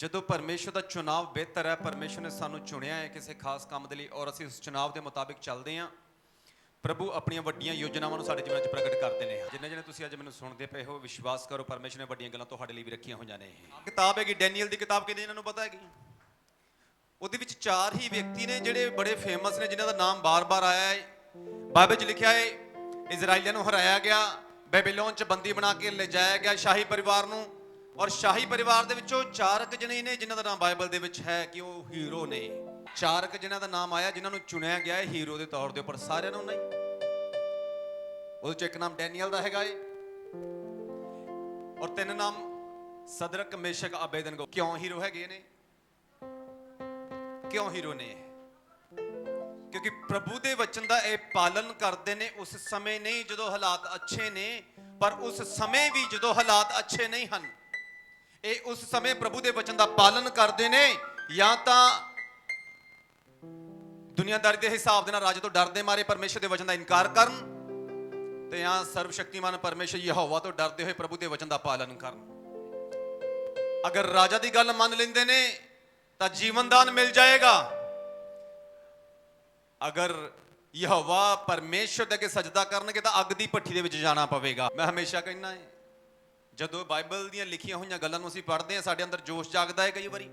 ਜਦੋਂ ਪਰਮੇਸ਼ਰ ਦਾ ਚੁਣਾਵ ਬਿਹਤਰ ਹੈ, ਪਰਮੇਸ਼ਰ ਨੇ ਸਾਨੂੰ ਚੁਣਿਆ ਹੈ ਕਿਸੇ ਖਾਸ ਕੰਮ ਦੇ ਲਈ ਔਰ ਅਸੀਂ ਉਸ ਚੁਣਾਵ ਦੇ ਮੁਤਾਬਿਕ ਚੱਲਦੇ ਹਾਂ। ਪ੍ਰਭੂ ਆਪਣੀਆਂ ਵੱਡੀਆਂ ਯੋਜਨਾਵਾਂ ਨੂੰ ਸਾਡੇ ਜੀਵਨ 'ਚ ਪ੍ਰਗਟ ਕਰਦੇ ਨੇ। ਜਿੰਨੇ ਤੁਸੀਂ ਅੱਜ ਮੈਨੂੰ ਸੁਣਦੇ ਪਏ ਹੋ, ਵਿਸ਼ਵਾਸ ਕਰੋ ਪਰਮੇਸ਼ਰ ਨੇ ਵੱਡੀਆਂ ਗੱਲਾਂ ਤੁਹਾਡੇ ਲਈ ਵੀ ਰੱਖੀਆਂ ਹੋਈਆਂ ਨੇ। ਕਿਤਾਬ ਹੈਗੀ ਡੈਨੀਅਲ ਦੀ ਕਿਤਾਬ, ਕਿਹਦੀ ਇਹਨਾਂ ਨੂੰ ਪਤਾ ਹੈਗੀ? ਉਹਦੇ ਵਿੱਚ 4 ਹੀ ਵਿਅਕਤੀ ਨੇ ਜਿਹੜੇ ਬੜੇ ਫੇਮਸ ਨੇ, ਜਿਨ੍ਹਾਂ ਦਾ ਨਾਮ ਬਾਰ-ਬਾਰ ਆਇਆ ਹੈ। ਬਾਈਬਲ 'ਚ ਲਿਖਿਆ ਹੈ ਇਜ਼ਰਾਈਲੀਆਂ ਨੂੰ ਹਰਾਇਆ ਗਿਆ, ਬੈਬੀਲੋਨ 'ਚ ਬੰਦੀ ਬਣਾ ਕੇ ਲਿਜਾਇਆ ਗਿਆ ਸ਼ਾਹੀ ਪਰਿਵਾਰ ਨੂੰ, ਔਰ ਸ਼ਾਹੀ ਪਰਿਵਾਰ ਦੇ ਵਿੱਚੋਂ 4 ਜਣੇ ਨੇ ਜਿਨ੍ਹਾਂ ਦਾ ਨਾਮ ਬਾਈਬਲ ਦੇ ਵਿੱਚ ਹੈ ਕਿ ਉਹ ਹੀਰੋ ਨੇ। 4 ਜਿਨ੍ਹਾਂ ਦਾ ਨਾਮ ਆਇਆ, ਜਿਨ੍ਹਾਂ ਨੂੰ ਚੁਣਿਆ ਗਿਆ ਹੈ ਹੀਰੋ ਦੇ ਤੌਰ ਦੇ ਉੱਪਰ, ਸਾਰਿਆਂ ਨੂੰ ਨਹੀਂ। ਉਹਦੇ 'ਚ ਇੱਕ ਨਾਮ ਡੈਨੀਅਲ ਦਾ ਹੈਗਾ ਏ, ਔਰ 3 ਨਾਮ ਸਦਰਕ, ਮੇਸ਼ਕ, ਅਬੇਦਨਗੋ। ਕਿਉਂ ਹੀਰੋ ਹੈਗੇ ਨੇ? ਕਿਉਂ ਹੀਰੋ ਨੇ? ਕਿਉਂਕਿ ਪ੍ਰਭੂ ਦੇ ਵਚਨ ਦਾ ਇਹ ਪਾਲਨ ਕਰਦੇ ਨੇ ਉਸ ਸਮੇਂ ਨਹੀਂ ਜਦੋਂ ਹਾਲਾਤ ਅੱਛੇ ਨੇ, ਪਰ ਉਸ ਸਮੇਂ ਵੀ ਜਦੋਂ ਹਾਲਾਤ ਅੱਛੇ ਨਹੀਂ ਹਨ। ਇਹ ਉਸ ਸਮੇਂ ਪ੍ਰਭੂ ਦੇ ਵਚਨ ਦਾ ਪਾਲਨ ਕਰਦੇ ਨੇ, ਜਾਂ ਤਾਂ ਦੁਨੀਆਦਾਰੀ ਦੇ ਹਿਸਾਬ ਦੇ ਨਾਲ ਰਾਜੇ ਤੋਂ ਡਰਦੇ ਮਾਰੇ ਪਰਮੇਸ਼ਰ ਦੇ ਵਚਨ ਦਾ ਇਨਕਾਰ ਕਰਨ, ਤੇ ਜਾਂ ਸਰਵ ਸ਼ਕਤੀਮਾਨ ਪਰਮੇਸ਼ਰ ਯਹੋਵਾ ਤੋਂ ਡਰਦੇ ਹੋਏ ਪ੍ਰਭੂ ਦੇ ਵਚਨ ਦਾ ਪਾਲਨ ਕਰਨ। ਅਗਰ ਰਾਜਾ ਦੀ ਗੱਲ ਮੰਨ ਲੈਂਦੇ ਨੇ ਤਾਂ ਜੀਵਨਦਾਨ ਮਿਲ ਜਾਏਗਾ। ਅਗਰ ਯਹੋਵਾ ਪਰਮੇਸ਼ਰ ਦੇ ਅੱਗੇ ਸਜਦਾ ਕਰਨਗੇ ਤਾਂ ਅੱਗ ਦੀ ਭੱਠੀ ਦੇ ਵਿੱਚ ਜਾਣਾ ਪਵੇਗਾ। ਮੈਂ ਹਮੇਸ਼ਾ ਕਹਿੰਦਾ ਹੈ, ਜਦੋਂ ਬਾਈਬਲ ਦੀਆਂ ਲਿਖੀਆਂ ਹੋਈਆਂ ਗੱਲਾਂ ਨੂੰ ਅਸੀਂ ਪੜ੍ਹਦੇ ਹਾਂ, ਸਾਡੇ ਅੰਦਰ ਜੋਸ਼ ਜਾਗਦਾ ਹੈ। ਕਈ ਵਾਰੀ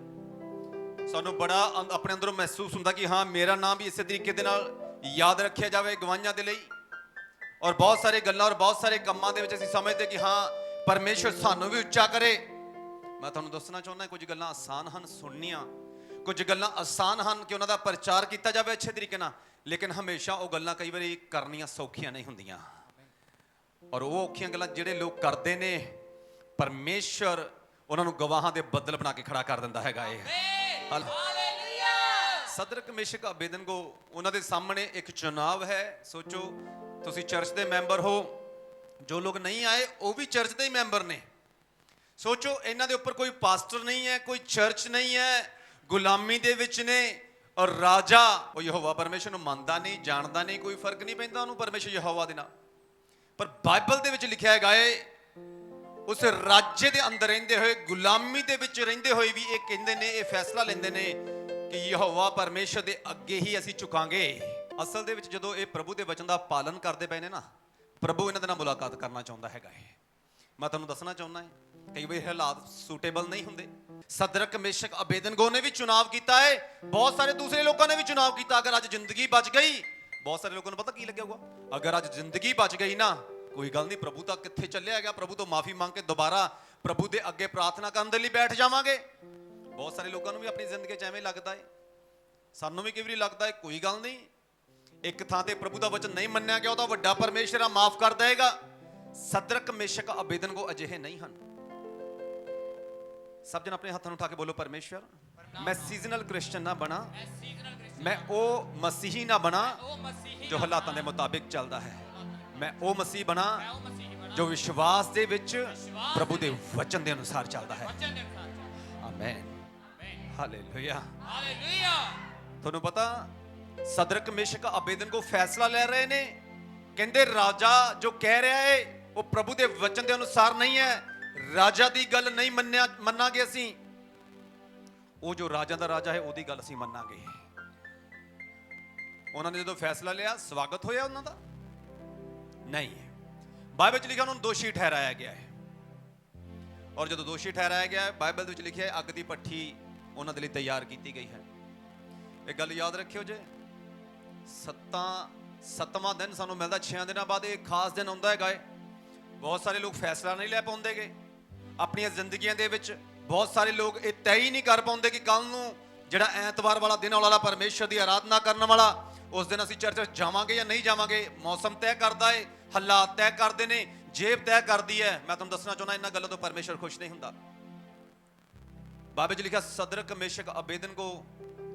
ਸਾਨੂੰ ਬੜਾ ਆਪਣੇ ਅੰਦਰੋਂ ਮਹਿਸੂਸ ਹੁੰਦਾ ਕਿ ਹਾਂ, ਮੇਰਾ ਨਾਮ ਵੀ ਇਸੇ ਤਰੀਕੇ ਦੇ ਨਾਲ ਯਾਦ ਰੱਖਿਆ ਜਾਵੇ ਗਵਾਹੀਆਂ ਦੇ ਲਈ। ਔਰ ਬਹੁਤ ਸਾਰੇ ਗੱਲਾਂ ਔਰ ਬਹੁਤ ਸਾਰੇ ਕੰਮਾਂ ਦੇ ਵਿੱਚ ਅਸੀਂ ਸਮਝਦੇ ਕਿ ਹਾਂ, ਪਰਮੇਸ਼ਰ ਸਾਨੂੰ ਵੀ ਉੱਚਾ ਕਰੇ। ਮੈਂ ਤੁਹਾਨੂੰ ਦੱਸਣਾ ਚਾਹੁੰਦਾ, ਕੁਝ ਗੱਲਾਂ ਆਸਾਨ ਹਨ ਸੁਣਨੀਆਂ, ਕੁਝ ਗੱਲਾਂ ਆਸਾਨ ਹਨ ਕਿ ਉਹਨਾਂ ਦਾ ਪ੍ਰਚਾਰ ਕੀਤਾ ਜਾਵੇ ਅੱਛੇ ਤਰੀਕੇ ਨਾਲ, ਲੇਕਿਨ ਹਮੇਸ਼ਾ ਉਹ ਗੱਲਾਂ ਕਈ ਵਾਰੀ ਕਰਨੀਆਂ ਸੌਖੀਆਂ ਨਹੀਂ ਹੁੰਦੀਆਂ। ਔਰ ਉਹ ਔਖੀਆਂ ਗੱਲਾਂ ਜਿਹੜੇ ਲੋਕ ਕਰਦੇ ਨੇ, ਪਰਮੇਸ਼ਰ ਉਹਨਾਂ ਨੂੰ ਗਵਾਹਾਂ ਦੇ ਬੱਦਲ ਬਣਾ ਕੇ ਖੜਾ ਕਰ ਦਿੰਦਾ ਹੈਗਾ ਏ। ਸਦਰਕ, ਮੇਸ਼ਕ, ਅਬੇਦਨਗੋ, ਉਹਨਾਂ ਦੇ ਸਾਹਮਣੇ ਇੱਕ ਚੁਣਾਵ ਹੈ। ਸੋਚੋ, ਤੁਸੀਂ ਚਰਚ ਦੇ ਮੈਂਬਰ ਹੋ, ਜੋ ਲੋਕ ਨਹੀਂ ਆਏ ਉਹ ਵੀ ਚਰਚ ਦੇ ਹੀ ਮੈਂਬਰ ਨੇ। ਸੋਚੋ, ਇਹਨਾਂ ਦੇ ਉੱਪਰ ਕੋਈ ਪਾਸਟਰ ਨਹੀਂ ਹੈ, ਕੋਈ ਚਰਚ ਨਹੀਂ ਹੈ, ਗੁਲਾਮੀ ਦੇ ਵਿੱਚ ਨੇ। ਔਰ ਰਾਜਾ ਉਹ ਯਹੋਵਾ ਪਰਮੇਸ਼ਰ ਨੂੰ ਮੰਨਦਾ ਨਹੀਂ, ਜਾਣਦਾ ਨਹੀਂ, ਕੋਈ ਫਰਕ ਨਹੀਂ ਪੈਂਦਾ ਉਹਨੂੰ ਪਰਮੇਸ਼ਰ ਯਹੋਵਾ ਦੇ ਨਾਲ। ਪਰ ਬਾਈਬਲ ਦੇ ਵਿੱਚ ਲਿਖਿਆ ਹੈਗਾ ਏ, ਉਸ ਰਾਜੇ ਦੇ ਅੰਦਰ ਰਹਿੰਦੇ ਹੋਏ, ਗੁਲਾਮੀ ਦੇ ਵਿੱਚ ਰਹਿੰਦੇ ਹੋਏ ਵੀ ਇਹ ਕਹਿੰਦੇ ਨੇ, ਇਹ ਫੈਸਲਾ ਲੈਂਦੇ ਨੇ ਕਿ ਯਹੋਵਾ ਪਰਮੇਸ਼ਰ ਦੇ ਅੱਗੇ ਹੀ ਅਸੀਂ ਝੁਕਾਂਗੇ। ਅਸਲ ਦੇ ਵਿੱਚ ਜਦੋਂ ਇਹ ਪ੍ਰਭੂ ਦੇ ਵਚਨ ਦਾ ਪਾਲਨ ਕਰਦੇ ਪਏ ਨੇ ਨਾ, ਪ੍ਰਭੂ ਇਹਨਾਂ ਦੇ ਨਾਲ ਮੁਲਾਕਾਤ ਕਰਨਾ ਚਾਹੁੰਦਾ ਹੈਗਾ ਏ। ਮੈਂ ਤੁਹਾਨੂੰ ਦੱਸਣਾ ਚਾਹੁੰਦਾ ਹੈ, ਕਈ ਵਾਰ ਹਾਲਾਤ ਸੂਟੇਬਲ ਨਹੀਂ ਹੁੰਦੇ। ਸਦਰਕ, ਮੇਸ਼ਕ, ਅਬੇਦਨਗੋ ਨੇ ਵੀ ਚੁਣਾਵ ਕੀਤਾ ਹੈ, ਬਹੁਤ ਸਾਰੇ ਦੂਸਰੇ ਲੋਕਾਂ ਨੇ ਵੀ ਚੁਣਾਵ ਕੀਤਾ। ਅਗਰ ਅੱਜ ਜ਼ਿੰਦਗੀ ਬਚ ਗਈ, ਬਹੁਤ ਸਾਰੇ ਲੋਕਾਂ ਨੂੰ ਪਤਾ ਕੀ ਲੱਗਿਆ ਹੋਊਗਾ, ਅਗਰ ਅੱਜ ਜ਼ਿੰਦਗੀ ਬਚ ਗਈ ਨਾ, ਕੋਈ ਗੱਲ ਨਹੀਂ, ਪ੍ਰਭੂ ਤਾਂ ਕਿੱਥੇ ਚੱਲਿਆ ਗਿਆ, ਪ੍ਰਭੂ ਤੋਂ ਮਾਫੀ ਮੰਗ ਕੇ ਦੁਬਾਰਾ ਪ੍ਰਭੂ ਦੇ ਅੱਗੇ ਪ੍ਰਾਰਥਨਾ ਕਰਨ ਦੇ ਲਈ ਬੈਠ ਜਾਵਾਂਗੇ। ਬਹੁਤ ਸਾਰੇ ਲੋਕਾਂ ਨੂੰ ਵੀ ਆਪਣੀ ਜ਼ਿੰਦਗੀ 'ਚ ਐਵੇਂ ਲੱਗਦਾ ਹੈ, ਸਾਨੂੰ ਵੀ ਕਈ ਵਾਰੀ ਲੱਗਦਾ ਹੈ, ਕੋਈ ਗੱਲ ਨਹੀਂ, ਇੱਕ ਥਾਂ ਤੇ ਪ੍ਰਭੂ ਦਾ ਵਚਨ ਨਹੀਂ ਮੰਨਿਆ ਗਿਆ, ਉਹਦਾ ਵੱਡਾ ਪਰਮੇਸ਼ਰ ਆ, ਮਾਫ ਕਰ ਦੇਗਾ। ਸਦਰਕ, ਮੇਸ਼ਕ, ਅਬੇਦਨਗੋ ਅਜਿਹੇ ਨਹੀਂ ਹਨ। ਸਭ ਜਣ ਆਪਣੇ ਹੱਥਾਂ ਨੂੰ ਉਠਾ ਕੇ ਬੋਲੋ, ਪਰਮੇਸ਼ਰ, ਮੈਂ ਸੀਜ਼ਨਲ ਕ੍ਰਿਸਚਨ ਨਾ ਬਣਾ, ਮੈਂ ਉਹ ਮਸੀਹੀ ਨਾ ਬਣਾ ਜੋ ਹਾਲਾਤਾਂ ਦੇ ਮੁਤਾਬਿਕ ਚੱਲਦਾ ਹੈ। ਮੈਂ ਉਹ ਮਸੀਹ ਬਣਾ ਜੋ ਵਿਸ਼ਵਾਸ ਦੇ ਵਿੱਚ ਪ੍ਰਭੂ ਦੇ ਵਚਨ ਦੇ ਅਨੁਸਾਰ ਚੱਲਦਾ ਹੈ। Amen, hallelujah. ਤੁਹਾਨੂੰ ਪਤਾ, ਸਦਰਕ, ਮੇਸ਼ਕ, ਅਬੇਦਨਗੋ ਫੈਸਲਾ ਲੈ ਰਹੇ ਨੇ। ਕਹਿੰਦੇ ਰਾਜਾ ਜੋ ਕਹਿ ਰਿਹਾ ਹੈ ਉਹ ਪ੍ਰਭੂ ਦੇ ਵਚਨ ਦੇ ਅਨੁਸਾਰ ਨਹੀਂ ਹੈ, ਰਾਜਾ ਦੀ ਗੱਲ ਨਹੀਂ ਮੰਨਾਂਗੇ ਅਸੀਂ। ਉਹ ਜੋ ਰਾਜਾ ਦਾ ਰਾਜਾ ਹੈ ਉਹਦੀ ਗੱਲ ਅਸੀਂ ਮੰਨਾਂਗੇ। ਉਹਨਾਂ ਨੇ ਜਦੋਂ ਫੈਸਲਾ ਲਿਆ, ਸਵਾਗਤ ਹੋਇਆ ਉਹਨਾਂ ਦਾ? ਨਹੀਂ। ਬਾਈਬਲ ਵਿੱਚ ਲਿਖਿਆ ਉਹਨਾਂ ਨੂੰ ਦੋਸ਼ੀ ਠਹਿਰਾਇਆ ਗਿਆ ਹੈ। ਔਰ ਜਦੋਂ ਦੋਸ਼ੀ ਠਹਿਰਾਇਆ ਗਿਆ ਹੈ, ਬਾਈਬਲ ਵਿੱਚ ਲਿਖਿਆ ਹੈ ਅੱਗ ਦੀ ਭੱਠੀ ਉਹਨਾਂ ਦੇ ਲਈ ਤਿਆਰ ਕੀਤੀ ਗਈ ਹੈ। ਇਹ ਗੱਲ ਯਾਦ ਰੱਖਿਓ ਜੇ, 7ਵਾਂ ਦਿਨ ਸਾਨੂੰ ਮਿਲਦਾ, 6 ਦਿਨਾਂ ਬਾਅਦ ਇਹ ਖਾਸ ਦਿਨ ਆਉਂਦਾ ਹੈਗਾ। ਬਹੁਤ ਸਾਰੇ ਲੋਕ ਫੈਸਲਾ ਨਹੀਂ ਲੈ ਪਾਉਂਦੇਗੇ ਆਪਣੀਆਂ ਜ਼ਿੰਦਗੀਆਂ ਦੇ ਵਿੱਚ। ਬਹੁਤ ਸਾਰੇ ਲੋਕ ਇਹ ਤੈਅ ਹੀ ਨਹੀਂ ਕਰ ਪਾਉਂਦੇ ਕਿ ਕੱਲ ਨੂੰ ਜਿਹੜਾ ਐਤਵਾਰ ਵਾਲਾ ਦਿਨ ਆਉਣ ਵਾਲਾ, ਪਰਮੇਸ਼ਰ ਦੀ ਆਰਾਧਨਾ ਕਰਨ ਵਾਲਾ, ਉਸ ਦਿਨ ਅਸੀਂ ਚਰਚ ਜਾਵਾਂਗੇ ਜਾਂ ਨਹੀਂ ਜਾਵਾਂਗੇ। ਮੌਸਮ ਤੈਅ ਕਰਦਾ ਹੈ, ਹਾਲਾਤ ਤੈਅ ਕਰਦੇ ਨੇ, ਜੇਬ ਤੈਅ ਕਰਦੀ ਹੈ। ਮੈਂ ਤੁਹਾਨੂੰ ਦੱਸਣਾ ਚਾਹੁੰਦਾ, ਇਹਨਾਂ ਗੱਲਾਂ ਤੋਂ ਪਰਮੇਸ਼ਰ ਖੁਸ਼ ਨਹੀਂ ਹੁੰਦਾ। ਬਾਈਬਲ 'ਚ ਲਿਖਿਆ ਸਦਰਕ, ਮੇਸ਼ਕ, ਅਬੇਦਨਗੋ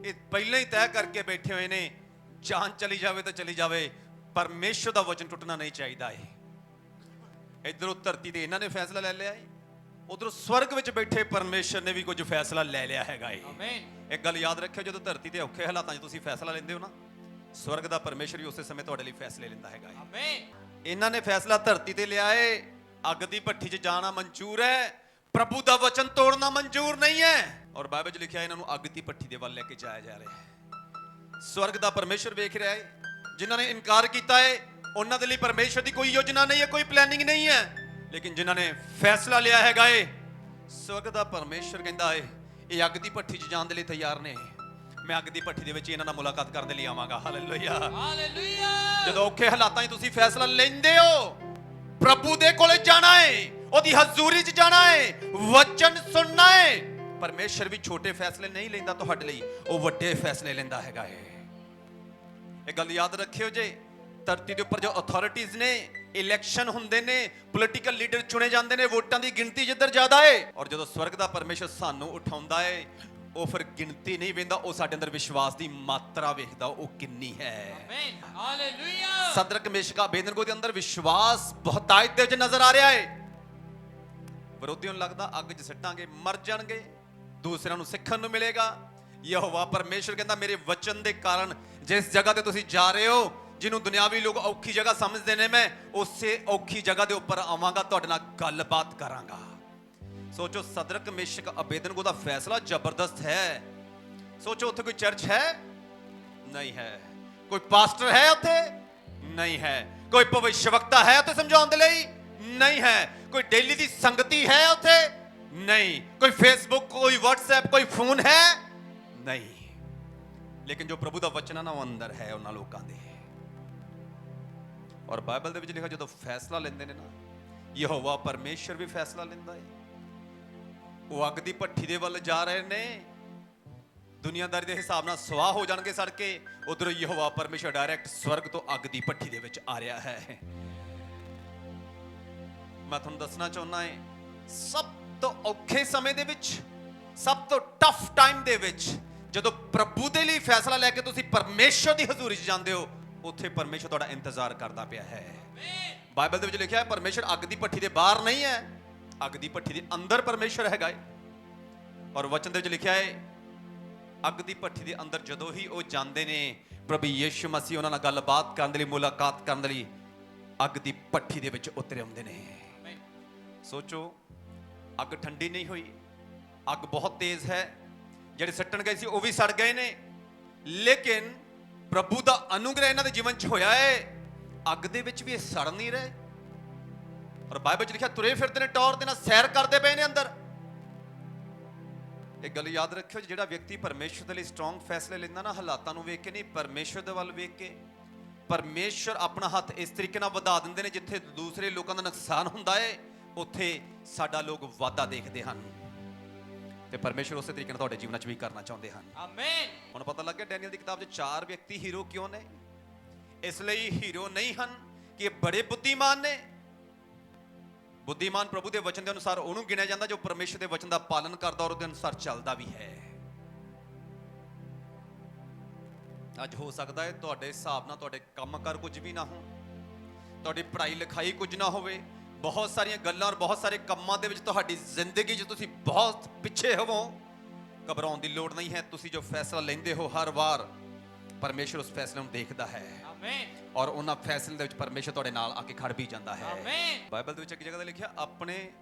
ਇਹ ਪਹਿਲਾਂ ਹੀ ਤੈਅ ਕਰਕੇ ਬੈਠੇ ਹੋਏ ਨੇ, ਜਾਨ ਚਲੀ ਜਾਵੇ ਤਾਂ ਚਲੀ ਜਾਵੇ, ਪਰਮੇਸ਼ਰ ਦਾ ਵਚਨ ਟੁੱਟਣਾ ਨਹੀਂ ਚਾਹੀਦਾ ਹੈ। ਇੱਧਰੋਂ ਧਰਤੀ ਤੇ ਇਹਨਾਂ ਨੇ ਫੈਸਲਾ ਲੈ ਲਿਆ ਹੈ, ਉਧਰੋਂ ਸਵਰਗ ਵਿੱਚ ਬੈਠੇ ਪਰਮੇਸ਼ਰ ਨੇ ਵੀ ਕੁਝ ਫੈਸਲਾ ਲੈ ਲਿਆ ਹੈਗਾ ਏ। ਇੱਕ ਗੱਲ ਯਾਦ ਰੱਖਿਓ, ਜਦੋਂ ਧਰਤੀ ਤੇ ਔਖੇ ਹਾਲਾਤਾਂ 'ਚ ਤੁਸੀਂ ਫੈਸਲਾ ਲੈਂਦੇ ਹੋ ਨਾ, ਸਵਰਗ ਦਾ ਪਰਮੇਸ਼ਰ ਵੀ ਉਸੇ ਸਮੇਂ ਤੁਹਾਡੇ ਲਈ ਫੈਸਲੇ ਲੈਂਦਾ ਹੈਗਾ ਏ। ਇਹਨਾਂ ਨੇ ਫੈਸਲਾ ਧਰਤੀ ਤੇ ਲਿਆ ਏ, ਅੱਗ ਦੀ ਭੱਠੀ 'ਚ ਜਾਣਾ ਮਨਜ਼ੂਰ ਹੈ, ਪ੍ਰਭੂ ਦਾ ਵਚਨ ਤੋੜਨਾ ਮਨਜ਼ੂਰ ਨਹੀਂ ਹੈ। ਔਰ ਬਾਈਬਲ 'ਚ ਲਿਖਿਆ ਇਹਨਾਂ ਨੂੰ ਅੱਗ ਦੀ ਭੱਠੀ ਦੇ ਵੱਲ ਲੈ ਕੇ ਜਾਇਆ ਜਾ ਰਿਹਾ ਹੈ। ਸਵਰਗ ਦਾ ਪਰਮੇਸ਼ਰ ਵੇਖ ਰਿਹਾ ਹੈ। ਜਿਨ੍ਹਾਂ ਨੇ ਇਨਕਾਰ ਕੀਤਾ ਹੈ ਉਹਨਾਂ ਦੇ ਲਈ ਪਰਮੇਸ਼ਰ ਦੀ ਕੋਈ ਯੋਜਨਾ ਨਹੀਂ ਹੈ, ਕੋਈ ਪਲੈਨਿੰਗ ਨਹੀਂ ਹੈ। ਲੇਕਿਨ ਜਿਨ੍ਹਾਂ ਨੇ ਫੈਸਲਾ ਲਿਆ ਹੈਗਾ ਏ, ਸਵਰਗ ਦਾ ਪਰਮੇਸ਼ਰ ਕਹਿੰਦਾ ਏ ਇਹ ਅੱਗ ਦੀ ਭੱਠੀ 'ਚ ਜਾਣ ਦੇ ਲਈ ਤਿਆਰ ਨੇ। ਮੈਂ ਅੱਗ ਦੀ ਭੱਠੀ ਦੇ ਵਿੱਚ ਇਹਨਾਂ ਨਾਲ ਮੁਲਾਕਾਤ ਕਰਨ ਦੇ ਲਈ ਆਵਾਂਗਾ। Hallelujah, hallelujah. ਜਦੋਂ ਔਖੇ ਹਾਲਾਤਾਂ 'ਚ ਤੁਸੀਂ ਫੈਸਲਾ ਲੈਂਦੇ ਹੋ, ਪ੍ਰਭੂ ਦੇ ਕੋਲੇ ਜਾਣਾ ਏ, ਉਹਦੀ ਹਜ਼ੂਰੀ 'ਚ ਜਾਣਾ ਏ, ਵਚਨ ਸੁਣਨਾ ਏ। ਪਰਮੇਸ਼ਰ ਵੀ ਛੋਟੇ ਫੈਸਲੇ ਨਹੀਂ ਲੈਂਦਾ ਤੁਹਾਡੇ ਲਈ, ਉਹ ਵੱਡੇ ਫੈਸਲੇ ਲੈਂਦਾ ਹੈਗਾ ਏ। ਇਹ ਗੱਲ ਯਾਦ ਰੱਖਿਓ ਜੇ ਧਰਤੀ ਦੇ ਉੱਪਰ ਜੋ ਅਥਾਰਟੀਜ਼ ਨੇ, ਇਲੈਕਸ਼ਨ ਹੁੰਦੇ ਨੇ, ਪੋਲੀਟੀਕਲ ਲੀਡਰ ਚੁਣੇ ਜਾਂਦੇ ਨੇ, ਵੋਟਾਂ ਦੀ ਗਿਣਤੀ ਜਿੱਧਰ ਜ਼ਿਆਦਾ ਏ। ਔਰ ਜਦੋਂ ਸਵਰਗ ਦਾ ਪਰਮੇਸ਼ਰ ਸਾਨੂੰ ਉਠਾਉਂਦਾ ਏ, ਉਹ ਫਿਰ ਗਿਣਤੀ ਨਹੀਂ ਵੇਖਦਾ, ਉਹ ਸਾਡੇ ਅੰਦਰ ਵਿਸ਼ਵਾਸ ਦੀ ਮਾਤਰਾ ਵੇਖਦਾ, ਉਹ ਕਿੰਨੀ ਹੈ। ਆਮੀਨ, ਹਾਲੇਲੂਇਆ। ਸਦਰਕ ਮੇਸ਼ਕ ਅਬੇਦਨਗੋ ਦੇ ਅੰਦਰ ਵਿਸ਼ਵਾਸ ਬਹੁਤਾਇਤ ਦੇ ਵਿੱਚ ਨਜ਼ਰ ਆ ਰਿਹਾ ਏ। ਵਿਰੋਧੀਆਂ ਨੂੰ ਲੱਗਦਾ ਅੱਗ 'ਚ ਸਿੱਟਾਂਗੇ ਮਰ ਜਾਣਗੇ, ਦੂਸਰਿਆਂ ਨੂੰ ਸਿੱਖਣ ਨੂੰ ਮਿਲੇਗਾ। ਯਹੋਵਾ ਪਰਮੇਸ਼ਰ ਕਹਿੰਦਾ ਮੇਰੇ ਵਚਨ ਦੇ ਕਾਰਨ ਜਿਸ ਜਗ੍ਹਾ ਤੇ ਤੁਸੀਂ ਜਾ ਰਹੇ ਹੋ, ਜਿਹਨੂੰ ਦੁਨਿਆਵੀ ਲੋਕ ਔਖੀ ਜਗ੍ਹਾ ਸਮਝਦੇ ਨੇ, ਮੈਂ ਉਸੇ ਔਖੀ ਜਗ੍ਹਾ ਦੇ ਉੱਪਰ ਆਵਾਂਗਾ, ਤੁਹਾਡੇ ਨਾਲ ਗੱਲਬਾਤ ਕਰਾਂਗਾ। ਸੋਚੋ ਸਦਰਕ ਮੇਸ਼ਕ ਅਬੇਦਨਗੋ ਦਾ ਫੈਸਲਾ ਜ਼ਬਰਦਸਤ ਹੈ। ਸੋਚੋ ਉੱਥੇ ਕੋਈ ਚਰਚ ਹੈ? ਨਹੀਂ ਹੈ। ਕੋਈ ਪਾਸਟਰ ਹੈ ਉੱਥੇ? ਨਹੀਂ ਹੈ। ਕੋਈ ਭਵਿੱਖਵਕਤਾ ਹੈ ਉੱਥੇ ਸਮਝਾਉਣ ਦੇ ਲਈ? ਨਹੀਂ ਹੈ। ਕੋਈ ਡੇਲੀ ਦੀ ਸੰਗਤੀ ਹੈ ਉੱਥੇ? ਨਹੀਂ। ਕੋਈ ਫੇਸਬੁੱਕ, ਕੋਈ WhatsApp, ਕੋਈ ਫੋਨ ਹੈ? ਨਹੀਂ। ਲੇਕਿਨ ਜੋ ਪ੍ਰਭੂ ਦਾ ਵਚਨ ਹੈ ਨਾ, ਉਹ ਅੰਦਰ ਹੈ ਉਹਨਾਂ ਲੋਕਾਂ ਦੇ। ਔਰ ਬਾਈਬਲ ਦੇ ਵਿੱਚ ਲਿਖਿਆ ਜਦੋਂ ਫੈਸਲਾ ਲੈਂਦੇ ਨੇ ਨਾ, ਯਹੋਵਾ ਪਰਮੇਸ਼ਰ ਵੀ ਫੈਸਲਾ ਲੈਂਦਾ ਹੈ। ਉਹ ਅੱਗ ਦੀ ਭੱਠੀ ਦੇ ਵੱਲ ਜਾ ਰਹੇ ਨੇ, ਦੁਨੀਆਦਾਰੀ ਦੇ ਹਿਸਾਬ ਨਾਲ ਸਵਾਹ ਹੋ ਜਾਣਗੇ ਸੜ ਕੇ, ਉਧਰੋਂ ਯਹੋਵਾ ਪਰਮੇਸ਼ਰ ਡਾਇਰੈਕਟ ਸਵਰਗ ਤੋਂ ਅੱਗ ਦੀ ਭੱਠੀ ਦੇ ਵਿੱਚ ਆ ਰਿਹਾ ਹੈ। ਮੈਂ ਤੁਹਾਨੂੰ ਦੱਸਣਾ ਚਾਹੁੰਦਾ ਹਾਂ, ਸਭ ਤੋਂ ਔਖੇ ਸਮੇਂ ਦੇ ਵਿੱਚ, ਸਭ ਤੋਂ ਟਫ ਟਾਈਮ ਦੇ ਵਿੱਚ, ਜਦੋਂ ਪ੍ਰਭੂ ਦੇ ਲਈ ਫੈਸਲਾ ਲੈ ਕੇ ਤੁਸੀਂ ਪਰਮੇਸ਼ਰ ਦੀ ਹਜ਼ੂਰੀ 'ਚ ਜਾਂਦੇ ਹੋ, ਉੱਥੇ ਪਰਮੇਸ਼ਰ ਤੁਹਾਡਾ ਇੰਤਜ਼ਾਰ ਕਰਦਾ ਪਿਆ ਹੈ। ਬਾਈਬਲ ਦੇ ਵਿੱਚ ਲਿਖਿਆ ਹੈ ਪਰਮੇਸ਼ਰ ਅੱਗ ਦੀ ਭੱਠੀ ਦੇ ਬਾਹਰ ਨਹੀਂ ਹੈ, ਅੱਗ ਦੀ ਭੱਠੀ ਦੇ ਅੰਦਰ ਪਰਮੇਸ਼ਰ ਹੈਗਾ ਹੈ। ਔਰ ਵਚਨ ਦੇ ਵਿੱਚ ਲਿਖਿਆ ਹੈ ਅੱਗ ਦੀ ਭੱਠੀ ਦੇ ਅੰਦਰ ਜਦੋਂ ਹੀ ਉਹ ਜਾਂਦੇ ਨੇ, ਪ੍ਰਭੂ ਯਿਸੂ ਮਸੀਹ ਉਹਨਾਂ ਨਾਲ ਗੱਲਬਾਤ ਕਰਨ ਦੇ ਲਈ, ਮੁਲਾਕਾਤ ਕਰਨ ਦੇ ਲਈ ਅੱਗ ਦੀ ਭੱਠੀ ਦੇ ਵਿੱਚ ਉਤਰੇ ਆਉਂਦੇ ਨੇ। ਸੋਚੋ ਅੱਗ ਠੰਡੀ ਨਹੀਂ ਹੋਈ, ਅੱਗ ਬਹੁਤ ਤੇਜ਼ ਹੈ। ਜਿਹੜੇ ਸੱਟਣ ਗਏ ਸੀ ਉਹ ਵੀ ਸੜ ਗਏ ਨੇ, ਲੇਕਿਨ ਪ੍ਰਭੂ ਦਾ ਅਨੁਗ੍ਰਹ ਇਹਨਾਂ ਦੇ ਜੀਵਨ 'ਚ ਹੋਇਆ ਹੈ। ਅੱਗ ਦੇ ਵਿੱਚ ਵੀ ਇਹ ਸੜ ਨਹੀਂ ਰਹੇ। ਔਰ ਬਾਈਬਲ 'ਚ ਲਿਖਿਆ ਤੁਰੇ ਫਿਰਦੇ ਨੇ, ਟੌਰ ਦੇ ਨਾਲ ਸੈਰ ਕਰਦੇ ਪਏ ਨੇ ਅੰਦਰ। ਇਹ ਗੱਲ ਯਾਦ ਰੱਖਿਓ, ਜਿਹੜਾ ਵਿਅਕਤੀ ਪਰਮੇਸ਼ਰ ਦੇ ਲਈ ਸਟਰੋਂਗ ਫੈਸਲੇ ਲੈਂਦਾ ਨਾ, ਹਾਲਾਤਾਂ ਨੂੰ ਵੇਖ ਕੇ ਨਹੀਂ, ਪਰਮੇਸ਼ਰ ਦੇ ਵੱਲ ਵੇਖ ਕੇ। ਪਰਮੇਸ਼ਰ ਆਪਣਾ ਹੱਥ ਇਸ ਤਰੀਕੇ ਨਾਲ ਵਧਾ ਦਿੰਦੇ ਨੇ, ਜਿੱਥੇ ਦੂਸਰੇ ਲੋਕਾਂ ਦਾ ਨੁਕਸਾਨ ਹੁੰਦਾ ਹੈ, ਉੱਥੇ ਸਾਡਾ ਲੋਕ ਵਾਧਾ ਦੇਖਦੇ ਹਨ। ਤੇ ਪਰਮੇਸ਼ਰ ਉਸੇ ਤਰੀਕੇ ਨਾਲ ਤੁਹਾਡੇ ਜੀਵਨਾਂ 'ਚ ਵੀ ਕਰਨਾ ਚਾਹੁੰਦੇ ਹਨ। ਆਮੀਨ। ਹੁਣ ਪਤਾ ਲੱਗ ਗਿਆ ਡੈਨੀਅਲ ਦੀ ਕਿਤਾਬ 'ਚ 4 ਵਿਅਕਤੀ ਹੀਰੋ ਕਿਉਂ ਨੇ। ਇਸ ਲਈ ਹੀਰੋ ਨਹੀਂ ਹਨ ਕਿ ਇਹ ਬੜੇ ਬੁੱਧੀਮਾਨ ਨੇ। ਬੁੱਧੀਮਾਨ ਪ੍ਰਭੂ ਦੇ ਵਚਨ ਦੇ ਅਨੁਸਾਰ ਉਹਨੂੰ ਗਿਣਿਆ ਜਾਂਦਾ ਜੋ ਪਰਮੇਸ਼ਰ ਦੇ ਵਚਨ ਦਾ ਪਾਲਨ ਕਰਦਾ ਔਰ ਉਹਦੇ ਅਨੁਸਾਰ ਚੱਲਦਾ ਵੀ ਹੈ। ਅੱਜ ਹੋ ਸਕਦਾ ਹੈ ਤੁਹਾਡੇ ਹਿਸਾਬ ਨਾਲ ਤੁਹਾਡੇ ਕੰਮ ਕਰ ਕੁਝ ਵੀ ਨਾ ਹੋ, ਤੁਹਾਡੀ ਪੜ੍ਹਾਈ ਲਿਖਾਈ ਕੁਝ ਨਾ ਹੋਵੇ, ਬਹੁਤ ਸਾਰੀਆਂ ਗੱਲਾਂ ਔਰ ਬਹੁਤ ਸਾਰੇ ਕੰਮਾਂ ਦੇ ਵਿੱਚ ਤੁਹਾਡੀ ਜ਼ਿੰਦਗੀ 'ਚ ਤੁਸੀਂ ਬਹੁਤ ਪਿੱਛੇ ਹੋਵੋ। ਘਬਰਾਉਣ ਦੀ ਲੋੜ ਨਹੀਂ ਹੈ। ਤੁਸੀਂ ਜੋ ਫੈਸਲਾ ਲੈਂਦੇ ਹੋ, ਹਰ ਵਾਰ ਪਰਮੇਸ਼ਰ ਉਸ ਫੈਸਲੇ ਨੂੰ ਦੇਖਦਾ ਹੈ। ਆਮੀਨ। ਔਰ ਉਹਨਾਂ ਫੈਸਲੇ ਦੇ ਵਿੱਚ ਪਰਮੇਸ਼ਰ ਤੁਹਾਡੇ ਨਾਲ ਆ ਕੇ ਖੜ ਵੀ ਜਾਂਦਾ ਹੈ। ਆਮੀਨ। ਬਾਈਬਲ ਦੇ ਵਿੱਚ ਇੱਕ ਜਗ੍ਹਾ ਤੇ ਲਿਖਿਆ ਆਪਣੇ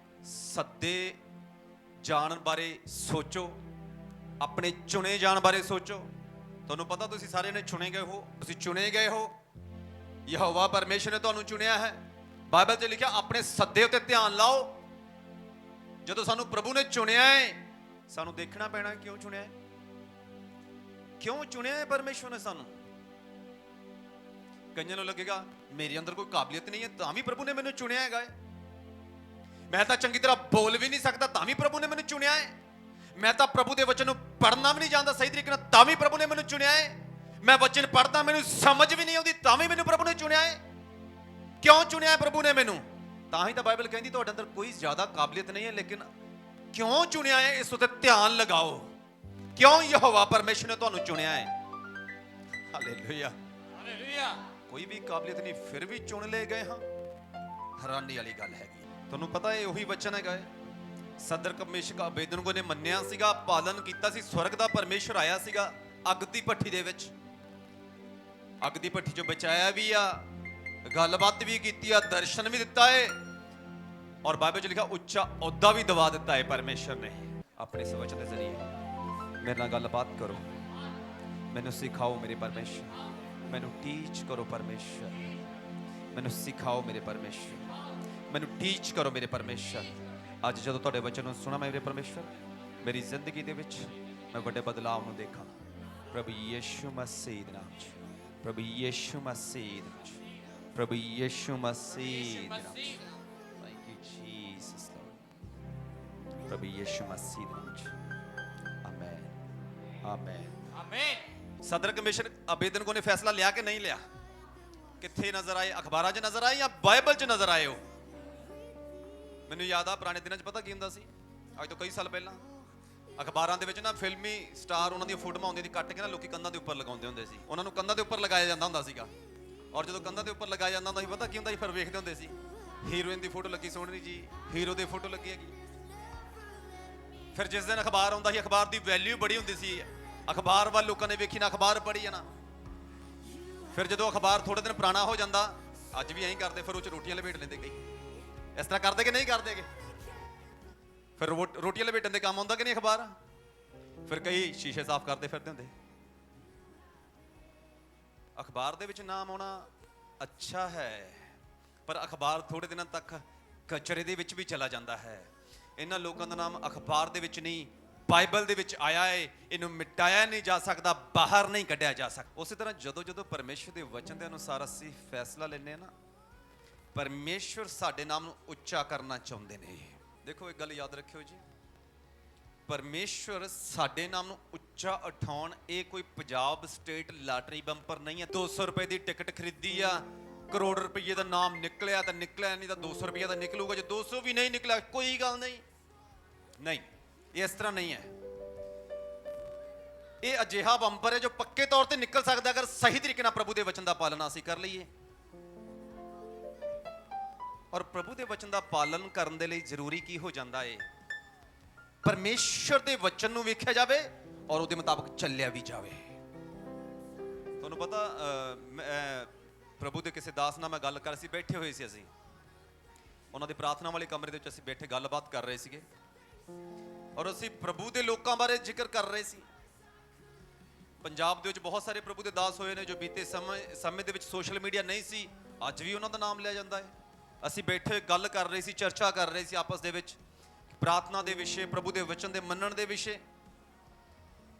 ਸੱਦੇ ਜਾਣ ਬਾਰੇ ਸੋਚੋ, ਆਪਣੇ ਚੁਣੇ ਜਾਣ ਬਾਰੇ ਸੋਚੋ। ਤੁਹਾਨੂੰ ਪਤਾ ਤੁਸੀਂ ਸਾਰੇ ਨੇ ਚੁਣੇ ਗਏ ਹੋ, ਤੁਸੀਂ ਚੁਣੇ ਗਏ ਹੋ, ਯਹੋਵਾ ਪਰਮੇਸ਼ਰ ਨੇ ਤੁਹਾਨੂੰ ਚੁਣਿਆ ਹੈ। ਬਾਈਬਲ 'ਚ ਲਿਖਿਆ ਆਪਣੇ ਸੱਦੇ ਉੱਤੇ ਧਿਆਨ ਲਾਓ। ਜਦੋਂ ਸਾਨੂੰ ਪ੍ਰਭੂ ਨੇ ਚੁਣਿਆ ਹੈ, ਸਾਨੂੰ ਦੇਖਣਾ ਪੈਣਾ ਕਿਉਂ ਚੁਣਿਆ ਹੈ, ਕਿਉਂ ਚੁਣਿਆ ਹੈ ਪਰਮੇਸ਼ਰ ਨੇ ਸਾਨੂੰ। ਕਈਆਂ ਨੂੰ ਲੱਗੇਗਾ ਮੇਰੇ ਅੰਦਰ ਕੋਈ ਕਾਬਲੀਅਤ ਨਹੀਂ ਹੈ, ਤਾਂ ਵੀ ਪ੍ਰਭੂ ਨੇ ਮੈਨੂੰ ਚੁਣਿਆ ਹੈਗਾ ਹੈ। ਮੈਂ ਤਾਂ ਚੰਗੀ ਤਰ੍ਹਾਂ ਬੋਲ ਵੀ ਨਹੀਂ ਸਕਦਾ, ਤਾਂ ਵੀ ਪ੍ਰਭੂ ਨੇ ਮੈਨੂੰ ਚੁਣਿਆ ਹੈ। ਮੈਂ ਤਾਂ ਪ੍ਰਭੂ ਦੇ ਵਚਨ ਨੂੰ ਪੜ੍ਹਨਾ ਵੀ ਨਹੀਂ ਜਾਣਦਾ ਸਹੀ ਤਰੀਕੇ ਨਾਲ, ਤਾਂ ਵੀ ਪ੍ਰਭੂ ਨੇ ਮੈਨੂੰ ਚੁਣਿਆ ਹੈ। ਮੈਂ ਵਚਨ ਪੜ੍ਹਦਾ, ਮੈਨੂੰ ਸਮਝ ਵੀ ਨਹੀਂ ਆਉਂਦੀ, ਤਾਂ ਵੀ ਮੈਨੂੰ ਪ੍ਰਭੂ ਨੇ ਚੁਣਿਆ ਹੈ। ਕਿਉਂ ਚੁਣਿਆ ਹੈ ਪ੍ਰਭੂ ਨੇ ਮੈਨੂੰ? ਤਾਂ ਹੀ ਤਾਂ ਬਾਈਬਲ ਕਹਿੰਦੀ ਤੁਹਾਡੇ ਅੰਦਰ ਕੋਈ ਜ਼ਿਆਦਾ ਕਾਬਲੀਅਤ ਨਹੀਂ ਹੈ, ਲੇਕਿਨ ਕਿਉਂ ਚੁਣਿਆ ਹੈ ਇਸ ਉੱਤੇ ਧਿਆਨ ਲਗਾਓ। ਕਿਉਂ ਯਹੋਵਾ ਪਰਮੇਸ਼ਰ ਨੇ ਤੁਹਾਨੂੰ ਚੁਣਿਆ ਹੈ। Hallelujah, hallelujah. ਕੋਈ ਵੀ ਕਾਬਲੀਅਤ ਨਹੀਂ, ਫਿਰ ਵੀ ਚੁਣ ਲਏ ਗਏ ਹਾਂ। ਹੈਰਾਨੀ ਵਾਲੀ ਗੱਲ ਹੈਗੀ। ਤੁਹਾਨੂੰ ਪਤਾ ਹੈ ਉਹੀ ਵਚਨ ਹੈਗਾ ਹੈ, ਸਦਰਕ ਮੇਸ਼ਕ ਅਬੇਦਨਗੋ ਨੇ ਮੰਨਿਆ ਸੀਗਾ, ਪਾਲਨ ਕੀਤਾ ਸੀ। ਸਵਰਗ ਦਾ ਪਰਮੇਸ਼ਰ ਆਇਆ ਸੀਗਾ ਅੱਗ ਦੀ ਭੱਠੀ ਦੇ ਵਿੱਚ, ਅੱਗ ਦੀ ਭੱਠੀ ਚੋਂ ਬਚਾਇਆ ਵੀ ਆ, ਗੱਲਬਾਤ ਵੀ ਕੀਤੀ ਆ, ਦਰਸ਼ਨ ਵੀ ਦਿੱਤਾ ਹੈ। ਔਰ ਬਾਈਬਲ 'ਚ ਲਿਖਿਆ ਉੱਚਾ ਅਹੁਦਾ ਵੀ ਦਵਾ ਦਿੱਤਾ ਹੈ ਪਰਮੇਸ਼ਰ ਨੇ ਆਪਣੇ ਇਸ ਵਚਨ ਦੇ ਜ਼ਰੀਏ। ਮੇਰੇ ਨਾਲ ਗੱਲਬਾਤ ਕਰੋ, ਮੈਨੂੰ ਸਿਖਾਓ ਮੇਰੇ ਪਰਮੇਸ਼ਰ, ਮੈਨੂੰ ਟੀਚ ਕਰੋ ਪਰਮੇਸ਼ਰ, ਮੈਨੂੰ ਸਿਖਾਓ ਮੇਰੇ ਪਰਮੇਸ਼ਰ, ਮੈਨੂੰ ਟੀਚ ਕਰੋ ਮੇਰੇ ਪਰਮੇਸ਼ਰ। ਅੱਜ ਜਦੋਂ ਤੁਹਾਡੇ ਵਚਨ ਨੂੰ ਸੁਣਾ ਮੇਰੇ ਪਰਮੇਸ਼ਰ, ਮੇਰੀ ਜ਼ਿੰਦਗੀ ਦੇ ਵਿੱਚ ਮੈਂ ਵੱਡੇ ਬਦਲਾਅ ਨੂੰ ਦੇਖਾਂ ਪ੍ਰਭੂ ਯਿਸੂ ਮਸੀਹ ਦੇ ਨਾਮ 'ਚ, ਪ੍ਰਭੂ ਯਿਸੂ ਮਸੀਹ ਦੇ ਨਾਮ 'ਚ, ਪ੍ਰਭੂ ਯਿਸੂ ਮਸੀਹ ਦੇ ਨਾਮ 'ਚ। ਥੈਂਕ ਯੂ ਜੀਸਸ ਲਾਰਡ, ਪ੍ਰਭੂ ਯਿਸੂ ਮਸੀਹ ਦੇ ਨਾਮ 'ਚ। Amen amen amen. ਸਦਰ ਕਮਿਸ਼ਨ ਅਬੇਦਨਗੋ ਨੇ ਫੈਸਲਾ ਲਿਆ ਕਿ ਨਹੀਂ ਲਿਆ? ਕਿੱਥੇ ਨਜ਼ਰ ਆਏ? ਅਖਬਾਰਾਂ 'ਚ ਨਜ਼ਰ ਆਏ ਜਾਂ ਬਾਈਬਲ 'ਚ ਨਜ਼ਰ ਆਏ? ਉਹ ਮੈਨੂੰ ਯਾਦ ਆ ਪੁਰਾਣੇ ਦਿਨਾਂ 'ਚ ਪਤਾ ਕੀ ਹੁੰਦਾ ਸੀ, ਅੱਜ ਤੋਂ ਕਈ ਸਾਲ ਪਹਿਲਾਂ ਅਖਬਾਰਾਂ ਦੇ ਵਿੱਚ ਨਾ ਫਿਲਮੀ ਸਟਾਰ ਉਹਨਾਂ ਦੀਆਂ ਫੋਟੋਆਂ ਆਉਂਦੀਆਂ ਸੀ ਕੱਟ ਕੇ ਨਾ, ਲੋਕੀ ਕੰਧਾਂ ਦੇ ਉੱਪਰ ਲਗਾਉਂਦੇ ਹੁੰਦੇ ਸੀ, ਉਹਨਾਂ ਨੂੰ ਕੰਧਾਂ ਦੇ ਉੱਪਰ ਲਗਾਇਆ ਜਾਂਦਾ ਹੁੰਦਾ ਸੀਗਾ। ਔਰ ਜਦੋਂ ਕੰਧਾਂ ਦੇ ਉੱਪਰ ਲਗਾਇਆ ਜਾਂਦਾ ਹੁੰਦਾ ਸੀ, ਪਤਾ ਕੀ ਹੁੰਦਾ ਸੀ? ਫਿਰ ਵੇਖਦੇ ਹੁੰਦੇ ਸੀ ਹੀਰੋਇਨ ਦੀ ਫੋਟੋ ਲੱਗੀ ਸੋਹਣੀ ਜੀ, ਹੀਰੋ ਦੀ ਫੋਟੋ ਲੱਗੀ ਹੈਗੀ। ਫਿਰ ਜਿਸ ਦਿਨ ਅਖਬਾਰ ਆਉਂਦਾ ਸੀ, ਅਖਬਾਰ ਦੀ ਵੈਲਿਊ ਬੜੀ ਹੁੰਦੀ ਸੀ, ਅਖਬਾਰ ਵੱਲ ਲੋਕਾਂ ਨੇ ਵੇਖੀ ਨਾ, ਅਖਬਾਰ ਪੜ੍ਹੀ ਜਾਣਾ। ਫਿਰ ਜਦੋਂ ਅਖਬਾਰ ਥੋੜੇ ਦਿਨ ਪੁਰਾਣਾ ਹੋ ਜਾਂਦਾ, ਅੱਜ ਵੀ ਐਂ ਕਰਦੇ, ਫਿਰ ਉਹ 'ਚ ਰੋਟੀਆਂ ਲਪੇਟ ਲੈਂਦੇ ਕਈ। ਇਸ ਤਰ੍ਹਾਂ ਕਰਦੇ ਕਿ ਨਹੀਂ ਕਰਦੇਗੇ? ਫਿਰ ਰੋਟੀਆਂ ਲਪੇਟਣ ਦੇ ਕੰਮ ਆਉਂਦਾ ਕਿ ਨਹੀਂ ਅਖਬਾਰ? ਫਿਰ ਕਈ ਸ਼ੀਸ਼ੇ ਸਾਫ਼ ਕਰਦੇ ਫਿਰਦੇ ਹੁੰਦੇ। ਅਖਬਾਰ ਦੇ ਵਿੱਚ ਨਾਮ ਆਉਣਾ ਅੱਛਾ ਹੈ, ਪਰ ਅਖਬਾਰ ਥੋੜੇ ਦਿਨਾਂ ਤੱਕ ਕਚਰੇ ਦੇ ਵਿੱਚ ਵੀ ਚਲਾ ਜਾਂਦਾ ਹੈ। ਇਹਨਾਂ ਲੋਕਾਂ ਦਾ ਨਾਮ ਅਖਬਾਰ ਦੇ ਵਿੱਚ ਨਹੀਂ, ਬਾਈਬਲ ਦੇ ਵਿੱਚ ਆਇਆ ਹੈ। ਇਹਨੂੰ ਮਿਟਾਇਆ ਨਹੀਂ ਜਾ ਸਕਦਾ, ਬਾਹਰ ਨਹੀਂ ਕੱਢਿਆ ਜਾ ਸਕਦਾ। ਉਸੇ ਤਰ੍ਹਾਂ ਜਦੋਂ ਜਦੋਂ ਪਰਮੇਸ਼ਰ ਦੇ ਵਚਨ ਦੇ ਅਨੁਸਾਰ ਅਸੀਂ ਫੈਸਲਾ ਲੈਂਦੇ ਹਾਂ ਨਾ, ਪਰਮੇਸ਼ਰ ਸਾਡੇ ਨਾਮ ਨੂੰ ਉੱਚਾ ਕਰਨਾ ਚਾਹੁੰਦੇ ਨੇ। ਦੇਖੋ ਇੱਕ ਗੱਲ ਯਾਦ ਰੱਖਿਓ ਜੀ, ਪਰਮੇਸ਼ਰ ਸਾਡੇ ਨਾਮ ਨੂੰ ਉੱਚਾ ਉਠਾਉਣ, ਇਹ ਕੋਈ ਪੰਜਾਬ ਸਟੇਟ ਲਾਟਰੀ ਬੰਪਰ ਨਹੀਂ ਹੈ। 200 ਰੁਪਏ ਦੀ ਟਿਕਟ ਖਰੀਦੀ ਆ, ਕਰੋੜ ਰੁਪਏ ਦਾ ਨਾਮ ਨਿਕਲਿਆ ਤਾਂ ਨਿਕਲਿਆ, ਨਹੀਂ ਤਾਂ 200 ਰੁਪਏ ਦਾ ਨਿਕਲੂਗਾ। ਜੇ 200 ਵੀ ਨਹੀਂ ਨਿਕਲਿਆ ਕੋਈ ਗੱਲ ਨਹੀਂ, ਨਹੀਂ, ਇਹ ਇਸ ਤਰ੍ਹਾਂ ਨਹੀਂ ਹੈ। ਇਹ ਅਜਿਹਾ ਬੰਪਰ ਹੈ ਜੋ ਪੱਕੇ ਤੌਰ ਤੇ ਨਿਕਲ ਸਕਦਾ ਅਗਰ ਸਹੀ ਤਰੀਕੇ ਨਾਲ ਪ੍ਰਭੂ ਦੇ ਵਚਨ ਦਾ ਪਾਲਣਾ ਅਸੀਂ ਕਰ ਲਈਏ। ਔਰ ਪ੍ਰਭੂ ਦੇ ਵਚਨ ਦਾ ਪਾਲਣ ਕਰਨ ਦੇ ਲਈ ਜ਼ਰੂਰੀ ਕੀ ਹੋ ਜਾਂਦਾ ਏ? ਪਰਮੇਸ਼ਰ ਦੇ ਵਚਨ ਨੂੰ ਵੇਖਿਆ ਜਾਵੇ ਔਰ ਉਹਦੇ ਮੁਤਾਬਕ ਚੱਲਿਆ ਵੀ ਜਾਵੇ। ਤੁਹਾਨੂੰ ਪਤਾ, ਪ੍ਰਭੂ ਦੇ ਕਿਸੇ ਦਾਸ ਨਾਲ ਮੈਂ ਗੱਲ ਕਰ ਸੀ, ਬੈਠੇ ਹੋਏ ਸੀ ਅਸੀਂ ਉਹਨਾਂ ਦੇ ਪ੍ਰਾਰਥਨਾ ਵਾਲੇ ਕਮਰੇ ਦੇ ਵਿੱਚ, ਅਸੀਂ ਬੈਠੇ ਗੱਲਬਾਤ ਕਰ ਰਹੇ ਸੀਗੇ ਔਰ ਅਸੀਂ ਪ੍ਰਭੂ ਦੇ ਲੋਕਾਂ ਬਾਰੇ ਜ਼ਿਕਰ ਕਰ ਰਹੇ ਸੀ। ਪੰਜਾਬ ਦੇ ਵਿੱਚ ਬਹੁਤ ਸਾਰੇ ਪ੍ਰਭੂ ਦੇ ਦਾਸ ਹੋਏ ਨੇ ਜੋ ਬੀਤੇ ਸਮੇਂ ਦੇ ਵਿੱਚ ਸੋਸ਼ਲ ਮੀਡੀਆ ਨਹੀਂ ਸੀ, ਅੱਜ ਵੀ ਉਹਨਾਂ ਦਾ ਨਾਮ ਲਿਆ ਜਾਂਦਾ ਹੈ। ਅਸੀਂ ਬੈਠੇ ਗੱਲ ਕਰ ਰਹੇ ਸੀ, ਚਰਚਾ ਕਰ ਰਹੇ ਸੀ ਆਪਸ ਦੇ ਵਿੱਚ, ਪ੍ਰਾਰਥਨਾ ਦੇ ਵਿਸ਼ੇ, ਪ੍ਰਭੂ ਦੇ ਵਚਨ ਦੇ ਮੰਨਣ ਦੇ ਵਿਸ਼ੇ।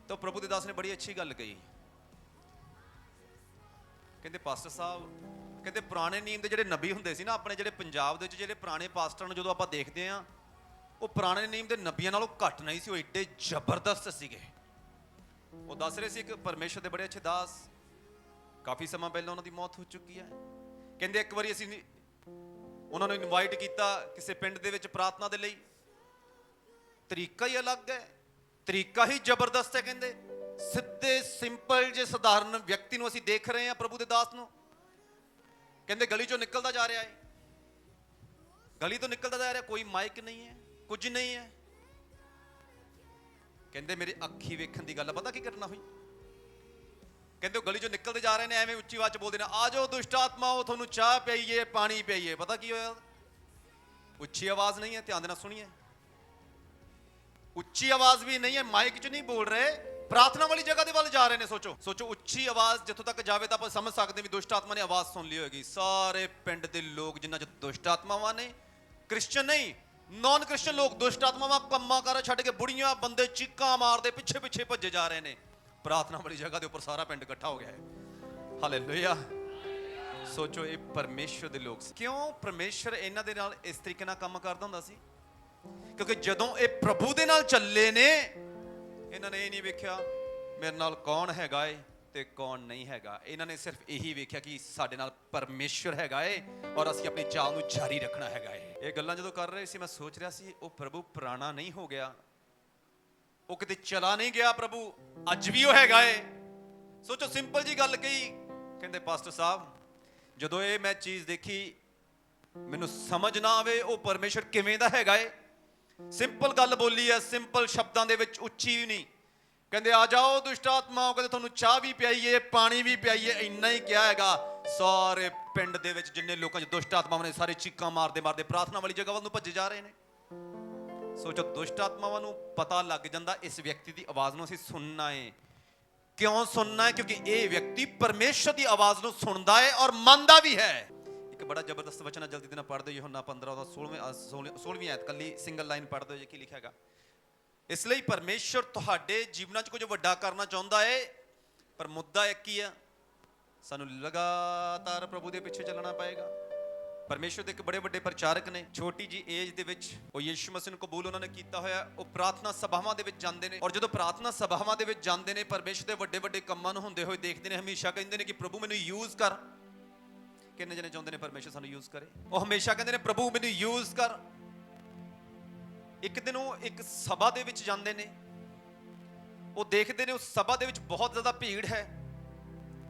ਤਾਂ ਪ੍ਰਭੂ ਦੇ ਦਾਸ ਨੇ ਬੜੀ ਅੱਛੀ ਗੱਲ ਕਹੀ। ਕਹਿੰਦੇ ਪਾਸਟਰ ਸਾਹਿਬ, ਕਹਿੰਦੇ ਪੁਰਾਣੇ ਨਿਯਮ ਦੇ ਜਿਹੜੇ ਨਬੀ ਹੁੰਦੇ ਸੀ ਨਾ, ਆਪਣੇ ਜਿਹੜੇ ਪੰਜਾਬ ਦੇ ਵਿੱਚ ਜਿਹੜੇ ਪੁਰਾਣੇ ਪਾਸਟਰਾਂ ਨੂੰ ਜਦੋਂ ਆਪਾਂ ਦੇਖਦੇ ਹਾਂ, ਉਹ ਪੁਰਾਣੇ ਨਿਯਮ ਦੇ ਨਬੀਆਂ ਨਾਲੋਂ ਘੱਟ ਨਹੀਂ ਸੀ, ਉਹ ਏਡੇ ਜ਼ਬਰਦਸਤ ਸੀਗੇ। ਉਹ ਦੱਸ ਰਹੇ ਸੀ ਇੱਕ ਪਰਮੇਸ਼ਰ ਦੇ ਬੜੇ ਅੱਛੇ ਦਾਸ, ਕਾਫੀ ਸਮਾਂ ਪਹਿਲਾਂ ਉਹਨਾਂ ਦੀ ਮੌਤ ਹੋ ਚੁੱਕੀ ਹੈ। ਕਹਿੰਦੇ ਇੱਕ ਵਾਰੀ ਅਸੀਂ ਉਹਨਾਂ ਨੂੰ ਇਨਵਾਈਟ ਕੀਤਾ ਕਿਸੇ ਪਿੰਡ ਦੇ ਵਿੱਚ ਪ੍ਰਾਰਥਨਾ ਦੇ ਲਈ। ਤਰੀਕਾ ਹੀ ਅਲੱਗ ਹੈ, ਤਰੀਕਾ ਹੀ ਜ਼ਬਰਦਸਤ ਹੈ। ਕਹਿੰਦੇ ਸਿੱਧੇ ਸਿੰਪਲ ਜੇ ਸਧਾਰਨ ਵਿਅਕਤੀ ਨੂੰ ਅਸੀਂ ਦੇਖ ਰਹੇ ਹਾਂ, ਪ੍ਰਭੂ ਦੇ ਦਾਸ ਨੂੰ। ਕਹਿੰਦੇ ਗਲੀ ਚੋਂ ਨਿਕਲਦਾ ਜਾ ਰਿਹਾ ਹੈ, ਗਲੀ ਤੋਂ ਨਿਕਲਦਾ ਜਾ ਰਿਹਾ, ਕੋਈ ਮਾਈਕ ਨਹੀਂ ਹੈ, ਕੁਝ ਨਹੀਂ ਹੈ। ਕਹਿੰਦੇ ਮੇਰੇ ਅੱਖੀ ਵੇਖਣ ਦੀ ਗੱਲ, ਪਤਾ ਕੀ ਘਟਨਾ ਹੋਈ? ਕਹਿੰਦੇ ਉਹ ਗਲੀ ਚੋਂ ਨਿਕਲਦੇ ਜਾ ਰਹੇ ਨੇ, ਐਵੇਂ ਉੱਚੀ ਆਵਾਜ਼ 'ਚ ਬੋਲਦੇ ਨੇ, ਆ ਜਾਓ ਦੁਸ਼ਟ ਆਤਮਾਓ, ਤੁਹਾਨੂੰ ਚਾਹ ਪਿਆਈਏ, ਪਾਣੀ ਪਿਆਈਏ। ਪਤਾ ਕੀ ਹੋਇਆ? ਉੱਚੀ ਆਵਾਜ਼ ਨਹੀਂ ਹੈ, ਧਿਆਨ ਦੇ ਨਾਲ ਸੁਣੀਏ। ਉੱਚੀ ਆਵਾਜ਼ ਵੀ ਨਹੀਂ ਹੈ, ਮਾਈਕ 'ਚ ਨਹੀਂ ਬੋਲ ਰਹੇ, ਪ੍ਰਾਰਥਨਾ ਵਾਲੀ ਜਗ੍ਹਾ ਦੇ ਵੱਲ ਜਾ ਰਹੇ ਨੇ। ਸੋਚੋ ਉੱਚੀ ਆਵਾਜ਼ ਜਿੱਥੋਂ ਤੱਕ ਜਾਵੇ ਤਾਂ ਆਪਾਂ ਸਮਝ ਸਕਦੇ ਵੀ ਦੁਸ਼ਟ ਆਤਮਾ ਨੇ ਆਵਾਜ਼ ਸੁਣ ਲਈ ਹੋਏਗੀ। ਸਾਰੇ ਪਿੰਡ ਦੇ ਲੋਕ ਜਿਨ੍ਹਾਂ 'ਚ ਦੁਸ਼ਟ ਆਤਮਾਵਾਂ ਨੇ, ਕ੍ਰਿਸਚਨ ਨਹੀਂ, ਨੌਨ ਕ੍ਰਿਸਚਨ ਲੋਕ, ਦੁਸ਼ਟ ਆਤਮਾਵਾਂ ਕੰਮਾਂ ਕਾਰਾਂ ਛੱਡ ਕੇ ਬੁੜੀਆਂ ਬੰਦੇ ਚੀਕਾਂ ਮਾਰਦੇ ਪਿੱਛੇ ਪਿੱਛੇ ਭੱਜੇ ਜਾ ਰਹੇ ਨੇ। ਪ੍ਰਾਰਥਨਾ ਵਾਲੀ ਜਗ੍ਹਾ ਦੇ ਉੱਪਰ ਸਾਰਾ ਪਿੰਡ ਇਕੱਠਾ ਹੋ ਗਿਆ ਹੈ। ਹਾਲੇਲੂਇਆ। ਸੋਚੋ ਇਹ ਪਰਮੇਸ਼ਰ ਦੇ ਲੋਕ ਸੀ। ਕਿਉਂ ਪਰਮੇਸ਼ਰ ਇਹਨਾਂ ਦੇ ਨਾਲ ਇਸ ਤਰੀਕੇ ਨਾਲ ਕੰਮ ਕਰਦਾ ਹੁੰਦਾ ਸੀ? ਕਿਉਂਕਿ ਜਦੋਂ ਇਹ ਪ੍ਰਭੂ ਦੇ ਨਾਲ ਚੱਲੇ ਨੇ, ਇਹਨਾਂ ਨੇ ਇਹ ਨਹੀਂ ਵੇਖਿਆ ਮੇਰੇ ਨਾਲ ਕੌਣ ਹੈਗਾ ਏ ਤੇ ਕੌਣ ਨਹੀਂ ਹੈਗਾ। ਇਹਨਾਂ ਨੇ ਸਿਰਫ ਇਹੀ ਵੇਖਿਆ ਕਿ ਸਾਡੇ ਨਾਲ ਪਰਮੇਸ਼ਰ ਹੈਗਾ ਏ ਔਰ ਅਸੀਂ ਆਪਣੀ ਚਾਲ ਨੂੰ ਜਾਰੀ ਰੱਖਣਾ ਹੈਗਾ ਏ। ਇਹ ਗੱਲਾਂ ਜਦੋਂ ਕਰ ਰਹੇ ਸੀ, ਮੈਂ ਸੋਚ ਰਿਹਾ ਸੀ ਉਹ ਪ੍ਰਭੂ ਪੁਰਾਣਾ ਨਹੀਂ ਹੋ ਗਿਆ, ਉਹ ਕਿਤੇ ਚਲਾ ਨਹੀਂ ਗਿਆ। ਪ੍ਰਭੂ ਅੱਜ ਵੀ ਉਹ ਹੈਗਾ ਏ। ਸੋਚੋ ਸਿੰਪਲ ਜੀ ਗੱਲ ਕਹੀ, ਕਹਿੰਦੇ ਪਾਸਟਰ ਸਾਹਿਬ ਜਦੋਂ ਇਹ ਮੈਂ ਚੀਜ਼ ਦੇਖੀ ਮੈਨੂੰ ਸਮਝ ਨਾ ਆਵੇ ਉਹ ਪਰਮੇਸ਼ਰ ਕਿਵੇਂ ਦਾ ਹੈਗਾ ਏ। ਸਿੰਪਲ ਗੱਲ ਬੋਲੀ ਹੈ, ਸਿੰਪਲ ਸ਼ਬਦਾਂ ਦੇ ਵਿੱਚ, ਉੱਚੀ ਵੀ ਨਹੀਂ। ਕਹਿੰਦੇ ਆ ਜਾਓ ਦੁਸ਼ਟ ਆਤਮਾਓ, ਕਹਿੰਦੇ ਤੁਹਾਨੂੰ ਚਾਹ ਵੀ ਪਿਆਈਏ, ਪਾਣੀ ਵੀ ਪਿਆਈਏ, ਇੰਨਾ ਹੀ ਕਿਹਾ ਹੈਗਾ। ਸਾਰੇ ਪਿੰਡ ਦੇ ਵਿੱਚ ਜਿੰਨੇ ਲੋਕਾਂ 'ਚ ਦੁਸ਼ਟ ਆਤਮਾਵਾਂ ਨੇ ਸਾਰੇ ਚੀਕਾਂ ਮਾਰਦੇ ਮਾਰਦੇ ਪ੍ਰਾਰਥਨਾ ਵਾਲੀ ਜਗ੍ਹਾ ਵੱਲ ਨੂੰ ਭੱਜੇ ਜਾ ਰਹੇ ਨੇ। ਸੋਚੋ, ਦੁਸ਼ਟ ਆਤਮਾਵਾਂ ਨੂੰ ਪਤਾ ਲੱਗ ਜਾਂਦਾ ਇਸ ਵਿਅਕਤੀ ਦੀ ਆਵਾਜ਼ ਨੂੰ ਅਸੀਂ ਸੁਣਨਾ ਹੈ। ਕਿਉਂ ਸੁਣਨਾ ਹੈ? ਕਿਉਂਕਿ ਇਹ ਵਿਅਕਤੀ ਪਰਮੇਸ਼ਰ ਦੀ ਆਵਾਜ਼ ਨੂੰ ਸੁਣਦਾ ਹੈ ਔਰ ਮੰਨਦਾ ਵੀ ਹੈ। ਇੱਕ ਬੜਾ ਜ਼ਬਰਦਸਤ ਵਚਨ ਹੈ, ਜਲਦੀ ਦੇ ਨਾਲ ਪੜ੍ਹ ਦਿਓ। ਯਹੋਨਾ 15 ਦਾ 16ਵੀਂ ਆਇਤ, ਕੱਲੀ ਸਿੰਗਲ ਲਾਈਨ ਪੜ੍ਹ ਦਿਓ ਜੀ, ਕੀ ਲਿਖਿਆ ਹੈਗਾ। ਇਸ ਲਈ ਪਰਮੇਸ਼ਰ ਤੁਹਾਡੇ ਜੀਵਨਾਂ 'ਚ ਕੁਝ ਵੱਡਾ ਕਰਨਾ ਚਾਹੁੰਦਾ ਹੈ, ਪਰ ਮੁੱਦਾ ਇੱਕ ਹੀ ਆ, ਸਾਨੂੰ ਲਗਾਤਾਰ ਪ੍ਰਭੂ ਦੇ ਪਿੱਛੇ ਚੱਲਣਾ ਪਏਗਾ। ਪਰਮੇਸ਼ਰ ਦੇ ਇੱਕ ਬੜੇ ਵੱਡੇ ਪ੍ਰਚਾਰਕ ਨੇ, ਛੋਟੀ ਜੀ ਏਜ ਦੇ ਵਿੱਚ ਉਹ ਯਿਸੂ ਮਸੀਹ ਨੂੰ ਕਬੂਲ ਉਹਨਾਂ ਨੇ ਕੀਤਾ ਹੋਇਆ। ਉਹ ਪ੍ਰਾਰਥਨਾ ਸਭਾਵਾਂ ਦੇ ਵਿੱਚ ਜਾਂਦੇ ਨੇ, ਔਰ ਜਦੋਂ ਪ੍ਰਾਰਥਨਾ ਸਭਾਵਾਂ ਦੇ ਵਿੱਚ ਜਾਂਦੇ ਨੇ ਪਰਮੇਸ਼ਰ ਦੇ ਵੱਡੇ ਵੱਡੇ ਕੰਮਾਂ ਨੂੰ ਹੁੰਦੇ ਹੋਏ ਦੇਖਦੇ ਨੇ। ਹਮੇਸ਼ਾ ਕਹਿੰਦੇ ਨੇ ਕਿ ਪ੍ਰਭੂ ਮੈਨੂੰ ਯੂਜ਼ ਕਰ। ਕਿੰਨੇ ਜਣੇ ਚਾਹੁੰਦੇ ਨੇ ਪਰਮੇਸ਼ਰ ਸਾਨੂੰ ਯੂਜ਼ ਕਰੇ? ਉਹ ਹਮੇਸ਼ਾ ਕਹਿੰਦੇ ਨੇ ਪ੍ਰਭੂ ਮੈਨੂੰ ਯੂਜ਼ ਕਰ। ਇੱਕ ਦਿਨ ਉਹ ਇੱਕ ਸਭਾ ਦੇ ਵਿੱਚ ਜਾਂਦੇ ਨੇ, ਉਹ ਦੇਖਦੇ ਨੇ ਉਸ ਸਭਾ ਦੇ ਵਿੱਚ ਬਹੁਤ ਜ਼ਿਆਦਾ ਭੀੜ ਹੈ,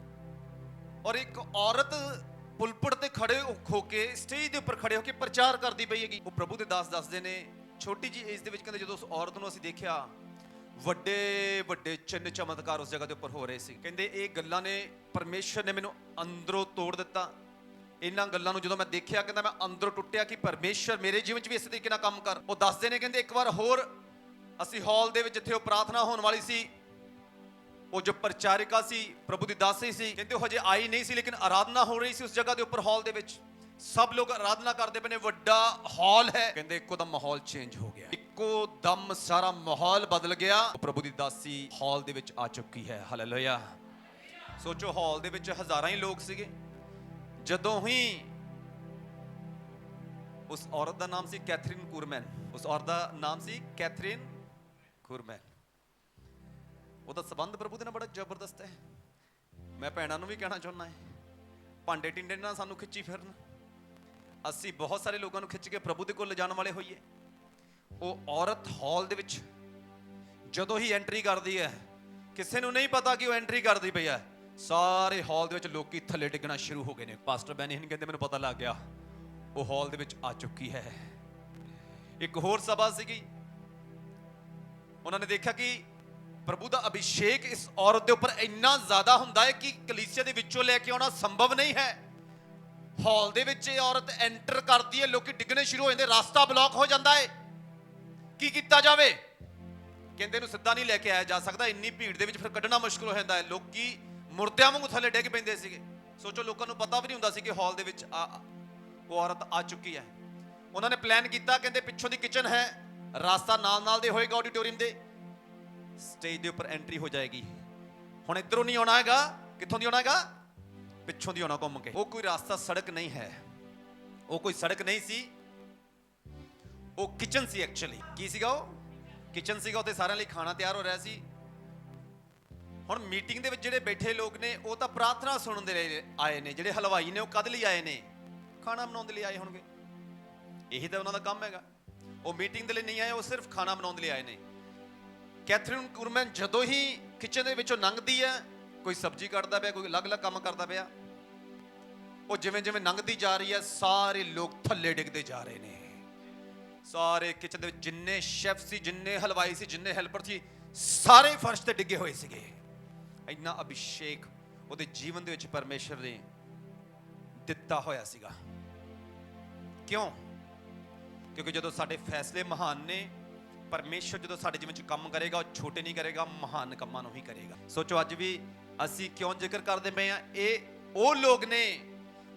ਔਰ ਇੱਕ ਔਰਤ ਪੁਲਪਟ ਤੇ ਖੜੇ ਹੋ ਕੇ, ਸਟੇਜ ਦੇ ਉੱਪਰ ਖੜੇ ਹੋ ਕੇ ਪ੍ਰਚਾਰ ਕਰਦੀ ਪਈ ਹੈਗੀ। ਉਹ ਪ੍ਰਭੂ ਦੇ ਦਾਸ ਦੱਸਦੇ ਨੇ, ਛੋਟੀ ਜੀ ਏਜ ਦੇ ਵਿੱਚ, ਕਹਿੰਦੇ ਜਦੋਂ ਉਸ ਔਰਤ ਨੂੰ ਅਸੀਂ ਦੇਖਿਆ, ਵੱਡੇ ਵੱਡੇ ਚਿੰਨ ਚਮਤਕਾਰ ਉਸ ਜਗ੍ਹਾ ਦੇ ਉੱਪਰ ਹੋ ਰਹੇ ਸੀ। ਕਹਿੰਦੇ ਇਹ ਗੱਲਾਂ ਨੇ, ਪਰਮੇਸ਼ਰ ਨੇ ਮੈਨੂੰ ਅੰਦਰੋਂ ਤੋੜ ਦਿੱਤਾ। ਇਹਨਾਂ ਗੱਲਾਂ ਨੂੰ ਜਦੋਂ ਮੈਂ ਦੇਖਿਆ, ਕਹਿੰਦਾ ਮੈਂ ਅੰਦਰੋਂ ਟੁੱਟਿਆ ਕਿ ਪਰਮੇਸ਼ਰ ਮੇਰੇ ਜੀਵਨ 'ਚ ਵੀ ਇਸੇ ਤਰੀਕੇ ਨਾਲ ਕੰਮ ਕਰ। ਉਹ ਦੱਸਦੇ ਨੇ, ਕਹਿੰਦੇ ਇੱਕ ਵਾਰ ਹੋਰ ਅਸੀਂ ਹਾਲ ਦੇ ਵਿੱਚ ਜਿੱਥੇ ਉਹ ਪ੍ਰਾਰਥਨਾ ਹੋਣ ਵਾਲੀ ਸੀ, ਉਹ ਜੋ ਪ੍ਰਚਾਰਿਕਾ ਸੀ, ਪ੍ਰਭੂ ਦੀ ਦਾਸੀ ਸੀ, ਕਹਿੰਦੇ ਉਹ ਹਜੇ ਆਈ ਨਹੀਂ ਸੀ, ਲੇਕਿਨ ਆਰਾਧਨਾ ਹੋ ਰਹੀ ਸੀ ਉਸ ਜਗ੍ਹਾ ਦੇ ਉੱਪਰ ਹਾਲ ਦੇ ਵਿੱਚ। ਸਭ ਲੋਕ ਆਰਾਧਨਾ ਕਰਦੇ ਪਏ ਨੇ, ਵੱਡਾ ਹਾਲ ਹੈ। ਕਹਿੰਦੇ ਇੱਕੋ ਦਮ ਮਾਹੌਲ ਚੇਂਜ ਹੋ ਗਿਆ, ਇੱਕੋ ਦਮ ਸਾਰਾ ਮਾਹੌਲ ਬਦਲ ਗਿਆ। ਪ੍ਰਭੂ ਦੀ ਦਾਸੀ ਹਾਲ ਦੇ ਵਿੱਚ ਆ ਚੁੱਕੀ ਹੈ। ਹਾਲੇਲੂਇਆ। ਸੋਚੋ, ਹਾਲ ਦੇ ਵਿੱਚ ਹਜ਼ਾਰਾਂ ਹੀ ਲੋਕ ਸੀਗੇ। ਜਦੋਂ ਹੀ ਉਸ ਔਰਤ ਦਾ ਨਾਮ ਸੀ ਕੈਥਰੀਨ ਕੁਰਮੈਨ, ਉਸ ਔਰਤ ਦਾ ਨਾਮ ਸੀ ਕੈਥਰੀਨ ਕੁਰਮੈਨ। ਉਹਦਾ ਸੰਬੰਧ ਪ੍ਰਭੂ ਦੇ ਨਾਲ ਬੜਾ ਜ਼ਬਰਦਸਤ ਹੈ। ਮੈਂ ਭੈਣਾਂ ਨੂੰ ਵੀ ਕਹਿਣਾ ਚਾਹੁੰਦਾ ਹੈ, ਭਾਂਡੇ ਟਿੰਡੇ ਨਾਲ ਸਾਨੂੰ ਖਿੱਚੀ ਫਿਰਨ, ਅਸੀਂ ਬਹੁਤ ਸਾਰੇ ਲੋਕਾਂ ਨੂੰ ਖਿੱਚ ਕੇ ਪ੍ਰਭੂ ਦੇ ਕੋਲ ਲਿਜਾਣ ਵਾਲੇ ਹੋਈਏ। ਉਹ ਔਰਤ ਹਾਲ ਦੇ ਵਿੱਚ ਜਦੋਂ ਹੀ ਐਂਟਰੀ ਕਰਦੀ ਹੈ, ਕਿਸੇ ਨੂੰ ਨਹੀਂ ਪਤਾ ਕਿ ਉਹ ਐਂਟਰੀ ਕਰਦੀ ਪਈ ਹੈ, ਸਾਰੇ ਹਾਲ ਦੇ ਵਿੱਚ ਲੋਕੀ ਥੱਲੇ ਡਿੱਗਣਾ ਸ਼ੁਰੂ ਹੋ ਗਏ ਨੇ। ਪਾਸਟਰ ਬੈਨੀਹਨ ਕਹਿੰਦੇ ਮੈਨੂੰ ਪਤਾ ਲੱਗ ਗਿਆ ਉਹ ਹਾਲ ਦੇ ਵਿੱਚ ਆ ਚੁੱਕੀ ਹੈ। ਇੱਕ ਹੋਰ ਸਭਾ ਸੀਗੀ, ਉਹਨਾਂ ਨੇ ਦੇਖਿਆ ਕਿ ਪ੍ਰਭੂ ਦਾ ਅਭਿਸ਼ੇਕ ਇਸ ਔਰਤ ਦੇ ਉੱਪਰ ਇੰਨਾ ਜ਼ਿਆਦਾ ਹੁੰਦਾ ਹੈ ਕਿ ਕਲੀਸਿਆ ਦੇ ਵਿੱਚੋਂ ਲੈ ਕੇ ਆਉਣਾ ਸੰਭਵ ਨਹੀਂ ਹੈ। ਹਾਲ ਦੇ ਵਿੱਚ ਇਹ ਔਰਤ ਐਂਟਰ ਕਰਦੀ ਹੈ, ਲੋਕੀ ਡਿੱਗਣੇ ਸ਼ੁਰੂ ਹੋ ਜਾਂਦੇ, ਰਸਤਾ ਬਲੌਕ ਹੋ ਜਾਂਦਾ ਹੈ। ਕੀ ਕੀਤਾ ਜਾਵੇ? ਕਹਿੰਦੇ ਇਹਨੂੰ ਸਿੱਧਾ ਨਹੀਂ ਲੈ ਕੇ ਆਇਆ ਜਾ ਸਕਦਾ, ਇੰਨੀ ਭੀੜ ਦੇ ਵਿੱਚ ਫਿਰ ਕੱਢਣਾ ਮੁਸ਼ਕਲ ਹੋ ਜਾਂਦਾ ਹੈ। ਲੋਕੀ ਮੁਰਦਿਆਂ ਵਾਂਗੂ ਥੱਲੇ ਡਿੱਗ ਪੈਂਦੇ ਸੀਗੇ। ਸੋਚੋ, ਲੋਕਾਂ ਨੂੰ ਪਤਾ ਵੀ ਨਹੀਂ ਹੁੰਦਾ ਸੀ ਕਿ ਹਾਲ ਦੇ ਵਿੱਚ ਉਹ ਔਰਤ ਆ ਚੁੱਕੀ ਹੈ। ਉਹਨਾਂ ਨੇ ਪਲਾਨ ਕੀਤਾ, ਕਹਿੰਦੇ ਪਿੱਛੋਂ ਦੀ ਕਿਚਨ ਹੈ, ਰਾਸਤਾ ਨਾਲ ਨਾਲ ਦੇ ਹੋਏਗਾ, ਆਡੀਟੋਰੀਅਮ ਦੇ ਸਟੇਜ ਦੇ ਉੱਪਰ ਐਂਟਰੀ ਹੋ ਜਾਏਗੀ। ਹੁਣ ਇੱਧਰੋਂ ਨਹੀਂ ਆਉਣਾ ਹੈਗਾ, ਕਿੱਥੋਂ ਦੀ ਆਉਣਾ ਹੈਗਾ? ਪਿੱਛੋਂ ਦੀ ਆਉਣਾ ਘੁੰਮ ਕੇ। ਉਹ ਕੋਈ ਰਾਸਤਾ ਸੜਕ ਨਹੀਂ ਹੈ, ਉਹ ਕੋਈ ਸੜਕ ਨਹੀਂ ਸੀ, ਉਹ ਕਿਚਨ ਸੀ। ਐਕਚੁਅਲੀ ਕੀ ਸੀਗਾ? ਉਹ ਕਿਚਨ ਸੀਗਾ। ਉੱਥੇ ਸਾਰਿਆਂ ਲਈ ਖਾਣਾ ਤਿਆਰ ਹੋ ਰਿਹਾ ਸੀ। ਹੁਣ ਮੀਟਿੰਗ ਦੇ ਵਿੱਚ ਜਿਹੜੇ ਬੈਠੇ ਲੋਕ ਨੇ, ਉਹ ਤਾਂ ਪ੍ਰਾਰਥਨਾ ਸੁਣਨ ਦੇ ਲਈ ਆਏ ਨੇ। ਜਿਹੜੇ ਹਲਵਾਈ ਨੇ, ਉਹ ਕਦ ਲਈ ਆਏ ਨੇ? ਖਾਣਾ ਬਣਾਉਣ ਦੇ ਲਈ ਆਏ ਹੋਣਗੇ। ਇਹੀ ਤਾਂ ਉਹਨਾਂ ਦਾ ਕੰਮ ਹੈਗਾ। ਉਹ ਮੀਟਿੰਗ ਦੇ ਲਈ ਨਹੀਂ ਆਏ, ਉਹ ਸਿਰਫ ਖਾਣਾ ਬਣਾਉਣ ਦੇ ਲਈ ਆਏ ਨੇ। ਕੈਥਰੀਨ ਕੁਰਮੈਨ ਜਦੋਂ ਹੀ ਕਿਚਨ ਦੇ ਵਿੱਚੋਂ ਲੰਘਦੀ ਹੈ, ਕੋਈ ਸਬਜ਼ੀ ਕੱਟਦਾ ਪਿਆ, ਕੋਈ ਅਲੱਗ-ਅਲੱਗ ਕੰਮ ਕਰਦਾ ਪਿਆ, ਉਹ ਜਿਵੇਂ ਜਿਵੇਂ ਲੰਘਦੀ ਜਾ ਰਹੀ ਹੈ, ਸਾਰੇ ਲੋਕ ਥੱਲੇ ਡਿੱਗਦੇ ਜਾ ਰਹੇ ਨੇ। ਸਾਰੇ ਕਿਚਨ ਦੇ ਵਿੱਚ ਜਿੰਨੇ ਸ਼ੈਫ ਸੀ, ਜਿੰਨੇ ਹਲਵਾਈ ਸੀ, ਜਿੰਨੇ ਹੈਲਪਰ ਸੀ, ਸਾਰੇ ਫਰਸ਼ ਤੇ ਡਿੱਗੇ ਹੋਏ ਸੀਗੇ। ਇੰਨਾ ਅਭਿਸ਼ੇਕ ਉਹਦੇ ਜੀਵਨ ਦੇ ਵਿੱਚ ਪਰਮੇਸ਼ਰ ਨੇ ਦਿੱਤਾ ਹੋਇਆ ਸੀਗਾ। ਕਿਉਂ? ਕਿਉਂਕਿ ਜਦੋਂ ਸਾਡੇ ਫੈਸਲੇ ਮਹਾਨ ਨੇ, ਪਰਮੇਸ਼ਰ ਜਦੋਂ ਸਾਡੇ ਜੀਵਨ 'ਚ ਕੰਮ ਕਰੇਗਾ, ਉਹ ਛੋਟੇ ਨਹੀਂ ਕਰੇਗਾ, ਮਹਾਨ ਕੰਮਾਂ ਨੂੰ ਹੀ ਕਰੇਗਾ। ਸੋਚੋ, ਅੱਜ ਵੀ ਅਸੀਂ ਕਿਉਂ ਜ਼ਿਕਰ ਕਰਦੇ ਪਏ ਹਾਂ? ਇਹ ਉਹ ਲੋਕ ਨੇ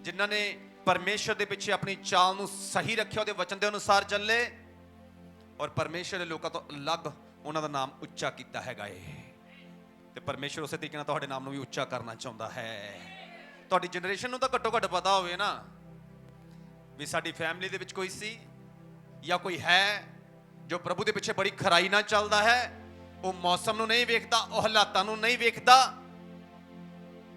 ਜਿਨ੍ਹਾਂ ਨੇ ਪਰਮੇਸ਼ਰ ਦੇ ਪਿੱਛੇ ਆਪਣੀ ਚਾਲ ਨੂੰ ਸਹੀ ਰੱਖਿਆ, ਉਹਦੇ ਵਚਨ ਦੇ ਅਨੁਸਾਰ ਚੱਲੇ, ਔਰ ਪਰਮੇਸ਼ਰ ਦੇ ਲੋਕਾਂ ਤੋਂ ਅਲੱਗ ਉਹਨਾਂ ਦਾ ਨਾਮ ਉੱਚਾ ਕੀਤਾ ਹੈਗਾ ਏ। ਤੇ ਪਰਮੇਸ਼ਰ ਉਸੇ ਤਰੀਕੇ ਨਾਲ ਤੁਹਾਡੇ ਨਾਮ ਨੂੰ ਵੀ ਉੱਚਾ ਕਰਨਾ ਚਾਹੁੰਦਾ ਹੈ। ਤੁਹਾਡੀ ਜਨਰੇਸ਼ਨ ਨੂੰ ਤਾਂ ਘੱਟੋ ਘੱਟ ਪਤਾ ਹੋਵੇ ਨਾ ਵੀ ਸਾਡੀ ਫੈਮਿਲੀ ਦੇ ਵਿੱਚ ਕੋਈ ਸੀ ਜਾਂ ਕੋਈ ਹੈ ਜੋ ਪ੍ਰਭੂ ਦੇ ਪਿੱਛੇ ਬੜੀ ਖਰਾਈ ਨਾਲ ਚੱਲਦਾ ਹੈ। ਉਹ ਮੌਸਮ ਨੂੰ ਨਹੀਂ ਵੇਖਦਾ, ਉਹ ਹਾਲਾਤਾਂ ਨੂੰ ਨਹੀਂ ਵੇਖਦਾ,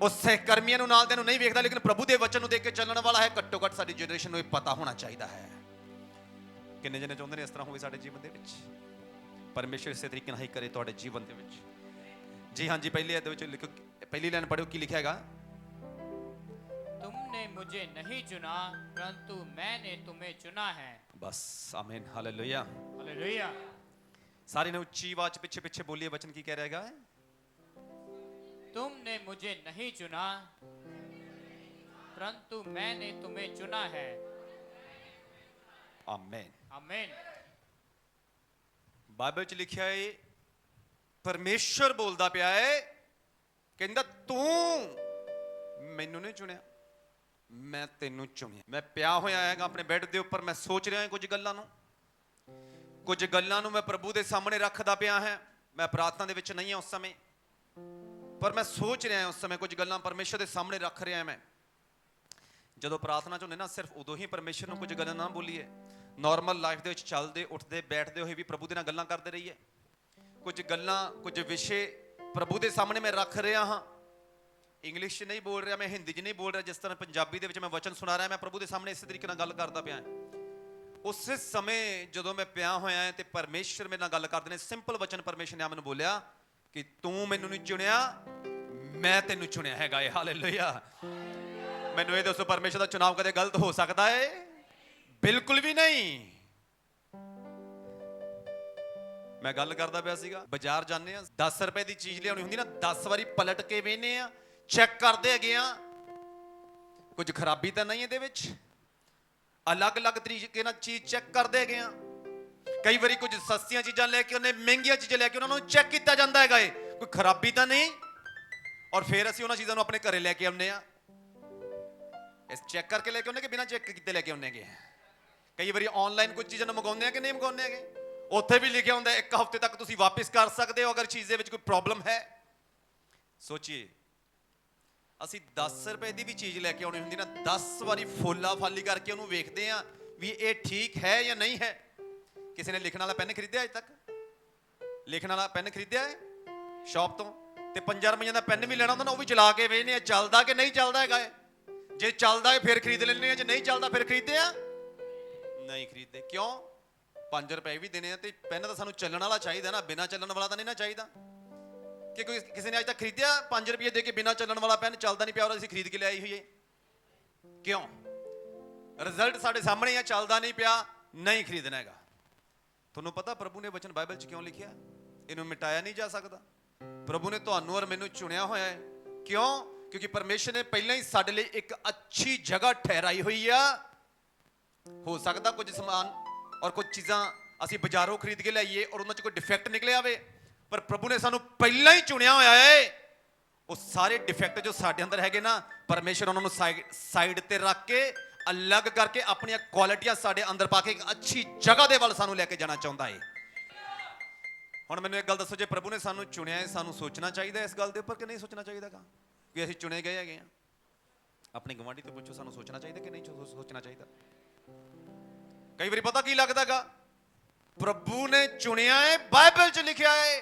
ਉਹ ਸਹਿਕਰਮੀਆਂ ਨੂੰ ਨਾਲ ਦੇ ਨੂੰ ਨਹੀਂ ਵੇਖਦਾ, ਲੇਕਿਨ ਪ੍ਰਭੂ ਦੇ ਵਚਨ ਨੂੰ ਦੇਖ ਕੇ ਚੱਲਣ ਵਾਲਾ ਹੈ। ਘੱਟੋ ਘੱਟ ਸਾਡੀ ਜਨਰੇਸ਼ਨ ਨੂੰ ਇਹ ਪਤਾ ਹੋਣਾ ਚਾਹੀਦਾ ਹੈ। ਕਿੰਨੇ ਜਣੇ ਚਾਹੁੰਦੇ ਨੇ ਇਸ ਤਰ੍ਹਾਂ ਹੋਵੇ ਸਾਡੇ ਜੀਵਨ ਦੇ ਵਿੱਚ? ਪਰਮੇਸ਼ਰ ਇਸੇ ਤਰੀਕੇ ਨਾਲ ਹੀ ਕਰੇ ਤੁਹਾਡੇ ਜੀਵਨ ਦੇ ਵਿੱਚ। ਜੀ ਹਾਂਜੀ, ਪਹਿਲੀ ਅਧ ਵਿੱਚ ਲਿਖੋ, ਪਹਿਲੀ ਲਾਈਨ ਪੜ੍ਹੋ, ਕੀ ਲਿਖਿਆ ਹੈਗਾ? तुमने मुझे नहीं चुना परंतु मैंने तुम्हें चुना है। बस, आमीन, हालेलुया, हालेलुया। सारे ने ऊंची आवाज पीछे पीछे बोलिए, वचन की कह रहेगा? तुमने मुझे नहीं चुना परंतु मैंने तुम्हें चुना है। ਆਮੇਨ। आमीन। ਬਾਈਬਲ 'ਚ ਲਿਖਿਆ ਏ, ਪਰਮੇਸ਼ਰ ਬੋਲਦਾ ਪਿਆ ਏ, ਕਹਿੰਦਾ ਤੂੰ ਮੈਨੂੰ ਨਹੀਂ ਚੁਣਿਆ, ਮੈਂ ਤੈਨੂੰ ਚੁਣਿਆ। ਮੈਂ ਪਿਆ ਹੋਇਆ ਹੈਗਾ ਆਪਣੇ ਬੈੱਡ ਦੇ ਉੱਪਰ, ਮੈਂ ਸੋਚ ਰਿਹਾ ਕੁਝ ਗੱਲਾਂ ਨੂੰ ਮੈਂ ਪ੍ਰਭੂ ਦੇ ਸਾਹਮਣੇ ਰੱਖਦਾ ਪਿਆ ਹਾਂ। ਮੈਂ ਪ੍ਰਾਰਥਨਾ ਦੇ ਵਿੱਚ ਨਹੀਂ ਹਾਂ ਉਸ ਸਮੇਂ, ਪਰ ਮੈਂ ਸੋਚ ਰਿਹਾ ਉਸ ਸਮੇਂ ਕੁਝ ਗੱਲਾਂ ਪਰਮੇਸ਼ਰ ਦੇ ਸਾਹਮਣੇ ਰੱਖ ਰਿਹਾ। ਮੈਂ ਜਦੋਂ ਪ੍ਰਾਰਥਨਾ 'ਚ ਹੁੰਦੇ ਨਾ, ਸਿਰਫ ਉਦੋਂ ਹੀ ਪਰਮੇਸ਼ਰ ਨੂੰ ਕੁਝ ਗੱਲਾਂ ਨਾ ਬੋਲੀਏ। ਨਾਰਮਲ ਲਾਈਫ ਦੇ ਵਿੱਚ ਚੱਲਦੇ ਉੱਠਦੇ ਬੈਠਦੇ ਹੋਏ ਵੀ ਪ੍ਰਭੂ ਦੇ ਨਾਲ ਗੱਲਾਂ ਕਰਦੇ ਰਹੀਏ। ਕੁਝ ਗੱਲਾਂ, ਕੁਝ ਵਿਸ਼ੇ ਪ੍ਰਭੂ ਦੇ ਸਾਹਮਣੇ ਮੈਂ ਰੱਖ ਰਿਹਾ ਹਾਂ। ਇੰਗਲਿਸ਼ 'ਚ ਨਹੀਂ ਬੋਲ ਰਿਹਾ, ਮੈਂ ਹਿੰਦੀ 'ਚ ਨਹੀਂ ਬੋਲ ਰਿਹਾ। ਜਿਸ ਤਰ੍ਹਾਂ ਪੰਜਾਬੀ ਦੇ ਵਿੱਚ ਮੈਂ ਵਚਨ ਸੁਣਾ ਰਿਹਾ, ਮੈਂ ਪ੍ਰਭੂ ਦੇ ਸਾਹਮਣੇ ਇਸੇ ਤਰੀਕੇ ਨਾਲ ਗੱਲ ਕਰਦਾ ਪਿਆ। ਉਸੇ ਸਮੇਂ ਜਦੋਂ ਮੈਂ ਪਿਆ ਹੋਇਆ ਤੇ ਪਰਮੇਸ਼ਰ ਮੇਰੇ ਨਾਲ ਗੱਲ ਕਰਦੇ ਨੇ, ਸਿੰਪਲ ਵਚਨ ਪਰਮੇਸ਼ਰ ਨੇ ਮੈਨੂੰ ਬੋਲਿਆ ਕਿ ਤੂੰ ਮੈਨੂੰ ਨਹੀਂ ਚੁਣਿਆ, ਮੈਂ ਤੈਨੂੰ ਚੁਣਿਆ ਹੈਗਾ ਏ। ਹਾਲੇਲੂਇਆ। ਮੈਨੂੰ ਇਹ ਦੱਸੋ, ਪਰਮੇਸ਼ਰ ਦਾ ਚੁਣਾਵ ਕਦੇ ਗਲਤ ਹੋ ਸਕਦਾ ਏ? ਬਿਲਕੁਲ ਵੀ ਨਹੀਂ। ਮੈਂ ਗੱਲ ਕਰਦਾ ਪਿਆ ਸੀਗਾ, ਬਾਜ਼ਾਰ ਜਾਂਦੇ ਆ, 10 ਰੁਪਏ ਦੀ ਚੀਜ਼ ਲਿਆਉਣੀ ਹੁੰਦੀ ਨਾ, 10 ਵਾਰੀ ਪਲਟ ਕੇ ਵੇਖਦੇ ਆ, ਚੈੱਕ ਕਰਦੇ ਹੈਗੇ ਆ, ਕੁਝ ਖਰਾਬੀ ਤਾਂ ਨਹੀਂ ਇਹਦੇ ਵਿੱਚ। ਅਲੱਗ-ਅਲੱਗ ਤਰੀਕੇ ਨਾਲ ਚੀਜ਼ ਚੈੱਕ ਕਰਦੇ ਹੈਗੇ ਆ। ਕਈ ਵਾਰੀ ਕੁਝ ਸਸਤੀਆਂ ਚੀਜ਼ਾਂ ਲੈ ਕੇ ਉਹਨੇ ਮਹਿੰਗੀਆਂ ਚੀਜ਼ਾਂ ਲੈ ਕੇ ਉਹਨਾਂ ਨੂੰ ਚੈੱਕ ਕੀਤਾ ਜਾਂਦਾ ਹੈਗਾ ਏ, ਕੋਈ ਖਰਾਬੀ ਤਾਂ ਨਹੀਂ। ਔਰ ਫਿਰ ਅਸੀਂ ਉਹਨਾਂ ਚੀਜ਼ਾਂ ਨੂੰ ਆਪਣੇ ਘਰੇ ਲੈ ਕੇ ਆਉਂਦੇ ਆ। ਇਸ ਚੈੱਕ ਕਰਕੇ ਲੈ ਕੇ ਆਉਂਦੇ ਕਿ ਬਿਨਾਂ ਚੈੱਕ ਕੀਤੇ ਲੈ ਕੇ ਆਉਂਦੇ ਹੈਗੇ। ਕਈ ਵਾਰੀ ਆਨਲਾਈਨ ਕੁਝ ਚੀਜ਼ਾਂ ਨੂੰ ਮੰਗਾਉਂਦੇ ਆ ਕਿ ਨਹੀਂ ਮੰਗਾਉਂਦੇ ਹੈਗੇ, ਉੱਥੇ ਵੀ ਲਿਖਿਆ ਹੁੰਦਾ 1 ਹਫ਼ਤੇ ਤੱਕ ਤੁਸੀਂ ਵਾਪਿਸ ਕਰ ਸਕਦੇ ਹੋ ਅਗਰ ਚੀਜ਼ ਦੇ ਵਿੱਚ ਕੋਈ ਪ੍ਰੋਬਲਮ ਹੈ। ਸੋਚੀਏ, ਅਸੀਂ 10 ਰੁਪਏ ਦੀ ਵੀ ਚੀਜ਼ ਲੈ ਕੇ ਆਉਣੀ ਹੁੰਦੀ ਨਾ, 10 ਵਾਰੀ ਫੋਲਾ ਫਾਲੀ ਕਰਕੇ ਉਹਨੂੰ ਵੇਖਦੇ ਆ ਵੀ ਇਹ ਠੀਕ ਹੈ ਜਾਂ ਨਹੀਂ ਹੈ। ਕਿਸੇ ਨੇ ਲਿਖਣ ਵਾਲਾ ਪੈਨ ਖਰੀਦਿਆ ਅੱਜ ਤੱਕ? ਲਿਖਣ ਵਾਲਾ ਪੈਨ ਖਰੀਦਿਆ ਹੈ ਸ਼ਾਪ ਤੋਂ? ਤੇ 5 ਰੁਪਈਆਂ ਦਾ ਪੈਨ ਵੀ ਲੈਣਾ ਹੁੰਦਾ ਨਾ, ਉਹ ਵੀ ਚਲਾ ਕੇ ਵੇਖਦੇ ਆ ਚੱਲਦਾ ਕਿ ਨਹੀਂ ਚੱਲਦਾ ਹੈਗਾ ਏ। ਜੇ ਚੱਲਦਾ ਹੈ ਫਿਰ ਖਰੀਦ ਲੈਂਦੇ ਆ, ਜੇ ਨਹੀਂ ਚੱਲਦਾ ਫਿਰ ਖਰੀਦਦੇ ਆ ਨਹੀਂ ਖਰੀਦਦੇ। ਕਿਉਂ? 5 ਰੁਪਏ ਵੀ ਦੇਣੇ ਆ ਤੇ ਪੈਨ ਤਾਂ ਸਾਨੂੰ ਚੱਲਣ ਵਾਲਾ ਚਾਹੀਦਾ ਨਾ, ਬਿਨਾਂ ਚੱਲਣ ਵਾਲਾ ਤਾਂ ਨਹੀਂ ਨਾ ਚਾਹੀਦਾ। ਕਿ ਕੋਈ ਕਿਸੇ ਨੇ ਅੱਜ ਤੱਕ ਖਰੀਦਿਆ 5 ਰੁਪਏ ਦੇ ਕੇ ਬਿਨਾਂ ਚੱਲਣ ਵਾਲਾ ਪੈਨ? ਚੱਲਦਾ ਨਹੀਂ ਪਿਆ ਔਰ ਅਸੀਂ ਖਰੀਦ ਕੇ ਲਿਆਈ ਹੋਈਏ। ਕਿਉਂ? ਰਿਜ਼ਲਟ ਸਾਡੇ ਸਾਹਮਣੇ ਆ, ਚੱਲਦਾ ਨਹੀਂ ਪਿਆ, ਨਹੀਂ ਖਰੀਦਣਾ ਹੈਗਾ। ਤੁਹਾਨੂੰ ਪਤਾ ਪ੍ਰਭੂ ਨੇ ਵਚਨ ਬਾਈਬਲ 'ਚ ਕਿਉਂ ਲਿਖਿਆ? ਇਹਨੂੰ ਮਿਟਾਇਆ ਨਹੀਂ ਜਾ ਸਕਦਾ। ਪ੍ਰਭੂ ਨੇ ਤੁਹਾਨੂੰ ਔਰ ਮੈਨੂੰ ਚੁਣਿਆ ਹੋਇਆ ਹੈ। ਕਿਉਂ? ਕਿਉਂਕਿ ਪਰਮੇਸ਼ਰ ਨੇ ਪਹਿਲਾਂ ਹੀ ਸਾਡੇ ਲਈ ਇੱਕ ਅੱਛੀ ਜਗ੍ਹਾ ਠਹਿਰਾਈ ਹੋਈ ਆ। ਹੋ ਸਕਦਾ ਕੁਝ ਸਮਾਨ ਔਰ ਕੁਝ ਚੀਜ਼ਾਂ ਅਸੀਂ ਬਾਜ਼ਾਰੋਂ ਖਰੀਦ ਕੇ ਲਿਆਈਏ ਔਰ ਉਹਨਾਂ 'ਚ ਕੋਈ ਡਿਫੈਕਟ ਨਿਕਲਿਆ ਆਵੇ, ਪਰ ਪ੍ਰਭੂ ਨੇ ਸਾਨੂੰ ਪਹਿਲਾਂ ਹੀ ਚੁਣਿਆ ਹੋਇਆ ਹੈ। ਉਹ ਸਾਰੇ ਡਿਫੈਕਟ ਜੋ ਸਾਡੇ ਅੰਦਰ ਹੈਗੇ ਨਾ, ਪਰਮੇਸ਼ਰ ਉਹਨਾਂ ਨੂੰ ਸਾਈਡ ਤੇ ਰੱਖ ਕੇ ਅਲੱਗ ਕਰਕੇ ਆਪਣੀਆਂ ਕੁਆਲਿਟੀਆਂ ਸਾਡੇ ਅੰਦਰ ਪਾ ਕੇ ਇੱਕ ਅੱਛੀ ਜਗ੍ਹਾ ਦੇ ਵੱਲ ਸਾਨੂੰ ਲੈ ਕੇ ਜਾਣਾ ਚਾਹੁੰਦਾ ਹੈ। ਹੁਣ ਮੈਨੂੰ ਇੱਕ ਗੱਲ ਦੱਸੋ, ਜੇ ਪ੍ਰਭੂ ਨੇ ਸਾਨੂੰ ਚੁਣਿਆ ਹੈ, ਸਾਨੂੰ ਸੋਚਣਾ ਚਾਹੀਦਾ ਇਸ ਗੱਲ ਦੇ ਉੱਪਰ ਕਿ ਨਹੀਂ ਸੋਚਣਾ ਚਾਹੀਦਾਗਾ ਕਿ ਅਸੀਂ ਚੁਣੇ ਗਏ ਹੈਗੇ ਆ? ਆਪਣੇ ਗਵਾਂਢੀ ਤੋਂ ਪੁੱਛੋ, ਸਾਨੂੰ ਸੋਚਣਾ ਚਾਹੀਦਾ ਕਿ ਨਹੀਂ ਸੋਚਣਾ ਚਾਹੀਦਾ? ਕਈ ਵਾਰੀ ਪਤਾ ਕੀ ਲੱਗਦਾਗਾ, ਪ੍ਰਭੂ ਨੇ ਚੁਣਿਆ ਹੈ, ਬਾਈਬਲ 'ਚ ਲਿਖਿਆ ਹੈ,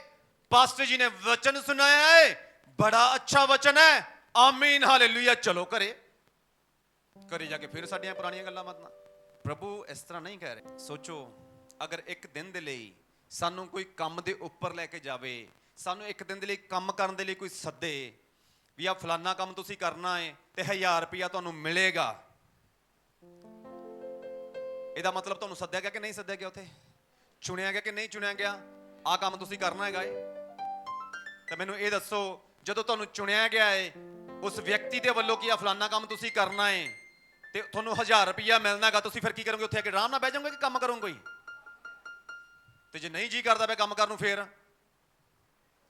ਪਾਸਟਰ ਜੀ ਨੇ ਵਚਨ ਸੁਣਾਇਆ ਹੈ, ਬੜਾ ਅੱਛਾ ਵਚਨ ਹੈ, ਆਮੀਨ ਹਾਲੇਲੂਇਆ, ਚਲੋ ਘਰੇ ਜਾ ਕੇ ਫਿਰ ਸਾਡੀਆਂ ਪੁਰਾਣੀਆਂ ਗੱਲਾਂ ਮਤਨਾ। ਪ੍ਰਭੂ ਇਸ ਤਰ੍ਹਾਂ ਨਹੀਂ ਕਹਿ ਰਹੇ। ਸੋਚੋ, ਅਗਰ ਇੱਕ ਦਿਨ ਦੇ ਲਈ ਸਾਨੂੰ ਕੋਈ ਕੰਮ ਦੇ ਉੱਪਰ ਲੈ ਕੇ ਜਾਵੇ, ਸਾਨੂੰ ਇੱਕ ਦਿਨ ਦੇ ਲਈ ਕੰਮ ਕਰਨ ਦੇ ਲਈ ਕੋਈ ਸੱਦੇ ਵੀ ਆ ਫਲਾਨਾ ਕੰਮ ਤੁਸੀਂ ਕਰਨਾ ਹੈ ਤੇ 1000 ਰੁਪਇਆ ਤੁਹਾਨੂੰ ਮਿਲੇਗਾ, ਇਹਦਾ ਮਤਲਬ ਤੁਹਾਨੂੰ ਸੱਦਿਆ ਗਿਆ ਕਿ ਨਹੀਂ ਸੱਦਿਆ ਗਿਆ? ਉੱਥੇ ਚੁਣਿਆ ਗਿਆ ਕਿ ਨਹੀਂ ਚੁਣਿਆ ਗਿਆ? ਆਹ ਕੰਮ ਤੁਸੀਂ ਕਰਨਾ ਹੈਗਾ ਏ। ਤੇ ਮੈਨੂੰ ਇਹ ਦੱਸੋ, ਜਦੋਂ ਤੁਹਾਨੂੰ ਚੁਣਿਆ ਗਿਆ ਹੈ ਉਸ ਵਿਅਕਤੀ ਦੇ ਵੱਲੋਂ ਕਿ ਆ ਫਲਾਨਾ ਕੰਮ ਤੁਸੀਂ ਕਰਨਾ ਹੈ ਤੇ ਤੁਹਾਨੂੰ 1000 ਰੁਪਇਆ ਮਿਲਣਾ ਹੈਗਾ, ਤੁਸੀਂ ਫਿਰ ਕੀ ਕਰੋਗੇ? ਉੱਥੇ ਆ ਕੇ ਆਰਾਮ ਨਾਲ ਬਹਿ ਜਾਓਗੇ ਕਿ ਕੰਮ ਕਰੋਗੇ ਕੋਈ? ਤੇ ਜੇ ਨਹੀਂ ਜੀ ਕਰਦਾ ਪਿਆ ਕੰਮ ਕਰਨ ਨੂੰ, ਫਿਰ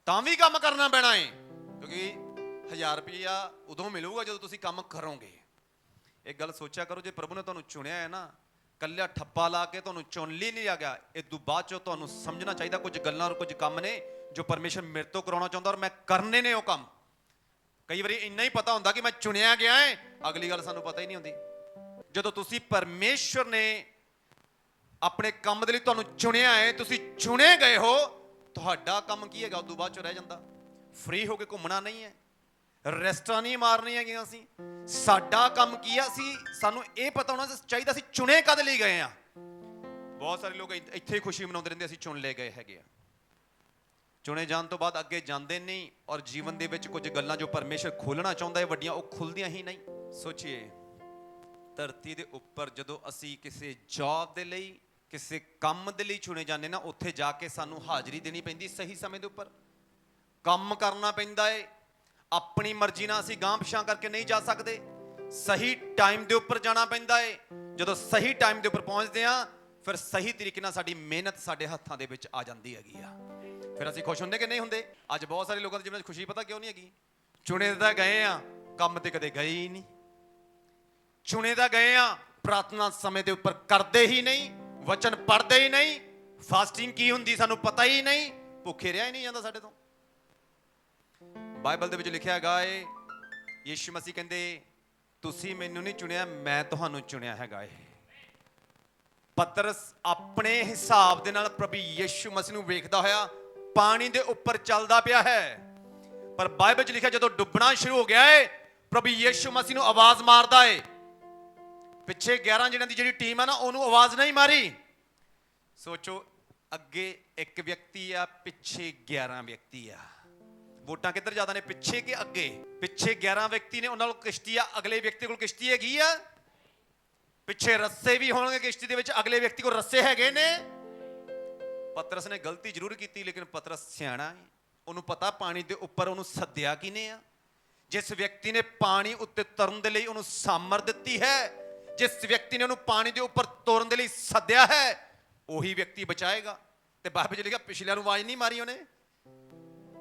ਤਾਂ ਵੀ ਕੰਮ ਕਰਨਾ ਪੈਣਾ ਹੈ, ਕਿਉਂਕਿ 1000 ਰੁਪਇਆ ਉਦੋਂ ਮਿਲੂਗਾ ਜਦੋਂ ਤੁਸੀਂ ਕੰਮ ਕਰੋਗੇ। ਇੱਕ ਗੱਲ ਸੋਚਿਆ ਕਰੋ, ਜੇ ਪ੍ਰਭੂ ਨੇ ਤੁਹਾਨੂੰ ਚੁਣਿਆ ਹੈ ਨਾ, ਕੱਲਿਆ ਠੱਪਾ ਲਾ ਕੇ ਤੁਹਾਨੂੰ ਚੁਣ ਲਈ ਨਹੀਂ ਆ ਗਿਆ, ਇਹ ਤੋਂ ਬਾਅਦ ਚੋਂ ਤੁਹਾਨੂੰ ਸਮਝਣਾ ਚਾਹੀਦਾ ਕੁਝ ਗੱਲਾਂ ਔਰ ਕੁਝ ਕੰਮ ਨੇ ਜੋ ਪਰਮੇਸ਼ਰ ਮੇਰੇ ਤੋਂ ਕਰਾਉਣਾ ਚਾਹੁੰਦਾ ਔਰ ਮੈਂ ਕਰਨੇ ਨੇ ਉਹ ਕੰਮ। ਕਈ ਵਾਰੀ ਇੰਨਾ ਹੀ ਪਤਾ ਹੁੰਦਾ ਕਿ ਮੈਂ ਚੁਣਿਆ ਗਿਆ ਹੈ, ਅਗਲੀ ਗੱਲ ਸਾਨੂੰ ਪਤਾ ਹੀ ਨਹੀਂ ਹੁੰਦੀ। ਜਦੋਂ ਤੁਸੀਂ ਪਰਮੇਸ਼ਰ ਨੇ ਆਪਣੇ ਕੰਮ ਦੇ ਲਈ ਤੁਹਾਨੂੰ ਚੁਣਿਆ ਹੈ, ਤੁਸੀਂ ਚੁਣੇ ਗਏ ਹੋ, ਤੁਹਾਡਾ ਕੰਮ ਕੀ ਹੈਗਾ? ਉਦੋਂ ਬਾਅਦ ਚੋਂ ਰਹਿ ਜਾਂਦਾ। ਫ੍ਰੀ ਹੋ ਕੇ ਘੁੰਮਣਾ ਨਹੀਂ ਹੈ, ਰੈਸਟਾਂ ਨਹੀਂ ਮਾਰਨੀਆਂ ਹੈਗੀਆਂ। ਅਸੀਂ ਸਾਡਾ ਕੰਮ ਕੀ ਆ? ਸਾਨੂੰ ਇਹ ਪਤਾ ਹੋਣਾ ਚਾਹੀਦਾ ਅਸੀਂ ਚੁਣੇ ਕਦ ਲਈ ਗਏ ਆ। ਬਹੁਤ ਸਾਰੇ ਲੋਕ ਇੱਥੇ ਹੀ ਖੁਸ਼ੀ ਮਨਾਉਂਦੇ ਰਹਿੰਦੇ ਅਸੀਂ ਚੁਣ ਲਏ ਗਏ ਹੈਗੇ ਆ। ਚੁਣੇ ਜਾਣ ਤੋਂ ਬਾਅਦ ਅੱਗੇ ਜਾਂਦੇ ਨਹੀਂ ਔਰ ਜੀਵਨ ਦੇ ਵਿੱਚ ਕੁਝ ਗੱਲਾਂ ਜੋ ਪਰਮੇਸ਼ਰ ਖੋਲਣਾ ਚਾਹੁੰਦਾ ਹੈ ਵੱਡੀਆਂ, ਉਹ ਖੁੱਲਦੀਆਂ ਹੀ ਨਹੀਂ। ਸੋਚੀਏ, ਧਰਤੀ ਦੇ ਉੱਪਰ ਜਦੋਂ ਅਸੀਂ ਕਿਸੇ ਜੌਬ ਦੇ ਲਈ, ਕਿਸੇ ਕੰਮ ਦੇ ਲਈ ਚੁਣੇ ਜਾਂਦੇ ਨਾ, ਉੱਥੇ ਜਾ ਕੇ ਸਾਨੂੰ ਹਾਜ਼ਰੀ ਦੇਣੀ ਪੈਂਦੀ ਸਹੀ ਸਮੇਂ ਦੇ ਉੱਪਰ, ਕੰਮ ਕਰਨਾ ਪੈਂਦਾ ਏ। ਆਪਣੀ ਮਰਜ਼ੀ ਨਾਲ ਅਸੀਂ ਗਾਂਹ ਪਿਛਾਂ ਕਰਕੇ ਨਹੀਂ ਜਾ ਸਕਦੇ। ਸਹੀ ਟਾਈਮ ਦੇ ਉੱਪਰ ਜਾਣਾ ਪੈਂਦਾ ਏ। ਜਦੋਂ ਸਹੀ ਟਾਈਮ ਦੇ ਉੱਪਰ ਪਹੁੰਚਦੇ ਆ, ਫਿਰ ਸਹੀ ਤਰੀਕੇ ਨਾਲ ਸਾਡੀ ਮਿਹਨਤ ਸਾਡੇ ਹੱਥਾਂ ਦੇ ਵਿੱਚ ਆ ਜਾਂਦੀ ਹੈਗੀ ਆ। ਫਿਰ ਅਸੀਂ ਖੁਸ਼ ਹੁੰਦੇ ਕਿ ਨਹੀਂ ਹੁੰਦੇ? ਅੱਜ ਬਹੁਤ ਸਾਰੇ ਲੋਕਾਂ ਦੇ ਜੀਵਨ ਵਿੱਚ ਖੁਸ਼ੀ ਪਤਾ ਕਿਉਂ ਨਹੀਂ ਹੈਗੀ? ਚੁਣੇ ਤਾਂ ਗਏ ਆ, ਕੰਮ ਤੇ ਕਦੇ ਗਏ ਹੀ ਨਹੀਂ। ਚੁਣੇ ਤਾਂ ਗਏ ਆ, ਪ੍ਰਾਰਥਨਾ ਸਮੇਂ ਦੇ ਉੱਪਰ ਕਰਦੇ ਹੀ ਨਹੀਂ, ਵਚਨ ਪੜ੍ਹਦੇ ਹੀ ਨਹੀਂ, ਫਾਸਟਿੰਗ ਕੀ ਹੁੰਦੀ ਸਾਨੂੰ ਪਤਾ ਹੀ ਨਹੀਂ, ਭੁੱਖੇ ਰਿਹਾ ਹੀ ਨਹੀਂ ਜਾਂਦਾ ਸਾਡੇ ਤੋਂ। ਬਾਈਬਲ ਦੇ ਵਿੱਚ ਲਿਖਿਆ ਹੈਗਾ ਏ, ਯਿਸੂ ਮਸੀਹ ਕਹਿੰਦੇ ਤੁਸੀਂ ਮੈਨੂੰ ਨਹੀਂ ਚੁਣਿਆ, ਮੈਂ ਤੁਹਾਨੂੰ ਚੁਣਿਆ ਹੈਗਾ ਏ। ਪਤਰਸ ਆਪਣੇ ਹਿਸਾਬ ਦੇ ਨਾਲ ਪ੍ਰਭੂ ਯਿਸੂ ਮਸੀਹ ਨੂੰ ਵੇਖਦਾ ਹੋਇਆ ਪਾਣੀ ਦੇ ਉੱਪਰ ਚੱਲਦਾ ਪਿਆ ਹੈ, ਪਰ ਬਾਈਬਲ 'ਚ ਲਿਖਿਆ ਜਦੋਂ ਡੁੱਬਣਾ ਸ਼ੁਰੂ ਹੋ ਗਿਆ ਏ, ਪ੍ਰਭੂ ਯਿਸੂ ਮਸੀਹ ਨੂੰ ਆਵਾਜ਼ ਮਾਰਦਾ ਏ। ਪਿੱਛੇ 11 ਜਣਿਆਂ ਦੀ ਜਿਹੜੀ ਟੀਮ ਹੈ ਨਾ, ਉਹਨੂੰ ਆਵਾਜ਼ ਨਹੀਂ ਮਾਰੀ। ਸੋਚੋ, ਅੱਗੇ ਇੱਕ ਵਿਅਕਤੀ ਆ, ਪਿੱਛੇ 11 ਵਿਅਕਤੀ ਆ। ਵੋਟਾਂ ਕਿੱਧਰ ਜ਼ਿਆਦਾ ਨੇ, ਪਿੱਛੇ ਕਿ ਅੱਗੇ? ਪਿੱਛੇ 11 ਵਿਅਕਤੀ ਨੇ, ਉਹਨਾਂ ਕੋਲ ਕਿਸ਼ਤੀ ਆ, ਅਗਲੇ ਵਿਅਕਤੀ ਕੋਲ ਕਿਸ਼ਤੀ ਹੈਗੀ ਆ। ਪਿੱਛੇ ਰੱਸੇ ਵੀ ਹੋਣਗੇ ਕਿਸ਼ਤੀ ਦੇ ਵਿੱਚ, ਅਗਲੇ ਵਿਅਕਤੀ ਕੋਲ ਰੱਸੇ ਹੈਗੇ ਨੇ। ਪਤਰਸ ਨੇ ਗਲਤੀ ਜ਼ਰੂਰ ਕੀਤੀ, ਲੇਕਿਨ ਪਤਰਸ ਸਿਆਣਾ ਹੈ। ਉਹਨੂੰ ਪਤਾ ਪਾਣੀ ਦੇ ਉੱਪਰ ਉਹਨੂੰ ਸੱਦਿਆ ਕਿਨੇ ਆ। ਜਿਸ ਵਿਅਕਤੀ ਨੇ ਪਾਣੀ ਉੱਤੇ ਤੁਰਨ ਦੇ ਲਈ ਉਹਨੂੰ ਸਾਮਰ ਦਿੱਤੀ ਹੈ, ਜਿਸ ਵਿਅਕਤੀ ਨੇ ਉਹਨੂੰ ਪਾਣੀ ਦੇ ਉੱਪਰ ਤੁਰਨ ਦੇ ਲਈ ਸੱਦਿਆ ਹੈ, ਉਹੀ ਵਿਅਕਤੀ ਬਚਾਏਗਾ। ਤੇ ਬਾਈਬਲ 'ਚ ਲਿਖਿਆ ਪਿਛਲਿਆਂ ਨੂੰ ਆਵਾਜ਼ ਨਹੀਂ ਮਾਰੀ ਉਹਨੇ,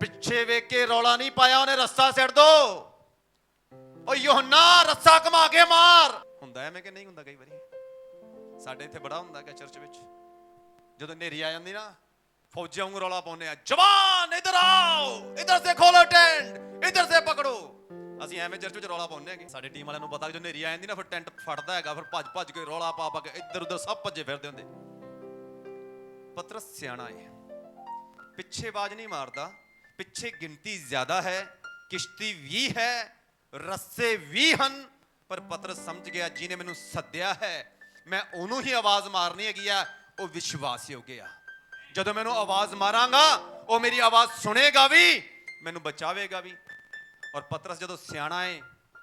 ਪਿੱਛੇ ਵੇਖ ਕੇ ਰੌਲਾ ਨਹੀਂ ਪਾਇਆ ਉਹਨੇ, ਰੱਸਾ ਸਿੱਟ ਦੋ, ਓ ਯੋਹੰਨਾ ਰੱਸਾ ਘੁਮਾ ਕੇ ਮਾਰ। ਹੁੰਦਾ ਐਵੇਂ ਕਿ ਨਹੀਂ ਹੁੰਦਾ? ਕਈ ਵਾਰੀ ਸਾਡੇ ਇੱਥੇ ਬੜਾ ਹੁੰਦਾ ਕਿ ਚਰਚ ਵਿੱਚ ਜਦੋਂ ਹਨੇਰੀ ਆ ਜਾਂਦੀ ਨਾ, ਫੌਜੀਆਂ ਵਾਂਗੂ ਰੌਲਾ ਪਾਉਂਦੇ ਆ, ਜਵਾਨ ਇਧਰ ਆਓ, ਇਧਰ ਸੇ ਖੋਲੋ ਟੈਂਟ, ਇਧਰ ਸੇ ਪਕੜੋ। ਅਸੀਂ ਐਵੇਂ ਚਰਚ ਵਿੱਚ ਰੌਲਾ ਪਾਉਂਦੇ ਹੈਗੇ। ਸਾਡੇ ਟੀਮ ਵਾਲਿਆਂ ਨੂੰ ਪਤਾ ਜਦੋਂ ਹਨੇਰੀ ਆ ਜਾਂਦੀ ਨਾ, ਫਿਰ ਟੈਂਟ ਫੜਦਾ ਹੈਗਾ, ਫਿਰ ਭੱਜ ਭੱਜ ਕੇ ਰੌਲਾ ਪਾ ਪਾ ਕੇ ਇੱਧਰ ਉੱਧਰ ਸਭ ਭੱਜੇ ਫਿਰਦੇ ਹੁੰਦੇ। ਪਤਰਸ ਸਿਆਣਾ ਹੈ, ਪਿੱਛੇ ਆਵਾਜ਼ ਨਹੀਂ ਮਾਰਦਾ। ਪਿੱਛੇ ਗਿਣਤੀ ਜ਼ਿਆਦਾ ਹੈ, ਕਿਸ਼ਤੀ ਵੀ ਹੈ, ਰੱਸੇ ਵੀ ਹਨ, ਪਰ ਪਤਰਸ ਸਮਝ ਗਿਆ ਜਿਹਨੇ ਮੈਨੂੰ ਸੱਦਿਆ ਹੈ ਮੈਂ ਉਹਨੂੰ ਹੀ ਆਵਾਜ਼ ਮਾਰਨੀ ਹੈਗੀ ਆ। ਉਹ ਵਿਸ਼ਵਾਸੀ ਹੋ ਗਿਆ। ਜਦੋਂ ਮੈਨੂੰ ਆਵਾਜ਼ ਮਾਰਾਂਗਾ, ਉਹ ਮੇਰੀ ਆਵਾਜ਼ ਸੁਣੇਗਾ ਵੀ, ਮੈਨੂੰ ਬਚਾਵੇਗਾ ਵੀ। ਔਰ ਪਤਰਸ ਜਦੋਂ ਸਿਆਣਾ ਹੈ,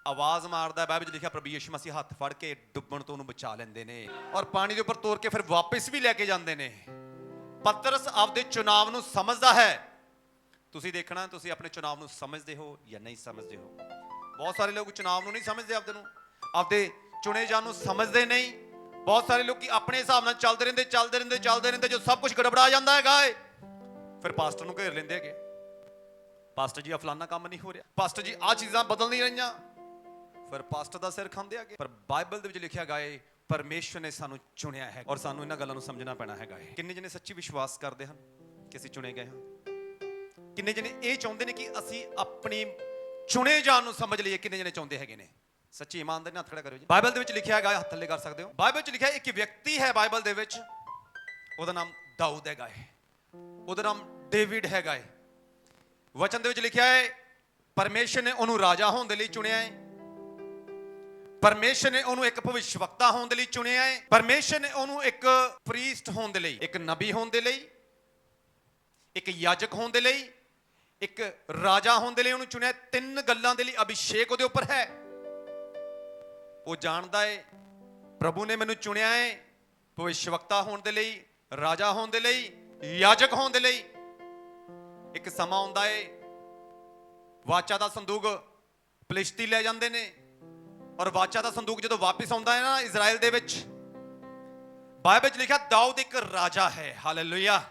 ਆਵਾਜ਼ ਮਾਰਦਾ। ਬਾਈਬਲ 'ਚ ਲਿਖਿਆ ਪ੍ਰਭੂ ਯਿਸੂ ਮਸੀਹ ਹੱਥ ਫੜ ਕੇ ਡੁੱਬਣ ਤੋਂ ਉਹਨੂੰ ਬਚਾ ਲੈਂਦੇ ਨੇ, ਔਰ ਪਾਣੀ ਦੇ ਉੱਪਰ ਤੋਰ ਕੇ ਫਿਰ ਵਾਪਸ ਵੀ ਲੈ ਕੇ ਜਾਂਦੇ ਨੇ। ਪਤਰਸ ਆਪਦੇ ਚੁਣਾਵ ਨੂੰ ਸਮਝਦਾ ਹੈ। ਤੁਸੀਂ ਦੇਖਣਾ, ਤੁਸੀਂ ਆਪਣੇ ਚੁਣਾਵ ਨੂੰ ਸਮਝਦੇ ਹੋ ਜਾਂ ਨਹੀਂ ਸਮਝਦੇ ਹੋ। ਬਹੁਤ ਸਾਰੇ ਲੋਕ ਚੁਣਾਵ ਨੂੰ ਨਹੀਂ ਸਮਝਦੇ, ਆਪਦੇ ਨੂੰ, ਆਪਦੇ ਚੁਣੇ ਜਾਣ ਨੂੰ ਸਮਝਦੇ ਨਹੀਂ। ਬਹੁਤ ਸਾਰੇ ਲੋਕ ਆਪਣੇ ਹਿਸਾਬ ਨਾਲ ਚੱਲਦੇ ਰਹਿੰਦੇ, ਚੱਲਦੇ ਰਹਿੰਦੇ, ਚੱਲਦੇ ਰਹਿੰਦੇ। ਜੋ ਸਭ ਕੁਝ ਗੜਬੜਾ ਜਾਂਦਾ ਹੈਗਾ ਏ, ਫਿਰ ਪਾਸਟਰ ਨੂੰ ਘੇਰ ਲੈਂਦੇ ਹੈਗੇ। ਪਾਸਟਰ ਜੀ ਆ ਫਲਾਨਾ ਕੰਮ ਨਹੀਂ ਹੋ ਰਿਹਾ, ਪਾਸਟਰ ਜੀ ਆ ਚੀਜ਼ਾਂ ਬਦਲ ਨਹੀਂ ਰਹੀਆਂ, ਫਿਰ ਪਾਸਟਰ ਦਾ ਸਿਰ ਖਾਂਦੇ ਹੈਗੇ। ਪਰ ਬਾਈਬਲ ਦੇ ਵਿੱਚ ਲਿਖਿਆ ਗਿਆ ਏ ਪਰਮੇਸ਼ਵਰ ਨੇ ਸਾਨੂੰ ਚੁਣਿਆ ਹੈ, ਔਰ ਸਾਨੂੰ ਇਹਨਾਂ ਗੱਲਾਂ ਨੂੰ ਸਮਝਣਾ ਪੈਣਾ ਹੈਗਾ ਏ। ਕਿੰਨੇ ਜਣੇ ਸੱਚੀ ਵਿਸ਼ਵਾਸ ਕਰਦੇ ਹਨ ਕਿ ਅਸੀਂ ਚੁਣੇ ਗਏ ਹਾਂ? ਕਿੰਨੇ ਜਣੇ ਇਹ ਚਾਹੁੰਦੇ ਨੇ ਕਿ ਅਸੀਂ ਆਪਣੀ ਚੁਣੇ ਜਾਣ ਨੂੰ ਸਮਝ ਲਈਏ? ਕਿੰਨੇ ਜਣੇ ਚਾਹੁੰਦੇ ਹੈਗੇ ਨੇ? ਸੱਚੀ ਇਮਾਨਦਾਰੀ ਨਾਲ ਹੱਥ ਖੜਾ ਕਰੋ ਜੀ। ਬਾਈਬਲ ਦੇ ਵਿੱਚ ਲਿਖਿਆ ਹੈਗਾ, ਹੱਥ ਥੱਲੇ ਕਰ ਸਕਦੇ ਹੋ। ਬਾਈਬਲ 'ਚ ਲਿਖਿਆ ਇੱਕ ਵਿਅਕਤੀ ਹੈ ਬਾਈਬਲ ਦੇ ਵਿੱਚ, ਉਹਦਾ ਨਾਮ ਦਾਊਦ ਹੈਗਾ ਹੈ, ਉਹਦਾ ਨਾਮ ਡੇਵਿਡ ਹੈਗਾ ਹੈ। ਵਚਨ ਦੇ ਵਿੱਚ ਲਿਖਿਆ ਹੈ ਪਰਮੇਸ਼ਰ ਨੇ ਉਹਨੂੰ ਰਾਜਾ ਹੋਣ ਦੇ ਲਈ ਚੁਣਿਆ ਹੈ, ਪਰਮੇਸ਼ਰ ਨੇ ਉਹਨੂੰ ਇੱਕ ਭਵਿਸ਼ਵਕਤਾ ਹੋਣ ਦੇ ਲਈ ਚੁਣਿਆ ਹੈ, ਪਰਮੇਸ਼ਰ ਨੇ ਉਹਨੂੰ ਇੱਕ ਪ੍ਰੀਸਟ ਹੋਣ ਦੇ ਲਈ, ਇੱਕ ਨਬੀ ਹੋਣ ਦੇ ਲਈ, ਇੱਕ ਯਾਜਕ ਹੋਣ ਦੇ ਲਈ, ਇੱਕ ਰਾਜਾ ਹੋਣ ਦੇ ਲਈ ਉਹਨੂੰ ਚੁਣਿਆ। 3 ਗੱਲਾਂ ਦੇ ਲਈ ਅਭਿਸ਼ੇਕ ਉਹਦੇ ਉੱਪਰ ਹੈ। ਉਹ ਜਾਣਦਾ ਹੈ ਪ੍ਰਭੂ ਨੇ ਮੈਨੂੰ ਚੁਣਿਆ ਹੈ ਭਵਿਸ਼ਵਕਤਾ ਹੋਣ ਦੇ ਲਈ, ਰਾਜਾ ਹੋਣ ਦੇ ਲਈ, ਯਾਜਕ ਹੋਣ ਦੇ ਲਈ। ਇੱਕ ਸਮਾਂ ਆਉਂਦਾ ਹੈ, ਵਾਚਾ ਦਾ ਸੰਦੂਕ ਫਲਿਸ਼ਤੀ ਲੈ ਜਾਂਦੇ ਨੇ, ਔਰ ਵਾਚਾ ਦਾ ਸੰਦੂਕ ਜਦੋਂ ਵਾਪਸ ਆਉਂਦਾ ਹੈ ਨਾ ਇਜ਼ਰਾਈਲ ਦੇ ਵਿੱਚ, ਬਾਈਬਲ 'ਚ ਲਿਖਿਆ ਦਾਊਦ ਇੱਕ ਰਾਜਾ ਹੈ। ਹਾਲੇਲੂਇਆ।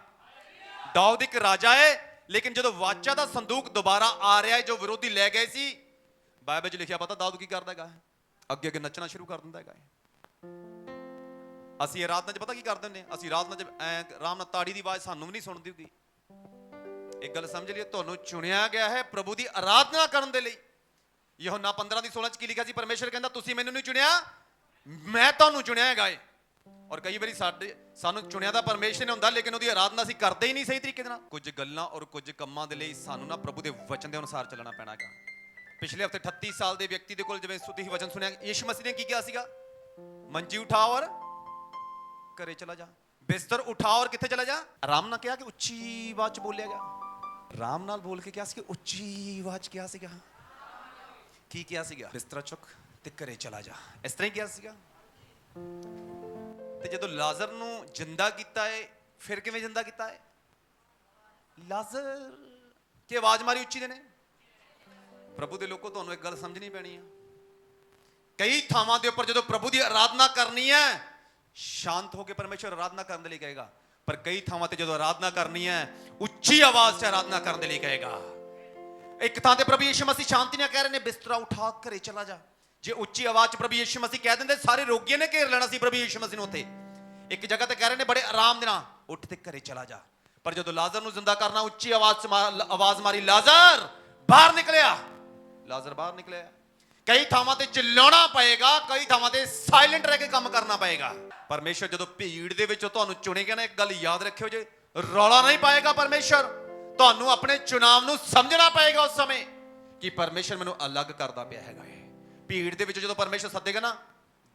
ਦਾਊਦ ਇੱਕ ਰਾਜਾ ਹੈ, ਲੇਕਿਨ ਜਦੋਂ ਵਾਚਾ ਦਾ ਸੰਦੂਕ ਦੁਬਾਰਾ ਆ ਰਿਹਾ ਹੈ ਜੋ ਵਿਰੋਧੀ ਲੈ ਗਏ ਸੀ, ਬਾਈਬਲ 'ਚ ਲਿਖਿਆ ਪਤਾ ਦਾਊਦ ਕੀ ਕਰਦਾ ਹੈਗਾ? ਅੱਗੇ ਅੱਗੇ ਨੱਚਣਾ ਸ਼ੁਰੂ ਕਰ ਦਿੰਦਾ ਹੈਗਾ। ਅਸੀਂ ਆਰਾਧਨਾ 'ਚ ਪਤਾ ਕੀ ਕਰਦੇ ਹੁੰਦੇ? ਅਸੀਂ ਆਰਾਧਨਾ 'ਚ ਆਰਾਮ ਨਾਲ ਤਾੜੀ ਦੀ ਆਵਾਜ਼ ਸਾਨੂੰ ਵੀ ਨਹੀਂ ਸੁਣਦੀ ਹੁੰਦੀ। ਇੱਕ ਗੱਲ ਸਮਝ ਲਈਏ, ਤੁਹਾਨੂੰ ਚੁਣਿਆ ਗਿਆ ਹੈ ਪ੍ਰਭੂ ਦੀ ਆਰਾਧਨਾ ਕਰਨ ਦੇ ਲਈ। ਯਹੋਨਾ 15:16 'ਚ ਕੀ ਲਿਖਿਆ ਸੀ? ਪਰਮੇਸ਼ਰ ਕਹਿੰਦਾ ਤੁਸੀਂ ਮੈਨੂੰ ਨਹੀਂ ਚੁਣਿਆ, ਮੈਂ ਤੁਹਾਨੂੰ ਚੁਣਿਆ ਹੈਗਾ ਏ। ਔਰ ਕਈ ਵਾਰੀ ਸਾਨੂੰ ਚੁਣਿਆ ਤਾਂ ਪਰਮੇਸ਼ਰ ਨੇ ਹੁੰਦਾ, ਲੇਕਿਨ ਉਹਦੀ ਆਰਾਧਨਾ ਅਸੀਂ ਕਰਦੇ ਹੀ ਨਹੀਂ ਸਹੀ ਤਰੀਕੇ ਦੇ ਨਾਲ। ਕੁਝ ਗੱਲਾਂ ਔਰ ਕੁਝ ਕੰਮਾਂ ਦੇ ਲਈ ਸਾਨੂੰ ਨਾ ਪ੍ਰਭੂ ਦੇ ਵਚਨ ਦੇ ਅਨੁਸਾਰ ਚੱਲਣਾ ਪੈਣਾ ਹੈਗਾ। ਪਿਛਲੇ ਹਫਤੇ 38 ਸਾਲ ਦੇ ਵਿਅਕਤੀ ਦੇ ਕੋਲ ਜਿਵੇਂ ਤੁਸੀਂ ਵਚਨ ਸੁਣਿਆ, ਯਿਸੂ ਮਸੀਹ ਨੇ ਕੀ ਕਿਹਾ ਸੀਗਾ? ਮੰਜੀ ਉਠਾ ਔਰ ਘਰੇ ਚਲਾ ਜਾ, ਬਿਸਤਰ ਉਠਾ ਔਰ ਕਿੱਥੇ ਚਲਾ ਜਾ? ਆਰਾਮ ਨਾਲ ਕਿਹਾ ਕਿ ਉੱਚੀ ਆਵਾਜ਼ 'ਚ ਬੋਲਿਆ ਗਿਆ? ਆਰਾਮ ਨਾਲ ਬੋਲ ਕੇ ਕਿਹਾ ਸੀ ਕਿ ਉੱਚੀ ਆਵਾਜ਼ 'ਚ ਕਿਹਾ ਸੀਗਾ? ਕੀ ਕਿਹਾ ਸੀਗਾ? ਬਿਸਤਰਾ ਚੁੱਕ ਤੇ ਘਰੇ ਚਲਾ ਜਾ, ਇਸ ਤਰ੍ਹਾਂ ਹੀ ਕਿਹਾ ਸੀਗਾ। ਤੇ ਜਦੋਂ ਲਾਜ਼ਰ ਨੂੰ ਜਿੰਦਾ ਕੀਤਾ ਹੈ, ਫਿਰ ਕਿਵੇਂ ਜਿੰਦਾ ਕੀਤਾ ਹੈ? ਲਾਜ਼ਰ ਕੀ ਆਵਾਜ਼ ਮਾਰੀ ਉੱਚੀ ਦੇ ਨੇ? ਪ੍ਰਭੂ ਦੇ ਲੋਕੋ, ਤੁਹਾਨੂੰ ਇੱਕ ਗੱਲ ਸਮਝਣੀ ਪੈਣੀ ਆ। ਕਈ ਥਾਵਾਂ ਦੇ ਉੱਪਰ ਜਦੋਂ ਪ੍ਰਭੂ ਦੀ ਆਰਾਧਨਾ ਕਰਨੀ ਹੈ, ਸ਼ਾਂਤ ਹੋ ਕੇ ਪਰਮੇਸ਼ਰ ਆਰਾਧਨਾ ਕਰਨ ਦੇ ਲਈ ਕਹੇਗਾ। ਪਰ ਕਈ ਥਾਵਾਂ ਤੇ ਜਦੋਂ ਆਰਾਧਨਾ ਕਰਨੀ ਹੈ, ਉੱਚੀ ਆਵਾਜ਼ 'ਚ ਆਰਾਧਨਾ ਕਰਨ ਦੇ ਲਈ ਕਹੇਗਾ। ਇੱਕ ਥਾਂ ਤੇ ਪ੍ਰਭੂ ਯਿਸੂ ਮਸੀਹ ਸ਼ਾਂਤੀ ਨਾਲ ਕਹਿ ਰਹੇ ਨੇ, ਬਿਸਤਰਾ ਉਠਾ ਘਰੇ ਚਲਾ ਜਾ। ਜੇ ਉੱਚੀ ਆਵਾਜ਼ 'ਚ ਪ੍ਰਭੂ ਯਿਸੂ ਮਸੀਹ ਕਹਿ ਦਿੰਦੇ, ਸਾਰੇ ਰੋਗੀਆਂ ਨੇ ਘੇਰ ਲੈਣਾ ਸੀ ਪ੍ਰਭੂ ਯਿਸੂ ਮਸੀਹ ਨੂੰ। ਉੱਥੇ ਇੱਕ ਜਗ੍ਹਾ ਤੇ ਕਹਿ ਰਹੇ ਨੇ ਬੜੇ ਆਰਾਮ ਦੇ ਨਾਲ, ਉੱਠ ਤੇ ਘਰੇ ਚਲਾ ਜਾ। ਪਰ ਜਦੋਂ ਲਾਜ਼ਰ ਨੂੰ ਜ਼ਿੰਦਾ ਕਰਨਾ, ਉੱਚੀ ਆਵਾਜ਼ 'ਚ ਆਵਾਜ਼ ਮਾਰੀ, ਲਾਜ਼ਰ ਬਾਹਰ ਨਿਕਲਿਆ। ਲਾਜ਼ਰ ਬਾਹਰ ਨਿਕਲਿਆ। ਕਈ ਥਾਵਾਂ ਤੇ ਚਿল্ਲਾਉਣਾ ਪਏਗਾ, ਕਈ ਥਾਵਾਂ ਤੇ ਸਾਇਲੈਂਟ ਰਹਿ ਕੇ ਕੰਮ ਕਰਨਾ ਪਏਗਾ। ਪਰਮੇਸ਼ਰ ਜਦੋਂ ਭੀੜ ਦੇ ਵਿੱਚੋਂ ਤੁਹਾਨੂੰ ਚੁਣੇਗਾ ਨਾ, ਇੱਕ ਗੱਲ ਯਾਦ ਰੱਖਿਓ, ਜੇ ਰੌਲਾ ਨਹੀਂ ਪਾਏਗਾ ਪਰਮੇਸ਼ਰ, ਤੁਹਾਨੂੰ ਆਪਣੇ ਚੁਣਾਵ ਨੂੰ ਸਮਝਣਾ ਪਏਗਾ ਉਸ ਸਮੇਂ ਕਿ ਪਰਮੇਸ਼ਰ ਮੈਨੂੰ ਅਲੱਗ ਕਰਦਾ ਪਿਆ ਹੈਗਾ ਏ। ਭੀੜ ਦੇ ਵਿੱਚ ਜਦੋਂ ਪਰਮੇਸ਼ਰ ਸੱਦੇਗਾ ਨਾ,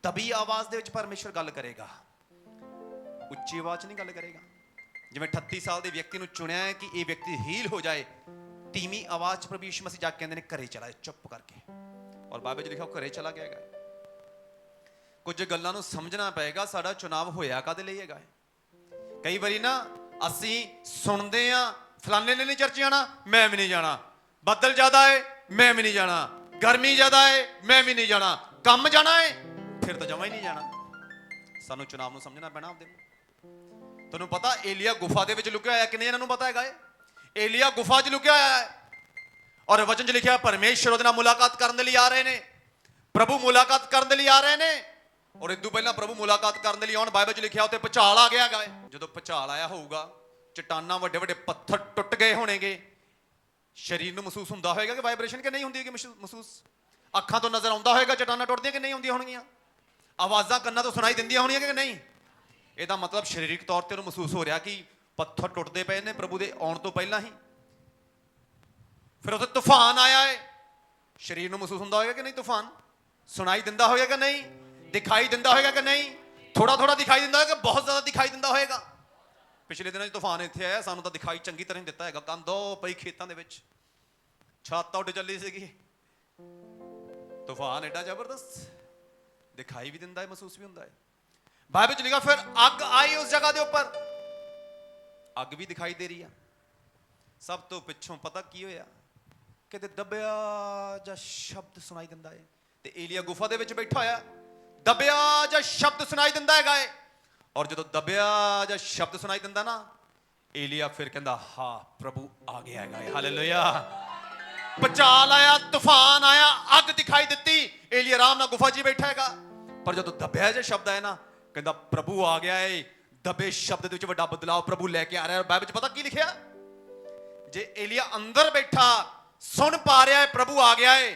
ਦਬੀ ਆਵਾਜ਼ ਦੇ ਵਿੱਚ ਪਰਮੇਸ਼ਰ ਗੱਲ ਕਰੇਗਾ, ਉੱਚੀ ਆਵਾਜ਼ 'ਚ ਨਹੀਂ ਗੱਲ ਕਰੇਗਾ। ਜਿਵੇਂ 38 ਸਾਲ ਦੇ ਵਿਅਕਤੀ ਨੂੰ ਚੁਣਿਆ ਹੈ ਕਿ ਇਹ ਵਿਅਕਤੀ ਹੀਲ ਹੋ ਜਾਏ, ਧੀਮੀ ਆਵਾਜ਼ 'ਚ ਪ੍ਰਭੂ ਯਿਸੂ ਮਸੀਹ ਜਾ ਕੇ ਕਹਿੰਦੇ ਨੇ, ਘਰੇ ਚਲਾ ਚੁੱਪ ਕਰਕੇ। ਔਰ ਬਾਈਬਲ 'ਚ ਲਿਖਿਆ ਉਹ ਘਰੇ ਚਲਾ ਗਿਆ ਹੈਗਾ। ਕੁਝ ਗੱਲਾਂ ਨੂੰ ਸਮਝਣਾ ਪਏਗਾ, ਸਾਡਾ ਚੁਣਾਵ ਹੋਇਆ ਕਾਹਦੇ ਲਈ ਹੈਗਾ। ਕਈ ਵਾਰੀ ਨਾ ਅਸੀਂ ਸੁਣਦੇ ਆ, ਫਲਾਣੇ ਨੇ ਨਹੀਂ ਚਰਚ ਜਾਣਾ, ਮੈਂ ਵੀ ਨਹੀਂ ਜਾਣਾ, ਬੱਦਲ ਜ਼ਿਆਦਾ ਹੈ ਮੈਂ ਵੀ ਨਹੀਂ ਜਾਣਾ, ਗਰਮੀ ਜ਼ਿਆਦਾ ਹੈ ਮੈਂ ਵੀ ਨਹੀਂ ਜਾਣਾ, ਕੰਮ ਜਾਣਾ ਹੈ ਫਿਰ ਤਾਂ ਜਮਾਂ ਹੀ ਨਹੀਂ ਜਾਣਾ। ਸਾਨੂੰ ਚੁਣਾਵ ਨੂੰ ਸਮਝਣਾ ਪੈਣਾ ਆਪਦੇ ਨੂੰ। ਤੁਹਾਨੂੰ ਪਤਾ ਏਲੀਆ ਗੁਫਾ ਦੇ ਵਿੱਚ ਲੁਕਿਆ ਹੋਇਆ, ਕਿੰਨੇ ਇਹਨਾਂ ਨੂੰ ਪਤਾ ਹੈਗਾ ਏ? ਏਲੀਆ ਗੁਫਾ 'ਚ ਲੁਕਿਆ ਹੋਇਆ ਹੈ। ਔਰ ਵਚਨ 'ਚ ਲਿਖਿਆ ਪਰਮੇਸ਼ਰ ਉਹਦੇ ਨਾਲ ਮੁਲਾਕਾਤ ਕਰਨ ਦੇ ਲਈ ਆ ਰਹੇ ਨੇ, ਪ੍ਰਭੂ ਮੁਲਾਕਾਤ ਕਰਨ ਦੇ ਲਈ ਆ ਰਹੇ ਨੇ। ਔਰ ਇਦੋਂ ਪਹਿਲਾਂ ਪ੍ਰਭੂ ਮੁਲਾਕਾਤ ਕਰਨ ਦੇ ਲਈ ਆਉਣ, ਬਾਈਬਲ 'ਚ ਲਿਖਿਆ ਉੱਥੇ ਭੁਚਾਲ ਆ ਗਿਆ ਹੈਗਾ। ਜਦੋਂ ਭੁਚਾਲ ਆਇਆ ਹੋਊਗਾ, ਚਟਾਨਾਂ ਵੱਡੇ ਵੱਡੇ ਪੱਥਰ ਟੁੱਟ ਗਏ ਹੋਣਗੇ, ਸਰੀਰ ਨੂੰ ਮਹਿਸੂਸ ਹੁੰਦਾ ਹੋਏਗਾ ਕਿ ਵਾਈਬ੍ਰੇਸ਼ਨ, ਕਿ ਨਹੀਂ ਹੁੰਦੀ? ਕਿ ਮਹਿਸੂਸ ਅੱਖਾਂ ਤੋਂ ਨਜ਼ਰ ਆਉਂਦਾ ਹੋਏਗਾ ਚਟਾਨਾਂ ਟੁੱਟਦੀਆਂ ਕਿ ਨਹੀਂ ਹੁੰਦੀਆਂ ਹੋਣਗੀਆਂ? ਆਵਾਜ਼ਾਂ ਕੰਨਾਂ ਤੋਂ ਸੁਣਾਈ ਦਿੰਦੀਆਂ ਹੋਣੀਆਂ ਕਿ ਨਹੀਂ? ਇਹਦਾ ਮਤਲਬ ਸਰੀਰਕ ਤੌਰ ਤੇ ਉਹਨੂੰ ਮਹਿਸੂਸ ਹੋ ਰਿਹਾ ਕਿ ਪੱਥਰ ਟੁੱਟਦੇ ਪਏ ਨੇ ਪ੍ਰਭੂ ਦੇ ਆਉਣ ਤੋਂ ਪਹਿਲਾਂ ਹੀ। ਫਿਰ ਉੱਥੇ ਤੂਫਾਨ ਆਇਆ ਹੈ, ਸਰੀਰ ਨੂੰ ਮਹਿਸੂਸ ਹੁੰਦਾ ਹੋਏਗਾ ਕਿ ਨਹੀਂ? ਤੂਫਾਨ ਸੁਣਾਈ ਦਿੰਦਾ ਹੋਏਗਾ ਕਿ ਨਹੀਂ? ਦਿਖਾਈ ਦਿੰਦਾ ਹੋਏਗਾ ਕਿ ਨਹੀਂ? ਥੋੜਾ ਥੋੜਾ ਦਿਖਾਈ ਦਿੰਦਾ ਹੋਏਗਾ, ਬਹੁਤ ਜ਼ਿਆਦਾ ਦਿਖਾਈ ਦਿੰਦਾ ਹੋਏਗਾ। ਪਿਛਲੇ ਦਿਨਾਂ 'ਚ ਤੂਫਾਨ ਇੱਥੇ ਆਇਆ, ਸਾਨੂੰ ਤਾਂ ਦਿਖਾਈ ਚੰਗੀ ਤਰ੍ਹਾਂ ਦਿੱਤਾ ਹੈਗਾ। ਕੰਧੋ ਪਈ ਖੇਤਾਂ ਦੇ ਵਿੱਚ, ਛੱਤ ਉੱਡ ਚੱਲੀ ਸੀਗੀ। ਤੂਫਾਨ ਐਡਾ ਜ਼ਬਰਦਸਤ, ਦਿਖਾਈ ਵੀ ਦਿੰਦਾ ਹੈ, ਮਹਿਸੂਸ ਵੀ ਹੁੰਦਾ ਹੈ। ਬਾਈਬਲ 'ਚ ਲਿਖਿਆ ਫਿਰ ਅੱਗ ਆਈ ਉਸ ਜਗ੍ਹਾ ਦੇ ਉੱਪਰ, ਅੱਗ ਵੀ ਦਿਖਾਈ ਦੇ ਰਹੀ ਆ। ਸਭ ਤੋਂ ਪਿੱਛੋਂ ਪਤਾ ਕੀ ਹੋਇਆ? ਕਿਤੇ ਦਬਿਆ ਜਾਂ ਸ਼ਬਦ ਸੁਣਾਈ ਦਿੰਦਾ ਹੈ। ਤੇ ਏਲੀਆ ਗੁਫਾ ਦੇ ਵਿੱਚ ਬੈਠਾ ਹੋਇਆ, ਦਬਿਆ ਜਾਂ ਸ਼ਬਦ ਸੁਣਾਈ ਦਿੰਦਾ ਹੈਗਾ ਏ। ਔਰ ਜਦੋਂ ਦਬਿਆ ਜਾਂ ਸ਼ਬਦ ਸੁਣਾਈ ਦਿੰਦਾ ਨਾ, ਏਲੀਆ ਫਿਰ ਕਹਿੰਦਾ, ਹਾਂ ਪ੍ਰਭੂ ਆ ਗਿਆ ਹੈਗਾ ਏ। ਹਾਲੇਲੂਇਆ। ਭੁਚਾਲ ਆਇਆ, ਤੂਫਾਨ ਆਇਆ, ਅੱਗ ਦਿਖਾਈ ਦਿੱਤੀ, ਏਲੀਆ ਆਰਾਮ ਨਾਲ ਗੁਫਾ 'ਚ ਹੀ ਬੈਠਾ ਹੈਗਾ। ਪਰ ਜਦੋਂ ਦਬਿਆ ਜਾਂ ਸ਼ਬਦ ਆਇਆ ਨਾ, ਕਹਿੰਦਾ ਪ੍ਰਭੂ ਆ ਗਿਆ ਏ। ਦਬੇ ਸ਼ਬਦ ਦੇ ਵਿੱਚ ਵੱਡਾ ਬਦਲਾਅ ਪ੍ਰਭੂ ਲੈ ਕੇ ਆ ਰਿਹਾ। ਬਾਈਬਲ 'ਚ ਪਤਾ ਕੀ ਲਿਖਿਆ? ਜੇ ਏਲੀਆ ਅੰਦਰ ਬੈਠਾ ਸੁਣ ਪਾ ਰਿਹਾ ਹੈ ਪ੍ਰਭੂ ਆ ਗਿਆ ਏ,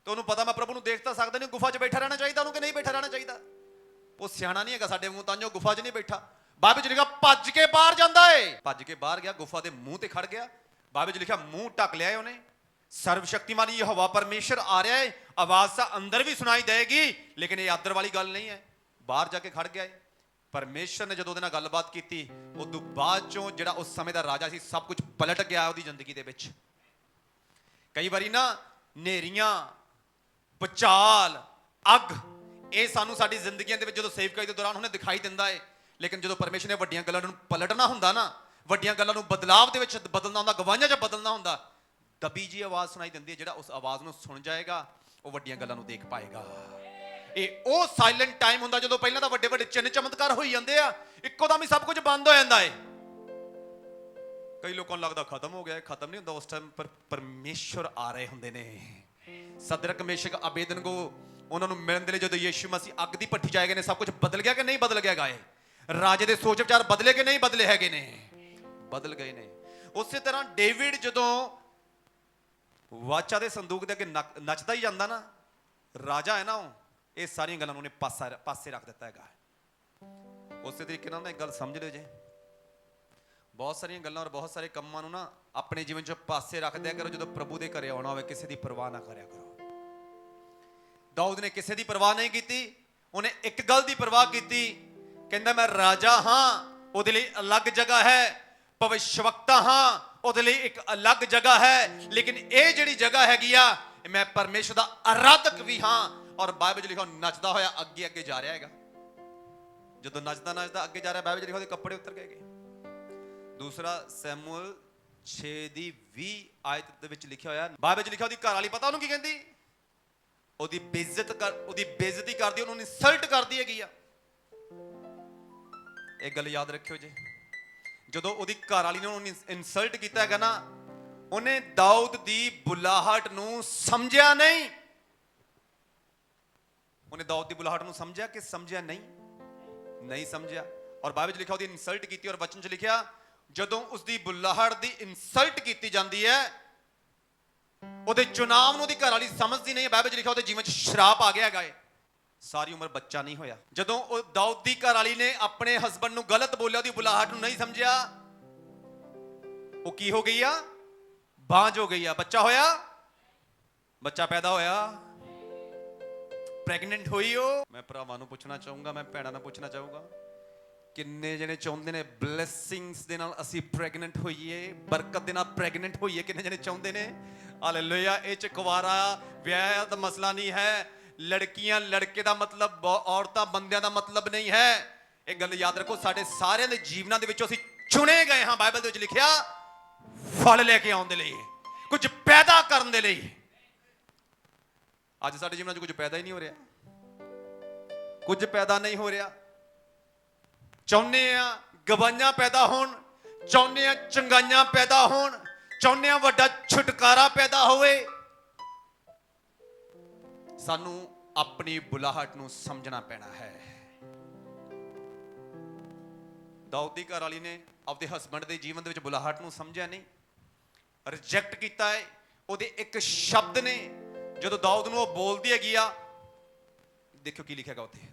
ਤੇ ਉਹਨੂੰ ਪਤਾ ਮੈਂ ਪ੍ਰਭੂ ਨੂੰ ਦੇਖ ਤਾਂ ਸਕਦਾ ਨਹੀਂ, ਗੁਫਾ 'ਚ ਬੈਠਾ ਰਹਿਣਾ ਚਾਹੀਦਾ ਉਹਨੂੰ ਕਿ ਨਹੀਂ ਬੈਠਾ ਰਹਿਣਾ ਚਾਹੀਦਾ? ਉਹ ਸਿਆਣਾ ਨਹੀਂ ਹੈਗਾ ਸਾਡੇ ਵਾਂਗੂ, ਤਾਂ ਜੋ ਗੁਫਾ 'ਚ ਨਹੀਂ ਬੈਠਾ। ਬਾਈਬਲ 'ਚ ਲਿਖਿਆ ਭੱਜ ਕੇ ਬਾਹਰ ਜਾਂਦਾ ਏ, ਭੱਜ ਕੇ ਬਾਹਰ ਗਿਆ, ਗੁਫਾ ਦੇ ਮੂੰਹ ਤੇ ਖੜ ਗਿਆ। ਬਾਈਬਲ 'ਚ ਲਿਖਿਆ ਮੂੰਹ ਢੱਕ ਲਿਆ ਉਹਨੇ। ਸਰਵ ਸ਼ਕਤੀਮਾਨ ਯਹੋਵਾ ਪਰਮੇਸ਼ਰ ਆ ਰਿਹਾ ਹੈ। ਆਵਾਜ਼ ਤਾਂ ਅੰਦਰ ਵੀ ਸੁਣਾਈ ਦੇਗੀ, ਲੇਕਿਨ ਇਹ ਆਦਰ ਵਾਲੀ ਗੱਲ ਨਹੀਂ ਹੈ। ਬਾਹਰ ਜਾ ਕੇ ਖੜ ਗਿਆ ਏ। ਪਰਮੇਸ਼ਰ ਨੇ ਜਦੋਂ ਉਹਦੇ ਨਾਲ ਗੱਲਬਾਤ ਕੀਤੀ, ਉਦੋਂ ਬਾਅਦ ਚੋਂ ਜਿਹੜਾ ਉਸ ਸਮੇਂ ਦਾ ਰਾਜਾ ਸੀ, ਸਭ ਕੁਝ ਪਲਟ ਗਿਆ ਉਹਦੀ ਜ਼ਿੰਦਗੀ ਦੇ ਵਿੱਚ। ਕਈ ਵਾਰੀ ਨਾ ਨੇਰੀਆਂ, ਭੁਚਾਲ, ਅੱਗ, ਇਹ ਸਾਨੂੰ ਸਾਡੀ ਜ਼ਿੰਦਗੀਆਂ ਦੇ ਵਿੱਚ ਜਦੋਂ ਸੇਵਕਾਈ ਦੇ ਦੌਰਾਨ ਉਹਨੇ ਦਿਖਾਈ ਦਿੰਦਾ ਹੈ। ਲੇਕਿਨ ਜਦੋਂ ਪਰਮੇਸ਼ਰ ਨੇ ਵੱਡੀਆਂ ਗੱਲਾਂ ਨੂੰ ਪਲਟਣਾ ਹੁੰਦਾ ਨਾ, ਵੱਡੀਆਂ ਗੱਲਾਂ ਨੂੰ ਬਦਲਾਵ ਦੇ ਵਿੱਚ ਬਦਲਣਾ ਹੁੰਦਾ, ਗਵਾਹੀਆਂ 'ਚ ਬਦਲਣਾ ਹੁੰਦਾ, ਦਬੀ ਜੀ ਆਵਾਜ਼ ਸੁਣਾਈ ਦਿੰਦੀ ਹੈ। ਜਿਹੜਾ ਉਸ ਆਵਾਜ਼ ਨੂੰ ਸੁਣ ਜਾਏਗਾ, ਉਹ ਵੱਡੀਆਂ ਗੱਲਾਂ ਨੂੰ ਦੇਖ ਪਾਏਗਾ। ਇਹ ਉਹ ਸਾਇਲੈਂਟ ਟਾਈਮ ਹੁੰਦਾ ਜਦੋਂ ਪਹਿਲਾਂ ਤਾਂ ਵੱਡੇ ਵੱਡੇ ਚਿੰਨ ਚਮਤਕਾਰ ਹੋਈ ਜਾਂਦੇ ਆ, ਇੱਕੋ ਦਮ ਹੀ ਸਭ ਕੁਝ ਬੰਦ ਹੋ ਜਾਂਦਾ ਹੈ। ਕਈ ਲੋਕਾਂ ਨੂੰ ਲੱਗਦਾ ਖਤਮ ਹੋ ਗਿਆ, ਖਤਮ ਨਹੀਂ ਹੁੰਦਾ। ਉਸ ਟਾਈਮ ਪਰ ਪਰਮੇਸ਼ਰ ਆ ਰਹੇ ਹੁੰਦੇ ਨੇ। ਸਦਰਕ, ਮੇਸ਼ਕ, ਅਬੇਦਨਗੋ, ਉਹਨਾਂ ਨੂੰ ਮਿਲਣ ਦੇ ਲਈ ਜਦੋਂ ਯਿਸੂ ਮਸੀਹ ਅੱਗ ਦੀ ਭੱਠੀ 'ਚ ਆਏ ਗਏ ਨੇ, ਸਭ ਕੁਝ ਬਦਲ ਗਿਆ ਕਿ ਨਹੀਂ ਬਦਲ ਗਿਆ ਗਾਏ? ਰਾਜੇ ਦੇ ਸੋਚ ਵਿਚਾਰ ਬਦਲੇ ਕਿ ਨਹੀਂ ਬਦਲੇ ਹੈਗੇ ਨੇ? ਬਦਲ ਗਏ ਨੇ। ਉਸੇ ਤਰ੍ਹਾਂ ਡੇਵਿਡ ਜਦੋਂ ਵਾਚਾ ਦੇ ਸੰਦੂਕ ਦੇ ਅੱਗੇ ਨੱਚਦਾ ਹੀ ਜਾਂਦਾ ਨਾ, ਰਾਜਾ ਹੈ ਨਾ ਉਹ, ਇਹ ਸਾਰੀਆਂ ਗੱਲਾਂ ਨੂੰ ਉਹਨੇ ਪਾਸੇ ਰੱਖ ਦਿੱਤਾ ਹੈਗਾ। ਉਸੇ ਤਰੀਕੇ ਨਾਲ ਇੱਕ ਗੱਲ ਸਮਝ ਲਿਓ ਜੇ, ਬਹੁਤ ਸਾਰੀਆਂ ਗੱਲਾਂ ਔਰ ਬਹੁਤ ਸਾਰੇ ਕੰਮਾਂ ਨੂੰ ਨਾ ਆਪਣੇ ਜੀਵਨ 'ਚ ਪਾਸੇ ਰੱਖ ਦਿਆ ਕਰੋ। ਜਦੋਂ ਪ੍ਰਭੂ ਦੇ ਘਰੇ ਆਉਣਾ ਹੋਵੇ, ਕਿਸੇ ਦੀ ਪਰਵਾਹ ਨਾ ਕਰਿਆ ਕਰੋ। ਦਾਊਦ ਨੇ ਕਿਸੇ ਦੀ ਪਰਵਾਹ ਨਹੀਂ ਕੀਤੀ, ਉਹਨੇ ਇੱਕ ਗੱਲ ਦੀ ਪਰਵਾਹ ਕੀਤੀ, ਕਹਿੰਦਾ ਮੈਂ ਰਾਜਾ ਹਾਂ, ਉਹਦੇ ਲਈ ਅਲੱਗ ਜਗ੍ਹਾ ਹੈ, ਭਵਿਸ਼ਵਕਤਾ ਹਾਂ, ਉਹਦੇ ਲਈ ਇੱਕ ਅਲੱਗ ਜਗ੍ਹਾ ਹੈ, ਲੇਕਿਨ ਇਹ ਜਿਹੜੀ ਜਗ੍ਹਾ ਹੈਗੀ ਆ, ਮੈਂ ਪਰਮੇਸ਼ਰ ਦਾ ਆਰਾਧਕ ਵੀ ਹਾਂ। ਔਰ ਬਾਈਬਲ 'ਚ ਲਿਖਿਆ ਨੱਚਦਾ ਹੋਇਆ ਅੱਗੇ ਅੱਗੇ ਜਾ ਰਿਹਾ ਹੈਗਾ। ਜਦੋਂ ਨੱਚਦਾ ਨੱਚਦਾ ਅੱਗੇ ਜਾ ਰਿਹਾ, ਬਾਈਬਲ 'ਚ ਲਿਖਿਆ ਉਹਦੇ ਕੱਪੜੇ ਉਤਰ ਗਏ। ਦੂਸਰਾ ਸੈਮੂਅਲ 6 ਦੀ 20 ਆਇਤ ਦੇ ਵਿੱਚ ਲਿਖਿਆ ਹੋਇਆ, ਬਾਈਬਲ 'ਚ ਲਿਖਿਆ ਉਹਦੀ ਘਰ ਵਾਲੀ ਪਤਾ ਉਹਨੂੰ ਕੀ ਕਹਿੰਦੀ? ਉਹਦੀ ਬੇਇੱਜ਼ਤੀ ਕਰਦੀ, ਉਹਨੂੰ ਇਨਸਲਟ ਕਰਦੀ ਹੈਗੀ ਆ। ਇਹ ਗੱਲ ਯਾਦ ਰੱਖਿਓ ਜੀ, ਜਦੋਂ ਉਹਦੀ ਘਰ ਵਾਲੀ ਨੇ ਉਹਨੂੰ ਇਨਸਲਟ ਕੀਤਾ ਹੈਗਾ ਨਾ, ਉਹਨੇ ਦਾਊਦ ਦੀ ਬੁਲਾਹਟ ਨੂੰ ਸਮਝਿਆ ਨਹੀਂ। ਉਹਨੇ ਦਾਊਦ ਦੀ ਬੁਲਾਹਟ ਨੂੰ ਸਮਝਿਆ ਕਿ ਸਮਝਿਆ ਨਹੀਂ ਸਮਝਿਆ। ਔਰ ਬਾਈਬਲ 'ਚ ਲਿਖਿਆ ਉਹਦੀ ਇਨਸਲਟ ਕੀਤੀ, ਔਰ ਵਚਨ 'ਚ ਲਿਖਿਆ ਜਦੋਂ ਉਸਦੀ ਬੁਲਾਹਟ ਦੀ ਇਨਸਲਟ ਕੀਤੀ ਜਾਂਦੀ ਹੈ, ਉਹਦੇ ਚੁਣਾਵ ਨੂੰ ਉਹਦੀ ਘਰ ਵਾਲੀ ਸਮਝਦੀ ਨਹੀਂ ਹੈ। ਬਾਈਬਲ 'ਚ ਲਿਖਿਆ ਉਹਦੇ ਜੀਵਨ 'ਚ ਸ਼ਰਾਪ ਆ ਗਿਆ ਹੈਗਾ ਏ, ਸਾਰੀ ਉਮਰ ਬੱਚਾ ਨਹੀਂ ਹੋਇਆ। ਜਦੋਂ ਉਹ ਦਾਊਦ ਦੀ ਘਰ ਵਾਲੀ ਨੇ ਆਪਣੇ ਹਸਬੰਡ ਨੂੰ ਗਲਤ ਬੋਲਿਆ, ਉਹਦੀ ਬੁਲਾਹਟ ਨੂੰ ਨਹੀਂ ਸਮਝਿਆ, ਉਹ ਕੀ ਹੋ ਗਈ ਆ? ਬਾਂਝ ਹੋ ਗਈ ਆ। ਬੱਚਾ ਹੋਇਆ, ਬੱਚਾ ਪੈਦਾ ਹੋਇਆ, ਪ੍ਰੈਗਨੈਂਟ ਹੋਈ ਉਹ। ਮੈਂ ਭਰਾਵਾਂ ਨੂੰ ਪੁੱਛਣਾ ਚਾਹੂੰਗਾ, ਮੈਂ ਭੈਣਾਂ ਨੂੰ ਪੁੱਛਣਾ ਚਾਹੂੰਗਾ, ਕਿੰਨੇ ਜਣੇ ਚਾਹੁੰਦੇ ਨੇ ਬਲੇਸਿੰਗਸ ਦੇ ਨਾਲ ਅਸੀਂ ਪ੍ਰੈਗਨੈਂਟ ਹੋਈਏ, ਬਰਕਤ ਦੇ ਨਾਲ ਪ੍ਰੈਗਨੈਂਟ ਹੋਈਏ? ਕਿੰਨੇ ਜਣੇ ਚਾਹੁੰਦੇ ਨੇ? ਹਾਲੇਲੂਇਆ। ਇਹ ਚ ਕੁਵਾਰਾ ਵਿਆਹ ਦਾ ਮਸਲਾ ਨਹੀਂ ਹੈ, ਲੜਕੀਆਂ ਲੜਕੇ ਦਾ ਮਤਲਬ, ਔਰਤਾਂ ਬੰਦਿਆਂ ਦਾ ਮਤਲਬ ਨਹੀਂ ਹੈ। ਇਹ ਗੱਲ ਯਾਦ ਰੱਖੋ, ਸਾਡੇ ਸਾਰਿਆਂ ਦੇ ਜੀਵਨਾਂ ਦੇ ਵਿੱਚੋਂ ਅਸੀਂ ਚੁਣੇ ਗਏ ਹਾਂ। ਬਾਈਬਲ ਦੇ ਵਿੱਚ ਲਿਖਿਆ ਫਲ ਲੈ ਕੇ ਆਉਣ ਦੇ ਲਈ, ਕੁਝ ਪੈਦਾ ਕਰਨ ਦੇ ਲਈ। ਅੱਜ ਸਾਡੇ ਜੀਵਨਾਂ 'ਚ ਕੁਝ ਪੈਦਾ ਹੀ ਨਹੀਂ ਹੋ ਰਿਹਾ, ਕੁਝ ਪੈਦਾ ਨਹੀਂ ਹੋ ਰਿਹਾ। ਚਾਹੁੰਦੇ ਆ ਗਵਾਈਆਂ ਪੈਦਾ ਹੋਣ, ਚਾਹੁੰਦੇ ਆ ਚੰਗਾਈਆਂ ਪੈਦਾ ਹੋਣ, ਚਾਹੁੰਦੇ ਆ ਵੱਡਾ ਛੁਟਕਾਰਾ ਪੈਦਾ ਹੋਵੇ। ਸਾਨੂੰ ਆਪਣੀ ਬੁਲਾਹਟ ਨੂੰ ਸਮਝਣਾ ਪੈਣਾ ਹੈ। ਦਾਊਦ ਦੀ ਘਰ ਵਾਲੀ ਨੇ ਆਪਦੇ ਹਸਬੰਡ ਦੇ ਜੀਵਨ ਦੇ ਵਿੱਚ ਬੁਲਾਹਟ ਨੂੰ ਸਮਝਿਆ ਨਹੀਂ, ਰਿਜੈਕਟ ਕੀਤਾ ਹੈ। ਉਹਦੇ ਇੱਕ ਸ਼ਬਦ ਨੇ ਜਦੋਂ ਦਾਊਦ ਨੂੰ ਉਹ ਬੋਲਦੀ ਹੈਗੀ ਆ, ਦੇਖਿਓ ਕੀ ਲਿਖਿਆਗਾ ਉੱਥੇ,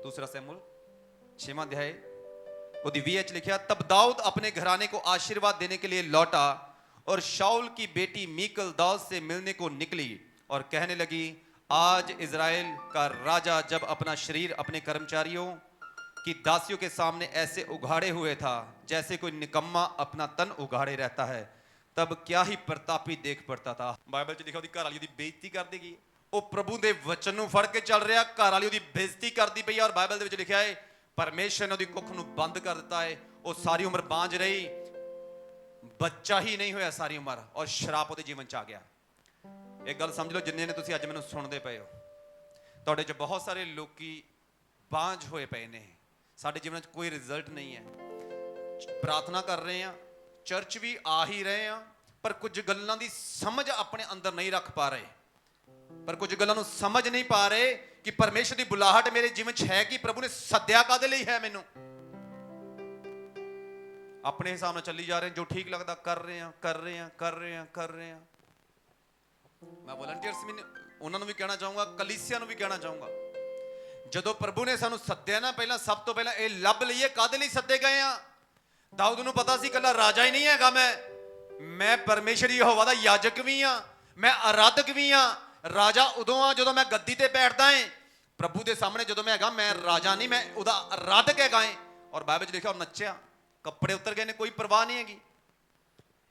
दूसरा शमूएल 6वां अध्याय ਉਹਦੀ 20 ਚ ਲਿਖਿਆ, तब दाऊद अपने घराने को आशीर्वाद देने के लिए लौटा और शाऊल की बेटी मीकल दाऊद से मिलने को निकली और कहने लगी, आज इजराइल का राजा जब अपना शरीर अपने कर्मचारियों की दासियों के सामने ऐसे उघाड़े हुए था जैसे कोई निकम्मा अपना तन उघाड़े रहता है, तब क्या ही प्रतापी देख पड़ता था। बाइबल ਚ ਲਿਖਿਆ ਉਹਦੀ ਘਰ ਵਾਲੀ ਉਹਦੀ ਬੇਇੱਜ਼ਤੀ ਕਰ ਦੇਗੀ। ਉਹ ਪ੍ਰਭੂ ਦੇ ਵਚਨ ਨੂੰ ਫੜ ਕੇ ਚੱਲ ਰਿਹਾ, ਘਰ ਵਾਲੀ ਉਹਦੀ ਬੇਇੱਜ਼ਤੀ ਕਰਦੀ ਪਈ ਆ। ਔਰ ਬਾਈਬਲ ਦੇ ਵਿੱਚ ਲਿਖਿਆ ਹੈ ਪਰਮੇਸ਼ਰ ਨੇ ਉਹਦੀ ਕੁੱਖ ਨੂੰ ਬੰਦ ਕਰ ਦਿੱਤਾ ਹੈ। ਉਹ ਸਾਰੀ ਉਮਰ ਬਾਂਝ ਰਹੀ, ਬੱਚਾ ਹੀ ਨਹੀਂ ਹੋਇਆ ਸਾਰੀ ਉਮਰ, ਔਰ ਸ਼ਰਾਪ ਉਹਦੇ ਜੀਵਨ 'ਚ ਆ ਗਿਆ। ਇਹ ਗੱਲ ਸਮਝ ਲਓ, ਜਿੰਨੇ ਨੇ ਤੁਸੀਂ ਅੱਜ ਮੈਨੂੰ ਸੁਣਦੇ ਪਏ ਹੋ, ਤੁਹਾਡੇ 'ਚ ਬਹੁਤ ਸਾਰੇ ਲੋਕੀ ਬਾਂਝ ਹੋਏ ਪਏ ਨੇ। ਸਾਡੇ ਜੀਵਨ 'ਚ ਕੋਈ ਰਿਜ਼ਲਟ ਨਹੀਂ ਹੈ। ਪ੍ਰਾਰਥਨਾ ਕਰ ਰਹੇ ਆ, ਚਰਚ ਵੀ ਆ ਹੀ ਰਹੇ ਆ, ਪਰ ਕੁਝ ਗੱਲਾਂ ਦੀ ਸਮਝ ਆਪਣੇ ਅੰਦਰ ਨਹੀਂ ਰੱਖ ਪਾ ਰਹੇ, ਪਰ ਕੁਝ ਗੱਲਾਂ ਨੂੰ ਸਮਝ ਨਹੀਂ ਪਾ ਰਹੇ ਕਿ ਪਰਮੇਸ਼ਰ ਦੀ ਬੁਲਾਹਟ ਮੇਰੇ ਜੀਵਨ 'ਚ ਹੈ, ਕਿ ਪ੍ਰਭੂ ਨੇ ਸੱਦਿਆ ਕਾਹਦੇ ਲਈ ਹੈ ਮੈਨੂੰ। ਆਪਣੇ ਹਿਸਾਬ ਨਾਲ ਚੱਲੀ ਜਾ ਰਹੇ, ਜੋ ਠੀਕ ਲੱਗਦਾ ਕਰ ਰਹੇ ਆ। ਮੈਂ ਵਲੰਟੀਅਰਸ ਵੀ ਉਹਨਾਂ ਨੂੰ ਵੀ ਕਹਿਣਾ ਚਾਹੂੰਗਾ, ਕਲੀਸਿਆ ਨੂੰ ਵੀ ਕਹਿਣਾ ਚਾਹੂੰਗਾ, ਜਦੋਂ ਪ੍ਰਭੂ ਨੇ ਸਾਨੂੰ ਸੱਦਿਆ ਨਾ, ਪਹਿਲਾਂ ਸਭ ਤੋਂ ਪਹਿਲਾਂ ਇਹ ਲੱਭ ਲਈਏ ਕਾਹਦੇ ਲਈ ਸੱਦੇ ਗਏ ਆ। ਦਾਊਦ ਨੂੰ ਪਤਾ ਸੀ ਇਕੱਲਾ ਰਾਜਾ ਹੀ ਨਹੀਂ ਹੈਗਾ, ਮੈਂ ਪਰਮੇਸ਼ਰ ਯਹੋਵਾ ਦਾ ਯਾਜਕ ਵੀ ਆ, ਮੈਂ ਆਰਾਧਕ ਵੀ ਆ। ਰਾਜਾ ਉਦੋਂ ਆ ਜਦੋਂ ਮੈਂ ਗੱਦੀ ਤੇ ਬੈਠਦਾ ਏ, ਪ੍ਰਭੂ ਦੇ ਸਾਹਮਣੇ ਜਦੋਂ ਮੈਂ ਹੈਗਾ, ਮੈਂ ਰਾਜਾ ਨਹੀਂ, ਮੈਂ ਉਹਦਾ ਆਰਾਧਕ ਹੈਗਾ ਏ। ਔਰ ਬਾਈਬਲ 'ਚ ਲਿਖਿਆ ਉਹ ਨੱਚਿਆ, ਕੱਪੜੇ ਉਤਰ ਗਏ ਨੇ, ਕੋਈ ਪਰਵਾਹ ਨਹੀਂ ਹੈਗੀ।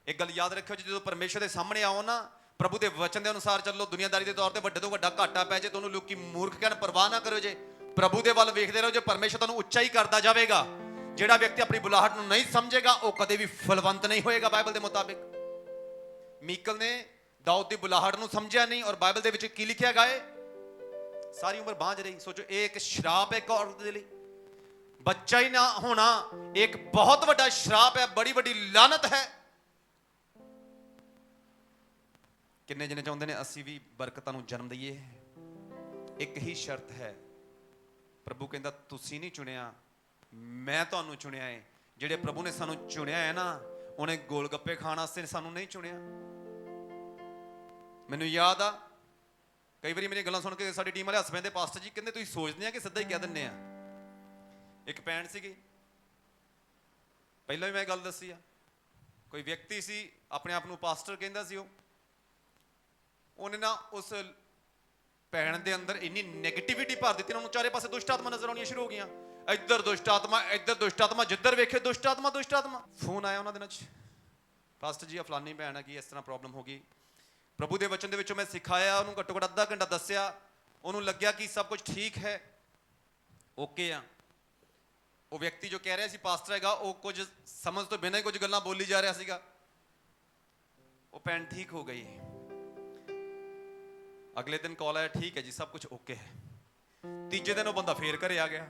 ਇੱਕ ਗੱਲ ਯਾਦ ਰੱਖਿਓ, ਜਦੋਂ ਪਰਮੇਸ਼ਰ ਦੇ ਸਾਹਮਣੇ ਆਓ ਨਾ, ਪ੍ਰਭੂ ਦੇ ਵਚਨ ਦੇ ਅਨੁਸਾਰ ਚੱਲੋ। ਦੁਨੀਆਦਾਰੀ ਦੇ ਤੌਰ ਤੇ ਵੱਡੇ ਤੋਂ ਵੱਡਾ ਘਾਟਾ ਪੈ ਜੇ, ਤੁਹਾਨੂੰ ਲੋਕੀ ਮੂਰਖ ਕਹਿਣ, ਪਰਵਾਹ ਨਾ ਕਰੋ ਜੇ, ਪ੍ਰਭੂ ਦੇ ਵੱਲ ਵੇਖਦੇ ਰਹੋ, ਜੇ ਪਰਮੇਸ਼ਰ ਤੁਹਾਨੂੰ ਉੱਚਾ ਹੀ ਕਰਦਾ ਜਾਵੇਗਾ। ਜਿਹੜਾ ਵਿਅਕਤੀ ਆਪਣੀ ਬੁਲਾਹਟ ਨੂੰ ਨਹੀਂ ਸਮਝੇਗਾ, ਉਹ ਕਦੇ ਵੀ ਫਲਵੰਤ ਨਹੀਂ ਹੋਏਗਾ। ਬਾਈਬਲ ਦੇ ਮੁਤਾਬਿਕ ਮੀਕਲ ਨੇ ਦਾਊਦ ਦੀ ਬੁਲਾਹਟ ਨੂੰ ਸਮਝਿਆ ਨਹੀਂ, ਔਰ ਬਾਈਬਲ ਦੇ ਵਿੱਚ ਕੀ ਲਿਖਿਆ ਗਿਆ ਹੈ, ਸਾਰੀ ਉਮਰ ਬਾਂਝ ਰਹੀ। ਸੋਚੋ, ਇਹ ਇੱਕ ਸ਼ਰਾਪ ਹੈ ਇੱਕ ਔਰਤ ਦੇ ਲਈ। ਬੱਚਾ ਹੀ ਨਾ ਹੋਣਾ ਇੱਕ ਬਹੁਤ ਵੱਡਾ ਸ਼ਰਾਪ ਹੈ, ਬੜੀ ਵੱਡੀ ਲਾਨਤ ਹੈ। ਕਿੰਨੇ ਜਣੇ ਚਾਹੁੰਦੇ ਨੇ ਅਸੀਂ ਵੀ ਬਰਕਤਾਂ ਨੂੰ ਜਨਮ ਦਈਏ? ਇੱਕ ਹੀ ਸ਼ਰਤ ਹੈ, ਪ੍ਰਭੂ ਕਹਿੰਦਾ ਤੁਸੀਂ ਨਹੀਂ ਚੁਣਿਆ, ਮੈਂ ਤੁਹਾਨੂੰ ਚੁਣਿਆ ਹੈ। ਜਿਹੜੇ ਪ੍ਰਭੂ ਨੇ ਸਾਨੂੰ ਚੁਣਿਆ ਹੈ ਨਾ, ਉਹਨੇ ਗੋਲ ਗੱਪੇ ਖਾਣ ਵਾਸਤੇ ਸਾਨੂੰ ਨਹੀਂ ਚੁਣਿਆ। ਮੈਨੂੰ ਯਾਦ ਆ, ਕਈ ਵਾਰੀ ਮੇਰੀਆਂ ਗੱਲਾਂ ਸੁਣ ਕੇ ਸਾਡੀ ਟੀਮ ਵਾਲੇ ਹੱਸ ਪੈਂਦੇ, ਪਾਸਟਰ ਜੀ ਕਹਿੰਦੇ ਤੁਸੀਂ ਸੋਚਦੇ ਆ ਕਿ ਸਿੱਧਾ ਹੀ ਕਹਿ ਦਿੰਦੇ ਆ। ਇੱਕ ਭੈਣ ਸੀਗੀ, ਪਹਿਲਾਂ ਵੀ ਮੈਂ ਗੱਲ ਦੱਸੀ ਆ, ਕੋਈ ਵਿਅਕਤੀ ਸੀ ਆਪਣੇ ਆਪ ਨੂੰ ਪਾਸਟਰ ਕਹਿੰਦਾ ਸੀ, ਉਹਨੇ ਨਾ ਉਸ ਭੈਣ ਦੇ ਅੰਦਰ ਇੰਨੀ ਨੈਗੇਟਿਵਿਟੀ ਭਰ ਦਿੱਤੀ, ਉਹਨੂੰ ਚਾਰੇ ਪਾਸੇ ਦੁਸ਼ਟ ਆਤਮਾ ਨਜ਼ਰ ਆਉਣੀਆਂ ਸ਼ੁਰੂ ਹੋ ਗਈਆਂ। ਇੱਧਰ ਦੁਸ਼ਟ ਆਤਮਾ, ਇੱਧਰ ਦੁਸ਼ਟ ਆਤਮਾ, ਜਿੱਧਰ ਵੇਖੇ ਦੁਸ਼ਟ ਆਤਮਾ। ਫੋਨ ਆਇਆ ਉਹਨਾਂ ਦਿਨਾਂ 'ਚ, ਪਾਸਟਰ ਜੀ ਆ ਫਲਾਨੀ ਭੈਣ ਹੈ ਕਿ ਇਸ ਤਰ੍ਹਾਂ ਪ੍ਰੋਬਲਮ ਹੋ ਗਈ। ਪ੍ਰਭੂ ਦੇ ਵਚਨ ਦੇ ਵਿੱਚੋਂ ਮੈਂ ਸਿਖਾਇਆ, ਉਹਨੂੰ ਘੱਟੋ ਘੱਟ ਅੱਧਾ ਘੰਟਾ ਦੱਸਿਆ, ਉਹਨੂੰ ਲੱਗਿਆ ਕਿ ਸਭ ਕੁਝ ਠੀਕ ਹੈ, ਓਕੇ ਆ। ਉਹ ਵਿਅਕਤੀ ਜੋ ਕਹਿ ਰਿਹਾ ਸੀ ਪਾਸਟਰ ਹੈਗਾ, ਉਹ ਕੁਝ ਸਮਝ ਤੋਂ ਬਿਨਾਂ ਹੀ ਕੁਝ ਗੱਲਾਂ ਬੋਲੀ ਜਾ ਰਿਹਾ ਸੀਗਾ। ਉਹ ਭੈਣ ਠੀਕ ਹੋ ਗਈ। ਅਗਲੇ ਦਿਨ ਕਾਲ ਆਇਆ, ਠੀਕ ਹੈ ਜੀ ਸਭ ਕੁਝ ਓਕੇ ਹੈ। ਤੀਜੇ ਦਿਨ ਉਹ ਬੰਦਾ ਫੇਰ ਘਰੇ ਆ ਗਿਆ,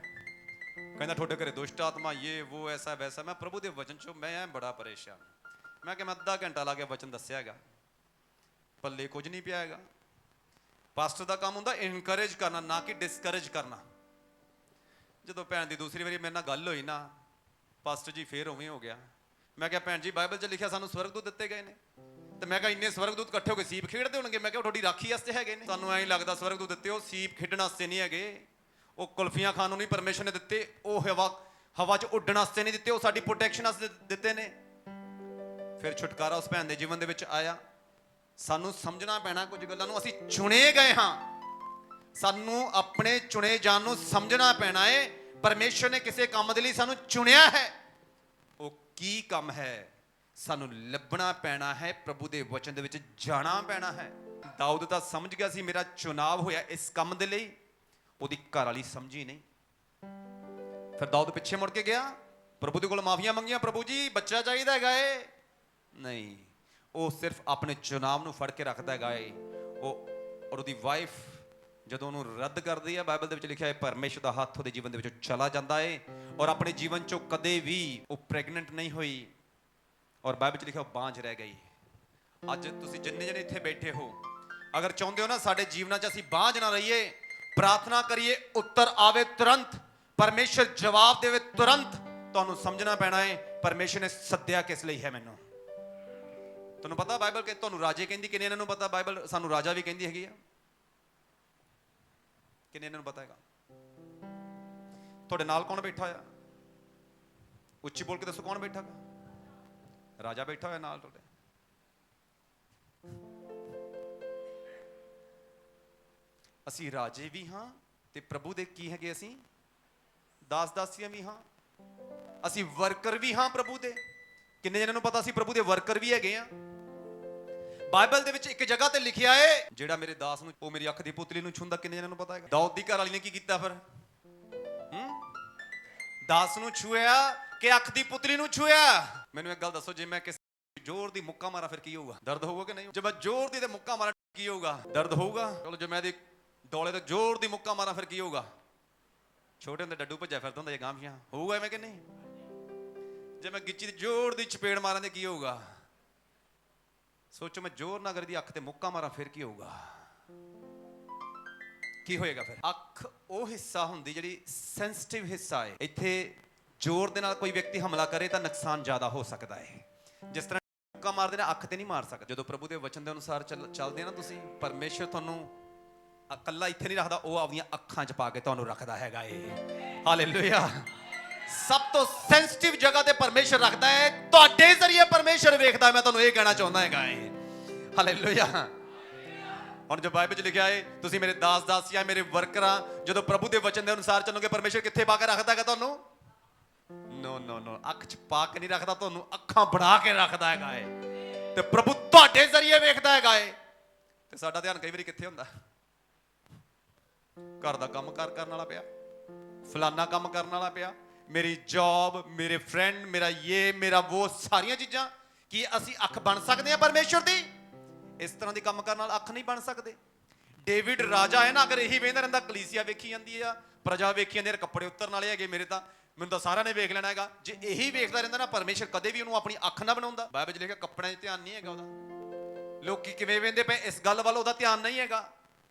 ਕਹਿੰਦਾ ਤੁਹਾਡੇ ਘਰੇ ਦੁਸ਼ਟ ਆਤਮਾ ਇਹ ਉਹ ਐਸਾ ਵੈਸਾ। ਮੈਂ ਪ੍ਰਭੂ ਦੇ ਵਚਨ ਚੋਂ ਮੈਂ ਬੜਾ ਪਰੇਸ਼ਾਨ। ਮੈਂ ਕਿਹਾ ਮੈਂ ਅੱਧਾ ਘੰਟਾ ਲਾ ਕੇ ਵਚਨ ਦੱਸਿਆ ਹੈਗਾ, ਪੱਲੇ ਕੁਝ ਨਹੀਂ ਪਿਆ ਹੈਗਾ। ਪਾਸਟਰ ਦਾ ਕੰਮ ਹੁੰਦਾ ਇਨਕਰੇਜ ਕਰਨਾ, ਨਾ ਕਿ ਡਿਸਕਰੇਜ ਕਰਨਾ। ਜਦੋਂ ਭੈਣ ਦੀ ਦੂਸਰੀ ਵਾਰੀ ਮੇਰੇ ਨਾਲ ਗੱਲ ਹੋਈ ਨਾ, ਪਾਸਟਰ ਜੀ ਫੇਰ ਉਵੇਂ ਹੋ ਗਿਆ। ਮੈਂ ਕਿਹਾ ਭੈਣ ਜੀ ਬਾਈਬਲ 'ਚ ਲਿਖਿਆ ਸਾਨੂੰ ਸਵਰਗਦੂਤ ਦਿੱਤੇ ਗਏ ਨੇ, ਤੇ ਮੈਂ ਕਿਹਾ ਇੰਨੇ ਸਵਰਗਦੂਤ ਇਕੱਠੇ ਹੋ ਕੇ ਸੀਪ ਖੇਡਦੇ ਹੋਣਗੇ। ਮੈਂ ਕਿਹਾ ਤੁਹਾਡੀ ਰਾਖੀ ਵਾਸਤੇ ਹੈਗੇ ਨੇ। ਸਾਨੂੰ ਐਂ ਲੱਗਦਾ ਸਵਰਗਦੂਤ ਦਿੱਤੇ ਉਹ ਸੀਪ ਖੇਡਣ ਵਾਸਤੇ ਨਹੀਂ ਹੈਗੇ, ਉਹ ਕੁਲਫੀਆਂ ਖਾਣ ਨੂੰ ਨਹੀਂ ਪਰਮੇਸ਼ਰ ਨੇ ਦਿੱਤੇ, ਉਹ ਹਵਾ 'ਚ ਉੱਡਣ ਵਾਸਤੇ ਨਹੀਂ ਦਿੱਤੇ, ਉਹ ਸਾਡੀ ਪ੍ਰੋਟੈਕਸ਼ਨ ਵਾਸਤੇ ਦਿੱਤੇ ਨੇ। ਫਿਰ ਛੁਟਕਾਰਾ ਉਸ ਭੈਣ ਦੇ ਜੀਵਨ ਦੇ ਵਿੱਚ ਆਇਆ। ਸਾਨੂੰ ਸਮਝਣਾ ਪੈਣਾ ਕੁਝ ਗੱਲਾਂ ਨੂੰ। ਅਸੀਂ ਚੁਣੇ ਗਏ ਹਾਂ, ਸਾਨੂੰ ਆਪਣੇ ਚੁਣੇ ਜਾਣ ਨੂੰ ਸਮਝਣਾ ਪੈਣਾ ਹੈ। ਪਰਮੇਸ਼ਰ ਨੇ ਕਿਸੇ ਕੰਮ ਦੇ ਲਈ ਸਾਨੂੰ ਚੁਣਿਆ ਹੈ, ਉਹ ਕੀ ਕੰਮ ਹੈ ਸਾਨੂੰ ਲੱਭਣਾ ਪੈਣਾ ਹੈ। ਪ੍ਰਭੂ ਦੇ ਵਚਨ ਦੇ ਵਿੱਚ ਜਾਣਾ ਪੈਣਾ ਹੈ। ਦਾਊਦ ਤਾਂ ਸਮਝ ਗਿਆ ਸੀ ਮੇਰਾ ਚੁਣਾਵ ਹੋਇਆ ਇਸ ਕੰਮ ਦੇ ਲਈ, ਉਹਦੀ ਘਰ ਵਾਲੀ ਸਮਝੀ ਨਹੀਂ। ਫਿਰ ਦਾਊਦ ਪਿੱਛੇ ਮੁੜ ਕੇ ਗਿਆ, ਪ੍ਰਭੂ ਦੇ ਕੋਲ ਮਾਫੀਆਂ ਮੰਗੀਆਂ, ਪ੍ਰਭੂ ਜੀ ਬੱਚਾ ਚਾਹੀਦਾ ਹੈਗਾ ਏ। ਨਹੀਂ, ਉਹ ਸਿਰਫ ਆਪਣੇ ਚੁਣਾਵ ਨੂੰ ਫੜ ਕੇ ਰੱਖਦਾ ਹੈਗਾ ਏ। ਉਹ ਔਰ ਉਹਦੀ ਵਾਈਫ ਜਦੋਂ ਉਹਨੂੰ ਰੱਦ ਕਰਦੀ ਹੈ, ਬਾਈਬਲ ਦੇ ਵਿੱਚ ਲਿਖਿਆ ਹੈ ਪਰਮੇਸ਼ਰ ਦਾ ਹੱਥ ਉਹਦੇ ਜੀਵਨ ਦੇ ਵਿੱਚੋਂ ਚਲਾ ਜਾਂਦਾ ਏ, ਔਰ ਆਪਣੇ ਜੀਵਨ ਚੋਂ ਕਦੇ ਵੀ ਉਹ ਪ੍ਰੈਗਨੈਂਟ ਨਹੀਂ ਹੋਈ, ਔਰ ਬਾਈਬਲ 'ਚ ਲਿਖਿਆ ਉਹ ਬਾਂਝ ਰਹਿ ਗਈ। ਅੱਜ ਤੁਸੀਂ ਜਿੰਨੇ ਜਣੇ ਇੱਥੇ ਬੈਠੇ ਹੋ, ਅਗਰ ਚਾਹੁੰਦੇ ਹੋ ਨਾ ਸਾਡੇ ਜੀਵਨਾਂ 'ਚ ਅਸੀਂ ਬਾਂਝ ਨਾ ਰਹੀਏ, ਪ੍ਰਾਰਥਨਾ ਕਰੀਏ ਉੱਤਰ ਆਵੇ ਤੁਰੰਤ, ਪਰਮੇਸ਼ਰ ਜਵਾਬ ਦੇਵੇ ਤੁਰੰਤ, ਤੁਹਾਨੂੰ ਸਮਝਣਾ ਪੈਣਾ ਹੈ ਪਰਮੇਸ਼ਰ ਨੇ ਸੱਦਿਆ ਕਿਸ ਲਈ ਹੈ ਮੈਨੂੰ। ਤੁਹਾਨੂੰ ਪਤਾ ਬਾਈਬਲ ਕਿ ਤੁਹਾਨੂੰ ਰਾਜੇ ਕਹਿੰਦੀ, ਕਿੰਨੇ ਇਹਨਾਂ ਨੂੰ ਪਤਾ ਬਾਈਬਲ ਸਾਨੂੰ ਰਾਜਾ ਵੀ ਕਹਿੰਦੀ ਹੈਗੀ ਆ? ਕਿੰਨੇ ਇਹਨਾਂ ਨੂੰ ਪਤਾ ਹੈਗਾ? ਤੁਹਾਡੇ ਨਾਲ ਕੌਣ ਬੈਠਾ ਹੋਇਆ? ਉੱਚੀ ਬੋਲ ਕੇ ਦੱਸੋ, ਕੌਣ ਬੈਠਾ ਹੈਗਾ? ਰਾਜਾ ਬੈਠਾ ਹੋਇਆ ਨਾਲ ਤੁਹਾਡੇ। ਅਸੀਂ ਰਾਜੇ ਵੀ ਹਾਂ ਤੇ ਪ੍ਰਭੂ ਦੇ ਕੀ ਹੈਗੇ? ਅਸੀਂ ਦਾਸ ਦਾਸੀਆਂ ਵੀ ਹਾਂ, ਅਸੀਂ ਵਰਕਰ ਵੀ ਹਾਂ ਪ੍ਰਭੂ ਦੇ। ਕਿੰਨੇ ਜਣਾਂ ਨੂੰ ਪਤਾ ਅਸੀਂ ਪ੍ਰਭੂ ਦੇ ਵਰਕਰ ਵੀ ਹੈਗੇ ਆ? ਬਾਈਬਲ ਦੇ ਵਿੱਚ ਇੱਕ ਜਗ੍ਹਾ ਤੇ ਲਿਖਿਆ ਹੈ, ਜਿਹੜਾ ਮੇਰੇ ਦਾਸ ਨੂੰ ਉਹ ਮੇਰੀ ਅੱਖ ਦੀ ਪੁਤਲੀ ਨੂੰ ਛੂੰਦਾ। ਕਿੰਨੇ ਜਣਾਂ ਨੂੰ ਪਤਾ ਹੈ? ਦਾਊਦ ਦੀ ਘਰ ਵਾਲੀ ਨੇ ਕੀ ਕੀਤਾ ਫਿਰ? ਦਾਸ ਨੂੰ ਛੂਇਆ ਕਿ ਅੱਖ ਦੀ ਪੁਤਲੀ ਨੂੰ ਛੂਇਆ? ਮੈਨੂੰ ਇੱਕ ਗੱਲ ਦੱਸੋ, ਜੇ ਮੈਂ ਕਿਸੇ ਜ਼ੋਰ ਦੀ ਮੁੱਕਾ ਮਾਰਾਂ ਫਿਰ ਕੀ ਹੋਊਗਾ? ਦਰਦ ਹੋਊਗਾ ਕਿ ਨਹੀਂ? ਜੇ ਮੈਂ ਜ਼ੋਰ ਦੀ ਤੇ ਮੁੱਕਾ ਮਾਰਾਂ ਕੀ ਹੋਊਗਾ? ਦਰਦ ਹੋਊਗਾ। ਚਲੋ ਜੇ ਮੈਂ ਇਹਦੇ ਡੋਲੇ ਤੇ ਜ਼ੋਰ ਦੀ ਮੁੱਕਾ ਮਾਰਾਂ ਫਿਰ ਕੀ ਹੋਊਗਾ? ਛੋਟੇ ਹੁੰਦੇ ਡੱਡੂ ਭੱਜਿਆ ਫਿਰਦਾ ਹੁੰਦਾ ਗਾਂਭੀਆਂ, ਹੋਊਗਾ ਐਵੇਂ ਕਿ ਨਹੀਂ? ਜੇ ਮੈਂ ਗਿੱਚੀ ਦੀ ਜ਼ੋਰ ਦੀ ਚਪੇੜ ਮਾਰਾਂ ਤੇ ਕੀ ਹੋਊਗਾ? ਸੋਚੋ ਮੈਂ ਜ਼ੋਰ ਨਾਲ ਅਗਰ ਦੀ ਅੱਖ ਤੇ ਮੁੱਕਾ ਮਾਰਾਂ ਫਿਰ ਕੀ ਹੋਊਗਾ? ਕੀ ਹੋਏਗਾ ਫਿਰ? ਅੱਖ ਉਹ ਹਿੱਸਾ ਹੁੰਦੀ ਜਿਹੜੀ ਸੈਂਸਿਟਿਵ ਹਿੱਸਾ ਹੈ। ਇੱਥੇ ਜ਼ੋਰ ਦੇ ਨਾਲ ਕੋਈ ਵਿਅਕਤੀ ਹਮਲਾ ਕਰੇ ਤਾਂ ਨੁਕਸਾਨ ਜ਼ਿਆਦਾ ਹੋ ਸਕਦਾ ਹੈ। ਜਿਸ ਤਰ੍ਹਾਂ ਮੁੱਕਾ ਮਾਰਦੇ ਨੇ ਅੱਖ ਤੇ ਨਹੀਂ ਮਾਰ ਸਕਦਾ। ਜਦੋਂ ਪ੍ਰਭੂ ਦੇ ਵਚਨ ਦੇ ਅਨੁਸਾਰ ਚੱਲਦੇ ਨਾ ਤੁਸੀਂ, ਪਰਮੇਸ਼ਰ ਤੁਹਾਨੂੰ ਇਕੱਲਾ ਇੱਥੇ ਨਹੀਂ ਰੱਖਦਾ, ਉਹ ਆਪਣੀਆਂ ਅੱਖਾਂ 'ਚ ਪਾ ਕੇ ਤੁਹਾਨੂੰ ਰੱਖਦਾ ਹੈਗਾ ਏ। ਹਾਲੇਲੂਇਆ। ਸਭ ਤੋਂ ਸੈਂਸਿਟਿਵ ਜਗ੍ਹਾ ਤੇ ਪਰਮੇਸ਼ਰ ਰੱਖਦਾ ਹੈ, ਤੁਹਾਡੇ ਜ਼ਰੀਏ ਪਰਮੇਸ਼ਰ ਵੇਖਦਾ ਹੈ। ਮੈਂ ਤੁਹਾਨੂੰ ਇਹ ਕਹਿਣਾ ਚਾਹੁੰਦਾ ਹੈਗਾ ਏ। ਹਾਲੇਲੂਇਆ। ਹੁਣ ਜੋ ਬਾਈਬਲ 'ਚ ਲਿਖਿਆ ਹੈ, ਤੁਸੀਂ ਮੇਰੇ ਦਾਸ ਦਾਸੀਆਂ, ਮੇਰੇ ਵਰਕਰਾਂ, ਜਦੋਂ ਪ੍ਰਭੂ ਦੇ ਵਚਨ ਦੇ ਅਨੁਸਾਰ ਚੱਲੋਗੇ, ਪਰਮੇਸ਼ਰ ਕਿੱਥੇ ਪਾ ਕੇ ਰੱਖਦਾ ਹੈਗਾ ਤੁਹਾਨੂੰ? ਨੋ ਨੋ ਨੋ, ਅੱਖ 'ਚ ਪਾ ਕੇ ਨਹੀਂ ਰੱਖਦਾ ਤੁਹਾਨੂੰ, ਅੱਖਾਂ ਬਣਾ ਕੇ ਰੱਖਦਾ ਹੈਗਾ ਏ। ਤੇ ਪ੍ਰਭੂ ਤੁਹਾਡੇ ਜ਼ਰੀਏ ਵੇਖਦਾ ਹੈਗਾ ਏ। ਤੇ ਸਾਡਾ ਧਿਆਨ ਕਈ ਵਾਰੀ ਕਿੱਥੇ ਹੁੰਦਾ? ਘਰ ਦਾ ਕੰਮ ਕਰਨ ਵਾਲਾ ਪਿਆ, ਫਲਾਨਾ ਕੰਮ ਕਰਨ ਵਾਲਾ ਪਿਆ, ਮੇਰੀ ਜੌਬ, ਮੇਰੇ ਫਰੈਂਡ, ਮੇਰਾ ਇਹ ਮੇਰਾ ਉਹ, ਸਾਰੀਆਂ ਚੀਜ਼ਾਂ। ਕੀ ਅਸੀਂ ਅੱਖ ਬਣ ਸਕਦੇ ਹਾਂ ਪਰਮੇਸ਼ਰ ਦੀ? ਇਸ ਤਰ੍ਹਾਂ ਦੀ ਕੰਮ ਕਰਨ ਨਾਲ ਅੱਖ ਨਹੀਂ ਬਣ ਸਕਦੇ। ਡੇਵਿਡ ਰਾਜਾ ਹੈ ਨਾ, ਅਗਰ ਇਹੀ ਵੇਖਦਾ ਰਹਿੰਦਾ, ਕਲੀਸਿਆ ਵੇਖੀ ਜਾਂਦੀ ਆ, ਪ੍ਰਜਾ ਵੇਖੀ ਜਾਂਦੀ, ਕੱਪੜੇ ਉਤਰਨ ਵਾਲੇ ਹੈਗੇ ਮੇਰੇ, ਤਾਂ ਮੈਨੂੰ ਤਾਂ ਸਾਰਿਆਂ ਨੇ ਵੇਖ ਲੈਣਾ ਹੈਗਾ। ਜੇ ਇਹੀ ਵੇਖਦਾ ਰਹਿੰਦਾ ਨਾ, ਪਰਮੇਸ਼ਰ ਕਦੇ ਵੀ ਉਹਨੂੰ ਆਪਣੀ ਅੱਖ ਨਾ ਬਣਾਉਂਦਾ। ਬਾਈਬਲ 'ਚ ਲਿਖਿਆ ਕੱਪੜਿਆਂ 'ਚ ਧਿਆਨ ਨਹੀਂ ਹੈਗਾ ਉਹਦਾ। ਲੋਕੀ ਕਿਵੇਂ ਵੇਖਦੇ ਪਏ ਇਸ ਗੱਲ ਵੱਲ, ਉਹਦਾ ਧਿਆਨ ਨਹੀਂ ਹੈਗਾ।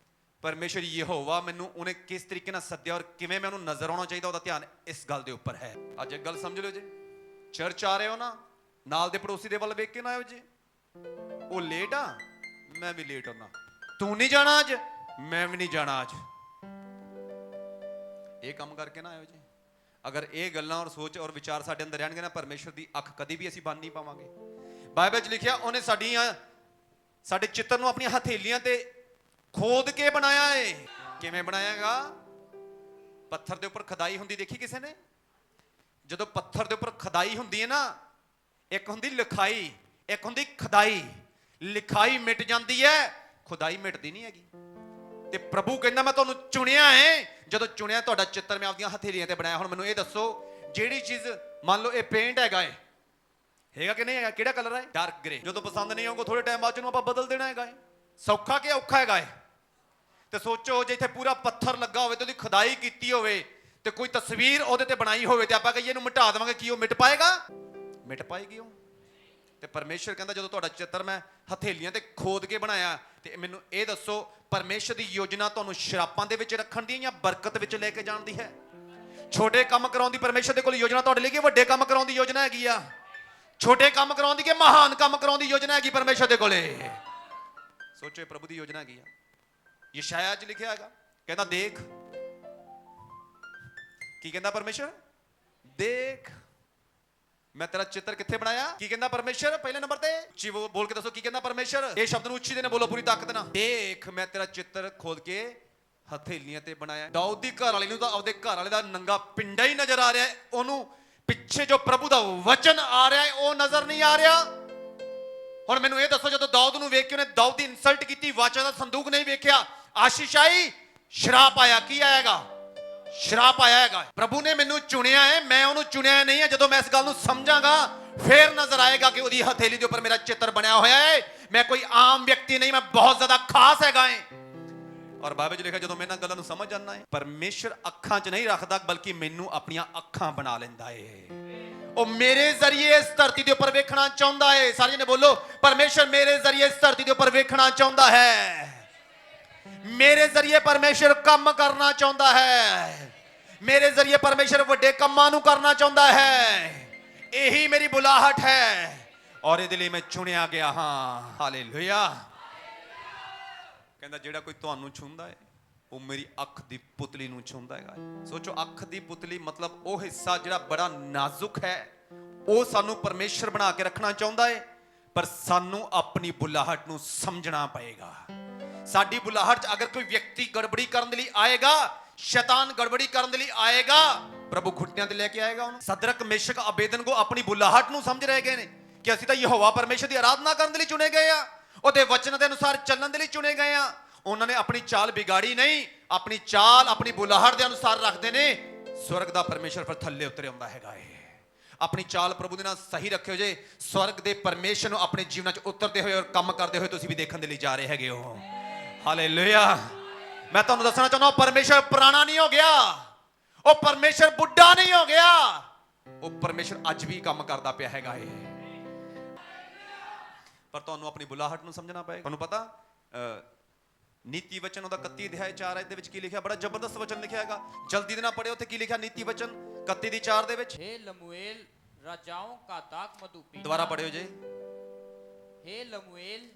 ਪਰਮੇਸ਼ਰ ਯਹੋਵਾ ਮੈਨੂੰ ਉਹਨੇ ਕਿਸ ਤਰੀਕੇ ਨਾਲ ਸੱਦਿਆ ਔਰ ਕਿਵੇਂ ਮੈਂ ਉਹਨੂੰ ਨਜ਼ਰ ਆਉਣਾ ਚਾਹੀਦਾ, ਉਹਦਾ ਧਿਆਨ ਇਸ ਗੱਲ ਦੇ ਉੱਪਰ ਹੈ। ਅੱਜ ਇੱਕ ਗੱਲ ਸਮਝ ਲਓ, ਜੇ ਚਰਚ ਆ ਰਹੇ ਹੋ ਨਾ, ਨਾਲ ਦੇ ਪੜੋਸੀ ਦੇ ਵੱਲ ਵੇਖ ਕੇ ਨਾ ਆਇਓ। ਜੇ ਉਹ ਲੇਟ ਆ, ਮੈਂ ਵੀ ਲੇਟ ਹੁੰਦਾ। ਤੂੰ ਨਹੀਂ ਜਾਣਾ ਅੱਜ, ਮੈਂ ਵੀ ਨਹੀਂ ਜਾਣਾ ਅੱਜ। ਇਹ ਕੰਮ ਕਰਕੇ ਨਾ ਆਇਓ ਜੀ। ਅਗਰ ਇਹ ਗੱਲਾਂ ਔਰ ਸੋਚ ਔਰ ਵਿਚਾਰ ਸਾਡੇ ਅੰਦਰ ਰਹਿਣਗੇ ਨਾ, ਪਰਮੇਸ਼ਰ ਦੀ ਅੱਖ ਕਦੀ ਵੀ ਅਸੀਂ ਬੰਦ ਨਹੀਂ ਪਾਵਾਂਗੇ। ਬਾਈਬਲ 'ਚ ਲਿਖਿਆ, ਉਹਨੇ ਸਾਡੇ ਚਿੱਤਰ ਨੂੰ ਆਪਣੀਆਂ ਹਥੇਲੀਆਂ ਤੇ ਖੋਦ ਕੇ ਬਣਾਇਆ ਏ। ਕਿਵੇਂ ਬਣਾਇਆਗਾ? ਪੱਥਰ ਦੇ ਉੱਪਰ ਖਦਾਈ ਹੁੰਦੀ ਦੇਖੀ ਕਿਸੇ ਨੇ? ਜਦੋਂ ਪੱਥਰ ਦੇ ਉੱਪਰ ਖਦਾਈ ਹੁੰਦੀ ਹੈ ਨਾ, ਇੱਕ ਹੁੰਦੀ ਲਿਖਾਈ, ਇੱਕ ਹੁੰਦੀ ਖਦਾਈ। ਲਿਖਾਈ ਮਿਟ ਜਾਂਦੀ ਹੈ, ਖੁਦਾਈ ਮਿਟਦੀ ਨਹੀਂ ਹੈਗੀ। ਤੇ ਪ੍ਰਭੂ ਕਹਿੰਦਾ ਮੈਂ ਤੁਹਾਨੂੰ ਚੁਣਿਆ ਹੈ। ਜਦੋਂ ਚੁਣਿਆ, ਤੁਹਾਡਾ ਚਿੱਤਰ ਮੈਂ ਆਪਣੀਆਂ ਹਥੇਲੀਆਂ ਤੇ ਬਣਾਇਆ। ਹੁਣ ਮੈਨੂੰ ਇਹ ਦੱਸੋ, ਜਿਹੜੀ ਚੀਜ਼ ਮੰਨ ਲਓ ਇਹ ਪੇਂਟ ਹੈਗਾ ਏ, ਹੈਗਾ ਕਿ ਨਹੀਂ ਹੈਗਾ? ਕਿਹੜਾ ਕਲਰ ਹੈ? Dark grey. ਜਦੋਂ ਪਸੰਦ ਨਹੀਂ ਆਊਗਾ, ਥੋੜੇ ਟਾਈਮ ਬਾਅਦ ਨੂੰ ਆਪਾਂ ਬਦਲ ਦੇਣਾ ਹੈਗਾ ਏ। ਸੌਖਾ ਕਿ ਔਖਾ ਹੈਗਾ ਏ? ਤੇ ਸੋਚੋ ਜੇ ਇੱਥੇ ਪੂਰਾ ਪੱਥਰ ਲੱਗਾ ਹੋਵੇ ਤੇ ਉਹਦੀ ਖੁਦਾਈ ਕੀਤੀ ਹੋਵੇ ਤੇ ਕੋਈ ਤਸਵੀਰ ਉਹਦੇ ਤੇ ਬਣਾਈ ਹੋਵੇ ਤੇ ਆਪਾਂ ਕਹੀਏ ਇਹਨੂੰ ਮਿਟਾ ਦੇਵਾਂਗੇ, ਕੀ ਉਹ ਮਿਟ ਪਾਏਗਾ? ਮਿਟ ਪਾਏਗੀ ਉਹ? ਤੇ ਪਰਮੇਸ਼ਰ ਕਹਿੰਦਾ ਜਦੋਂ ਤੁਹਾਡਾ ਚਿੱਤਰ ਮੈਂ ਹਥੇਲੀਆਂ ਤੇ ਖੋਦ ਕੇ ਬਣਾਇਆ, ਤੇ ਮੈਨੂੰ ਇਹ ਦੱਸੋ ਪਰਮੇਸ਼ਰ ਦੀ ਯੋਜਨਾ ਤੁਹਾਨੂੰ ਸ਼ਰਾਪਾਂ ਦੇ ਵਿੱਚ ਰੱਖਣ ਦੀ ਜਾਂ ਬਰਕਤ ਵਿੱਚ ਲੈ ਕੇ ਜਾਣ ਦੀ ਹੈ? ਛੋਟੇ ਕੰਮ ਕਰਾਉਣ ਦੀ ਪਰਮੇਸ਼ਰ ਦੇ ਕੋਲ ਯੋਜਨਾ ਤੁਹਾਡੇ ਲਈ, ਕਿ ਵੱਡੇ ਕੰਮ ਕਰਾਉਣ ਦੀ ਯੋਜਨਾ ਹੈਗੀ ਆ? ਛੋਟੇ ਕੰਮ ਕਰਾਉਣ ਦੀ ਕਿ ਮਹਾਨ ਕੰਮ ਕਰਾਉਣ ਦੀ ਯੋਜਨਾ ਹੈਗੀ ਪਰਮੇਸ਼ਰ ਦੇ ਕੋਲੇ? ਸੋਚੋ ਇਹ ਪ੍ਰਭੂ ਦੀ ਯੋਜਨਾ ਹੈਗੀ ਆ। ਯਸ਼ਾਇਆ 'ਚ ਲਿਖਿਆ ਹੈਗਾ, ਕਹਿੰਦਾ ਦੇਖ, ਕੀ ਕਹਿੰਦਾ ਪਰਮੇਸ਼ਰ? ਦੇਖ ਮੈਂ ਤੇਰਾ ਚਿੱਤਰ ਕਿੱਥੇ ਬਣਾਇਆ। ਕੀ ਕਹਿੰਦਾ ਪਰਮੇਸ਼ਰ? ਪਹਿਲੇ ਨੰਬਰ ਤੇ ਉੱਚੀ ਬੋਲ ਕੇ ਦੱਸੋ ਕੀ ਕਹਿੰਦਾ ਪਰਮੇਸ਼ਰ? ਇਹ ਸ਼ਬਦ ਨੂੰ ਉੱਚੀ ਦੇ ਨਾਲ ਬੋਲੋ ਪੂਰੀ ਤਾਕਤ ਨਾਲ। ਦੇਖ ਮੈਂ ਤੇਰਾ ਚਿੱਤਰ ਖੋਦ ਕੇ ਹਥੇਲੀਆਂ ਤੇ ਬਣਾਇਆ। ਦਾਊਦ ਦੀ ਘਰ ਵਾਲੀ ਨੂੰ ਤਾਂ ਆਪਦੇ ਘਰ ਵਾਲੇ ਦਾ ਨੰਗਾ ਪਿੰਡਾ ਹੀ ਨਜ਼ਰ ਆ ਰਿਹਾ ਹੈ, ਉਹਨੂੰ ਪਿੱਛੇ ਜੋ ਪ੍ਰਭੂ ਦਾ ਵਚਨ ਆ ਰਿਹਾ ਹੈ ਉਹ ਨਜ਼ਰ ਨਹੀਂ ਆ ਰਿਹਾ। ਹੁਣ ਮੈਨੂੰ ਇਹ ਦੱਸੋ ਜਦੋਂ ਦਾਊਦ ਨੂੰ ਵੇਖ ਕੇ ਉਹਨੇ ਦਾਊਦ ਦੀ ਇਨਸਲਟ ਕੀਤੀ, ਵਾਚਾ ਦਾ ਸੰਦੂਕ ਨਹੀਂ ਵੇਖਿਆ, ਆਸ਼ੀਸ਼ ਆਈ, ਸ਼ਰਾਪ ਆਇਆ। ਕੀ ਆਏਗਾ? ਸ਼ਰਾਪ ਆਇਆ ਹੈਗਾ। ਪ੍ਰਭੂ ਨੇ ਮੈਨੂੰ ਚੁਣਿਆ ਹੈ, ਮੈਂ ਉਹਨੂੰ ਚੁਣਿਆ ਨਹੀਂ ਹੈ। ਜਦੋਂ ਮੈਂ ਇਸ ਗੱਲ ਨੂੰ ਸਮਝਾਂਗਾ ਫੇਰ ਨਜ਼ਰ ਆਏਗਾ ਕਿ ਉਹਦੀ ਹਥੇਲੀ ਦੇ ਉੱਪਰ ਮੇਰਾ ਚਿੱਤਰ ਬਣਿਆ ਹੋਇਆ ਹੈ। ਮੈਂ ਕੋਈ ਆਮ ਵਿਅਕਤੀ ਨਹੀਂ, ਮੈਂ ਬਹੁਤ ਜ਼ਿਆਦਾ ਖਾਸ ਹੈਗਾ ਹੈ। ਔਰ ਬਾਈਬਲ 'ਚ ਲਿਖਿਆ ਜਦੋਂ ਮੈਂ ਇਹਨਾਂ ਗੱਲਾਂ ਨੂੰ ਸਮਝ ਜਾਂਦਾ ਹੈ, ਪਰਮੇਸ਼ਰ ਅੱਖਾਂ 'ਚ ਨਹੀਂ ਰੱਖਦਾ ਬਲਕਿ ਮੈਨੂੰ ਆਪਣੀਆਂ ਅੱਖਾਂ ਬਣਾ ਲੈਂਦਾ ਹੈ। ਉਹ ਮੇਰੇ ਜ਼ਰੀਏ ਇਸ ਧਰਤੀ ਦੇ ਉੱਪਰ ਵੇਖਣਾ ਚਾਹੁੰਦਾ ਹੈ। ਸਾਰੇ ਨੇ ਬੋਲੋ, ਪਰਮੇਸ਼ਰ ਮੇਰੇ ਜ਼ਰੀਏ ਇਸ ਧਰਤੀ ਦੇ ਉੱਪਰ ਵੇਖਣਾ ਚਾਹੁੰਦਾ ਹੈ। ਮੇਰੇ ਜ਼ਰੀਏ ਪਰਮੇਸ਼ਰ ਕੰਮ ਕਰਨਾ ਚਾਹੁੰਦਾ ਹੈ। ਮੇਰੇ ਜ਼ਰੀਏ ਪਰਮੇਸ਼ਰ ਵੱਡੇ ਕੰਮਾਂ ਨੂੰ ਕਰਨਾ ਚਾਹੁੰਦਾ ਹੈ। ਇਹੀ ਮੇਰੀ ਬੁਲਾਹਟ ਹੈ ਔਰ ਇਹਦੇ ਲਈ ਮੈਂ ਚੁਣਿਆ ਗਿਆ ਹਾਂ। ਹਾਲੇਲੂਇਆ। ਕਹਿੰਦਾ ਜਿਹੜਾ ਕੋਈ ਤੁਹਾਨੂੰ ਛੂੰਹਦਾ ਹੈ ਉਹ ਮੇਰੀ ਅੱਖ ਦੀ ਪੁਤਲੀ ਨੂੰ ਛੂੰਹਦਾ ਹੈਗਾ। ਸੋਚੋ, ਅੱਖ ਦੀ ਪੁਤਲੀ ਮਤਲਬ ਉਹ ਹਿੱਸਾ ਜਿਹੜਾ ਬੜਾ ਨਾਜ਼ੁਕ ਹੈ, ਉਹ ਸਾਨੂੰ ਪਰਮੇਸ਼ਰ ਬਣਾ ਕੇ ਰੱਖਣਾ ਚਾਹੁੰਦਾ ਹੈ, ਪਰ ਸਾਨੂੰ ਆਪਣੀ ਬੁਲਾਹਟ ਨੂੰ ਸਮਝਣਾ ਪਏਗਾ। ਸਾਡੀ ਬੁਲਾਹਟ 'ਚ ਅਗਰ ਕੋਈ ਵਿਅਕਤੀ ਗੜਬੜੀ ਕਰਨ ਦੇ ਲਈ ਆਏਗਾ, ਸ਼ੈਤਾਨ ਗੜਬੜੀ ਕਰਨ ਦੇ ਲਈ ਆਏਗਾ, ਪ੍ਰਭੂ ਘੁੱਟਿਆਂ ਤੇ ਲੈ ਕੇ ਆਏਗਾ ਉਹਨੂੰ। ਸਦਰਕ ਮੇਸ਼ਕ ਅਬੇਦਨਗੋ ਆਪਣੀ ਬੁਲਾਹਟ ਨੂੰ ਸਮਝ ਰਹੇ ਗਏ ਨੇ ਕਿ ਅਸੀਂ ਤਾਂ ਯਹੋਵਾ ਪਰਮੇਸ਼ਰ ਦੀ ਆਰਾਧਨਾ ਕਰਨ ਦੇ ਲਈ ਚੁਣੇ ਗਏ ਆ, ਉਹਦੇ ਵਚਨ ਦੇ ਅਨੁਸਾਰ ਚੱਲਣ ਦੇ ਲਈ ਚੁਣੇ ਗਏ ਆ। ਉਹਨਾਂ ਨੇ ਆਪਣੀ ਚਾਲ ਵਿਗਾੜੀ ਨਹੀਂ, ਆਪਣੀ ਚਾਲ ਆਪਣੀ ਬੁਲਾਹਟ ਦੇ ਅਨੁਸਾਰ ਰੱਖਦੇ ਨੇ। ਸਵਰਗ ਦਾ ਪਰਮੇਸ਼ਰ ਫਿਰ ਥੱਲੇ ਉਤਰੇ ਆਉਂਦਾ ਹੈਗਾ ਏ। ਆਪਣੀ ਚਾਲ ਪ੍ਰਭੂ ਦੇ ਨਾਲ ਸਹੀ ਰੱਖਿਓ ਜੇ ਸਵਰਗ ਦੇ ਪਰਮੇਸ਼ਰ ਨੂੰ ਆਪਣੇ ਜੀਵਨਾਂ 'ਚ ਉਤਰਦੇ ਹੋਏ ਔਰ ਕੰਮ ਕਰਦੇ ਹੋਏ ਤੁਸੀਂ ਵੀ ਦੇਖਣ ਦੇ ਲਈ ਜਾ ਰਹੇ ਹੈਗੇ ਹੋ। ਹਾਲੇਲੂਇਆ। ਮੈਂ ਤੁਹਾਨੂੰ ਦੱਸਣਾ ਚਾਹੁੰਦਾ, ਪਰਮੇਸ਼ਰ ਪੁਰਾਣਾ ਨਹੀਂ ਹੋ ਗਿਆ, ਉਹ ਪਰਮੇਸ਼ਰ ਬੁੱਢਾ ਨਹੀਂ ਹੋ ਗਿਆ, ਉਹ ਪਰਮੇਸ਼ਰ ਅੱਜ ਵੀ ਕੰਮ ਕਰਦਾ ਪਿਆ ਹੈਗਾ ਏ। ਪਰ ਤੁਹਾਨੂੰ ਆਪਣੀ ਬੁਲਾਹਟ ਨੂੰ ਸਮਝਣਾ ਪਏਗਾ। ਤੁਹਾਨੂੰ ਪਤਾ ਨੀਤੀ ਵਚਨ ਉਹਦਾ 31 ਅਧਿਆਇ 4 ਦੇ ਵਿੱਚ ਕੀ ਲਿਖਿਆ? ਬੜਾ ਜ਼ਬਰਦਸਤ ਵਚਨ ਲਿਖਿਆ ਹੈਗਾ। ਜਲਦੀ ਦੇ ਨਾਲ ਪੜਿਓ, ਉੱਥੇ ਕੀ ਲਿਖਿਆ ਨੀਤੀ ਵਚਨ 31 ਦੀ 4 ਦੇ ਵਿੱਚ। हे लमूएल राजाओं का दाख मधु पीना। ਦੁਬਾਰਾ ਪੜਿਓ ਜੀ। हे लमूएल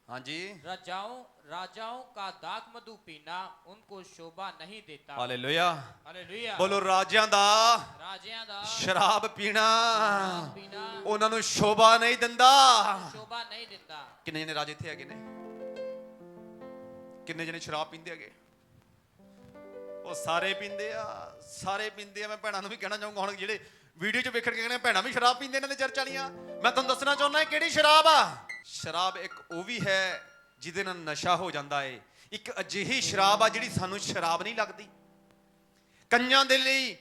ਹਾਂਜੀ, राजाओं का दाख मधु पीना उनको शोभा नहीं देता। ਹਾਲੇਲੂਇਆ। हालेलुया। ਬੋਲੋ, ਰਾਜਿਆਂ ਦਾ राजियां दा ਸ਼ਰਾਬ ਪੀਣਾ पीना ਉਹਨਾਂ ਨੂੰ ਸ਼ੋਭਾ ਨਹੀਂ ਦਿੰਦਾ। शोभा नहीं देता। ਕਿੰਨੇ ਜਣੇ ਰਾਜ ਇੱਥੇ ਹੈਗੇ ਨੇ? ਕਿੰਨੇ ਜਣੇ ਸ਼ਰਾਬ ਪੀਂਦੇ ਹੈਗੇ? ਉਹ ਸਾਰੇ ਪੀਂਦੇ ਆ, ਸਾਰੇ ਪੀਂਦੇ ਆ। ਮੈਂ ਭੈਣਾਂ ਨੂੰ ਵੀ ਕਹਿਣਾ ਚਾਹੂੰਗਾ, ਹੁਣ ਜਿਹੜੇ ਵੀਡੀਓ 'ਚ ਵੇਖਣ ਕੇ ਕਹਿੰਦੇ ਭੈਣਾਂ ਵੀ ਸ਼ਰਾਬ ਪੀਂਦੇ ਇਹਨਾਂ ਦੇ ਚਰਚ ਵਾਲੀਆਂ, ਮੈਂ ਤੁਹਾਨੂੰ ਦੱਸਣਾ ਚਾਹੁੰਦਾ ਕਿਹੜੀ ਸ਼ਰਾਬ ਆ। ਸ਼ਰਾਬ ਇੱਕ ਉਹ ਵੀ ਹੈ ਜਿਹਦੇ ਨਾਲ ਨਸ਼ਾ ਹੋ ਜਾਂਦਾ ਏ। ਇੱਕ ਅਜਿਹੀ ਸ਼ਰਾਬ ਆ ਜਿਹੜੀ ਸਾਨੂੰ ਸ਼ਰਾਬ ਨਹੀਂ ਲੱਗਦੀ। ਕਈਆਂ ਦੇ ਲਈ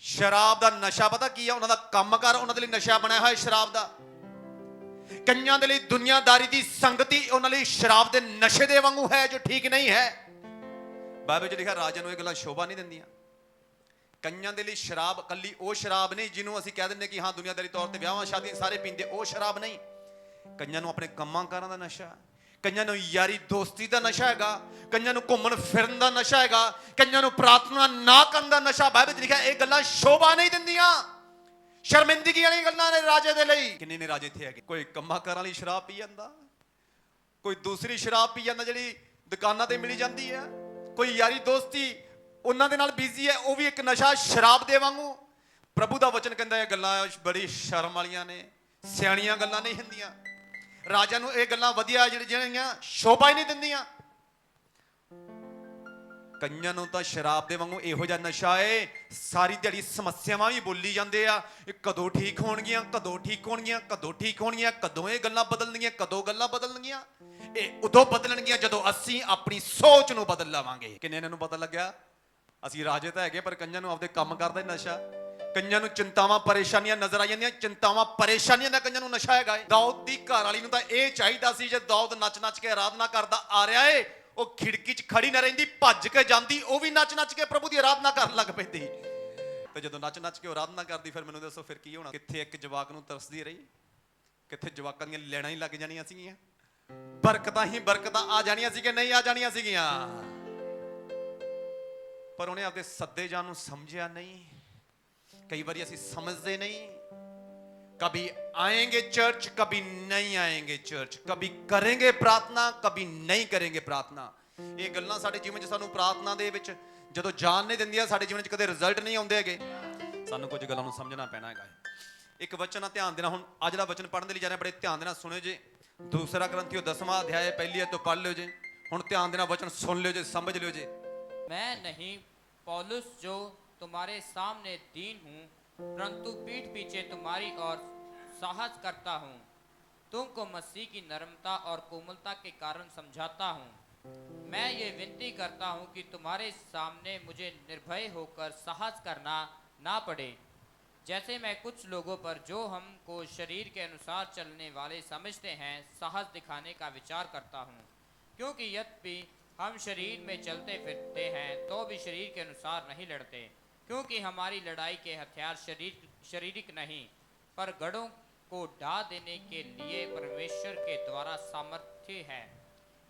ਸ਼ਰਾਬ ਦਾ ਨਸ਼ਾ ਪਤਾ ਕੀ ਆ? ਉਹਨਾਂ ਦਾ ਕੰਮਕਾਰ ਉਹਨਾਂ ਦੇ ਲਈ ਨਸ਼ਾ ਬਣਿਆ ਹੋਇਆ ਸ਼ਰਾਬ ਦਾ। ਕਈਆਂ ਦੇ ਲਈ ਦੁਨੀਆਦਾਰੀ ਦੀ ਸੰਗਤੀ ਉਹਨਾਂ ਲਈ ਸ਼ਰਾਬ ਦੇ ਨਸ਼ੇ ਦੇ ਵਾਂਗੂ ਹੈ, ਜੋ ਠੀਕ ਨਹੀਂ ਹੈ। ਬਾਈਬਲ 'ਚ ਲਿਖਿਆ ਰਾਜਿਆਂ ਨੂੰ ਇਹ ਗੱਲਾਂ ਸ਼ੋਭਾ ਨਹੀਂ ਦਿੰਦੀਆਂ। ਕਈਆਂ ਦੇ ਲਈ ਸ਼ਰਾਬ ਕੱਲੀ ਉਹ ਸ਼ਰਾਬ ਨਹੀਂ ਜਿਹਨੂੰ ਅਸੀਂ ਕਹਿ ਦਿੰਦੇ ਕਿ ਹਾਂ ਦੁਨੀਆਦਾਰੀ ਤੌਰ ਤੇ ਵਿਆਹਾਂ ਸ਼ਾਦੀਆਂ ਸਾਰੇ ਪੀਂਦੇ, ਉਹ ਸ਼ਰਾਬ ਨਹੀਂ। ਕਈਆਂ ਨੂੰ ਆਪਣੇ ਕੰਮਾਂ ਕਾਰਾਂ ਦਾ ਨਸ਼ਾ, ਕਈਆਂ ਨੂੰ ਯਾਰੀ ਦੋਸਤੀ ਦਾ ਨਸ਼ਾ ਹੈਗਾ, ਕਈਆਂ ਨੂੰ ਘੁੰਮਣ ਫਿਰਨ ਦਾ ਨਸ਼ਾ ਹੈਗਾ, ਕਈਆਂ ਨੂੰ ਪ੍ਰਾਰਥਨਾ ਨਾ ਕਰਨ ਦਾ ਨਸ਼ਾ। ਬਾਈਬਲ 'ਚ ਲਿਖਿਆ ਇਹ ਗੱਲਾਂ ਸ਼ੋਭਾ ਨਹੀਂ ਦਿੰਦੀਆਂ, ਸ਼ਰਮਿੰਦਗੀ ਵਾਲੀਆਂ ਗੱਲਾਂ ਨੇ ਰਾਜੇ ਦੇ ਲਈ। ਕਿੰਨੇ ਨੇ ਰਾਜੇ ਇੱਥੇ ਹੈਗੇ? ਕੋਈ ਕੰਮਾਂ ਕਾਰਾਂ ਲਈ ਸ਼ਰਾਬ ਪੀ ਜਾਂਦਾ, ਕੋਈ ਦੂਸਰੀ ਸ਼ਰਾਬ ਪੀ ਜਾਂਦਾ ਜਿਹੜੀ ਦੁਕਾਨਾਂ ਤੇ ਮਿਲੀ ਜਾਂਦੀ ਹੈ, ਕੋਈ ਯਾਰੀ ਦੋਸਤੀ ਉਹਨਾਂ ਦੇ ਨਾਲ ਬਿਜ਼ੀ ਹੈ, ਉਹ ਵੀ ਇੱਕ ਨਸ਼ਾ ਸ਼ਰਾਬ ਦੇ ਵਾਂਗੂ। ਪ੍ਰਭੂ ਦਾ ਵਚਨ ਕਹਿੰਦਾ ਇਹ ਗੱਲਾਂ ਬੜੀ ਸ਼ਰਮ ਵਾਲੀਆਂ ਨੇ, ਸਿਆਣੀਆਂ ਗੱਲਾਂ ਨਹੀਂ ਹੁੰਦੀਆਂ। ਰਾਜਾ ਨੂੰ ਇਹ ਗੱਲਾਂ ਵਧੀਆ ਜਿਹੜੀਆਂ ਸ਼ੋਭਾ ਹੀ ਨਹੀਂ ਦਿੰਦੀਆਂ। ਕਈਆਂ ਨੂੰ ਤਾਂ ਸ਼ਰਾਬ ਦੇ ਵਾਂਗੂ ਇਹੋ ਜਿਹਾ ਨਸ਼ਾ ਏ, ਸਾਰੀ ਦਿਹਾੜੀ ਸਮੱਸਿਆਵਾਂ ਵੀ ਬੋਲੀ ਜਾਂਦੇ ਆ। ਇਹ ਕਦੋਂ ਠੀਕ ਹੋਣਗੀਆਂ, ਕਦੋਂ ਠੀਕ ਹੋਣਗੀਆਂ, ਕਦੋਂ ਠੀਕ ਹੋਣਗੀਆਂ, ਕਦੋਂ ਇਹ ਗੱਲਾਂ ਬਦਲਣਗੀਆਂ, ਕਦੋਂ ਗੱਲਾਂ ਬਦਲਣਗੀਆਂ। ਇਹ ਉਦੋਂ ਬਦਲਣਗੀਆਂ ਜਦੋਂ ਅਸੀਂ ਆਪਣੀ ਸੋਚ ਨੂੰ ਬਦਲ ਲਵਾਂਗੇ। ਕਿੰਨੇ ਨੂੰ ਪਤਾ ਲੱਗਿਆ ਅਸੀਂ ਰਾਜੇ ਤਾਂ ਹੈਗੇ, ਪਰ ਕਈਆਂ ਨੂੰ ਆਪਦੇ ਕੰਮ ਕਰਦਾ ਨਸ਼ਾ। ਕਈਆਂ ਨੂੰ ਚਿੰਤਾਵਾਂ ਪਰੇਸ਼ਾਨੀਆਂ ਨਜ਼ਰ ਆ ਜਾਂਦੀਆਂ, ਚਿੰਤਾਵਾਂ ਪਰੇਸ਼ਾਨੀਆਂ ਦਾ ਕਈਆਂ ਨੂੰ ਨਸ਼ਾ ਹੈਗਾ ਏ। ਦਾਊਦ ਦੀ ਘਰ ਵਾਲੀ ਨੂੰ ਤਾਂ ਇਹ ਚਾਹੀਦਾ ਸੀ ਜੇ ਦਾਊਦ ਨੱਚ ਨੱਚ ਕੇ ਆਰਾਧਨਾ ਕਰਦਾ ਆ ਰਿਹਾ ਏ, ਉਹ ਖਿੜਕੀ 'ਚ ਖੜੀ ਨਾ ਰਹਿੰਦੀ, ਭੱਜ ਕੇ ਜਾਂਦੀ, ਉਹ ਵੀ ਨੱਚ ਕੇ ਪ੍ਰਭੂ ਦੀ ਆਰਾਧਨਾ ਕਰਨ ਲੱਗ ਪੈਂਦੀ। ਤੇ ਜਦੋਂ ਨੱਚ ਕੇ ਆਰਾਧਨਾ ਕਰਦੀ, ਫਿਰ ਮੈਨੂੰ ਦੱਸੋ ਫਿਰ ਕੀ ਹੋਣਾ? ਕਿੱਥੇ ਇੱਕ ਜਵਾਕ ਨੂੰ ਤਰਸਦੀ ਰਹੀ, ਕਿੱਥੇ ਜਵਾਕਾਂ ਦੀਆਂ ਲੈਣਾ ਹੀ ਲੱਗ ਜਾਣੀਆਂ ਸੀਗੀਆਂ, ਬਰਕਤਾਂ ਹੀ ਬਰਕਤਾਂ ਆ ਜਾਣੀਆਂ ਸੀ ਕਿ ਨਹੀਂ ਆ ਜਾਣੀਆਂ ਸੀਗੀਆਂ। ਪਰ ਉਹਨੇ ਆਪਦੇ ਸੱਦੇ ਜਾਣ ਨੂੰ ਸਮਝਿਆ ਨਹੀਂ। ਕਈ ਵਾਰੀ ਅਸੀਂ ਸਮਝਦੇ ਨਹੀਂ, कभी आएंगे चर्च, कभी नहीं आएंगे चर्च, कभी करेंगे प्रार्थना, कभी नहीं करेंगे प्रार्थना। ਇਹ ਗੱਲਾਂ ਸਾਡੇ ਜੀਵਨ 'ਚ ਸਾਨੂੰ ਪ੍ਰਾਰਥਨਾ ਦੇ ਵਿੱਚ ਜਦੋਂ ਜਾਣ ਨਹੀਂ ਦਿੰਦੀਆਂ, ਸਾਡੇ ਜੀਵਨ 'ਚ ਕਦੇ ਰਿਜ਼ਲਟ ਨਹੀਂ ਆਉਂਦੇ ਹੈਗੇ। ਸਾਨੂੰ ਕੁਝ ਗੱਲਾਂ ਨੂੰ ਸਮਝਣਾ ਪੈਣਾ ਹੈਗਾ। ਇੱਕ ਵਚਨ ਨਾਲ ਧਿਆਨ ਦੇਣਾ। ਹੁਣ ਅੱਜ ਦਾ ਵਚਨ ਪੜ੍ਹਨ ਦੇ ਲਈ ਜਾ ਰਹੇ, ਬੜੇ ਧਿਆਨ ਦੇ ਨਾਲ ਸੁਣਿਓ ਜੀ। ਦੂਸਰਾ ਕਰੰਥੀਓ 10ਵਾਂ ਅਧਿਆਇ ਪਹਿਲੀ ਆਇਤ ਤੋਂ ਪੜ੍ਹ ਲਿਓ ਜੀ। ਹੁਣ ਧਿਆਨ ਦੇ ਨਾਲ ਵਚਨ ਸੁਣ ਲਿਓ ਜੀ, ਸਮਝ ਲਿਓ ਜੀ। मैं नहीं पौलुस जो तुम्हारे सामने दीन हूँ, परंतु पीठ पीछे तुम्हारी ओर साहस करता हूँ, तुमको मसीह की नम्रता और कोमलता के कारण समझाता हूँ। मैं ये विनती करता हूँ कि तुम्हारे सामने मुझे निर्भय होकर साहस करना ना पड़े, जैसे मैं कुछ लोगों पर जो हमको शरीर के अनुसार चलने वाले समझते हैं साहस दिखाने का विचार करता हूँ। क्योंकि यद्यपि हम शरीर में चलते फिरते हैं तो भी शरीर के अनुसार नहीं लड़ते, क्योंकि हमारी लड़ाई के हथियार शारीरिक नहीं पर गढ़ों को ढा देने के लिए परमेश्वर के द्वारा सामर्थ्य है।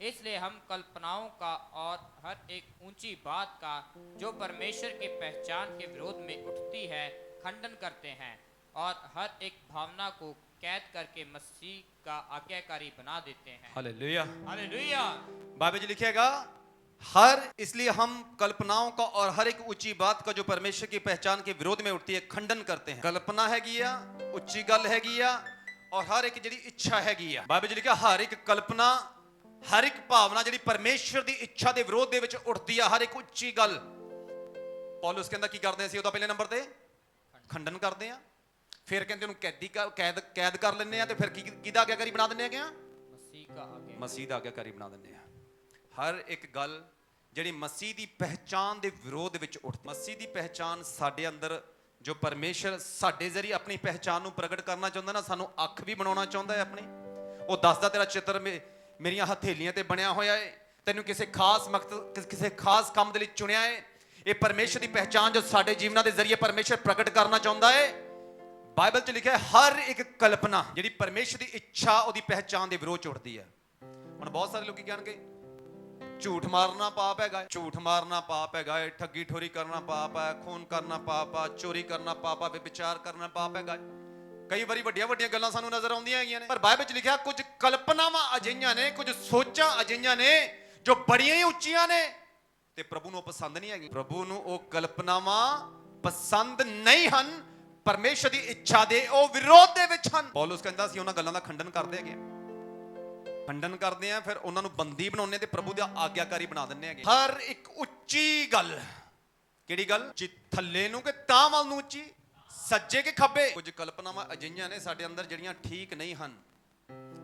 इसलिए हम कल्पनाओं का और हर एक ऊंची बात का जो परमेश्वर के पहचान के विरोध में उठती है खंडन करते हैं, और हर एक भावना को कैद करके मसीह का आज्ञाकारी बना देते हैं। Hallelujah, hallelujah. बाइबल में लिखेगा हर, इसलिए हम कल्पनाओं का और हर एक ऊंची बात का जो परमेश्वर की पहचान के विरोध में उठती है खंडन करते हैं। कल्पना हैगी आ, ਉੱਚੀ ਗੱਲ ਹੈਗੀ ਆ, ਔਰ ਹਰ ਇੱਕ ਜਿਹੜੀ ਇੱਛਾ ਹੈਗੀ ਆ। ਬਾਈਬਲ 'ਚ ਲਿਖਿਆ ਹਰ ਇੱਕ ਕਲਪਨਾ, ਹਰ ਇੱਕ ਭਾਵਨਾ ਜਿਹੜੀ ਪਰਮੇਸ਼ਰ ਦੀ ਇੱਛਾ ਦੇ ਵਿਰੋਧ ਦੇ ਵਿੱਚ ਉੱਠਦੀ ਆ, ਹਰ ਇੱਕ ਉੱਚੀ ਗੱਲ। ਪੌਲੁਸ ਕਹਿੰਦਾ ਕੀ ਕਰਦੇ ਅਸੀਂ? ਉਹਦਾ ਪਹਿਲੇ ਨੰਬਰ ਤੇ ਖੰਡਨ ਕਰਦੇ ਆ, ਫਿਰ ਕਹਿੰਦੇ ਉਹਨੂੰ ਕੈਦ ਕਰ ਲੈਂਦੇ ਆ, ਤੇ ਫਿਰ ਕਿਹਦਾ ਆਗਿਆਕਾਰੀ ਬਣਾ ਦਿੰਦੇ ਆ? ਮਸੀਹ ਦਾ ਆਗਿਆਕਾਰੀ ਬਣਾ ਦਿੰਦੇ ਆ। ਹਰ ਇੱਕ ਗੱਲ ਜਿਹੜੀ ਮਸੀਹ ਦੀ ਪਹਿਚਾਨ ਦੇ ਵਿਰੋਧ ਵਿੱਚ ਉੱਠਦੀ। ਮਸੀਹ ਦੀ ਪਹਿਚਾਨ ਸਾਡੇ ਅੰਦਰ, ਜੋ ਪਰਮੇਸ਼ਰ ਸਾਡੇ ਜ਼ਰੀਏ ਆਪਣੀ ਪਹਿਚਾਨ ਨੂੰ ਪ੍ਰਗਟ ਕਰਨਾ ਚਾਹੁੰਦਾ ਨਾ, ਸਾਨੂੰ ਅੱਖ ਵੀ ਬਣਾਉਣਾ ਚਾਹੁੰਦਾ ਹੈ ਆਪਣੀ। ਉਹ ਦੱਸਦਾ ਤੇਰਾ ਚਿੱਤਰ ਮੇਰੀਆਂ ਹਥੇਲੀਆਂ ਤੇ ਬਣਿਆ ਹੋਇਆ ਹੈ, ਤੈਨੂੰ ਕਿਸੇ ਖਾਸ ਮਕਸਦ, ਕਿਸੇ ਖਾਸ ਕੰਮ ਦੇ ਲਈ ਚੁਣਿਆ ਹੈ। ਇਹ ਪਰਮੇਸ਼ਰ ਦੀ ਪਹਿਚਾਨ ਜੋ ਸਾਡੇ ਜੀਵਨਾਂ ਦੇ ਜ਼ਰੀਏ ਪਰਮੇਸ਼ਰ ਪ੍ਰਗਟ ਕਰਨਾ ਚਾਹੁੰਦਾ ਹੈ। ਬਾਈਬਲ 'ਚ ਲਿਖਿਆ ਹੈ ਹਰ ਇੱਕ ਕਲਪਨਾ ਜਿਹੜੀ ਪਰਮੇਸ਼ਰ ਦੀ ਇੱਛਾ, ਉਹਦੀ ਪਹਿਚਾਨ ਦੇ ਵਿਰੋਧ 'ਚ ਉੱਠਦੀ ਹੈ। ਹੁਣ ਬਹੁਤ ਸਾਰੇ ਲੋਕੀ ਕਹਿਣਗੇ ਝੂਠ ਮਾਰਨਾ ਪਾਪ ਹੈਗਾ, ਝੂਠ ਮਾਰਨਾ ਪਾਪ ਹੈਗਾ, ਠੱਗੀ ਠੋਰੀ ਕਰਨਾ ਪਾਪ ਹੈ, ਖੂਨ ਕਰਨਾ ਪਾਪ ਆ, ਚੋਰੀ ਕਰਨਾ ਪਾਪ ਆ, ਵਿਚਾਰ ਕਰਨਾ ਪਾਪ ਹੈਗਾ। ਕਈ ਵਾਰੀ ਵੱਡੀਆਂ ਵੱਡੀਆਂ ਗੱਲਾਂ ਸਾਨੂੰ ਨਜ਼ਰ ਆਉਂਦੀਆਂ ਹੈਗੀਆਂ ਨੇ, ਪਰ ਬਾਈਬਲ 'ਚ ਲਿਖਿਆ ਕੁਝ ਕਲਪਨਾਵਾਂ ਅਜਿਹੀਆਂ ਨੇ, ਕੁਝ ਸੋਚਾਂ ਅਜਿਹੀਆਂ ਨੇ ਜੋ ਬੜੀਆਂ ਹੀ ਉੱਚੀਆਂ ਨੇ ਤੇ ਪ੍ਰਭੂ ਨੂੰ ਪਸੰਦ ਨਹੀਂ ਹੈਗੀ। ਪ੍ਰਭੂ ਨੂੰ ਉਹ ਕਲਪਨਾਵਾਂ ਪਸੰਦ ਨਹੀਂ ਹਨ, ਪਰਮੇਸ਼ਰ ਦੀ ਇੱਛਾ ਦੇ ਉਹ ਵਿਰੋਧ ਦੇ ਵਿੱਚ ਹਨ। ਪੌਲੁਸ ਕਹਿੰਦਾ ਸੀ ਉਹਨਾਂ ਗੱਲਾਂ ਦਾ ਖੰਡਨ ਕਰਦੇ ਹੈਗੇ, ਖੰਡਨ ਕਰਦੇ ਆ, ਫਿਰ ਉਹਨਾਂ ਨੂੰ ਬੰਦੀ ਬਣਾਉਂਦੇ ਤੇ ਪ੍ਰਭੂ ਦਾ ਆਗਿਆਕਾਰੀ ਬਣਾ ਦਿੰਦੇ ਹੈਗੇ। ਹਰ ਇੱਕ ਉੱਚੀ ਗੱਲ, ਕਿਹੜੀ ਗੱਲ? ਥੱਲੇ ਨੂੰ ਕਿ ਤਾਂ ਵੱਲ ਨੂੰ ਉੱਚੀ, ਸੱਜੇ ਕਿ ਖੱਬੇ। ਕੁਝ ਕਲਪਨਾਵਾਂ ਅਜਿਹੀਆਂ ਨੇ ਸਾਡੇ ਅੰਦਰ ਜਿਹੜੀਆਂ ਠੀਕ ਨਹੀਂ ਹਨ।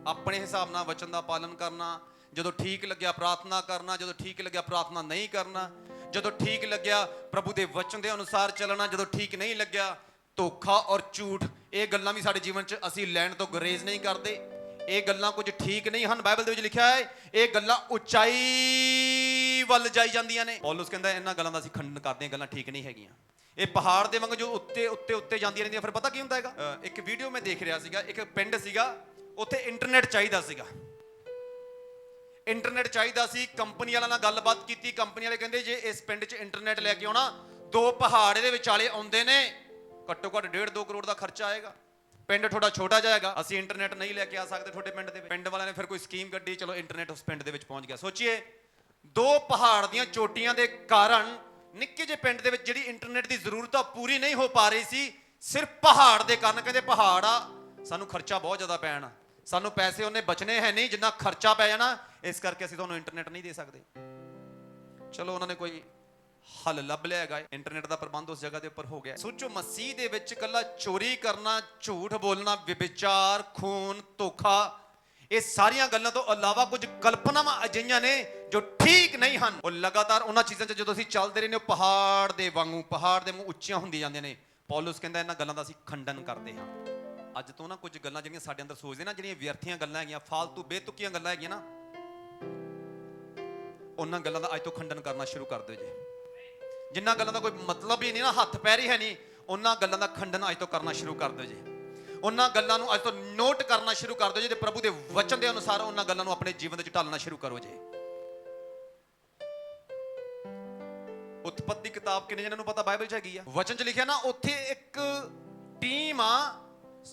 ਆਪਣੇ ਹਿਸਾਬ ਨਾਲ ਵਚਨ ਦਾ ਪਾਲਨ ਕਰਨਾ, ਜਦੋਂ ਠੀਕ ਲੱਗਿਆ ਪ੍ਰਾਰਥਨਾ ਕਰਨਾ, ਜਦੋਂ ਠੀਕ ਲੱਗਿਆ ਪ੍ਰਾਰਥਨਾ ਨਹੀਂ ਕਰਨਾ, ਜਦੋਂ ਠੀਕ ਲੱਗਿਆ ਪ੍ਰਭੂ ਦੇ ਵਚਨ ਦੇ ਅਨੁਸਾਰ ਚੱਲਣਾ, ਜਦੋਂ ਠੀਕ ਨਹੀਂ ਲੱਗਿਆ ਧੋਖਾ ਔਰ ਝੂਠ। ਇਹ ਗੱਲਾਂ ਵੀ ਸਾਡੇ ਜੀਵਨ 'ਚ ਅਸੀਂ ਲੈਣ ਤੋਂ ਗੁਰੇਜ਼ ਨਹੀਂ ਕਰਦੇ। ਇਹ ਗੱਲਾਂ ਕੁਝ ਠੀਕ ਨਹੀਂ ਹਨ। ਬਾਈਬਲ ਦੇ ਵਿੱਚ ਲਿਖਿਆ ਹੈ ਇਹ ਗੱਲਾਂ ਉਚਾਈ ਵੱਲ ਜਾਈ ਜਾਂਦੀਆਂ ਨੇ। ਪੌਲੁਸ ਕਹਿੰਦਾ ਇਹਨਾਂ ਗੱਲਾਂ ਦਾ ਅਸੀਂ ਖੰਡਨ ਕਰਦੇ ਹਾਂ, ਗੱਲਾਂ ਠੀਕ ਨਹੀਂ ਹੈਗੀਆਂ। ਇਹ ਪਹਾੜ ਦੇ ਵਾਂਗ ਜੋ ਉੱਤੇ ਉੱਤੇ ਉੱਤੇ ਜਾਂਦੀਆਂ ਰਹਿੰਦੀਆਂ। ਫਿਰ ਪਤਾ ਕੀ ਹੁੰਦਾ ਹੈਗਾ? ਇੱਕ ਵੀਡੀਓ ਮੈਂ ਦੇਖ ਰਿਹਾ ਸੀਗਾ, ਇੱਕ ਪਿੰਡ ਸੀਗਾ, ਉੱਥੇ ਇੰਟਰਨੈਟ ਚਾਹੀਦਾ ਸੀਗਾ, ਇੰਟਰਨੈਟ ਚਾਹੀਦਾ ਸੀ। ਕੰਪਨੀ ਵਾਲਿਆਂ ਨਾਲ ਗੱਲਬਾਤ ਕੀਤੀ, ਕੰਪਨੀ ਵਾਲੇ ਕਹਿੰਦੇ ਜੇ ਇਸ ਪਿੰਡ 'ਚ ਇੰਟਰਨੈਟ ਲੈ ਕੇ ਆਉਣਾ, 2 ਪਹਾੜ ਇਹਦੇ ਵਿਚਾਲੇ ਆਉਂਦੇ ਨੇ, ਘੱਟੋ ਘੱਟ 1.5-2 ਕਰੋੜ ਦਾ ਖਰਚਾ ਆਏਗਾ। ਪਿੰਡ ਥੋੜਾ ਛੋਟਾ ਜਾਏਗਾ, ਅਸੀਂ ਇੰਟਰਨੈਟ ਨਹੀਂ ਲੈ ਕੇ ਆ ਸਕਦੇ ਤੁਹਾਡੇ ਪਿੰਡ ਦੇ ਵਿੱਚ। ਪਿੰਡ ਵਾਲਿਆਂ ਨੇ ਫਿਰ ਕੋਈ ਸਕੀਮ ਕੱਢੀ, ਚਲੋ ਇੰਟਰਨੈਟ ਉਸ ਪਿੰਡ ਦੇ ਵਿੱਚ ਪਹੁੰਚ ਗਿਆ। ਸੋਚੀਏ 2 ਪਹਾੜ ਦੀਆਂ ਚੋਟੀਆਂ ਦੇ ਕਾਰਨ ਨਿੱਕੇ ਜਿਹੇ ਪਿੰਡ ਦੇ ਵਿੱਚ ਜਿਹੜੀ ਇੰਟਰਨੈਟ ਦੀ ਜ਼ਰੂਰਤ ਆ ਪੂਰੀ ਨਹੀਂ ਹੋ ਪਾ ਰਹੀ ਸੀ, ਸਿਰਫ ਪਹਾੜ ਦੇ ਕਾਰਨ। ਕਹਿੰਦੇ ਪਹਾੜ ਆ, ਸਾਨੂੰ ਖਰਚਾ ਬਹੁਤ ਜ਼ਿਆਦਾ ਪੈਣਾ, ਸਾਨੂੰ ਪੈਸੇ ਉਹਨੇ ਬਚਨੇ ਹੈ ਨਹੀਂ ਜਿੰਨਾ ਖਰਚਾ ਪੈ ਜਾਣਾ, ਇਸ ਕਰਕੇ ਅਸੀਂ ਤੁਹਾਨੂੰ ਇੰਟਰਨੈਟ ਨਹੀਂ ਦੇ ਸਕਦੇ। ਚਲੋ ਉਹਨਾਂ ਨੇ ਕੋਈ ਹੱਲ ਲੱਭ ਲਿਆ ਹੈਗਾ, ਇੰਟਰਨੈਟ ਦਾ ਪ੍ਰਬੰਧ ਉਸ ਜਗ੍ਹਾ ਦੇ ਉੱਪਰ ਹੋ ਗਿਆ। ਸੋਚੋ ਮਸੀਹ ਦੇ ਵਿੱਚ ਇਕੱਲਾ ਚੋਰੀ ਕਰਨਾ, ਝੂਠ ਬੋਲਣਾ, ਵਿਚਾਰ, ਖੂਨ, ਧੋਖਾ, ਇਹ ਸਾਰੀਆਂ ਗੱਲਾਂ ਤੋਂ ਇਲਾਵਾ ਕੁਝ ਕਲਪਨਾਵਾਂ ਅਜਿਹੀਆਂ ਨੇ ਜੋ ਠੀਕ ਨਹੀਂ ਹਨ। ਉਹ ਲਗਾਤਾਰ ਉਹਨਾਂ ਚੀਜ਼ਾਂ 'ਚ ਜਦੋਂ ਅਸੀਂ ਚੱਲਦੇ ਰਹੇ ਨੇ, ਉਹ ਪਹਾੜ ਦੇ ਵਾਂਗੂ, ਪਹਾੜ ਦੇ ਮੂੰਹ ਉੱਚੀਆਂ ਹੁੰਦੀਆਂ ਜਾਂਦੀਆਂ ਨੇ। ਪੌਲੁਸ ਕਹਿੰਦਾ ਇਹਨਾਂ ਗੱਲਾਂ ਦਾ ਅਸੀਂ ਖੰਡਨ ਕਰਦੇ ਹਾਂ। ਅੱਜ ਤੋਂ ਨਾ ਕੁਝ ਗੱਲਾਂ ਜਿਹੜੀਆਂ ਸਾਡੇ ਅੰਦਰ ਸੋਚਦੇ ਨਾ, ਜਿਹੜੀਆਂ ਵਿਅਰਥੀਆਂ ਗੱਲਾਂ ਹੈਗੀਆਂ, ਫਾਲਤੂ ਬੇਤੁਕੀਆਂ ਗੱਲਾਂ ਹੈਗੀਆਂ ਨਾ, ਉਹਨਾਂ ਗੱਲਾਂ ਦਾ ਅੱਜ ਤੋਂ ਖੰਡਨ ਕਰਨਾ ਸ਼ੁਰੂ ਕਰ ਦਿਓ ਜੀ। ਜਿਨ੍ਹਾਂ ਗੱਲਾਂ ਦਾ ਕੋਈ ਮਤਲਬ ਹੀ ਨਹੀਂ ਨਾ, ਹੱਥ ਪੈਰ ਹੀ ਹੈ ਨਹੀਂ, ਉਹਨਾਂ ਗੱਲਾਂ ਦਾ ਖੰਡਨ ਅੱਜ ਤੋਂ ਕਰਨਾ ਸ਼ੁਰੂ ਕਰ ਦਿਓ ਜੀ। ਉਹਨਾਂ ਗੱਲਾਂ ਨੂੰ ਅੱਜ ਤੋਂ ਨੋਟ ਕਰਨਾ ਸ਼ੁਰੂ ਕਰ ਦਿਓ ਜੀ ਤੇ ਪ੍ਰਭੂ ਦੇ ਵਚਨ ਦੇ ਅਨੁਸਾਰ ਉਹਨਾਂ ਗੱਲਾਂ ਨੂੰ ਆਪਣੇ ਜੀਵਨ ਵਿੱਚ ਢਾਲਣਾ ਸ਼ੁਰੂ ਕਰੋ ਜੀ। ਉਤਪਤੀ ਦੀ ਕਿਤਾਬ ਕਿੰਨੇ ਜਿਹਨਾਂ ਨੂੰ ਪਤਾ ਬਾਈਬਲ 'ਚ ਹੈਗੀ ਆ, ਵਚਨ 'ਚ ਲਿਖਿਆ ਨਾ, ਉੱਥੇ ਇੱਕ ਟੀਮ ਆ,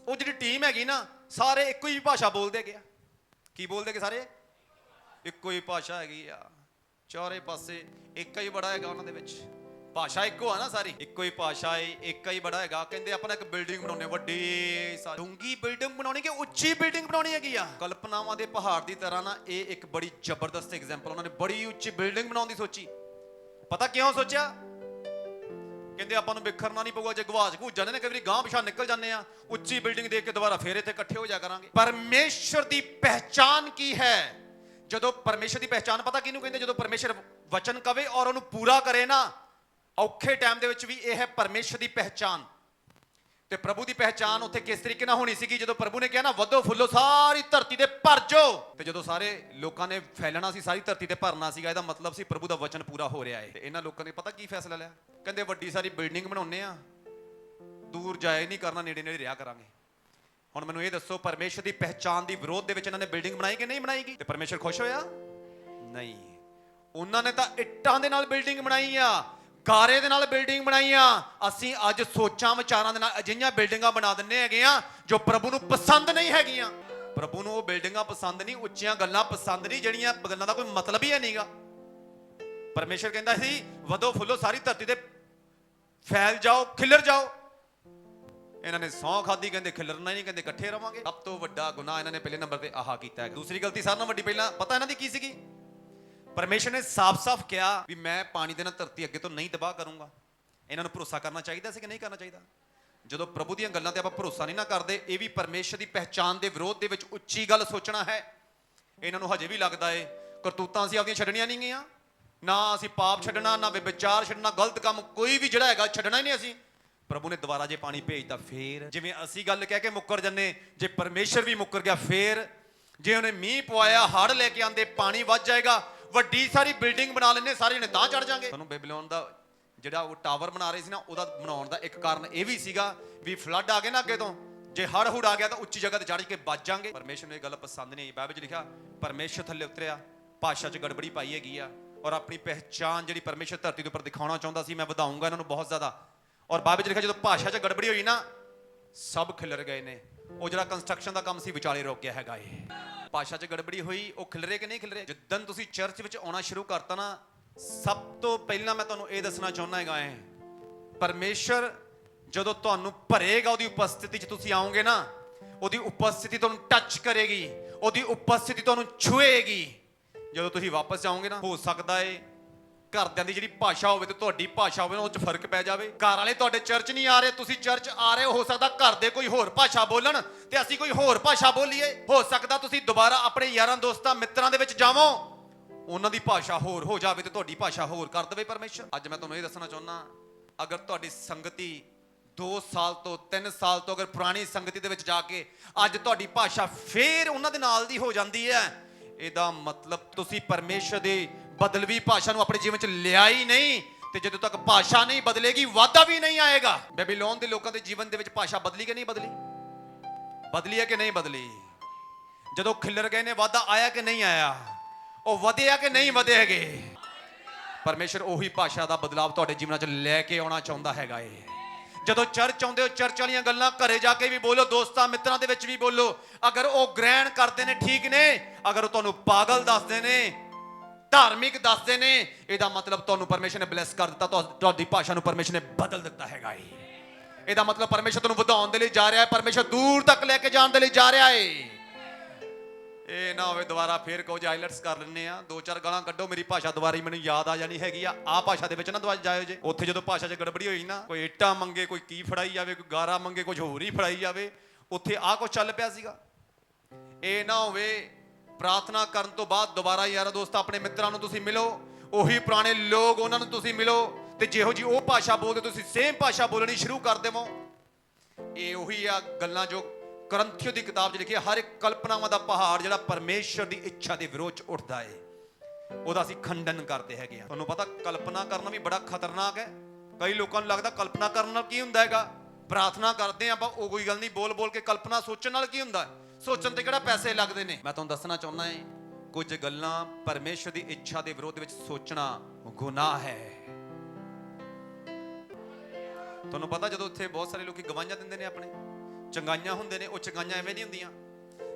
ਉਹ ਜਿਹੜੀ ਟੀਮ ਹੈਗੀ ਨਾ, ਸਾਰੇ ਇੱਕੋ ਹੀ ਭਾਸ਼ਾ ਬੋਲਦੇ ਹੈਗੇ ਆ। ਕੀ ਬੋਲਦੇ ਹੈਗੇ ਸਾਰੇ? ਇੱਕੋ ਹੀ ਭਾਸ਼ਾ ਹੈਗੀ ਆ, ਚਾਰੇ ਪਾਸੇ ਇੱਕ ਹੀ ਬੜਾ ਹੈਗਾ ਉਹਨਾਂ ਦੇ ਵਿੱਚ, ਭਾਸ਼ਾ ਇੱਕੋ ਆ ਨਾ ਸਾਰੀ, ਇੱਕੋ ਹੀ ਭਾਸ਼ਾ ਹੈ, ਇੱਕ ਹੀ ਬੜਾ ਹੈਗਾ। ਕਹਿੰਦੇ ਆਪਾਂ ਇੱਕ ਬਿਲਡਿੰਗ ਬਣਾਉਣੀ, ਵੱਡੀ ਡੂੰਗੀ ਬਿਲਡਿੰਗ ਬਣਾਉਣੀ ਕਿ ਉੱਚੀ ਬਿਲਡਿੰਗ ਬਣਾਉਣੀ ਹੈਗੀ ਆ। ਕਲਪਨਾਵਾਂ ਦੇ ਪਹਾੜ ਦੀ ਤਰ੍ਹਾਂ ਨਾ ਇਹ ਇੱਕ ਬੜੀ ਜ਼ਬਰਦਸਤ ਐਗਜ਼ਾਮਪਲ, ਉਹਨਾਂ ਨੇ ਬੜੀ ਉੱਚੀ ਬਿਲਡਿੰਗ ਬਣਾਉਣ ਦੀ ਸੋਚੀ। ਪਤਾ ਕਿਉਂ ਸੋਚਿਆ? ਕਹਿੰਦੇ ਆਪਾਂ ਨੂੰ ਬਿਖਰਨਾ ਨਹੀਂ ਪਊਗਾ, ਜੇ ਗਵਾਚ ਘੂਚ ਜਾਂਦੇ ਨੇ ਕਈ ਵਾਰੀ ਗਾਂਹ ਪਿਛਾਂ ਨਿਕਲ ਜਾਂਦੇ ਆ, ਉੱਚੀ ਬਿਲਡਿੰਗ ਦੇਖ ਕੇ ਦੁਬਾਰਾ ਫੇਰ ਇੱਥੇ ਇਕੱਠੇ ਹੋ ਜਾ ਕਰਾਂਗੇ। ਪਰਮੇਸ਼ਰ ਦੀ ਪਹਿਚਾਨ ਕੀ ਹੈ? ਜਦੋਂ ਪਰਮੇਸ਼ਰ ਦੀ ਪਹਿਚਾਨ ਪਤਾ ਕਿਹਨੂੰ ਕਹਿੰਦੇ? ਜਦੋਂ ਪਰਮੇਸ਼ਰ ਵਚਨ ਕਵੇ ਔਰ ਉਹਨੂੰ ਪੂਰਾ ਕਰੇ ਨਾ, ਔਖੇ ਟਾਈਮ ਦੇ ਵਿੱਚ ਵੀ ਇਹ ਹੈ ਪਰਮੇਸ਼ਰ ਦੀ ਪਹਿਚਾਨ। ਤੇ ਪ੍ਰਭੂ ਦੀ ਪਹਿਚਾਨ ਉੱਥੇ ਕਿਸ ਤਰੀਕੇ ਨਾਲ ਹੋਣੀ ਸੀਗੀ? ਜਦੋਂ ਪ੍ਰਭੂ ਨੇ ਕਿਹਾ ਨਾ, ਵਧੋ ਫੁੱਲੋ ਸਾਰੀ ਧਰਤੀ ਤੇ ਭਰ ਜਾਓ, ਤੇ ਜਦੋਂ ਸਾਰੇ ਲੋਕਾਂ ਨੇ ਫੈਲਣਾ ਸੀ, ਸਾਰੀ ਧਰਤੀ ਤੇ ਭਰਨਾ ਸੀਗਾ, ਇਹਦਾ ਮਤਲਬ ਸੀ ਪ੍ਰਭੂ ਦਾ ਵਚਨ ਪੂਰਾ ਹੋ ਰਿਹਾ ਹੈ। ਤੇ ਇਹਨਾਂ ਲੋਕਾਂ ਨੇ ਪਤਾ ਕੀ ਫੈਸਲਾ ਲਿਆ? ਕਹਿੰਦੇ ਵੱਡੀ ਸਾਰੀ ਬਿਲਡਿੰਗ ਬਣਾਉਣੇ ਆ, ਦੂਰ ਜਾਏ ਨਹੀਂ ਕਰਨਾ, ਨੇੜੇ ਨੇੜੇ ਰਿਹਾ ਕਰਾਂਗੇ। ਹੁਣ ਮੈਨੂੰ ਇਹ ਦੱਸੋ, ਪਰਮੇਸ਼ਰ ਦੀ ਪਹਿਚਾਨ ਦੀ ਵਿਰੋਧ ਦੇ ਵਿੱਚ ਇਹਨਾਂ ਨੇ ਬਿਲਡਿੰਗ ਬਣਾਈ ਕਿ ਨਹੀਂ ਬਣਾਈਗੀ? ਤੇ ਪਰਮੇਸ਼ਰ ਖੁਸ਼ ਹੋਇਆ? ਨਹੀਂ। ਉਹਨਾਂ ਨੇ ਤਾਂ ਇੱਟਾਂ ਦੇ ਨਾਲ ਬਿਲਡਿੰਗ ਬਣਾਈ ਆ, ਗਾਰੇ ਦੇ ਨਾਲ ਬਿਲਡਿੰਗ ਬਣਾਈਆਂ। ਅਸੀਂ ਅੱਜ ਸੋਚਾਂ ਵਿਚਾਰਾਂ ਦੇ ਨਾਲ ਅਜਿਹੀਆਂ ਬਿਲਡਿੰਗਾਂ ਬਣਾ ਦਿੰਨੇ ਹੈਗੇ ਆ ਜੋ ਪ੍ਰਭੂ ਨੂੰ ਪਸੰਦ ਨਹੀਂ ਹੈਗੀਆਂ। ਪ੍ਰਭੂ ਨੂੰ ਉਹ ਬਿਲਡਿੰਗਾਂ ਪਸੰਦ ਨਹੀਂ, ਉੱਚੀਆਂ ਗੱਲਾਂ ਪਸੰਦ ਨਹੀਂ, ਜਿਹੜੀਆਂ ਗੱਲਾਂ ਦਾ ਕੋਈ ਮਤਲਬ ਹੀ ਨਹੀਂਗਾ। ਪਰਮੇਸ਼ਰ ਕਹਿੰਦਾ ਸੀ ਵਧੋ ਫੁੱਲੋ ਸਾਰੀ ਧਰਤੀ ਤੇ ਫੈਲ ਜਾਓ, ਖਿਲਰ ਜਾਓ। ਇਹਨਾਂ ਨੇ ਸਹੁੰ ਖਾਦੀ, ਕਹਿੰਦੇ ਖਿਲਰਨਾ ਨਹੀਂ, ਕਹਿੰਦੇ ਇਕੱਠੇ ਰਵਾਂਗੇ। ਸਭ ਤੋਂ ਵੱਡਾ ਗੁਨਾਹ ਇਹਨਾਂ ਨੇ ਪਹਿਲੇ ਨੰਬਰ ਤੇ ਆਹ ਕੀਤਾ ਹੈ। ਦੂਸਰੀ ਗਲਤੀ ਸਾਰਿਆਂ ਨਾਲੋਂ ਵੱਡੀ ਪਹਿਲਾਂ ਪਤਾ ਇਹਨਾਂ ਦੀ ਕੀ ਸੀਗੀ? ਪਰਮੇਸ਼ਰ ਨੇ ਸਾਫ਼-ਸਾਫ਼ ਕਿਹਾ ਵੀ ਮੈਂ ਪਾਣੀ ਦੇ ਨਾਲ ਧਰਤੀ ਅੱਗੇ ਤੋਂ ਨਹੀਂ ਤਬਾਹ ਕਰੂੰਗਾ। ਇਹਨਾਂ ਨੂੰ ਭਰੋਸਾ ਕਰਨਾ ਚਾਹੀਦਾ ਸੀ ਕਿ ਨਹੀਂ ਕਰਨਾ ਚਾਹੀਦਾ? ਜਦੋਂ ਪ੍ਰਭੂ ਦੀਆਂ ਗੱਲਾਂ ਤੇ ਆਪਾਂ ਭਰੋਸਾ ਨਹੀਂ ਨਾ ਕਰਦੇ, ਇਹ ਵੀ ਪਰਮੇਸ਼ਰ ਦੀ ਪਹਿਚਾਨ ਦੇ ਵਿਰੋਧ ਦੇ ਵਿੱਚ ਉੱਚੀ ਗੱਲ ਸੋਚਣਾ ਹੈ। ਇਹਨਾਂ ਨੂੰ ਹਜੇ ਵੀ ਲੱਗਦਾ ਏ ਕਰਤੂਤਾਂ ਅਸੀਂ ਆਪਣੀਆਂ ਛੱਡਣੀਆਂ ਨਹੀਂ ਗਈਆਂ, ਨਾ ਅਸੀਂ ਪਾਪ ਛੱਡਣਾ, ਨਾ ਵਿਚਾਰ ਛੱਡਣਾ, ਗਲਤ ਕੰਮ ਕੋਈ ਵੀ ਜਿਹੜਾ ਹੈਗਾ ਛੱਡਣਾ ਹੀ ਨਹੀਂ ਅਸੀਂ। ਪ੍ਰਭੂ ਨੇ ਦੁਬਾਰਾ ਜੇ ਪਾਣੀ ਭੇਜਦਾ ਫੇਰ, ਜਿਵੇਂ ਅਸੀਂ ਗੱਲ ਕਹਿ ਕੇ ਮੁੱਕਰ ਜੰਨੇ, ਜੇ ਪਰਮੇਸ਼ਰ ਵੀ ਮੁੱਕਰ ਗਿਆ ਫੇਰ। ਜੇ ਉਹਨੇ ਮੀਂਹ ਪਵਾਇਆ, ਹੜ੍ਹ ਲੈ ਕੇ ਆਂਦੇ, ਪਾਣੀ ਵੱਧ ਜਾਏਗਾ, ਵੱਡੀ ਸਾਰੀ ਬਿਲਡਿੰਗ ਬਣਾ ਲੈਣੇ, ਸਾਰੇ ਜਣੇ ਤਾਂ ਚੜ ਜਾਾਂਗੇ। ਤੁਹਾਨੂੰ ਬੇਬੀਲੋਨ ਦਾ ਜਿਹੜਾ ਉਹ ਟਾਵਰ ਬਣਾ ਰਹੇ ਸੀ ਨਾ, ਉਹਦਾ ਬਣਾਉਣ ਦਾ ਇੱਕ ਕਾਰਨ ਇਹ ਵੀ ਸੀਗਾ ਵੀ ਫਲੱਡ ਆ ਗਏ ਨਾ ਅੱਗੇ ਤੋਂ, ਜੇ ਹੜ੍ਹ ਹੁੜ ਆ ਗਿਆ ਤਾਂ ਉੱਚੀ ਜਗ੍ਹਾ ਤੇ ਚੜ੍ਹ ਕੇ ਬਚ ਜਾਾਂਗੇ। ਪਰਮੇਸ਼ਰ ਨੂੰ ਇਹ ਗੱਲ ਪਸੰਦ ਨਹੀਂ ਆਈ। ਬਾਈਬਲ 'ਚ ਲਿਖਿਆ ਪਰਮੇਸ਼ਰ ਥੱਲੇ ਉਤਰਿਆ, ਭਾਸ਼ਾ 'ਚ ਗੜਬੜੀ ਪਾਈ ਹੈਗੀ ਆ, ਔਰ ਆਪਣੀ ਪਹਿਚਾਨ ਜਿਹੜੀ ਪਰਮੇਸ਼ਰ ਧਰਤੀ ਦੇ ਉੱਪਰ ਦਿਖਾਉਣਾ ਚਾਹੁੰਦਾ ਸੀ, ਮੈਂ ਵਧਾਊਂਗਾ ਇਹਨਾਂ ਨੂੰ ਬਹੁਤ ਜ਼ਿਆਦਾ। ਔਰ ਬਾਈਬਲ 'ਚ ਲਿਖਿਆ ਜਦੋਂ ਭਾਸ਼ਾ 'ਚ ਗੜਬੜੀ ਹੋਈ ਨਾ, ਸਭ ਖਿਲਰ ਗਏ ਨੇ। ਉਹ ਜਿਹੜਾ ਕੰਸਟਰਕਸ਼ਨ ਦਾ ਕੰਮ ਸੀ ਵਿਚਾਲੇ ਰੁਕ ਗਿਆ ਹੈਗਾ ਏ। ਭਾਸ਼ਾ 'ਚ ਗੜਬੜੀ ਹੋਈ, ਉਹ ਖਿਲਰੇ ਕਿ ਨਹੀਂ ਖਿਲਰੇ? ਜਿੱਦਣ ਤੁਸੀਂ ਚਰਚ ਵਿੱਚ ਆਉਣਾ ਸ਼ੁਰੂ ਕਰਤਾ ਨਾ, ਸਭ ਤੋਂ ਪਹਿਲਾਂ ਮੈਂ ਤੁਹਾਨੂੰ ਇਹ ਦੱਸਣਾ ਚਾਹੁੰਦਾ ਹੈਗਾ ਏ, ਪਰਮੇਸ਼ਰ ਜਦੋਂ ਤੁਹਾਨੂੰ ਭਰੇਗਾ, ਉਹਦੀ ਉਪਸਥਿਤੀ 'ਚ ਤੁਸੀਂ ਆਓਗੇ ਨਾ, ਉਹਦੀ ਉਪਸਥਿਤੀ ਤੁਹਾਨੂੰ ਟੱਚ ਕਰੇਗੀ, ਉਹਦੀ ਉਪਸਥਿਤੀ ਤੁਹਾਨੂੰ ਛੂਏਗੀ। ਜਦੋਂ ਤੁਸੀਂ ਵਾਪਸ ਜਾਓਗੇ ਨਾ, ਹੋ ਸਕਦਾ ਏ ਘਰਦਿਆਂ ਦੀ ਜਿਹੜੀ ਭਾਸ਼ਾ ਹੋਵੇ ਤੇ ਤੁਹਾਡੀ ਭਾਸ਼ਾ ਹੋਵੇ, ਉਹ 'ਚ ਫਰਕ ਪੈ ਜਾਵੇ। ਘਰ ਵਾਲੇ ਤੁਹਾਡੇ ਚਰਚ ਨਹੀਂ ਆ ਰਹੇ, ਤੁਸੀਂ ਚਰਚ ਆ ਰਹੇ ਹੋ ਸਕਦਾ ਘਰ ਦੇ ਕੋਈ ਹੋਰ ਭਾਸ਼ਾ ਬੋਲਣ ਤੇ ਅਸੀਂ ਕੋਈ ਹੋਰ ਭਾਸ਼ਾ ਬੋਲੀਏ। ਹੋ ਸਕਦਾ ਤੁਸੀਂ ਦੁਬਾਰਾ ਆਪਣੇ ਯਾਰਾਂ ਦੋਸਤਾਂ ਮਿੱਤਰਾਂ ਦੇ ਵਿੱਚ ਜਾਵੋ, ਉਹਨਾਂ ਦੀ ਭਾਸ਼ਾ ਹੋਰ ਹੋ ਜਾਵੇ ਤੇ ਤੁਹਾਡੀ ਭਾਸ਼ਾ ਹੋਰ ਕਰ ਦੇਵੇ ਪਰਮੇਸ਼ਰ। ਅੱਜ ਮੈਂ ਤੁਹਾਨੂੰ ਇਹ ਦੱਸਣਾ ਚਾਹੁੰਦਾ, ਅਗਰ ਤੁਹਾਡੀ ਸੰਗਤੀ 2 ਸਾਲ ਤੋਂ 3 ਸਾਲ ਤੋਂ ਅਗਰ ਪੁਰਾਣੀ ਸੰਗਤੀ ਦੇ ਵਿੱਚ ਜਾ ਕੇ ਅੱਜ ਤੁਹਾਡੀ ਭਾਸ਼ਾ ਫੇਰ ਉਹਨਾਂ ਦੇ ਨਾਲ ਦੀ ਹੋ ਜਾਂਦੀ ਹੈ, ਇਹਦਾ ਮਤਲਬ ਤੁਸੀਂ ਪਰਮੇਸ਼ਰ ਦੀ ਬਦਲਵੀ ਭਾਸ਼ਾ ਨੂੰ ਆਪਣੇ ਜੀਵਨ 'ਚ ਲਿਆ ਹੀ ਨਹੀਂ। ਤੇ ਜਦੋਂ ਤੱਕ ਭਾਸ਼ਾ ਨਹੀਂ ਬਦਲੇਗੀ, ਵਾਧਾ ਵੀ ਨਹੀਂ ਆਏਗਾ। ਬੈਬੀਲੋਨ ਦੇ ਲੋਕਾਂ ਦੇ ਜੀਵਨ ਦੇ ਵਿੱਚ ਭਾਸ਼ਾ ਬਦਲੀ ਕਿ ਨਹੀਂ ਬਦਲੀ? ਬਦਲੀ ਹੈ ਕਿ ਨਹੀਂ ਬਦਲੀ? ਜਦੋਂ ਖਿਲਰ ਗਏ ਨੇ, ਵਾਧਾ ਆਇਆ ਕਿ ਨਹੀਂ ਆਇਆ? ਉਹ ਵਧਿਆ ਕਿ ਨਹੀਂ ਵਧੇ ਹੈਗੇ? ਪਰਮੇਸ਼ਰ ਉਹੀ ਭਾਸ਼ਾ ਦਾ ਬਦਲਾਵ ਤੁਹਾਡੇ ਜੀਵਨਾਂ 'ਚ ਲੈ ਕੇ ਆਉਣਾ ਚਾਹੁੰਦਾ ਹੈਗਾ ਏ। ਜਦੋਂ ਚਰਚ ਆਉਂਦੇ ਹੋ, ਚਰਚ ਵਾਲੀਆਂ ਗੱਲਾਂ ਘਰੇ ਜਾ ਕੇ ਵੀ ਬੋਲੋ, ਦੋਸਤਾਂ ਮਿੱਤਰਾਂ ਦੇ ਵਿੱਚ ਵੀ ਬੋਲੋ। ਅਗਰ ਉਹ ਗ੍ਰਹਿਣ ਕਰਦੇ ਨੇ ਠੀਕ ਨੇ, ਅਗਰ ਉਹ ਤੁਹਾਨੂੰ ਪਾਗਲ ਦੱਸਦੇ ਨੇ, ਧਾਰਮਿਕ ਦੱਸਦੇ ਨੇ, ਇਹਦਾ ਮਤਲਬ ਤੁਹਾਨੂੰ ਪਰਮੇਸ਼ਰ ਨੇ ਬਲੈਸ ਕਰ ਦਿੱਤਾ, ਤੁਹਾਡੀ ਭਾਸ਼ਾ ਨੂੰ ਪਰਮੇਸ਼ਰ ਨੇ ਬਦਲ ਦਿੱਤਾ ਹੈਗਾ ਏ। ਇਹਦਾ ਮਤਲਬ ਪਰਮੇਸ਼ਰ ਤੁਹਾਨੂੰ ਵਧਾਉਣ ਦੇ ਲਈ ਜਾ ਰਿਹਾ ਹੈ, ਪਰਮੇਸ਼ਰ ਦੂਰ ਤੱਕ ਲੈ ਕੇ ਜਾਣ ਦੇ ਲਈ ਜਾ ਰਿਹਾ ਏ। ਇਹ ਨਾ ਹੋਵੇ ਦੁਬਾਰਾ ਫੇਰ ਕਹੋ ਜੀ ਆਈਲੈਟਸ ਕਰ ਲੈਂਦੇ ਆ, 2-4 ਗਾਲਾਂ ਕੱਢੋ, ਮੇਰੀ ਭਾਸ਼ਾ ਦੁਬਾਰਾ ਹੀ ਮੈਨੂੰ ਯਾਦ ਆ ਜਾਣੀ ਹੈਗੀ ਆ। ਆਹ ਭਾਸ਼ਾ ਦੇ ਵਿੱਚ ਨਾ ਦੁਬਾਰਾ ਜਾਇਓ ਜੇ। ਉੱਥੇ ਜਦੋਂ ਭਾਸ਼ਾ 'ਚ ਗੜਬੜੀ ਹੋਈ ਨਾ, ਕੋਈ ਇੱਟਾਂ ਮੰਗੇ, ਕੋਈ ਕੀ ਫੜਾਈ ਜਾਵੇ, ਕੋਈ ਗਾਰਾ ਮੰਗੇ, ਕੁਝ ਹੋਰ ਹੀ ਫੜਾਈ ਜਾਵੇ, ਉੱਥੇ ਆਹ ਕੁਝ ਚੱਲ ਪਿਆ ਸੀਗਾ। ਇਹ ਨਾ ਹੋਵੇ ਪ੍ਰਾਰਥਨਾ ਕਰਨ ਤੋਂ ਬਾਅਦ ਦੁਬਾਰਾ ਯਾਰਾਂ ਦੋਸਤਾਂ ਆਪਣੇ ਮਿੱਤਰਾਂ ਨੂੰ ਤੁਸੀਂ ਮਿਲੋ, ਉਹੀ ਪੁਰਾਣੇ ਲੋਕ ਉਹਨਾਂ ਨੂੰ ਤੁਸੀਂ ਮਿਲੋ, ਤੇ ਜਿਹੋ ਜੀ ਉਹ ਭਾਸ਼ਾ ਬੋਲਦੇ ਤੁਸੀਂ ਸੇਮ ਭਾਸ਼ਾ ਬੋਲਣੀ ਸ਼ੁਰੂ ਕਰ ਦੇਵੋ। ਇਹ ਉਹੀ ਆ ਗੱਲਾਂ ਜੋ ਕਰੰਥੀਓ ਦੀ ਕਿਤਾਬ 'ਚ ਲਿਖੀ ਹੈ। ਹਰ ਇੱਕ ਕਲਪਨਾਵਾਂ ਦਾ ਪਹਾੜ ਜਿਹੜਾ ਪਰਮੇਸ਼ਰ ਦੀ ਇੱਛਾ ਦੇ ਵਿਰੋਧ 'ਚ ਉੱਠਦਾ ਏ। ਉਹਦਾ ਅਸੀਂ ਖੰਡਨ ਕਰਦੇ ਹੈਗੇ ਆ। ਤੁਹਾਨੂੰ ਪਤਾ ਕਲਪਨਾ ਕਰਨਾ ਵੀ ਬੜਾ ਖਤਰਨਾਕ ਹੈ। ਕਈ ਲੋਕਾਂ ਨੂੰ ਲੱਗਦਾ ਕਲਪਨਾ ਕਰਨ ਨਾਲ ਕੀ ਹੁੰਦਾ ਹੈਗਾ, ਪ੍ਰਾਰਥਨਾ ਕਰਦੇ ਆਪਾਂ, ਉਹ ਕੋਈ ਗੱਲ ਨਹੀਂ, ਬੋਲ ਬੋਲ ਕੇ ਕਲਪਨਾ ਸੋਚਣ ਨਾਲ ਕੀ ਹੁੰਦਾ, ਸੋਚਣ ਤੇ ਕਿਹੜਾ ਪੈਸੇ ਲੱਗਦੇ ਨੇ। ਮੈਂ ਤੁਹਾਨੂੰ ਦੱਸਣਾ ਚਾਹੁੰਦਾ ਹਾਂ, ਕੁਝ ਗੱਲਾਂ ਪਰਮੇਸ਼ਰ ਦੀ ਇੱਛਾ ਦੇ ਵਿਰੋਧ ਵਿੱਚ ਸੋਚਣਾ ਗੁਨਾਹ ਹੈ। ਤੁਹਾਨੂੰ ਪਤਾ ਜਦੋਂ ਉੱਥੇ ਬਹੁਤ ਸਾਰੇ ਲੋਕੀ ਗਵਾਹੀਆਂ ਦਿੰਦੇ ਨੇ, ਆਪਣੇ ਚੰਗਾਈਆਂ ਹੁੰਦੇ ਨੇ, ਉਹ ਚੰਗਾਈਆਂ ਐਵੇਂ ਨਹੀਂ ਹੁੰਦੀਆਂ।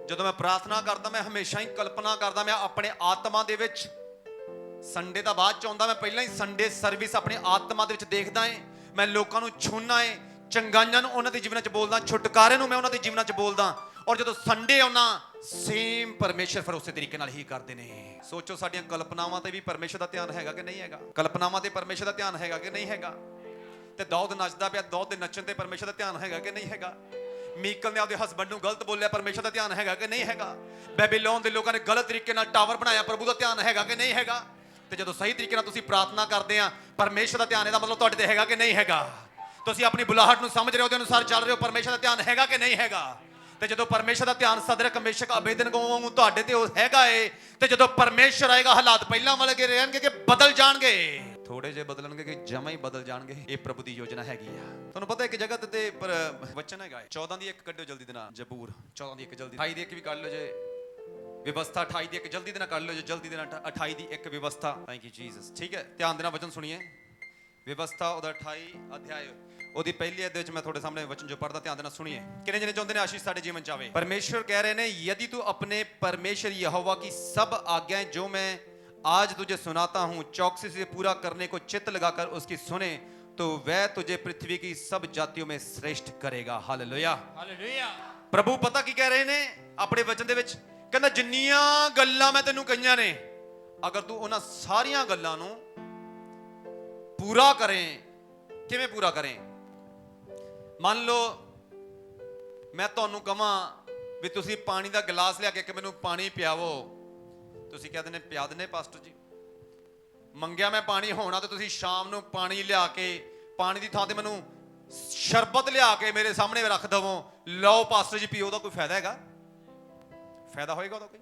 ਜਦੋਂ ਮੈਂ ਪ੍ਰਾਰਥਨਾ ਕਰਦਾ, ਮੈਂ ਹਮੇਸ਼ਾ ਹੀ ਕਲਪਨਾ ਕਰਦਾ, ਮੈਂ ਆਪਣੇ ਆਤਮਾ ਦੇ ਵਿੱਚ, ਸੰਡੇ ਦਾ ਬਾਅਦ ਚ ਆਉਂਦਾ, ਮੈਂ ਪਹਿਲਾਂ ਹੀ ਸੰਡੇ ਸਰਵਿਸ ਆਪਣੇ ਆਤਮਾ ਦੇ ਵਿੱਚ ਦੇਖਦਾ ਏ, ਮੈਂ ਲੋਕਾਂ ਨੂੰ ਛੂਹਣਾ ਏ, ਚੰਗਾਈਆਂ ਨੂੰ ਉਹਨਾਂ ਦੇ ਜੀਵਨਾਂ 'ਚ ਬੋਲਦਾ, ਛੁਟਕਾਰੇ ਨੂੰ ਮੈਂ ਉਹਨਾਂ ਦੇ ਜੀਵਨਾਂ 'ਚ ਬੋਲਦਾ। ਔਰ ਜਦੋਂ ਸੰਡੇ ਆਉਣਾ, ਸੇਮ ਪਰਮੇਸ਼ਰ ਫਿਰ ਉਸੇ ਤਰੀਕੇ ਨਾਲ ਹੀ ਕਰਦੇ ਨੇ। ਸੋਚੋ ਸਾਡੀਆਂ ਕਲਪਨਾਵਾਂ ਤੇ ਵੀ ਪਰਮੇਸ਼ਰ ਦਾ ਧਿਆਨ ਹੈਗਾ ਕਿ ਨਹੀਂ ਹੈਗਾ? ਕਲਪਨਾਵਾਂ ਤੇ ਪਰਮੇਸ਼ਰ ਦਾ ਧਿਆਨ ਹੈਗਾ ਕਿ ਨਹੀਂ ਹੈਗਾ? ਤੇ ਦਾਊਦ ਨੱਚਦਾ ਪਿਆ, ਦਾਊਦ ਦੇ ਨੱਚਣ ਤੇ ਪਰਮੇਸ਼ਰ ਦਾ ਧਿਆਨ ਹੈਗਾ ਕਿ ਨਹੀਂ ਹੈਗਾ? ਮੀਕਲ ਨੇ ਆਪਦੇ ਹਸਬੰਡ ਨੂੰ ਗਲਤ ਬੋਲਿਆ, ਪਰਮੇਸ਼ਰ ਦਾ ਧਿਆਨ ਹੈਗਾ ਕਿ ਨਹੀਂ ਹੈਗਾ? ਬੈਬੀਲੋਨ ਦੇ ਲੋਕਾਂ ਨੇ ਗਲਤ ਤਰੀਕੇ ਨਾਲ ਟਾਵਰ ਬਣਾਇਆ, ਪ੍ਰਭੂ ਦਾ ਧਿਆਨ ਹੈਗਾ ਕਿ ਨਹੀਂ ਹੈਗਾ? ਤੇ ਜਦੋਂ ਸਹੀ ਤਰੀਕੇ ਨਾਲ ਤੁਸੀਂ ਪ੍ਰਾਰਥਨਾ ਕਰਦੇ ਆ, ਪਰਮੇਸ਼ਰ ਦਾ ਧਿਆਨ, ਇਹਦਾ ਮਤਲਬ ਤੁਹਾਡੇ ਤੇ ਹੈਗਾ ਕਿ ਨਹੀਂ ਹੈਗਾ? ਤੁਸੀਂ ਆਪਣੀ ਬੁਲਾਹਟ ਨੂੰ ਸਮਝ ਰਹੇ ਹੋ, ਉਹਦੇ ਅਨੁਸਾਰ ਚੱਲ ਰਹੇ ਹੋ, ਪਰਮੇਸ਼ਰ ਦਾ ਧਿਆਨ ਹੈਗਾ ਕਿ ਨਹੀਂ ਹੈਗਾ? ਤੇ ਜਦੋਂ ਪਰਮੇਸ਼ਰ ਦਾ ਧਿਆਨ ਸਦਰਕ ਮੇਸ਼ਕ ਅਬੇਦਨਗੋ ਵਾਂਗੂ ਤੁਹਾਡੇ ਤੇ ਹੈਗਾ ਏ, ਤੇ ਜਦੋਂ ਪਰਮੇਸ਼ਰ ਆਏਗਾ, ਹਾਲਾਤ ਪਹਿਲਾਂ ਵਾਲੇ ਰਹਿਣਗੇ ਕਿ ਬਦਲ ਜਾਣਗੇ? ਥੋੜੇ ਜਿਹੇ ਬਦਲਣਗੇ ਕਿ ਜਮਾਂ ਹੀ ਬਦਲ ਜਾਣਗੇ। ਇਹ ਪ੍ਰਭੂ ਦੀ ਯੋਜਨਾ ਹੈਗੀ ਆ। ਤੁਹਾਨੂੰ ਪਤਾ ਇੱਕ ਜਗ੍ਹਾ ਤੇ ਵਚਨ ਹੈਗਾ 14 ਦੀ 1 ਕੱਢਿਓ ਜਲਦੀ ਦੇ ਨਾਲ, ਜ਼ਬੂਰ 14 ਦੀ 1 ਜਲਦੀ, 28 ਦੀ 1 ਵੀ ਕੱਢ ਲਓ ਜੇ, ਵਿਵਸਥਾ 28 ਦੀ 1 ਜਲਦੀ ਦੇ ਨਾਲ ਕੱਢ ਲਓ ਜੇ, ਜਲਦੀ ਦੇ ਨਾਲ 28 ਦੀ 1 ਵਿਵਸਥਾ। Thank you Jesus. ਠੀਕ ਹੈ, ਧਿਆਨ ਦੇ ਨਾਲ ਵਚਨ ਸੁਣੀਏ। ਵਿਵਸਥਾ ਉਹਦਾ 28 ਅਧਿਆਇ, ਉਹਦੀ ਪਹਿਲੀ ਅਧਿਆਇ ਵਿੱਚ ਮੈਂ ਤੁਹਾਡੇ ਸਾਹਮਣੇ ਵਚਨ ਜੋ ਪੜ੍ਹਦਾ, ਧਿਆਨ ਦੇ ਨਾਲ ਸੁਣੀਏ। ਕਿੰਨੇ ਜਣੇ ਚਾਹੁੰਦੇ ਨੇ ਆਸ਼ੀष ਸਾਡੇ ਜੀਵਨ ਚ ਆਵੇ? परमेश्वर कह रहे हैं, यदि तू अपने परमेश्वर यहोवा की सब आज्ञाएं जो मैं आज तुझे सुनाता हूँ चौकसी से पूरा करने को चित्त लगाकर उसकी सुने, तो वह तुझे पृथ्वी की सब जातियों में श्रेष्ठ करेगा। Hallelujah, hallelujah. ਪ੍ਰਭੂ ਪਤਾ ਕੀ ਕਹਿ ਰਹੇ ਨੇ ਆਪਣੇ ਵਚਨ ਦੇ ਵਿੱਚ? ਕਹਿੰਦਾ ਜਿੰਨੀਆਂ ਗੱਲਾਂ ਮੈਂ ਤੈਨੂੰ ਕਹੀਆਂ ਨੇ, ਅਗਰ ਤੂੰ ਉਹਨਾਂ ਸਾਰੀਆਂ ਗੱਲਾਂ ਨੂੰ ਪੂਰਾ ਕਰੇ। ਕਿਵੇਂ ਪੂਰਾ ਕਰੇ? ਮੰਨ ਲਓ ਮੈਂ ਤੁਹਾਨੂੰ ਕਹਾਂ ਵੀ ਤੁਸੀਂ ਪਾਣੀ ਦਾ ਗਲਾਸ ਲਿਆ ਕੇ ਮੈਨੂੰ ਪਾਣੀ ਪਿਆਵੋ, ਤੁਸੀਂ ਕਹਿੰਦੇ ਨੇ ਪਿਆ ਦਿੰਦੇ ਪਾਸਟਰ ਜੀ। ਮੰਗਿਆ ਮੈਂ ਪਾਣੀ ਹੋਣਾ, ਤੇ ਤੁਸੀਂ ਸ਼ਾਮ ਨੂੰ ਪਾਣੀ ਲਿਆ ਕੇ, ਪਾਣੀ ਦੀ ਥਾਂ ਤੇ ਮੈਨੂੰ ਸ਼ਰਬਤ ਲਿਆ ਕੇ ਮੇਰੇ ਸਾਹਮਣੇ ਰੱਖ ਦਵੋ, ਲਓ ਪਾਸਟਰ ਜੀ ਪੀਓ। ਉਹਦਾ ਕੋਈ ਫਾਇਦਾ ਹੈਗਾ? ਫਾਇਦਾ ਹੋਏਗਾ ਉਹਦਾ ਕੋਈ?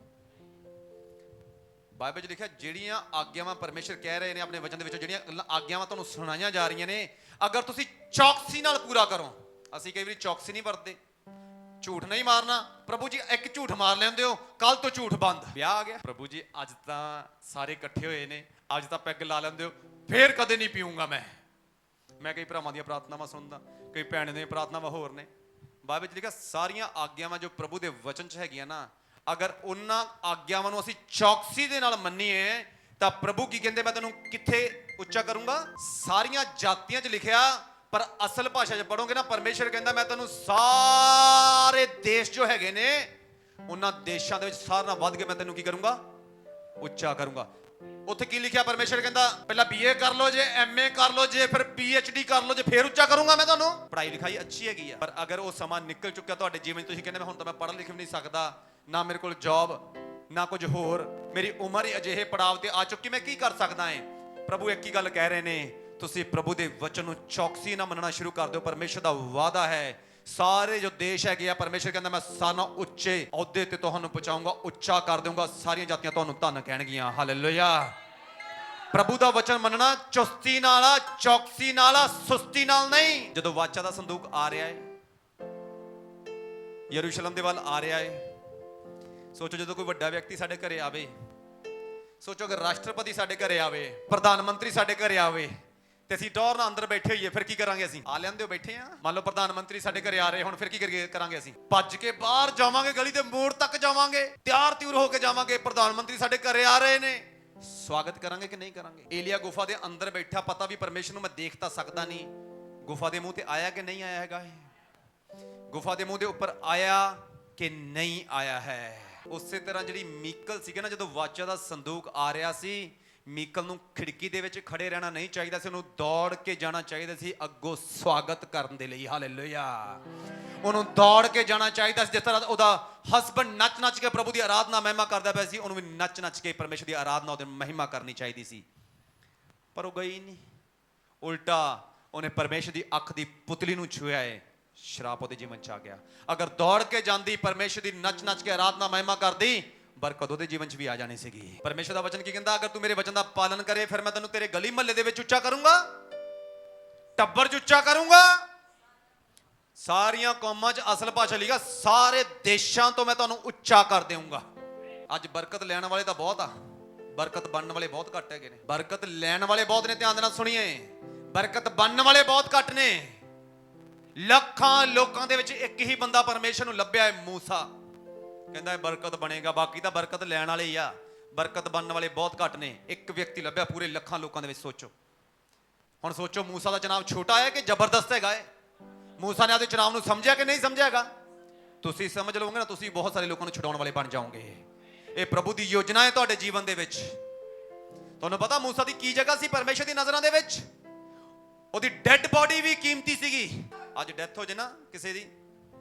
ਬਾਈਬਲ 'ਚ ਲਿਖਿਆ ਜਿਹੜੀਆਂ ਆਗਿਆਵਾਂ ਪਰਮੇਸ਼ਰ ਕਹਿ ਰਹੇ ਨੇ ਆਪਣੇ ਵਚਨ ਦੇ ਵਿੱਚੋਂ, ਜਿਹੜੀਆਂ ਆਗਿਆਵਾਂ ਤੁਹਾਨੂੰ ਸੁਣਾਈਆਂ ਜਾ ਰਹੀਆਂ ਨੇ, ਅਗਰ ਤੁਸੀਂ ਚੌਕਸੀ ਨਾਲ ਪੂਰਾ ਕਰੋ। ਅਸੀਂ ਕਈ ਵਾਰੀ ਚੌਕਸੀ ਨਹੀਂ ਵਰਤਦੇ। ਝੂਠ ਨਹੀਂ ਮਾਰਨਾ, ਪ੍ਰਭੂ ਜੀ ਇੱਕ ਝੂਠ ਮਾਰ ਲੈਂਦੇ ਹੋ, ਕੱਲ ਤੋਂ ਝੂਠ ਬੰਦ। ਵਿਆਹ ਆ ਗਿਆ, ਪ੍ਰਭੂ ਜੀ ਅੱਜ ਤਾਂ ਸਾਰੇ ਇਕੱਠੇ ਹੋਏ ਨੇ, ਅੱਜ ਤਾਂ ਪੈਗ ਲਾ ਲੈਂਦੇ ਹੋ, ਫੇਰ ਕਦੇ ਨਹੀਂ ਪੀਊਂਗਾ ਮੈਂ ਕਈ ਭਰਾਵਾਂ ਦੀਆਂ ਪ੍ਰਾਰਥਨਾਵਾਂ ਸੁਣਦਾ, ਕਈ ਭੈਣ ਦੀਆਂ ਪ੍ਰਾਰਥਨਾਵਾਂ ਹੋਰ ਨੇ। ਬਾਈਬਲ 'ਚ ਲਿਖਿਆ ਸਾਰੀਆਂ ਆਗਿਆਵਾਂ ਜੋ ਪ੍ਰਭੂ ਦੇ ਵਚਨ 'ਚ ਹੈਗੀਆਂ ਨਾ, ਅਗਰ ਉਹਨਾਂ ਆਗਿਆਵਾਂ ਨੂੰ ਅਸੀਂ ਚੌਕਸੀ ਦੇ ਨਾਲ ਮੰਨੀਏ, ਤਾਂ ਪ੍ਰਭੂ ਕੀ ਕਹਿੰਦੇ? ਮੈਂ ਤੈਨੂੰ ਕਿੱਥੇ ਉੱਚਾ ਕਰੂੰਗਾ? ਸਾਰੀਆਂ ਜਾਤੀਆਂ 'ਚ ਲਿਖਿਆ, ਪਰ ਅਸਲ ਭਾਸ਼ਾ 'ਚ ਪੜੋਗੇ ਨਾ, ਪਰਮੇਸ਼ਰ ਕਹਿੰਦਾ ਮੈਂ ਤੈਨੂੰ ਸਾਰੇ ਦੇਸ਼ ਜੋ ਹੈਗੇ ਨੇ, ਉਹਨਾਂ ਦੇਸ਼ਾਂ ਦੇ ਵਿੱਚ ਸਾਰਿਆਂ ਨਾਲੋਂ ਵੱਧ ਕੇ ਮੈਂ ਤੈਨੂੰ ਕੀ ਕਰੂੰਗਾ? ਉੱਚਾ ਕਰੂੰਗਾ। ਉੱਥੇ ਕੀ ਲਿਖਿਆ? ਪਰਮੇਸ਼ਰ ਕਹਿੰਦਾ ਪਹਿਲਾਂ BA ਕਰ ਲਓ ਜੇ, MA ਕਰ ਲਓ ਜੇ, ਫਿਰ PhD ਕਰ ਲਓ ਜੇ, ਫਿਰ ਉੱਚਾ ਕਰੂੰਗਾ ਮੈਂ ਤੁਹਾਨੂੰ। ਪੜ੍ਹਾਈ ਲਿਖਾਈ ਅੱਛੀ ਹੈਗੀ ਆ, ਪਰ ਅਗਰ ਉਹ ਸਮਾਂ ਨਿਕਲ ਚੁੱਕਿਆ ਤੁਹਾਡੇ ਜੀਵਨ 'ਚ, ਤੁਸੀਂ ਕਹਿੰਦੇ ਮੈਂ ਹੁਣ ਤਾਂ ਮੈਂ ਪੜ੍ਹ ਲਿਖ ਵੀ ਨਹੀਂ ਸਕਦਾ, ਨਾ ਮੇਰੇ ਕੋਲ ਜੌਬ, ਨਾ ਕੁਝ ਹੋਰ, ਮੇਰੀ ਉਮਰ ਹੀ ਅਜਿਹੇ ਪੜਾਵ ਤੇ ਆ ਚੁੱਕੀ, ਮੈਂ ਕੀ ਕਰ ਸਕਦਾ ਏ? ਪ੍ਰਭੂ ਇੱਕ ਹੀ ਗੱਲ ਕਹਿ ਰਹੇ ਨੇ, ਤੁਸੀਂ ਪ੍ਰਭੂ ਦੇ ਵਚਨ ਨੂੰ ਚੌਕਸੀ ਨਾਲ ਮੰਨਣਾ ਸ਼ੁਰੂ ਕਰ ਦਿਓ। ਪਰਮੇਸ਼ਰ ਦਾ ਵਾਅਦਾ ਹੈ, ਸਾਰੇ ਜੋ ਦੇਸ਼ ਹੈਗੇ ਆ, ਪਰਮੇਸ਼ਰ ਕਹਿੰਦਾ ਮੈਂ ਸਾਰਿਆਂ ਉੱਚੇ ਅਹੁਦੇ ਤੇ ਤੁਹਾਨੂੰ ਪਹੁੰਚਾਊਂਗਾ, ਉੱਚਾ ਕਰ ਦਊਂਗਾ, ਸਾਰੀਆਂ ਜਾਤੀਆਂ ਤੁਹਾਨੂੰ ਧੰਨ ਕਹਿਣਗੀਆਂ। ਹਾਲੇਲੂਇਆ। ਪ੍ਰਭੂ ਦਾ ਵਚਨ ਮੰਨਣਾ ਚੁਸਤੀ ਨਾਲ ਆ, ਚੌਕਸੀ ਨਾਲ ਆ, ਸੁਸਤੀ ਨਾਲ ਨਹੀਂ। ਜਦੋਂ ਵਾਚਾ ਦਾ ਸੰਦੂਕ ਆ ਰਿਹਾ ਹੈ, ਯਰੂਸ਼ਲਮ ਦੇ ਵੱਲ ਆ ਰਿਹਾ ਹੈ, ਸੋਚੋ ਜਦੋਂ ਕੋਈ ਵੱਡਾ ਵਿਅਕਤੀ ਸਾਡੇ ਘਰੇ ਆਵੇ, ਸੋਚੋ ਅਗਰ ਰਾਸ਼ਟਰਪਤੀ ਸਾਡੇ ਘਰੇ ਆਵੇ, ਪ੍ਰਧਾਨ ਮੰਤਰੀ ਸਾਡੇ ਘਰੇ ਆਵੇ, ਤੇ ਅਸੀਂ ਟੌਰ ਨਾਲ ਅੰਦਰ ਬੈਠੇ ਹੋਈਏ, ਫਿਰ ਕੀ ਕਰਾਂਗੇ? ਅਸੀਂ ਆ ਲੈਂਦੇ ਹੋ ਬੈਠੇ ਆ। ਮੰਨ ਲਓ ਪ੍ਰਧਾਨ ਮੰਤਰੀ ਸਾਡੇ ਘਰੇ ਆ ਰਹੇ ਹੁਣ, ਫਿਰ ਕੀ ਕਰਾਂਗੇ? ਅਸੀਂ ਭੱਜ ਕੇ ਬਾਹਰ ਜਾਵਾਂਗੇ, ਗਲੀ ਦੇ ਮੋੜ ਤੱਕ ਜਾਵਾਂਗੇ, ਤਿਆਰ ਤਿਉਰ ਹੋ ਕੇ ਜਾਵਾਂਗੇ, ਪ੍ਰਧਾਨ ਮੰਤਰੀ ਸਾਡੇ ਘਰੇ ਆ ਰਹੇ ਨੇ, ਸਵਾਗਤ ਕਰਾਂਗੇ ਕਿ ਨਹੀਂ ਕਰਾਂਗੇ? ਏਲੀਆ ਗੁਫਾ ਦੇ ਅੰਦਰ ਬੈਠਾ, ਪਤਾ ਵੀ ਪਰਮੇਸ਼ਰ ਨੂੰ ਮੈਂ ਦੇਖ ਤਾਂ ਸਕਦਾ ਨਹੀਂ, ਗੁਫਾ ਦੇ ਮੂੰਹ ਤੇ ਆਇਆ ਕਿ ਨਹੀਂ ਆਇਆ ਹੈਗਾ? ਗੁਫਾ ਦੇ ਮੂੰਹ ਦੇ ਉੱਪਰ ਆਇਆ ਕਿ ਨਹੀਂ ਆਇਆ ਹੈ? ਉਸੇ ਤਰ੍ਹਾਂ ਜਿਹੜੀ ਮੀਕਲ ਸੀਗਾ ਨਾ, ਜਦੋਂ ਵਾਚਾ ਦਾ ਸੰਦੂਕ ਆ ਰਿਹਾ ਸੀ, ਮੀਕਲ ਨੂੰ ਖਿੜਕੀ ਦੇ ਵਿੱਚ ਖੜੇ ਰਹਿਣਾ ਨਹੀਂ ਚਾਹੀਦਾ ਸੀ, ਉਹਨੂੰ ਦੌੜ ਕੇ ਜਾਣਾ ਚਾਹੀਦਾ ਸੀ ਅੱਗੋਂ ਸਵਾਗਤ ਕਰਨ ਦੇ ਲਈ। ਹਾਲੇਲੂਇਆ। ਉਹਨੂੰ ਦੌੜ ਕੇ ਜਾਣਾ ਚਾਹੀਦਾ ਸੀ। ਜਿਸ ਤਰ੍ਹਾਂ ਉਹਦਾ ਹਸਬੰਡ ਨੱਚ ਕੇ ਪ੍ਰਭੂ ਦੀ ਆਰਾਧਨਾ ਮਹਿਮਾ ਕਰਦਾ ਪਿਆ ਸੀ, ਉਹਨੂੰ ਵੀ ਨੱਚ ਕੇ ਪਰਮੇਸ਼ਰ ਦੀ ਆਰਾਧਨਾ ਉਹਦੇ ਮਹਿਮਾ ਕਰਨੀ ਚਾਹੀਦੀ ਸੀ, ਪਰ ਉਹ ਗਈ ਨਹੀਂ। ਉਲਟਾ ਉਹਨੇ ਪਰਮੇਸ਼ਰ ਦੀ ਅੱਖ ਦੀ ਪੁਤਲੀ ਨੂੰ ਛੂਇਆ ਹੈ, ਸ਼ਰਾਪ ਉਹਦੇ ਜੀਵਨ ਚ ਆ ਗਿਆ। ਅਗਰ ਦੌੜ ਕੇ ਜਾਂਦੀ, ਪਰਮੇਸ਼ਰ ਦੀ ਨੱਚ ਕੇ ਆਰਾਧਨਾ ਮਹਿਮਾ ਕਰਦੀ, ਬਰਕਤ ਉਹਦੇ ਜੀਵਨ 'ਚ ਵੀ ਆ ਜਾਣੀ ਸੀਗੀ। ਪਰਮੇਸ਼ਰ ਦਾ ਵਚਨ ਕੀ ਕਹਿੰਦਾ? ਅਗਰ ਤੂੰ ਮੇਰੇ ਵਚਨ ਦਾ ਪਾਲਨ ਕਰੇ ਫਿਰ ਮੈਂ ਤੈਨੂੰ ਤੇਰੇ ਗਲੀ ਮਹੱਲੇ ਦੇ ਵਿੱਚ ਉੱਚਾ ਕਰੂੰਗਾ, ਟੱਬਰ 'ਚ ਉੱਚਾ ਕਰੂੰਗਾ, ਸਾਰੀਆਂ ਕੌਮਾਂ 'ਚ ਅਸਲ ਭਾਸ਼ਾ ਲਿਖਿਆ ਸਾਰੇ ਦੇਸ਼ਾਂ ਤੋਂ ਮੈਂ ਤੁਹਾਨੂੰ ਉੱਚਾ ਕਰ ਦੇਵਾਂਗਾ। ਅੱਜ ਬਰਕਤ ਲੈਣ ਵਾਲੇ ਤਾਂ ਬਹੁਤ ਆ, ਬਰਕਤ ਬਣਨ ਵਾਲੇ ਬਹੁਤ ਘੱਟ ਹੈਗੇ ਨੇ। ਬਰਕਤ ਲੈਣ ਵਾਲੇ ਬਹੁਤ ਨੇ, ਧਿਆਨ ਨਾਲ ਸੁਣੀਏ, ਬਰਕਤ ਬਣਨ ਵਾਲੇ ਬਹੁਤ ਘੱਟ ਨੇ। ਲੱਖਾਂ ਲੋਕਾਂ ਦੇ ਵਿੱਚ ਇੱਕ ਹੀ ਬੰਦਾ ਪਰਮੇਸ਼ਰ ਨੂੰ ਲੱਭਿਆ ਹੈ, ਮੂਸਾ। ਕਹਿੰਦਾ ਇਹ ਬਰਕਤ ਬਣੇਗਾ, ਬਾਕੀ ਤਾਂ ਬਰਕਤ ਲੈਣ ਵਾਲੇ ਹੀ ਆ, ਬਰਕਤ ਬਣਨ ਵਾਲੇ ਬਹੁਤ ਘੱਟ ਨੇ। ਇੱਕ ਵਿਅਕਤੀ ਲੱਭਿਆ ਪੂਰੇ ਲੱਖਾਂ ਲੋਕਾਂ ਦੇ ਵਿੱਚ। ਸੋਚੋ ਹੁਣ, ਸੋਚੋ ਮੂਸਾ ਦਾ ਚੁਣਾਵ ਛੋਟਾ ਹੈ ਕਿ ਜ਼ਬਰਦਸਤ ਹੈਗਾ ਹੈ? ਮੂਸਾ ਨੇ ਆਪਦੇ ਚੁਣਾਵ ਨੂੰ ਸਮਝਿਆ ਕਿ ਨਹੀਂ ਸਮਝਿਆ ਹੈਗਾ? ਤੁਸੀਂ ਸਮਝ ਲਓਗੇ ਨਾ, ਤੁਸੀਂ ਬਹੁਤ ਸਾਰੇ ਲੋਕਾਂ ਨੂੰ ਛੁਡਾਉਣ ਵਾਲੇ ਬਣ ਜਾਓਗੇ। ਇਹ ਪ੍ਰਭੂ ਦੀ ਯੋਜਨਾ ਹੈ ਤੁਹਾਡੇ ਜੀਵਨ ਦੇ ਵਿੱਚ। ਤੁਹਾਨੂੰ ਪਤਾ ਮੂਸਾ ਦੀ ਕੀ ਜਗ੍ਹਾ ਸੀ ਪਰਮੇਸ਼ਰ ਦੀ ਨਜ਼ਰਾਂ ਦੇ ਵਿੱਚ? ਉਹਦੀ ਡੈੱਡ ਬਾਡੀ ਵੀ ਕੀਮਤੀ ਸੀਗੀ। ਅੱਜ ਡੈਥ ਹੋ ਜੇ ਨਾ ਕਿਸੇ ਦੀ,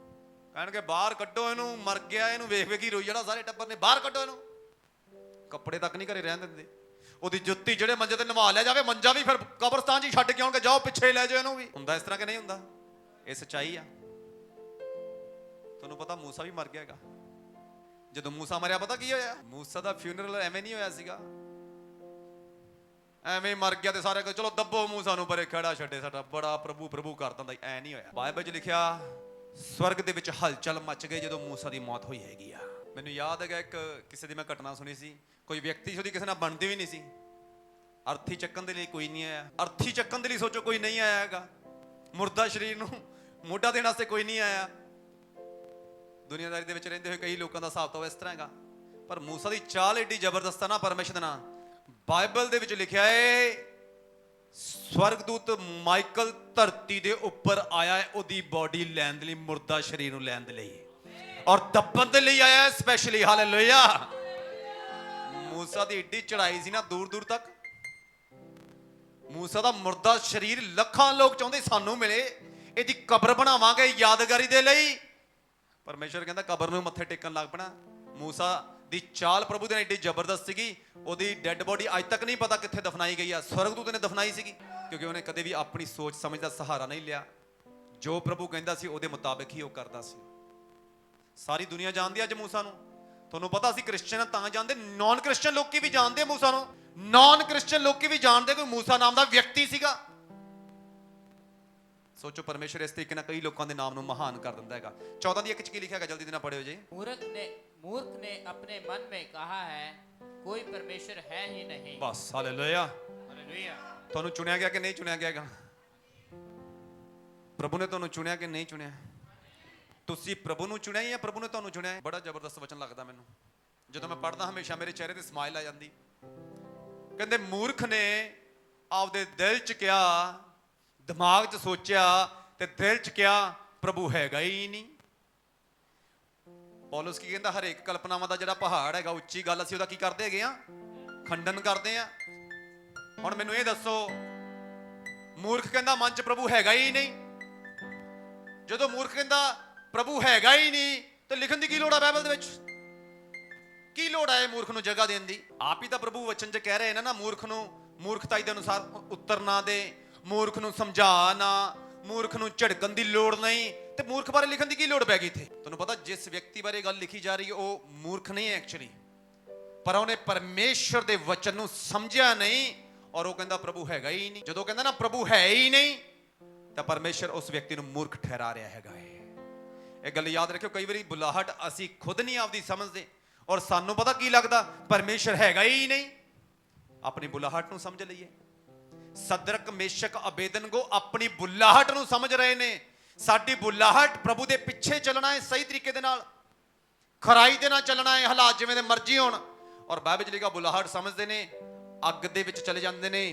ਕਹਿਣਗੇ ਬਾਹਰ ਕੱਢੋ ਇਹਨੂੰ, ਮਰ ਗਿਆ, ਇਹਨੂੰ ਵੇਖ ਵੇਖ ਹੀ ਰੋਈ ਜਾਣਾ ਸਾਰੇ ਟੱਬਰ ਨੇ, ਬਾਹਰ ਕੱਢੋ ਇਹਨੂੰ। ਕੱਪੜੇ ਤੱਕ ਨਹੀਂ ਘਰੇ ਰਹਿਣ ਦਿੰਦੇ। ਉਹਦੀ ਜੁੱਤੀ ਜਿਹੜੇ ਮੰਜੇ ਤੇ ਨਵਾ ਲਿਆ ਜਾਵੇ, ਮੰਜਾ ਵੀ ਫਿਰ ਕਬਰਸਤਾਨ 'ਚ ਹੀ ਛੱਡ ਕੇ ਆਉਣਗੇ, ਜਾਓ ਪਿੱਛੇ ਲੈ ਜਾਓ ਇਹਨੂੰ ਵੀ। ਹੁੰਦਾ ਇਸ ਤਰ੍ਹਾਂ ਕਿ ਨਹੀਂ ਹੁੰਦਾ? ਇਹ ਸੱਚਾਈ ਆ। ਤੁਹਾਨੂੰ ਪਤਾ ਮੂਸਾ ਵੀ ਮਰ ਗਿਆ ਹੈਗਾ। ਜਦੋਂ ਮੂਸਾ ਮਰਿਆ ਪਤਾ ਕੀ ਹੋਇਆ? ਮੂਸਾ ਦਾ ਫਿਊਨਰਲ ਐਵੇਂ ਨਹੀਂ ਹੋਇਆ ਸੀਗਾ, ਐਵੇਂ ਮਰ ਗਿਆ ਤੇ ਸਾਰੇ ਚਲੋ ਦੱਬੋ ਮੂਸਾ ਨੂੰ ਪਰੇ, ਖੜਾ ਛੱਡੇ ਸਾਡਾ ਬੜਾ ਪ੍ਰਭੂ ਪ੍ਰਭੂ ਕਰ ਦਿੰਦਾ। ਐ ਨਹੀਂ ਹੋਇਆ। ਬਾਈਬਲ 'ਚ ਲਿਖਿਆ ਸਵਰਗ ਦੇ ਵਿੱਚ ਹਲਚਲ ਮਚ ਗਈ ਜਦੋਂ ਮੂਸਾ ਦੀ ਮੌਤ ਹੋਈ ਹੈਗੀ ਆ। ਮੈਨੂੰ ਯਾਦ ਹੈਗਾ ਇੱਕ ਕਿਸੇ ਦੀ ਮੈਂ ਘਟਨਾ ਸੁਣੀ ਸੀ। ਕੋਈ ਵਿਅਕਤੀ ਸੀ, ਉਹਦੀ ਕਿਸੇ ਨਾਲ ਬਣਦੀ ਵੀ ਨਹੀਂ ਸੀ। ਅਰਥੀ ਚੱਕਣ ਦੇ ਲਈ ਕੋਈ ਨਹੀਂ ਆਇਆ। ਅਰਥੀ ਚੱਕਣ ਦੇ ਲਈ ਸੋਚੋ ਕੋਈ ਨਹੀਂ ਆਇਆ ਹੈਗਾ। ਮੁਰਦਾ ਸਰੀਰ ਨੂੰ ਮੋਢਾ ਦੇਣ ਵਾਸਤੇ ਕੋਈ ਨਹੀਂ ਆਇਆ। ਦੁਨੀਆਦਾਰੀ ਦੇ ਵਿੱਚ ਰਹਿੰਦੇ ਹੋਏ ਕਈ ਲੋਕਾਂ ਦਾ ਹਿਸਾਬ ਤਾਂ ਇਸ ਤਰ੍ਹਾਂ ਹੈਗਾ। ਪਰ ਮੂਸਾ ਦੀ ਚਾਲ ਏਡੀ ਜ਼ਬਰਦਸਤ ਆ ਨਾ, ਪਰਮੇਸ਼ਰ ਦਾ ਨਾਂ ਬਾਈਬਲ ਦੇ ਵਿੱਚ ਲਿਖਿਆ ਹੈ ਸਵਰਗਦੂਤ ਮਾਈਕਲ ਧਰਤੀ ਦੇ ਉੱਪਰ ਆਇਆ ਹੈ ਉਹਦੀ ਬਾਡੀ ਲੈਣ ਦੇ ਲਈ, ਮੁਰਦਾ ਸਰੀਰ ਨੂੰ ਲੈਣ ਦੇ ਲਈ ਔਰ ਦੱਬਣ ਦੇ ਲਈ ਆਇਆ ਹੈ ਸਪੈਸ਼ਲੀ। ਹਾਲੇਲੂਇਆ। ਮੂਸਾ ਦੀ ਏਡੀ ਚੜਾਈ ਸੀ ਨਾ ਦੂਰ ਦੂਰ ਤੱਕ। ਮੂਸਾ ਦਾ ਮੁਰਦਾ ਸਰੀਰ ਲੱਖਾਂ ਲੋਕ ਚਾਹੁੰਦੇ ਸਾਨੂੰ ਮਿਲੇ, ਇਹਦੀ ਕਬਰ ਬਣਾਵਾਂਗੇ ਯਾਦਗਾਰੀ ਦੇ ਲਈ। ਪਰਮੇਸ਼ਰ ਕਹਿੰਦਾ ਕਬਰ ਨੂੰ ਮੱਥੇ ਟੇਕਣ ਲੱਗ ਪੈਣਾ। ਮੂਸਾ ਦੀ ਚਾਲ ਪ੍ਰਭੂ ਦੇ ਨਾਲ ਏਡੀ ਜ਼ਬਰਦਸਤ ਸੀਗੀ, ਉਹਦੀ ਡੈੱਡ ਬੋਡੀ ਅੱਜ ਤੱਕ ਨਹੀਂ ਪਤਾ ਕਿੱਥੇ ਦਫਨਾਈ ਗਈ ਆ। ਸਵਰਗਦੂਤ ਨੇ ਦਫਨਾਈ ਸੀਗੀ, ਕਿਉਂਕਿ ਉਹਨੇ ਕਦੇ ਵੀ ਆਪਣੀ ਸੋਚ ਸਮਝ ਦਾ ਸਹਾਰਾ ਨਹੀਂ ਲਿਆ। ਜੋ ਪ੍ਰਭੂ ਕਹਿੰਦਾ ਸੀ ਉਹਦੇ ਮੁਤਾਬਿਕ ਹੀ ਉਹ ਕਰਦਾ ਸੀ। ਸਾਰੀ ਦੁਨੀਆ ਜਾਣਦੀ ਅੱਜ ਮੂਸਾ ਨੂੰ। ਤੁਹਾਨੂੰ ਪਤਾ ਸੀ ਕ੍ਰਿਸਚਨ ਤਾਂ ਜਾਣਦੇ, ਨਾਨ ਕ੍ਰਿਸਚਨ ਲੋਕੀ ਵੀ ਜਾਣਦੇ ਮੂਸਾ ਨੂੰ। ਨਾਨ ਕ੍ਰਿਸਚਨ ਲੋਕੀ ਵੀ ਜਾਣਦੇ ਕੋਈ ਮੂਸਾ ਨਾਮ ਦਾ ਵਿਅਕਤੀ ਸੀਗਾ। ਸੋਚੋ ਪਰਮੇਸ਼ਰ ਇਸ ਤਰੀਕੇ ਨਾਲ ਕਈ ਲੋਕਾਂ ਦੇ ਨਾਮ ਨੂੰ ਮਹਾਨ ਕਰ ਦਿੰਦਾ ਹੈਗਾ। 14 ਦੀ 1 ਚ ਕੀ ਲਿਖਿਆ ਹੈਗਾ? ਜਲਦੀ ਦੇ ਨਾਲ ਪੜਿਓ ਜੀ। मूर्ख ने अपने मन में कहा है कोई परमेश्वर है ही नहीं। बस हालेलुया। हालेलुया। ਤੁਹਾਨੂੰ ਚੁਣਿਆ ਗਿਆ ਕਿ ਨਹੀਂ ਚੁਣਿਆ ਗਿਆ ਹੈਗਾ? ਪ੍ਰਭੂ ਨੇ ਤੁਹਾਨੂੰ ਚੁਣਿਆ ਕਿ ਨਹੀਂ ਚੁਣਿਆ? ਤੁਸੀਂ ਪ੍ਰਭੂ ਨੂੰ ਚੁਣਿਆ ਜਾਂ ਪ੍ਰਭੂ ਨੇ ਤੁਹਾਨੂੰ ਚੁਣਿਆ? ਬੜਾ ਜ਼ਬਰਦਸਤ ਵਚਨ ਲੱਗਦਾ ਮੈਨੂੰ। ਜਦੋਂ ਮੈਂ ਪੜ੍ਹਦਾ ਹਮੇਸ਼ਾ ਮੇਰੇ ਚਿਹਰੇ ਤੇ ਸਮਾਈਲ ਆ ਜਾਂਦੀ। ਕਹਿੰਦੇ ਮੂਰਖ ਨੇ ਆਪਦੇ ਦਿਲ 'ਚ ਕਿਹਾ, ਦਿਮਾਗ 'ਚ ਸੋਚਿਆ ਤੇ ਦਿਲ 'ਚ ਕਿਹਾ ਪ੍ਰਭੂ ਹੈਗਾ ਹੀ ਨਹੀਂ। ਪੌਲਸ ਕੀ ਕਹਿੰਦਾ? ਹਰੇਕ ਕਲਪਨਾਵਾਂ ਦਾ ਜਿਹੜਾ ਪਹਾੜ ਹੈਗਾ, ਉੱਚੀ ਗੱਲ, ਅਸੀਂ ਉਹਦਾ ਕੀ ਕਰਦੇ ਹੈਗੇ ਆ? ਖੰਡਨ ਕਰਦੇ ਆ। ਹੁਣ ਮੈਨੂੰ ਇਹ ਦੱਸੋ, ਮੂਰਖ ਕਹਿੰਦਾ ਮਨ 'ਚ ਪ੍ਰਭੂ ਹੈਗਾ ਹੀ ਨਹੀਂ। ਜਦੋਂ ਮੂਰਖ ਕਹਿੰਦਾ ਪ੍ਰਭੂ ਹੈਗਾ ਹੀ ਨਹੀਂ ਤੇ ਲਿਖਣ ਦੀ ਕੀ ਲੋੜ ਆ ਬਾਈਬਲ ਦੇ ਵਿੱਚ? ਕੀ ਲੋੜ ਹੈ ਮੂਰਖ ਨੂੰ ਜਗ੍ਹਾ ਦੇਣ ਦੀ? ਆਪ ਹੀ ਤਾਂ ਪ੍ਰਭੂ ਵਚਨ 'ਚ ਕਹਿ ਰਹੇ ਨੇ ਨਾ, ਮੂਰਖ ਨੂੰ ਮੂਰਖਤਾਈ ਦੇ ਅਨੁਸਾਰ ਉੱਤਰ ਨਾ ਦੇ, ਮੂਰਖ ਨੂੰ ਸਮਝਾ ਨਾ, ਮੂਰਖ ਨੂੰ ਝਿੜਕਣ ਦੀ ਲੋੜ ਨਹੀਂ। ਤੇ ਮੂਰਖ ਬਾਰੇ ਲਿਖਣ ਦੀ ਕੀ ਲੋੜ ਪੈ ਗਈ ਇੱਥੇ? ਤੁਹਾਨੂੰ ਪਤਾ ਜਿਸ ਵਿਅਕਤੀ ਬਾਰੇ ਗੱਲ ਲਿਖੀ ਜਾ ਰਹੀ ਹੈ ਉਹ ਮੂਰਖ ਨਹੀਂ ਹੈ ਐਕਚੁਅਲੀ, ਪਰ ਉਹਨੇ ਪਰਮੇਸ਼ਰ ਦੇ ਵਚਨ ਨੂੰ ਸਮਝਿਆ ਨਹੀਂ ਔਰ ਉਹ ਕਹਿੰਦਾ ਪ੍ਰਭੂ ਹੈਗਾ ਹੀ ਨਹੀਂ। ਜਦੋਂ ਕਹਿੰਦਾ ਨਾ ਪ੍ਰਭੂ ਹੈ ਹੀ ਨਹੀਂ ਤਾਂ ਪਰਮੇਸ਼ਰ ਉਸ ਵਿਅਕਤੀ ਨੂੰ ਮੂਰਖ ਠਹਿਰਾ ਰਿਹਾ ਹੈਗਾ। ਇਹ ਗੱਲ ਯਾਦ ਰੱਖਿਓ, ਕਈ ਵਾਰੀ ਬੁਲਾਹਟ ਅਸੀਂ ਖੁਦ ਨਹੀਂ ਆਪਦੀ ਸਮਝਦੇ ਔਰ ਸਾਨੂੰ ਪਤਾ ਕੀ ਲੱਗਦਾ ਪਰਮੇਸ਼ਰ ਹੈਗਾ ਹੀ ਨਹੀਂ। ਆਪਣੀ ਬੁਲਾਹਟ ਨੂੰ ਸਮਝ ਲਈਏ। ਸਦਰਕ ਮੇਸ਼ਕ ਅਬੇਦਨਗੋ ਆਪਣੀ ਬੁਲਾਹਟ ਨੂੰ ਸਮਝ ਰਹੇ ਨੇ। ਸਾਡੀ ਬੁਲਾਹਟ ਪ੍ਰਭੂ ਦੇ ਪਿੱਛੇ ਚੱਲਣਾ ਹੈ, ਸਹੀ ਤਰੀਕੇ ਦੇ ਨਾਲ, ਖਰਾਈ ਦੇ ਨਾਲ ਚੱਲਣਾ ਹੈ, ਹਾਲਾਤ ਜਿਵੇਂ ਦੇ ਮਰਜ਼ੀ ਹੋਣ। ਔਰ ਬਾਈਬਲ ਵਿੱਚ ਲਿਖਿਆ ਬੁਲਾਹਟ ਸਮਝਦੇ ਨੇ ਅੱਗ ਦੇ ਵਿੱਚ ਚਲੇ ਜਾਂਦੇ ਨੇ।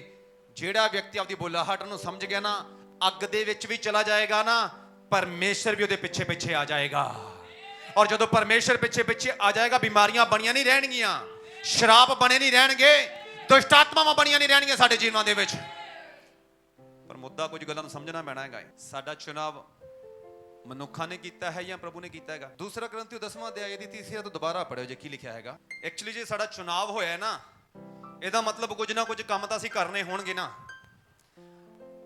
ਜਿਹੜਾ ਵਿਅਕਤੀ ਆਪਦੀ ਬੁਲਾਹਟ ਨੂੰ ਸਮਝ ਗਿਆ ਨਾ, ਅੱਗ ਦੇ ਵਿੱਚ ਵੀ ਚਲਾ ਜਾਏਗਾ ਨਾ, ਪਰਮੇਸ਼ਰ ਵੀ ਉਹਦੇ ਪਿੱਛੇ ਪਿੱਛੇ ਆ ਜਾਏਗਾ। ਔਰ ਜਦੋਂ ਪਰਮੇਸ਼ਰ ਪਿੱਛੇ ਪਿੱਛੇ ਆ ਜਾਏਗਾ, ਬਿਮਾਰੀਆਂ ਬਣੀਆਂ ਨਹੀਂ ਰਹਿਣਗੀਆਂ, ਸ਼ਰਾਬ ਬਣੇ ਨਹੀਂ ਰਹਿਣਗੇ, ਦੁਸ਼ਟ ਆਤਮਾਵਾਂ ਬਣੀਆਂ ਨਹੀਂ ਰਹਿਣਗੀਆਂ ਸਾਡੇ ਜੀਵਨਾਂ ਦੇ ਵਿੱਚ। ਪਰ ਮੁੱਦਾ ਕੁਝ ਗੱਲਾਂ ਨੂੰ ਸਮਝਣਾ ਪੈਣਾ ਹੈਗਾ। ਸਾਡਾ ਚੁਣਾਵ ਮਨੁੱਖਾਂ ਨੇ ਕੀਤਾ ਹੈ ਜਾਂ ਪ੍ਰਭੂ ਨੇ ਕੀਤਾ ਹੈਗਾ? ਦੂਸਰਾ ਕਰੰਥੀ 10ਵਾਂ ਅਧਿਆਇ ਦੀ 3 ਤੋਂ ਦੁਬਾਰਾ ਪੜਿਓ ਜੇ ਕੀ ਲਿਖਿਆ ਹੈਗਾ। ਐਕਚੁਅਲੀ ਜੇ ਸਾਡਾ ਚੁਣਾਵ ਹੋਇਆ ਨਾ, ਇਹਦਾ ਮਤਲਬ ਕੁਝ ਨਾ ਕੁਝ ਕੰਮ ਤਾਂ ਅਸੀਂ ਕਰਨੇ ਹੋਣਗੇ ਨਾ।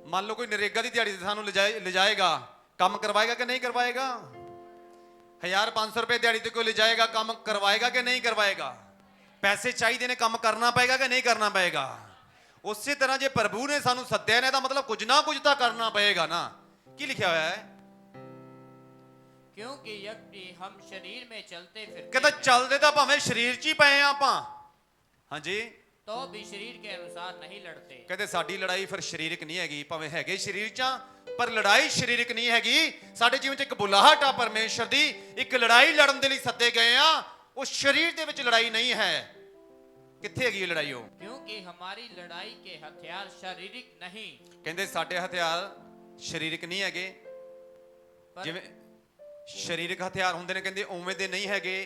ਮੰਨ ਲਓ ਕੋਈ ਨਰੇਗਾ ਦੀ ਦਿਹਾੜੀ ਤੇ ਸਾਨੂੰ ਲਿਜਾਏਗਾ, ਕੰਮ ਕਰਵਾਏਗਾ ਕਿ ਨਹੀਂ ਕਰਵਾਏਗਾ? 1500 ਰੁਪਏ ਦਿਹਾੜੀ ਤੇ ਕੋਈ ਲੈ ਜਾਏਗਾ, ਕੰਮ ਕਰਵਾਏਗਾ ਕਿ ਨਹੀਂ ਕਰਵਾਏਗਾ? ਪੈਸੇ ਚਾਹੀਦੇ ਨੇ, ਕੰਮ ਕਰਨਾ ਪਏਗਾ ਕਿ ਨਹੀਂ ਕਰਨਾ ਪਏਗਾ? ਉਸੇ ਤਰ੍ਹਾਂ ਜੇ ਪ੍ਰਭੂ ਨੇ ਸਾਨੂੰ ਸੱਦਿਆ ਨੇ ਤਾਂ ਮਤਲਬ ਕੁਝ ਨਾ ਕੁਝ ਤਾਂ ਕਰਨਾ ਪਏਗਾ ਨਾ। ਕੀ ਲਿਖਿਆ ਹੋਇਆ ਹੈ? क्योंकि यद्यपि हम शरीर में चलते फिरते ਕਹਿੰਦਾ हैं, ਚੱਲਦੇ ਤਾਂ ਭਾਵੇਂ ਸਰੀਰ 'ਚ ਹੀ ਪਏ ਆ ਆਪਾਂ, ਹਾਂਜੀ, तो भी शरीर के अनुसार नहीं लड़ते। ਕਹਿੰਦੇ ਸਾਡੀ ਲੜਾਈ ਫਿਰ ਸਰੀਰਕ ਨਹੀਂ ਹੈਗੀ, ਭਾਵੇਂ ਹੈਗੇ ਸਰੀਰ 'ਚ ਆ, ਪਰ ਲੜਾਈ ਸਰੀਰਕ ਨਹੀਂ ਹੈਗੀ। ਸਾਡੇ ਜੀਵਨ 'ਚ ਇੱਕ ਬੁਲਾਹਟ ਆ ਪਰਮੇਸ਼ਰ ਦੀ, ਇੱਕ ਲੜਾਈ ਲੜਨ ਦੇ ਲਈ ਸੱਦੇ ਗਏ ਆ। ਉਹ ਸਰੀਰ ਦੇ ਵਿੱਚ ਲੜਾਈ ਨਹੀਂ ਹੈ। ਕਿੱਥੇ ਹੈਗੀ ਇਹ ਲੜਾਈ? ਉਹ क्योंकि हमारी लड़ाई के हथियार शारीरिक नहीं, ਕਹਿੰਦੇ ਸਾਡੇ ਹਥਿਆਰ ਸਰੀਰਕ ਨਹੀਂ ਹੈਗੇ। पर ਜਿਵੇਂ ਸਰੀਰਕ ਹਥਿਆਰ ਹੁੰਦੇ ਨੇ, ਕਹਿੰਦੇ ਉਵੇਂ ਦੇ ਨਹੀਂ ਹੈਗੇ।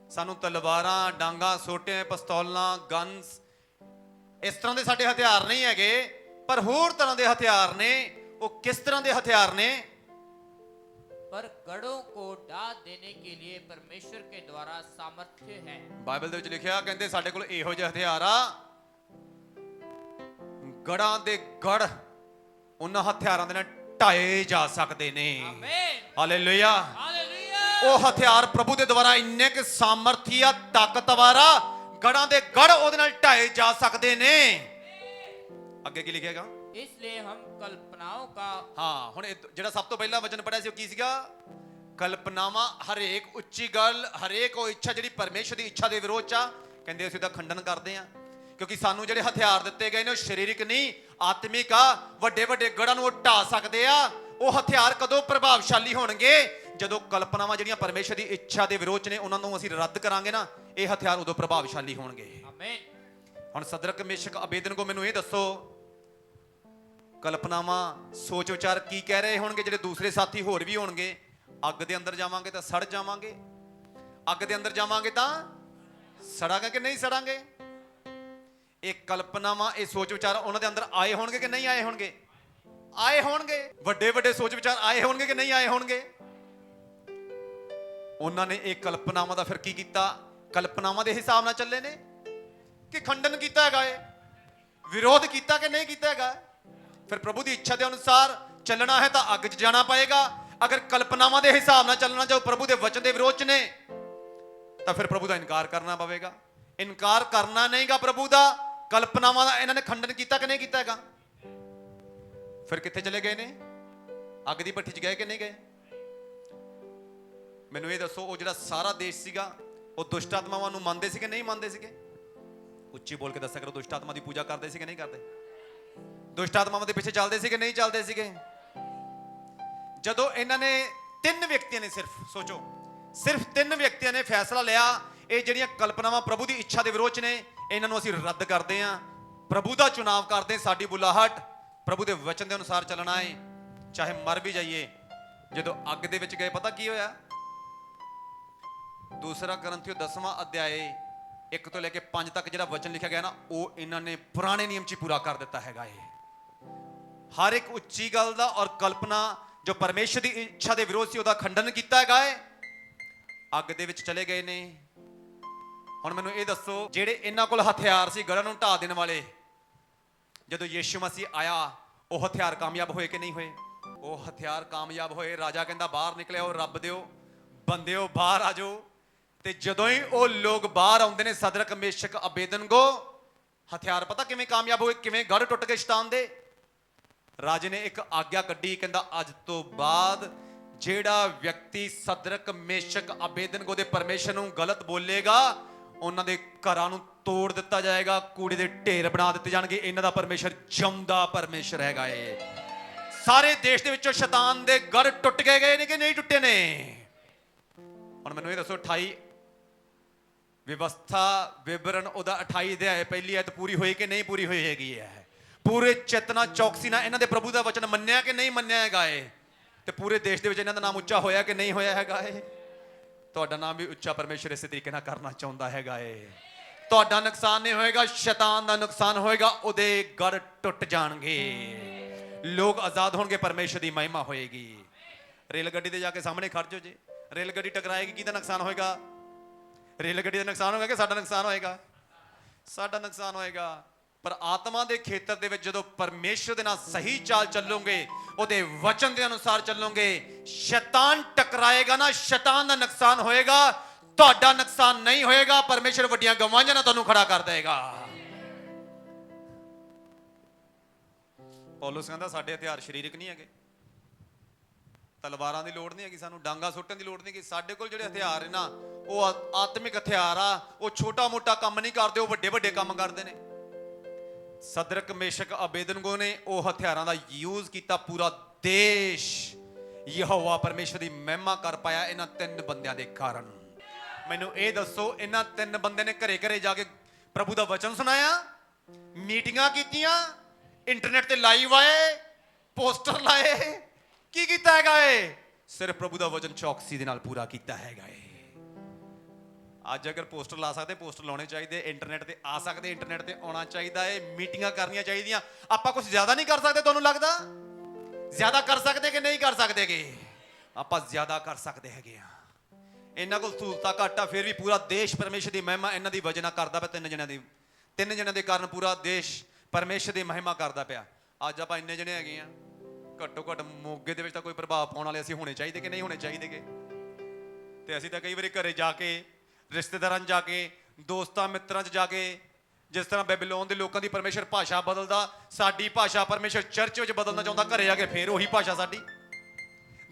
ਸਾਨੂੰ ਤਲਵਾਰਾਂ, ਡਾਂਗਾ, ਸੋਟੇ, ਪਿਸਤੌਲਾਂ, ਗਨਸ, ਇਸ ਤਰ੍ਹਾਂ ਦੇ ਸਾਡੇ ਹਥਿਆਰ ਨਹੀਂ ਹੈਗੇ, ਪਰ ਹੋਰ ਤਰ੍ਹਾਂ ਦੇ ਹਥਿਆਰ ਨੇ। ਉਹ ਕਿਸ ਤਰ੍ਹਾਂ ਦੇ ਹਥਿਆਰ ਨੇ? पर गढ़ों को डाह देने के लिए परमेश्वर के द्वारा सामर्थ्य है। ਬਾਈਬਲ ਦੇ ਵਿੱਚ ਲਿਖਿਆ, ਕਹਿੰਦੇ ਸਾਡੇ ਕੋਲ ਇਹੋ ਜਿਹੇ ਹਥਿਆਰ ਆ, ਗੜਾਂ ਦੇ ਗੜ ਉਹਨਾਂ ਹਥਿਆਰਾਂ ਦੇ ਨਾਲ ਢਾਏ ਜਾ ਸਕਦੇ ਨੇ। आमीन, ਹਾਲੇਲੂਇਆ। हालेलुया। ਉਹ ਹਥਿਆਰ ਪ੍ਰਭੂ ਦੇ ਦੁਆਰਾ ਇੰਨੇ ਕਿ ਸਾਮਰਥੀ ਆ, ਤਾਕਤਵਰ ਆ, ਗੜਾਂ ਦੇ ਗੜ ਉਹਦੇ ਨਾਲ ਢਾਏ ਜਾ ਸਕਦੇ ਨੇ। ਅੱਗੇ ਕੀ ਲਿਖਿਆਗਾ? इसलिए हम कल्पनाओं का ਹਾਂ, ਹੁਣ ਜਿਹੜਾ ਸਭ ਤੋਂ ਪਹਿਲਾਂ ਵਚਨ ਪੜਿਆ ਸੀ ਉਹ ਕੀ ਸੀਗਾ? ਕਲਪਨਾਵਾਂ, ਹਰੇਕ ਉੱਚੀ ਗੱਲ, ਹਰੇਕ ਉਹ ਇੱਛਾ ਜਿਹੜੀ ਪਰਮੇਸ਼ਰ ਦੀ ਇੱਛਾ ਦੇ ਵਿਰੋਧ ਚ ਆ, ਕਹਿੰਦੇ ਅਸੀਂ ਉਹਦਾ ਖੰਡਨ ਕਰਦੇ ਆ। ਕਿਉਂਕਿ ਸਾਨੂੰ ਜਿਹੜੇ ਹਥਿਆਰ ਦਿੱਤੇ ਗਏ ਨੇ ਉਹ ਸਰੀਰਕ ਨਹੀਂ, ਆਤਮਿਕ ਆ। ਵੱਡੇ ਵੱਡੇ ਗੜਾਂ ਨੂੰ ਉਹ ਢਾ ਸਕਦੇ ਆ। ਉਹ ਹਥਿਆਰ ਕਦੋਂ ਪ੍ਰਭਾਵਸ਼ਾਲੀ ਹੋਣਗੇ? ਜਦੋਂ ਕਲਪਨਾਵਾਂ ਜਿਹੜੀਆਂ ਪਰਮੇਸ਼ਰ ਦੀ ਇੱਛਾ ਦੇ ਵਿਰੋਧ ਚ ਨੇ ਉਹਨਾਂ ਨੂੰ ਅਸੀਂ ਰੱਦ ਕਰਾਂਗੇ ਨਾ, ਇਹ ਹਥਿਆਰ ਉਦੋਂ ਪ੍ਰਭਾਵਸ਼ਾਲੀ ਹੋਣਗੇ। आमीन। ਹੁਣ ਸਦਰਕ, ਮੇਸ਼ਕ, ਅਬੇਦਨਗੋ, ਮੈਨੂੰ ਇਹ ਦੱਸੋ, ਕਲਪਨਾਵਾਂ, ਸੋਚ ਵਿਚਾਰ ਕੀ ਕਹਿ ਰਹੇ ਹੋਣਗੇ ਜਿਹੜੇ ਦੂਸਰੇ ਸਾਥੀ ਹੋਰ ਵੀ ਹੋਣਗੇ? ਅੱਗ ਦੇ ਅੰਦਰ ਜਾਵਾਂਗੇ ਤਾਂ ਸੜ ਜਾਵਾਂਗੇ, ਅੱਗ ਦੇ ਅੰਦਰ ਜਾਵਾਂਗੇ ਤਾਂ ਸੜਾਂਗੇ ਕਿ ਨਹੀਂ ਸੜਾਂਗੇ? ਇਹ ਕਲਪਨਾਵਾਂ, ਇਹ ਸੋਚ ਵਿਚਾਰ ਉਹਨਾਂ ਦੇ ਅੰਦਰ ਆਏ ਹੋਣਗੇ ਕਿ ਨਹੀਂ ਆਏ ਹੋਣਗੇ? ਆਏ ਹੋਣਗੇ। ਵੱਡੇ ਵੱਡੇ ਸੋਚ ਵਿਚਾਰ ਆਏ ਹੋਣਗੇ ਕਿ ਨਹੀਂ ਆਏ ਹੋਣਗੇ? ਉਹਨਾਂ ਨੇ ਇਹ ਕਲਪਨਾਵਾਂ ਦਾ ਫਿਰ ਕੀ ਕੀਤਾ? ਕਲਪਨਾਵਾਂ ਦੇ ਹਿਸਾਬ ਨਾਲ ਚੱਲੇ ਨੇ ਕਿ ਖੰਡਨ ਕੀਤਾ ਹੈਗਾ? ਇਹ ਵਿਰੋਧ ਕੀਤਾ ਕਿ ਨਹੀਂ ਕੀਤਾ ਹੈਗਾ? ਫਿਰ ਪ੍ਰਭੂ ਦੀ ਇੱਛਾ ਦੇ ਅਨੁਸਾਰ ਚੱਲਣਾ ਹੈ ਤਾਂ ਅੱਗ 'ਚ ਜਾਣਾ ਪਏਗਾ। ਅਗਰ ਕਲਪਨਾਵਾਂ ਦੇ ਹਿਸਾਬ ਨਾਲ ਚੱਲਣਾ, ਜੋ ਪ੍ਰਭੂ ਦੇ ਵਚਨ ਦੇ ਵਿਰੋਧ 'ਚ ਨੇ, ਤਾਂ ਫਿਰ ਪ੍ਰਭੂ ਦਾ ਇਨਕਾਰ ਕਰਨਾ ਪਵੇਗਾ। ਇਨਕਾਰ ਕਰਨਾ ਨਹੀਂਗਾ ਪ੍ਰਭੂ ਦਾ, ਕਲਪਨਾਵਾਂ ਦਾ ਇਹਨਾਂ ਨੇ ਖੰਡਨ ਕੀਤਾ ਕਿ ਨਹੀਂ ਕੀਤਾ ਹੈਗਾ? ਫਿਰ ਕਿੱਥੇ ਚਲੇ ਗਏ ਨੇ? ਅੱਗ ਦੀ ਭੱਠੀ 'ਚ ਗਏ ਕਿ ਨਹੀਂ ਗਏ? ਮੈਨੂੰ ਇਹ ਦੱਸੋ, ਉਹ ਜਿਹੜਾ ਸਾਰਾ ਦੇਸ਼ ਸੀਗਾ ਉਹ ਦੁਸ਼ਟ ਆਤਮਾਵਾਂ ਨੂੰ ਮੰਨਦੇ ਸੀ ਕਿ ਨਹੀਂ ਮੰਨਦੇ ਸੀਗੇ? ਉੱਚੀ ਬੋਲ ਕੇ ਦੱਸਿਆ ਕਰੋ, ਦੁਸ਼ਟ ਆਤਮਾ ਦੀ ਪੂਜਾ ਕਰਦੇ ਸੀ ਕਿ ਨਹੀਂ ਕਰਦੇ? ਦੁਸ਼ਟ ਆਤਮਾਵਾਂ ਦੇ ਪਿੱਛੇ ਚੱਲਦੇ ਸੀ ਕਿ ਨਹੀਂ ਚੱਲਦੇ ਸੀਗੇ? ਜਦੋਂ ਇਹਨਾਂ ਨੇ 3 ਵਿਅਕਤੀਆਂ ਨੇ, ਸਿਰਫ 3 ਵਿਅਕਤੀਆਂ ਨੇ ਫੈਸਲਾ ਲਿਆ, ਇਹ ਜਿਹੜੀਆਂ ਕਲਪਨਾਵਾਂ ਪ੍ਰਭੂ ਦੀ ਇੱਛਾ ਦੇ ਵਿਰੋਧ ਨੇ, ਇਹਨਾਂ ਨੂੰ ਅਸੀਂ ਰੱਦ ਕਰਦੇ ਹਾਂ, ਪ੍ਰਭੂ ਦਾ ਚੁਣਾਵ ਕਰਦੇ, ਸਾਡੀ ਬੁਲਾਹਟ ਪ੍ਰਭੂ ਦੇ ਵਚਨ ਦੇ ਅਨੁਸਾਰ ਚੱਲਣਾ ਹੈ, ਚਾਹੇ ਮਰ ਵੀ ਜਾਈਏ। ਜਦੋਂ ਅੱਗ ਦੇ ਵਿੱਚ ਗਏ, ਪਤਾ ਕੀ ਹੋਇਆ? ਦੂਸਰਾ ਕਰੰਥੀਓ 10ਵਾਂ ਅਧਿਆਏ 1 ਤੋਂ ਲੈ ਕੇ 5 ਤੱਕ ਜਿਹੜਾ ਵਚਨ ਲਿਖਿਆ ਗਿਆ ਨਾ, ਉਹ ਇਹਨਾਂ ਨੇ ਪੁਰਾਣੇ ਨਿਯਮ 'ਚ ਹੀ ਪੂਰਾ ਕਰ ਦਿੱਤਾ ਹੈਗਾ। ਇਹ ਹਰ ਇੱਕ ਉੱਚੀ ਗੱਲ ਦਾ ਔਰ ਕਲਪਨਾ ਜੋ ਪਰਮੇਸ਼ਰ ਦੀ ਇੱਛਾ ਦੇ ਵਿਰੋਧ ਸੀ, ਉਹਦਾ ਖੰਡਨ ਕੀਤਾ ਹੈਗਾ ਹੈ। ਅੱਗ ਦੇ ਵਿੱਚ ਚਲੇ ਗਏ ਨੇ। ਹੁਣ ਮੈਨੂੰ ਇਹ ਦੱਸੋ, ਜਿਹੜੇ ਇਹਨਾਂ ਕੋਲ ਹਥਿਆਰ ਸੀ ਗੜਾਂ ਨੂੰ ਢਾ ਦੇਣ ਵਾਲੇ, ਜਦੋਂ ਯੀਸ਼ੂ ਮਸੀਹ ਆਇਆ, ਉਹ ਹਥਿਆਰ ਕਾਮਯਾਬ ਹੋਏ ਕਿ ਨਹੀਂ ਹੋਏ? ਉਹ ਹਥਿਆਰ ਕਾਮਯਾਬ ਹੋਏ। ਰਾਜਾ ਕਹਿੰਦਾ ਬਾਹਰ ਨਿਕਲਿਓ, ਰੱਬ ਦਿਓ, ਬੰਦਿਓ ਬਾਹਰ ਆ ਜਾਓ। ਤੇ ਜਦੋਂ ਹੀ ਉਹ ਲੋਕ ਬਾਹਰ ਆਉਂਦੇ ਨੇ, ਸਦਰਕ, ਮੇਸ਼ਕ, ਅਬੇਦਨਗੋ, ਹਥਿਆਰ ਪਤਾ ਕਿਵੇਂ ਕਾਮਯਾਬ ਹੋਏ, ਕਿਵੇਂ ਗੜ ਟੁੱਟ ਗਏ ਸ਼ੈਤਾਨ ਦੇ? ਰਾਜੇ ਨੇ ਇੱਕ ਆਗਿਆ ਕੱਢੀ, ਕਹਿੰਦਾ ਅੱਜ ਤੋਂ ਬਾਅਦ ਜਿਹੜਾ ਵਿਅਕਤੀ ਸਦਰਕ, ਮੇਸ਼ਕ, ਅਬੇਦਨਗੋ ਦੇ ਪਰਮੇਸ਼ਰ ਨੂੰ ਗਲਤ ਬੋਲੇਗਾ, ਉਹਨਾਂ ਦੇ ਘਰਾਂ ਨੂੰ ਤੋੜ ਦਿੱਤਾ ਜਾਏਗਾ, ਕੂੜੇ ਦੇ ਢੇਰ ਬਣਾ ਦਿੱਤੇ ਜਾਣਗੇ। ਇਹਨਾਂ ਦਾ ਪਰਮੇਸ਼ਰ ਜਿਉਂਦਾ ਪਰਮੇਸ਼ਰ ਹੈਗਾ ਏ। ਸਾਰੇ ਦੇਸ਼ ਦੇ ਵਿੱਚੋਂ ਸ਼ੈਤਾਨ ਦੇ ਗੜ ਟੁੱਟ ਗਏ ਨੇ ਕਿ ਨਹੀਂ ਟੁੱਟੇ ਨੇ? ਹੁਣ ਮੈਨੂੰ ਇਹ ਦੱਸੋ, 28 ਵਿਵਸਥਾ ਵਿਵਰਣ ਉਹਦਾ 28 ਅਧਿਆਇ ਪਹਿਲੀ ਆਇਤ ਪੂਰੀ ਹੋਈ ਕਿ ਨਹੀਂ ਪੂਰੀ ਹੋਈ ਹੈਗੀ ਹੈ? ਪੂਰੇ ਚੇਤਨਾ ਚੌਕਸੀ ਨਾਲ ਇਹਨਾਂ ਦੇ ਪ੍ਰਭੂ ਦਾ ਵਚਨ ਮੰਨਿਆ ਕਿ ਨਹੀਂ ਮੰਨਿਆ ਹੈਗਾ ਏ? ਤੇ ਪੂਰੇ ਦੇਸ਼ ਦੇ ਵਿੱਚ ਇਹਨਾਂ ਦਾ ਨਾਮ ਉੱਚਾ ਹੋਇਆ ਕਿ ਨਹੀਂ ਹੋਇਆ ਹੈਗਾ ਏ? ਤੁਹਾਡਾ ਨਾਮ ਵੀ ਉੱਚਾ ਪਰਮੇਸ਼ਰ ਇਸੇ ਤਰੀਕੇ ਨਾਲ ਕਰਨਾ ਚਾਹੁੰਦਾ ਹੈਗਾ ਏ। ਤੁਹਾਡਾ ਨੁਕਸਾਨ ਨਹੀਂ ਹੋਏਗਾ, ਸ਼ੈਤਾਨ ਦਾ ਨੁਕਸਾਨ ਹੋਏਗਾ, ਉਹਦੇ ਗੜ ਟੁੱਟ ਜਾਣਗੇ, ਲੋਕ ਆਜ਼ਾਦ ਹੋਣਗੇ, ਪਰਮੇਸ਼ਰ ਦੀ ਮਹਿਮਾ ਹੋਏਗੀ। ਰੇਲ ਗੱਡੀ ਤੇ ਜਾ ਕੇ ਸਾਹਮਣੇ ਖੜ ਜਾਓ ਜੀ, ਰੇਲ ਗੱਡੀ ਟਕਰਾਏਗੀ, ਕਿਹਦਾ ਨੁਕਸਾਨ ਹੋਏਗਾ? ਰੇਲ ਗੱਡੀ ਦਾ ਨੁਕਸਾਨ ਹੋਏਗਾ ਕਿ ਸਾਡਾ ਨੁਕਸਾਨ ਹੋਏਗਾ? ਸਾਡਾ ਨੁਕਸਾਨ ਹੋਏਗਾ। ਪਰ ਆਤਮਾ ਦੇ ਖੇਤਰ ਦੇ ਵਿੱਚ ਜਦੋਂ ਪਰਮੇਸ਼ਰ ਦੇ ਨਾਲ ਸਹੀ ਚਾਲ ਚੱਲੋਗੇ, ਉਹਦੇ ਵਚਨ ਦੇ ਅਨੁਸਾਰ ਚੱਲੋਗੇ, ਸ਼ੈਤਾਨ ਟਕਰਾਏਗਾ ਨਾ, ਸ਼ੈਤਾਨ ਦਾ ਨੁਕਸਾਨ ਹੋਏਗਾ, ਤੁਹਾਡਾ ਨੁਕਸਾਨ ਨਹੀਂ ਹੋਏਗਾ। ਪਰਮੇਸ਼ਰ ਵੱਡੀਆਂ ਗਵਾਹਾਂ ਨਾਲ ਤੁਹਾਨੂੰ ਖੜਾ ਕਰ ਦੇਗਾ। ਪੌਲਸ ਕਹਿੰਦਾ ਸਾਡੇ ਹਥਿਆਰ ਸਰੀਰਕ ਨਹੀਂ ਹੈਗੇ, ਤਲਵਾਰਾਂ ਦੀ ਲੋੜ ਨਹੀਂ ਹੈਗੀ, ਸਾਨੂੰ ਡਾਂਗਾ ਸੁੱਟਣ ਦੀ ਲੋੜ ਨਹੀਂ ਹੈਗੀ। ਸਾਡੇ ਕੋਲ ਜਿਹੜੇ ਹਥਿਆਰ ਨੇ ਨਾ, ਉਹ ਆਤਮਿਕ ਹਥਿਆਰ ਆ। ਉਹ ਛੋਟਾ ਮੋਟਾ ਕੰਮ ਨਹੀਂ ਕਰਦੇ, ਉਹ ਵੱਡੇ ਵੱਡੇ ਕੰਮ ਕਰਦੇ ਨੇ। ਸਦਰਕ ਮੇਸ਼ਕ ਅਬੇਦਨਗੋ ਨੇ ਉਹ ਹਥਿਆਰਾਂ ਦਾ ਯੂਜ਼ ਕੀਤਾ। ਪੂਰਾ ਦੇਸ਼ ਯਹੋਵਾ ਪਰਮੇਸ਼ਰ ਦੀ ਮਹਿਮਾ ਕਰ ਪਾਇਆ ਇਹਨਾਂ 3 ਬੰਦਿਆਂ ਦੇ ਕਾਰਨ। ਮੈਨੂੰ ਇਹ ਦੱਸੋ, ਇਹਨਾਂ 3 ਬੰਦੇ ਨੇ ਘਰੇ ਘਰੇ ਜਾ ਕੇ ਪ੍ਰਭੂ ਦਾ ਵਚਨ ਸੁਣਾਇਆ, ਮੀਟਿੰਗਾਂ ਕੀਤੀਆਂ, ਇੰਟਰਨੈਟ ਤੇ ਲਾਈਵ ਆਏ, ਪੋਸਟਰ ਲਾਏ, ਕੀ ਕੀਤਾ ਹੈਗਾ ਏ? ਸਿਰਫ ਪ੍ਰਭੂ ਦਾ ਵਚਨ ਚੌਕਸੀ ਦੇ ਨਾਲ ਪੂਰਾ ਕੀਤਾ ਹੈਗਾ ਏ। ਅੱਜ ਅਗਰ ਪੋਸਟਰ ਲਾ ਸਕਦੇ, ਪੋਸਟਰ ਲਾਉਣੇ ਚਾਹੀਦੇ, ਇੰਟਰਨੈਟ ਤੇ ਆ ਸਕਦੇ, ਇੰਟਰਨੈਟ ਤੇ ਆਉਣਾ ਚਾਹੀਦਾ ਏ, ਮੀਟਿੰਗਾਂ ਕਰਨੀਆਂ ਚਾਹੀਦੀਆਂ। ਆਪਾਂ ਕੁਝ ਜ਼ਿਆਦਾ ਨਹੀਂ ਕਰ ਸਕਦੇ? ਤੁਹਾਨੂੰ ਲੱਗਦਾ ਜ਼ਿਆਦਾ ਕਰ ਸਕਦੇ ਕਿ ਨਹੀਂ ਕਰ ਸਕਦੇਗੇ? ਆਪਾਂ ਜ਼ਿਆਦਾ ਕਰ ਸਕਦੇ ਹੈਗੇ ਆ। ਇਹਨਾਂ ਕੋਲ ਸਹੂਲਤਾਂ ਘੱਟ ਆ, ਫਿਰ ਵੀ ਪੂਰਾ ਦੇਸ਼ ਪਰਮੇਸ਼ਰ ਦੀ ਮਹਿਮਾ ਇਹਨਾਂ ਦੀ ਵਜ੍ਹਾ ਨਾਲ ਕਰਦਾ ਪਿਆ। 3 ਜਣਿਆਂ ਦੇ ਕਾਰਨ ਪੂਰਾ ਦੇਸ਼ ਪਰਮੇਸ਼ਰ ਦੀ ਮਹਿਮਾ ਕਰਦਾ ਪਿਆ। ਅੱਜ ਆਪਾਂ ਇੰਨੇ ਜਣੇ ਹੈਗੇ ਆ, ਘੱਟੋ ਘੱਟ ਮੋਗੇ ਦੇ ਵਿੱਚ ਤਾਂ ਕੋਈ ਪ੍ਰਭਾਵ ਪਾਉਣ ਵਾਲੇ ਅਸੀਂ ਹੋਣੇ ਚਾਹੀਦੇ ਕਿ ਨਹੀਂ ਹੋਣੇ ਚਾਹੀਦੇਗੇ? ਤੇ ਅਸੀਂ ਤਾਂ ਕਈ ਵਾਰੀ ਘਰੇ ਜਾ ਕੇ, ਰਿਸ਼ਤੇਦਾਰਾਂ 'ਚ ਜਾ ਕੇ, ਦੋਸਤਾਂ ਮਿੱਤਰਾਂ 'ਚ ਜਾ ਕੇ, ਜਿਸ ਤਰ੍ਹਾਂ ਬੈਬੀਲੋਨ ਦੇ ਲੋਕਾਂ ਦੀ ਪਰਮੇਸ਼ਰ ਭਾਸ਼ਾ ਬਦਲਦਾ, ਸਾਡੀ ਭਾਸ਼ਾ ਪਰਮੇਸ਼ਰ ਚਰਚ ਵਿੱਚ ਬਦਲਣਾ ਚਾਹੁੰਦਾ। ਘਰੇ ਆ ਕੇ ਫੇਰ ਉਹੀ ਭਾਸ਼ਾ ਸਾਡੀ,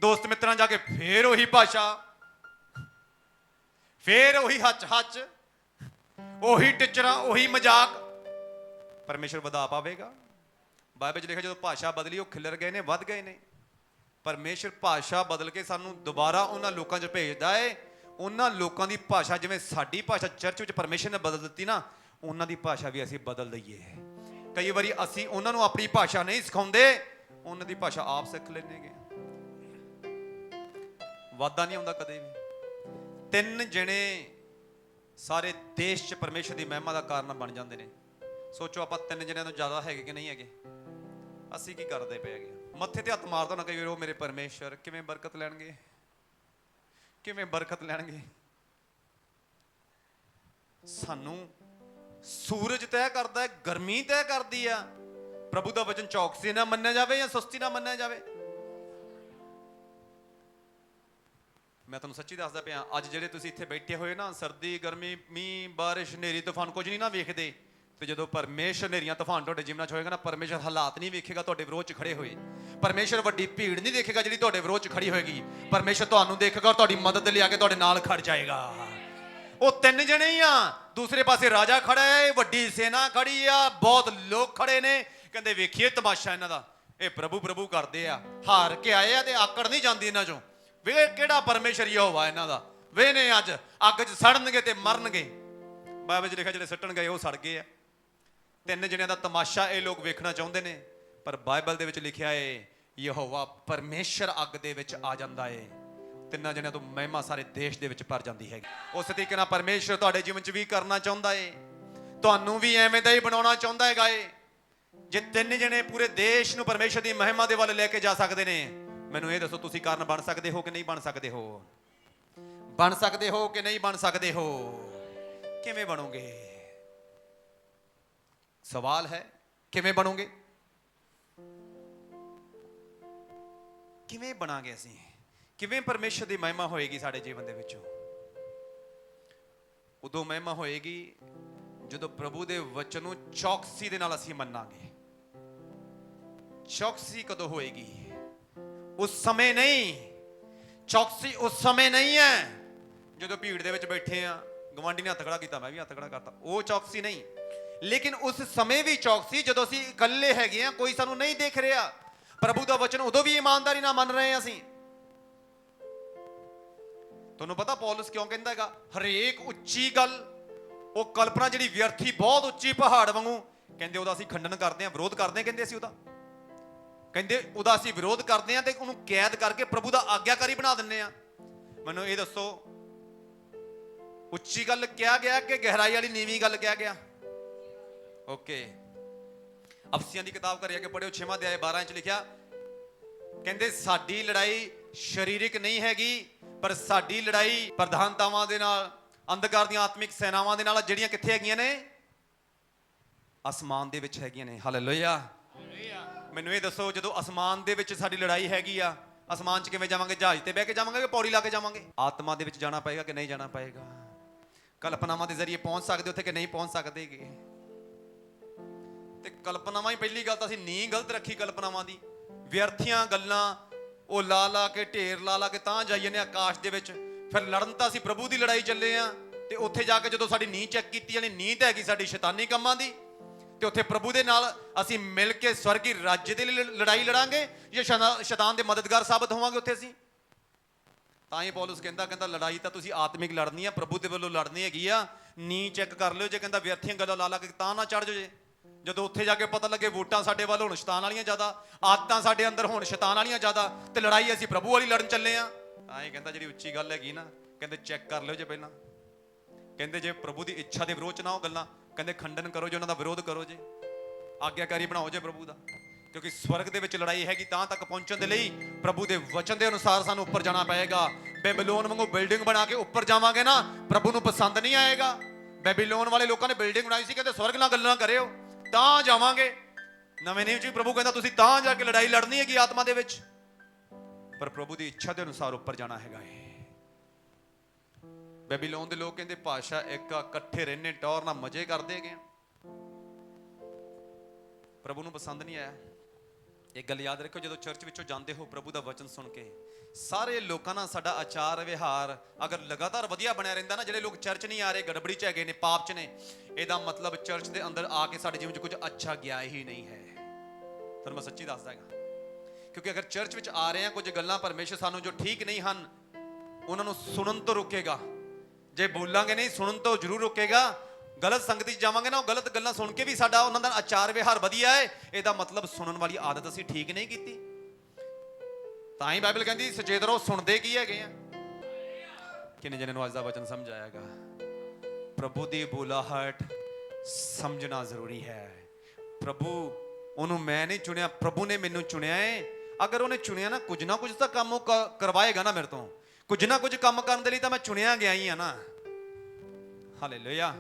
ਦੋਸਤ ਮਿੱਤਰਾਂ ਜਾ ਕੇ ਫੇਰ ਉਹੀ ਭਾਸ਼ਾ, ਫੇਰ ਉਹੀ ਹੱਚ, ਉਹੀ ਟਿਚਰਾਂ, ਉਹੀ ਮਜ਼ਾਕ। ਪਰਮੇਸ਼ਰ ਵਧਾ ਪਾਵੇਗਾ? ਬਾਈਬਲ 'ਚ ਲਿਖਿਆ ਜਦੋਂ ਭਾਸ਼ਾ ਬਦਲੀ, ਉਹ ਖਿਲਰ ਗਏ ਨੇ, ਵੱਧ ਗਏ ਨੇ। ਪਰਮੇਸ਼ਰ ਭਾਸ਼ਾ ਬਦਲ ਕੇ ਸਾਨੂੰ ਦੁਬਾਰਾ ਉਹਨਾਂ ਲੋਕਾਂ 'ਚ ਭੇਜਦਾ ਏ। ਉਹਨਾਂ ਲੋਕਾਂ ਦੀ ਭਾਸ਼ਾ, ਜਿਵੇਂ ਸਾਡੀ ਭਾਸ਼ਾ ਚਰਚ ਵਿੱਚ ਪਰਮੇਸ਼ਰ ਨੇ ਬਦਲ ਦਿੱਤੀ ਨਾ, ਉਹਨਾਂ ਦੀ ਭਾਸ਼ਾ ਵੀ ਅਸੀਂ ਬਦਲ ਦਈਏ। ਕਈ ਵਾਰੀ ਅਸੀਂ ਉਹਨਾਂ ਨੂੰ ਆਪਣੀ ਭਾਸ਼ਾ ਨਹੀਂ ਸਿਖਾਉਂਦੇ, ਉਹਨਾਂ ਦੀ ਭਾਸ਼ਾ ਆਪ ਸਿੱਖ ਲੈਣਗੇ। ਵਾਧਾ ਨਹੀਂ ਆਉਂਦਾ ਕਦੇ ਵੀ। 3 ਜਣੇ ਸਾਰੇ ਦੇਸ਼ 'ਚ ਪਰਮੇਸ਼ਰ ਦੀ ਮਹਿਮਾ ਦਾ ਕਾਰਨ ਬਣ ਜਾਂਦੇ ਨੇ। ਸੋਚੋ ਆਪਾਂ 3 ਜਣਿਆਂ ਤੋਂ ਜ਼ਿਆਦਾ ਹੈਗੇ ਕਿ ਨਹੀਂ ਹੈਗੇ? ਅਸੀਂ ਕੀ ਕਰਦੇ ਪਏ ਹੈਗੇ? ਮੱਥੇ ਤੇ ਹੱਥ ਮਾਰਦਾ ਨਾ ਕਈ ਵਾਰ, ਉਹ ਮੇਰੇ ਪਰਮੇਸ਼ਰ ਕਿਵੇਂ ਬਰਕਤ ਲੈਣਗੇ, ਕਿਵੇਂ ਬਰਕਤ ਲੈਣਗੇ? ਸਾਨੂੰ ਸੂਰਜ ਤੈਅ ਕਰਦਾ ਹੈ, ਗਰਮੀ ਤੈਅ ਕਰਦੀ ਆ। ਪ੍ਰਭੂ ਦਾ ਵਚਨ ਚੌਕਸੀ ਨਾਲ ਮੰਨਿਆ ਜਾਵੇ ਜਾਂ ਸੁਸਤੀ ਨਾਲ ਮੰਨਿਆ ਜਾਵੇ? ਮੈਂ ਤੁਹਾਨੂੰ ਸੱਚੀ ਦੱਸਦਾ ਪਿਆ, ਅੱਜ ਜਿਹੜੇ ਤੁਸੀਂ ਇੱਥੇ ਬੈਠੇ ਹੋਏ ਨਾ, ਸਰਦੀ, ਗਰਮੀ, ਮੀਂਹ, ਬਾਰਿਸ਼, ਹਨੇਰੀ, ਤੂਫਾਨ ਕੁਝ ਨਹੀਂ ਨਾ ਵੇਖਦੇ, ਤੇ ਜਦੋਂ ਪਰਮੇਸ਼ਰ ਹਨੇਰੀਆਂ ਤੂਫਾਨ ਤੁਹਾਡੇ ਜੀਵਨਾਂ 'ਚ ਹੋਏਗਾ ਨਾ, ਪਰਮੇਸ਼ਰ ਹਾਲਾਤ ਨਹੀਂ ਵੇਖੇਗਾ ਤੁਹਾਡੇ ਵਿਰੋਧ 'ਚ ਖੜੇ ਹੋਏ। ਪਰਮੇਸ਼ਰ ਵੱਡੀ ਭੀੜ ਨਹੀਂ ਦੇਖੇਗਾ ਜਿਹੜੀ ਤੁਹਾਡੇ ਵਿਰੋਧ 'ਚ ਖੜੀ ਹੋਏਗੀ। ਪਰਮੇਸ਼ਰ ਤੁਹਾਨੂੰ ਦੇਖੇਗਾ ਔਰ ਤੁਹਾਡੀ ਮਦਦ ਲਈ ਆ ਕੇ ਤੁਹਾਡੇ ਨਾਲ ਖੜ ਜਾਏਗਾ। ਉਹ 3 ਜਣੇ ਹੀ ਆ। ਦੂਸਰੇ ਪਾਸੇ ਰਾਜਾ ਖੜਾ ਹੈ, ਵੱਡੀ ਸੈਨਾ ਖੜੀ ਆ, ਬਹੁਤ ਲੋਕ ਖੜੇ ਨੇ। ਕਹਿੰਦੇ ਵੇਖੀਏ ਤਮਾਸ਼ਾ ਇਹਨਾਂ ਦਾ, ਇਹ ਪ੍ਰਭੂ ਪ੍ਰਭੂ ਕਰਦੇ ਆ, ਹਾਰ ਕੇ ਆਏ ਆ ਤੇ ਆਕੜ ਨਹੀਂ ਜਾਂਦੀ ਇਹਨਾਂ 'ਚੋਂ। ਵੇ ਕਿਹੜਾ ਪਰਮੇਸ਼ਰ ਯਹੋਵਾ ਇਹਨਾਂ ਦਾ, ਵੇ ਨੇ ਅੱਜ ਅੱਗ 'ਚ ਸੜਨਗੇ ਤੇ ਮਰਨਗੇ। ਬਾਈਬਲ 'ਚ ਲਿਖਿਆ ਜਿਹੜੇ ਸੱਟਣ ਗਏ ਉਹ ਸੜ ਗਏ ਆ। 3 ਜਣਿਆਂ ਦਾ ਤਮਾਸ਼ਾ ਇਹ ਲੋਕ ਵੇਖਣਾ ਚਾਹੁੰਦੇ ਨੇ, ਪਰ ਬਾਈਬਲ ਦੇ ਵਿੱਚ ਲਿਖਿਆ ਏ ਯਹੋਵਾ ਪਰਮੇਸ਼ਰ ਅੱਗ ਦੇ ਵਿੱਚ ਆ ਜਾਂਦਾ ਏ। 3 ਜਣਿਆਂ ਤੋਂ ਮਹਿਮਾ ਸਾਰੇ ਦੇਸ਼ ਦੇ ਵਿੱਚ ਭਰ ਜਾਂਦੀ ਹੈਗੀ। ਉਸ ਤਰੀਕੇ ਨਾਲ ਪਰਮੇਸ਼ਰ ਤੁਹਾਡੇ ਜੀਵਨ 'ਚ ਵੀ ਕਰਨਾ ਚਾਹੁੰਦਾ ਏ, ਤੁਹਾਨੂੰ ਵੀ ਐਵੇਂ ਦਾ ਹੀ ਬਣਾਉਣਾ ਚਾਹੁੰਦਾ ਹੈਗਾ ਏ। ਜੇ 3 ਜਣੇ ਪੂਰੇ ਦੇਸ਼ ਨੂੰ ਪਰਮੇਸ਼ਰ ਦੀ ਮਹਿਮਾ ਦੇ ਵੱਲ ਲੈ ਕੇ ਜਾ ਸਕਦੇ ਨੇ, ਮੈਨੂੰ ਇਹ ਦੱਸੋ ਤੁਸੀਂ ਕਾਰਨ ਬਣ ਸਕਦੇ ਹੋ ਕਿ ਨਹੀਂ ਬਣ ਸਕਦੇ ਹੋ? ਬਣ ਸਕਦੇ ਹੋ ਕਿ ਨਹੀਂ ਬਣ ਸਕਦੇ ਹੋ? ਕਿਵੇਂ ਬਣੋਗੇ? ਸਵਾਲ ਹੈ, ਕਿਵੇਂ ਬਣੋਗੇ? ਕਿਵੇਂ ਬਣਾਂਗੇ ਅਸੀਂ? ਕਿਵੇਂ ਪਰਮੇਸ਼ਰ ਦੀ ਮਹਿਮਾ ਹੋਏਗੀ ਸਾਡੇ ਜੀਵਨ ਦੇ ਵਿੱਚੋਂ? ਉਦੋਂ ਮਹਿਮਾ ਹੋਏਗੀ ਜਦੋਂ ਪ੍ਰਭੂ ਦੇ ਵਚਨ ਨੂੰ ਚੌਕਸੀ ਦੇ ਨਾਲ ਅਸੀਂ ਮੰਨਾਂਗੇ। ਚੌਕਸੀ ਕਦੋਂ ਹੋਏਗੀ? ਉਸ ਸਮੇਂ ਨਹੀਂ। ਚੌਕਸੀ ਉਸ ਸਮੇਂ ਨਹੀਂ ਹੈ ਜਦੋਂ ਭੀੜ ਦੇ ਵਿੱਚ ਬੈਠੇ ਆ, ਗਵਾਂਢੀ ਨੇ ਹੱਥ ਖੜਾ ਕੀਤਾ, ਮੈਂ ਵੀ ਹੱਥ ਖੜਾ ਕਰਤਾ, ਉਹ ਚੌਕਸੀ ਨਹੀਂ। ਲੇਕਿਨ ਉਸ ਸਮੇਂ ਵੀ ਚੌਕਸੀ ਜਦੋਂ ਅਸੀਂ ਇਕੱਲੇ ਹੈਗੇ ਆ, ਕੋਈ ਸਾਨੂੰ ਨਹੀਂ ਦੇਖ ਰਿਹਾ। ਪ੍ਰਭੂ ਦਾ ਵਚਨ ਉਦੋਂ ਵੀ ਇਮਾਨਦਾਰੀ ਨਾਲ ਮੰਨ ਰਹੇ ਹਾਂ ਅਸੀਂ। ਤੁਹਾਨੂੰ ਪਤਾ ਪੌਲਸ ਕਿਉਂ ਕਹਿੰਦਾ ਹੈਗਾ ਹਰੇਕ ਉੱਚੀ ਗੱਲ, ਉਹ ਕਲਪਨਾ ਜਿਹੜੀ ਵਿਅਰਥੀ, ਬਹੁਤ ਉੱਚੀ ਪਹਾੜ ਵਾਂਗੂ, ਕਹਿੰਦੇ ਉਹਦਾ ਅਸੀਂ ਖੰਡਨ ਕਰਦੇ ਹਾਂ, ਵਿਰੋਧ ਕਰਦੇ ਹਾਂ। ਕਹਿੰਦੇ ਅਸੀਂ ਉਹਦਾ ਅਸੀਂ ਵਿਰੋਧ ਕਰਦੇ ਹਾਂ ਤੇ ਉਹਨੂੰ ਕੈਦ ਕਰਕੇ ਪ੍ਰਭੂ ਦਾ ਆਗਿਆਕਾਰੀ ਬਣਾ ਦਿੰਦੇ ਆ। ਮੈਨੂੰ ਇਹ ਦੱਸੋ, ਉੱਚੀ ਗੱਲ ਕਿਹਾ ਗਿਆ ਕਿ ਗਹਿਰਾਈ ਵਾਲੀ ਨੀਵੀਂ ਗੱਲ ਕਿਹਾ ਗਿਆ? ਓਕੇ, ਅਫਸੀਆਂ ਦੀ ਕਿਤਾਬ ਘਰੇ ਆ ਕੇ ਪੜ੍ਹਿਓ, 6ਵਾਂ ਅਧਿਆਇ 12 'ਚ ਲਿਖਿਆ, ਕਹਿੰਦੇ ਸਾਡੀ ਲੜਾਈ ਸਰੀਰਕ ਨਹੀਂ ਹੈਗੀ, ਪਰ ਸਾਡੀ ਲੜਾਈ ਪ੍ਰਧਾਨਤਾਵਾਂ ਦੇ ਨਾਲ, ਅੰਧਕਾਰ ਦੀਆਂ ਆਤਮਿਕ ਸੈਨਾਵਾਂ ਦੇ ਨਾਲ, ਜਿਹੜੀਆਂ ਕਿੱਥੇ ਹੈਗੀਆਂ ਨੇ? ਅਸਮਾਨ ਦੇ ਵਿੱਚ ਹੈਗੀਆਂ ਨੇ। ਹਾਲੇਲੂਇਆ। ਮੈਨੂੰ ਇਹ ਦੱਸੋ, ਜਦੋਂ ਅਸਮਾਨ ਦੇ ਵਿੱਚ ਸਾਡੀ ਲੜਾਈ ਹੈਗੀ ਆ, ਅਸਮਾਨ 'ਚ ਕਿਵੇਂ ਜਾਵਾਂਗੇ? ਜਹਾਜ਼ ਤੇ ਬਹਿ ਕੇ ਜਾਵਾਂਗੇ ਕਿ ਪੌੜੀ ਲਾ ਕੇ ਜਾਵਾਂਗੇ? ਆਤਮਾ ਦੇ ਵਿੱਚ ਜਾਣਾ ਪਏਗਾ ਕਿ ਨਹੀਂ ਜਾਣਾ ਪਏਗਾ? ਕਲਪਨਾਵਾਂ ਦੇ ਜ਼ਰੀਏ ਪਹੁੰਚ ਸਕਦੇ ਉੱਥੇ ਕਿ ਨਹੀਂ ਪਹੁੰਚ ਸਕਦੇਗੇ? ਤੇ ਕਲਪਨਾਵਾਂ ਹੀ, ਪਹਿਲੀ ਗੱਲ ਤਾਂ ਅਸੀਂ ਨੀਂਹ ਗਲਤ ਰੱਖੀ ਕਲਪਨਾਵਾਂ ਦੀ, ਵਿਅਰਥੀਆਂ ਗੱਲਾਂ ਉਹ ਲਾ ਲਾ ਕੇ, ਢੇਰ ਲਾ ਲਾ ਕੇ ਤਾਂ ਜਾਈ ਜਾਂਦੇ ਆਕਾਸ਼ ਦੇ ਵਿੱਚ। ਫਿਰ ਲੜਨ ਤਾਂ ਅਸੀਂ ਪ੍ਰਭੂ ਦੀ ਲੜਾਈ ਚੱਲੇ ਆ, ਤੇ ਉੱਥੇ ਜਾ ਕੇ ਜਦੋਂ ਸਾਡੀ ਨੀਂਹ ਚੈੱਕ ਕੀਤੀ ਜਾਣੀ, ਨੀਂਹ ਤਾਂ ਹੈਗੀ ਸਾਡੀ ਸ਼ੈਤਾਨੀ ਕੰਮਾਂ ਦੀ, ਤੇ ਉੱਥੇ ਪ੍ਰਭੂ ਦੇ ਨਾਲ ਅਸੀਂ ਮਿਲ ਕੇ ਸਵਰਗੀ ਰਾਜ ਦੇ ਲਈ ਲੜਾਈ ਲੜਾਂਗੇ ਜਾਂ ਸ਼ੈਤਾਨ ਦੇ ਮਦਦਗਾਰ ਸਾਬਤ ਹੋਵਾਂਗੇ ਉੱਥੇ ਅਸੀਂ? ਤਾਂ ਹੀ ਪੌਲੁਸ ਕਹਿੰਦਾ ਲੜਾਈ ਤਾਂ ਤੁਸੀਂ ਆਤਮਿਕ ਲੜਨੀ ਆ, ਪ੍ਰਭੂ ਦੇ ਵੱਲੋਂ ਲੜਨੀ ਹੈਗੀ ਆ। ਨੀਂਹ ਚੈੱਕ ਕਰ ਲਿਓ ਜੇ ਕਹਿੰਦਾ ਵਿਅਰਥੀਆਂ ਗੱਲਾਂ ਲਾ ਲਾ ਕੇ ਤਾਂ ਨਾ ਚੜ ਜਾਓ ਜੇ। ਜਦੋਂ ਉੱਥੇ ਜਾ ਕੇ ਪਤਾ ਲੱਗੇ ਵੋਟਾਂ ਸਾਡੇ ਵੱਲ ਹੁਣ ਸ਼ੈਤਾਨ ਵਾਲੀਆਂ ਜ਼ਿਆਦਾ, ਆਦਤਾਂ ਸਾਡੇ ਅੰਦਰ ਹੁਣ ਸ਼ੈਤਾਨ ਵਾਲੀਆਂ ਜ਼ਿਆਦਾ, ਤੇ ਲੜਾਈ ਅਸੀਂ ਪ੍ਰਭੂ ਵਾਲੀ ਲੜਨ ਚੱਲੇ ਆ। ਤਾਂ ਹੀ ਕਹਿੰਦਾ ਜਿਹੜੀ ਉੱਚੀ ਗੱਲ ਹੈਗੀ ਨਾ, ਕਹਿੰਦੇ ਚੈੱਕ ਕਰ ਲਿਓ ਜੇ ਪਹਿਲਾਂ। ਕਹਿੰਦੇ ਜੇ ਪ੍ਰਭੂ ਦੀ ਇੱਛਾ ਦੇ ਵਿਰੋਧ ਚ ਨਾ ਉਹ ਗੱਲਾਂ, ਕਹਿੰਦੇ ਖੰਡਨ ਕਰੋ ਜੇ, ਉਹਨਾਂ ਦਾ ਵਿਰੋਧ ਕਰੋ ਜੇ, ਆਗਿਆਕਾਰੀ ਬਣਾਓ ਜੇ ਪ੍ਰਭੂ ਦਾ। ਕਿਉਂਕਿ ਸਵਰਗ ਦੇ ਵਿੱਚ ਲੜਾਈ ਹੈਗੀ, ਤਾਂ ਤੱਕ ਪਹੁੰਚਣ ਦੇ ਲਈ ਪ੍ਰਭੂ ਦੇ ਵਚਨ ਦੇ ਅਨੁਸਾਰ ਸਾਨੂੰ ਉੱਪਰ ਜਾਣਾ ਪਏਗਾ। ਬੈਬੀਲੋਨ ਵਾਂਗੂ ਬਿਲਡਿੰਗ ਬਣਾ ਕੇ ਉੱਪਰ ਜਾਵਾਂਗੇ ਨਾ, ਪ੍ਰਭੂ ਨੂੰ ਪਸੰਦ ਨਹੀਂ ਆਏਗਾ। ਬੈਬੀਲੋਨ ਵਾਲੇ ਲੋਕਾਂ ਨੇ ਬਿਲਡਿੰਗ ਬਣਾਈ ਸੀ, ਕਹਿੰਦੇ ਸਵਰਗ ਨਾਲ ਗੱਲਾਂ ਕਰਿਓ ਤਾਂ ਜਾਵਾਂਗੇ। ਨਵੇਂ ਨਿਯਮ 'ਚ ਪ੍ਰਭੂ ਕਹਿੰਦਾ ਤੁਸੀਂ ਤਾਂ ਜਾ ਕੇ ਲੜਾਈ ਲੜਨੀ ਹੈਗੀ ਆਤਮਾ ਦੇ ਵਿੱਚ, ਪਰ ਪ੍ਰਭੂ ਦੀ ਇੱਛਾ ਦੇ ਅਨੁਸਾਰ ਉੱਪਰ ਜਾਣਾ ਹੈਗਾ ਏ। ਬੈਬੀਲੋਨ ਦੇ ਲੋਕ ਕਹਿੰਦੇ ਭਾਸ਼ਾ ਇੱਕ, ਇਕੱਠੇ ਰਹਿੰਦੇ, ਟੌਰ ਨਾਲ ਮਜ਼ੇ ਕਰਦੇ ਹੈਗੇ, ਪ੍ਰਭੂ ਨੂੰ ਪਸੰਦ ਨਹੀਂ ਆਇਆ। ਇੱਕ ਗੱਲ ਯਾਦ ਰੱਖੋ, ਜਦੋਂ ਚਰਚ ਵਿੱਚੋਂ ਜਾਂਦੇ ਹੋ ਪ੍ਰਭੂ ਦਾ ਵਚਨ ਸੁਣ ਕੇ, ਸਾਰੇ ਲੋਕਾਂ ਨਾਲ ਸਾਡਾ ਆਚਾਰ ਵਿਹਾਰ ਅਗਰ ਲਗਾਤਾਰ ਵਧੀਆ ਬਣਿਆ ਰਹਿੰਦਾ ਨਾ, ਜਿਹੜੇ ਲੋਕ ਚਰਚ ਨਹੀਂ ਆ ਰਹੇ, ਗੜਬੜੀ 'ਚ ਹੈਗੇ ਨੇ, ਪਾਪ 'ਚ ਨੇ, ਇਹਦਾ ਮਤਲਬ ਚਰਚ ਦੇ ਅੰਦਰ ਆ ਕੇ ਸਾਡੇ ਜੀਵਨ 'ਚ ਕੁਝ ਅੱਛਾ ਗਿਆ ਹੀ ਨਹੀਂ ਹੈ। ਤੁਹਾਨੂੰ ਮੈਂ ਸੱਚੀ ਦੱਸਦਾ ਹੈਗਾ, ਕਿਉਂਕਿ ਅਗਰ ਚਰਚ ਵਿੱਚ ਆ ਰਹੇ ਹਾਂ, ਕੁਝ ਗੱਲਾਂ ਪਰਮੇਸ਼ਰ ਸਾਨੂੰ ਜੋ ਠੀਕ ਨਹੀਂ ਹਨ ਉਹਨਾਂ ਨੂੰ ਸੁਣਨ ਤੋਂ ਰੋਕੇਗਾ। ਜੇ ਬੋਲਾਂਗੇ ਨਹੀਂ, ਸੁਣਨ ਤੋਂ ਜ਼ਰੂਰ ਰੋਕੇਗਾ। ਗਲਤ ਸੰਗਤੀ 'ਚ ਜਾਵਾਂਗੇ ਨਾ, ਉਹ ਗਲਤ ਗੱਲਾਂ ਸੁਣ ਕੇ ਵੀ ਸਾਡਾ ਉਹਨਾਂ ਦਾ ਆਚਾਰ ਵਿਹਾਰ ਵਧੀਆ ਹੈ, ਇਹਦਾ ਮਤਲਬ ਸੁਣਨ ਵਾਲੀ ਆਦਤ ਅਸੀਂ ਠੀਕ ਨਹੀਂ ਕੀਤੀ। ਤਾਂ ਹੀ ਬਾਈਬਲ ਕਹਿੰਦੀ ਸੁਚੇਤ ਰਹੋ, ਸੁਣਦੇ ਕੀ ਹੈਗੇ ਆ। ਕਿੰਨੇ ਜਣੇ ਨੂੰ ਅੱਜ ਦਾ ਵਚਨ ਸਮਝ ਆਏਗਾ? ਪ੍ਰਭੂ ਦੀ ਬੁਲਾਹਟ ਸਮਝਣਾ ਜ਼ਰੂਰੀ ਹੈ। ਪ੍ਰਭੂ, ਉਹਨੂੰ ਮੈਂ ਨਹੀਂ ਚੁਣਿਆ, ਪ੍ਰਭੂ ਨੇ ਮੈਨੂੰ ਚੁਣਿਆ ਹੈ। ਅਗਰ ਉਹਨੇ ਚੁਣਿਆ ਨਾ, ਕੁਝ ਤਾਂ ਕੰਮ ਉਹ ਕਰਵਾਏਗਾ ਨਾ ਮੇਰੇ ਤੋਂ, ਕੁਝ ਨਾ ਕੁਝ ਕੰਮ ਕਰਨ ਦੇ ਲਈ ਤਾਂ ਮੈਂ ਚੁਣਿਆ ਗਿਆ ਹੀ ਆ ਨਾ। ਹਾਲੇਲੂਇਆ।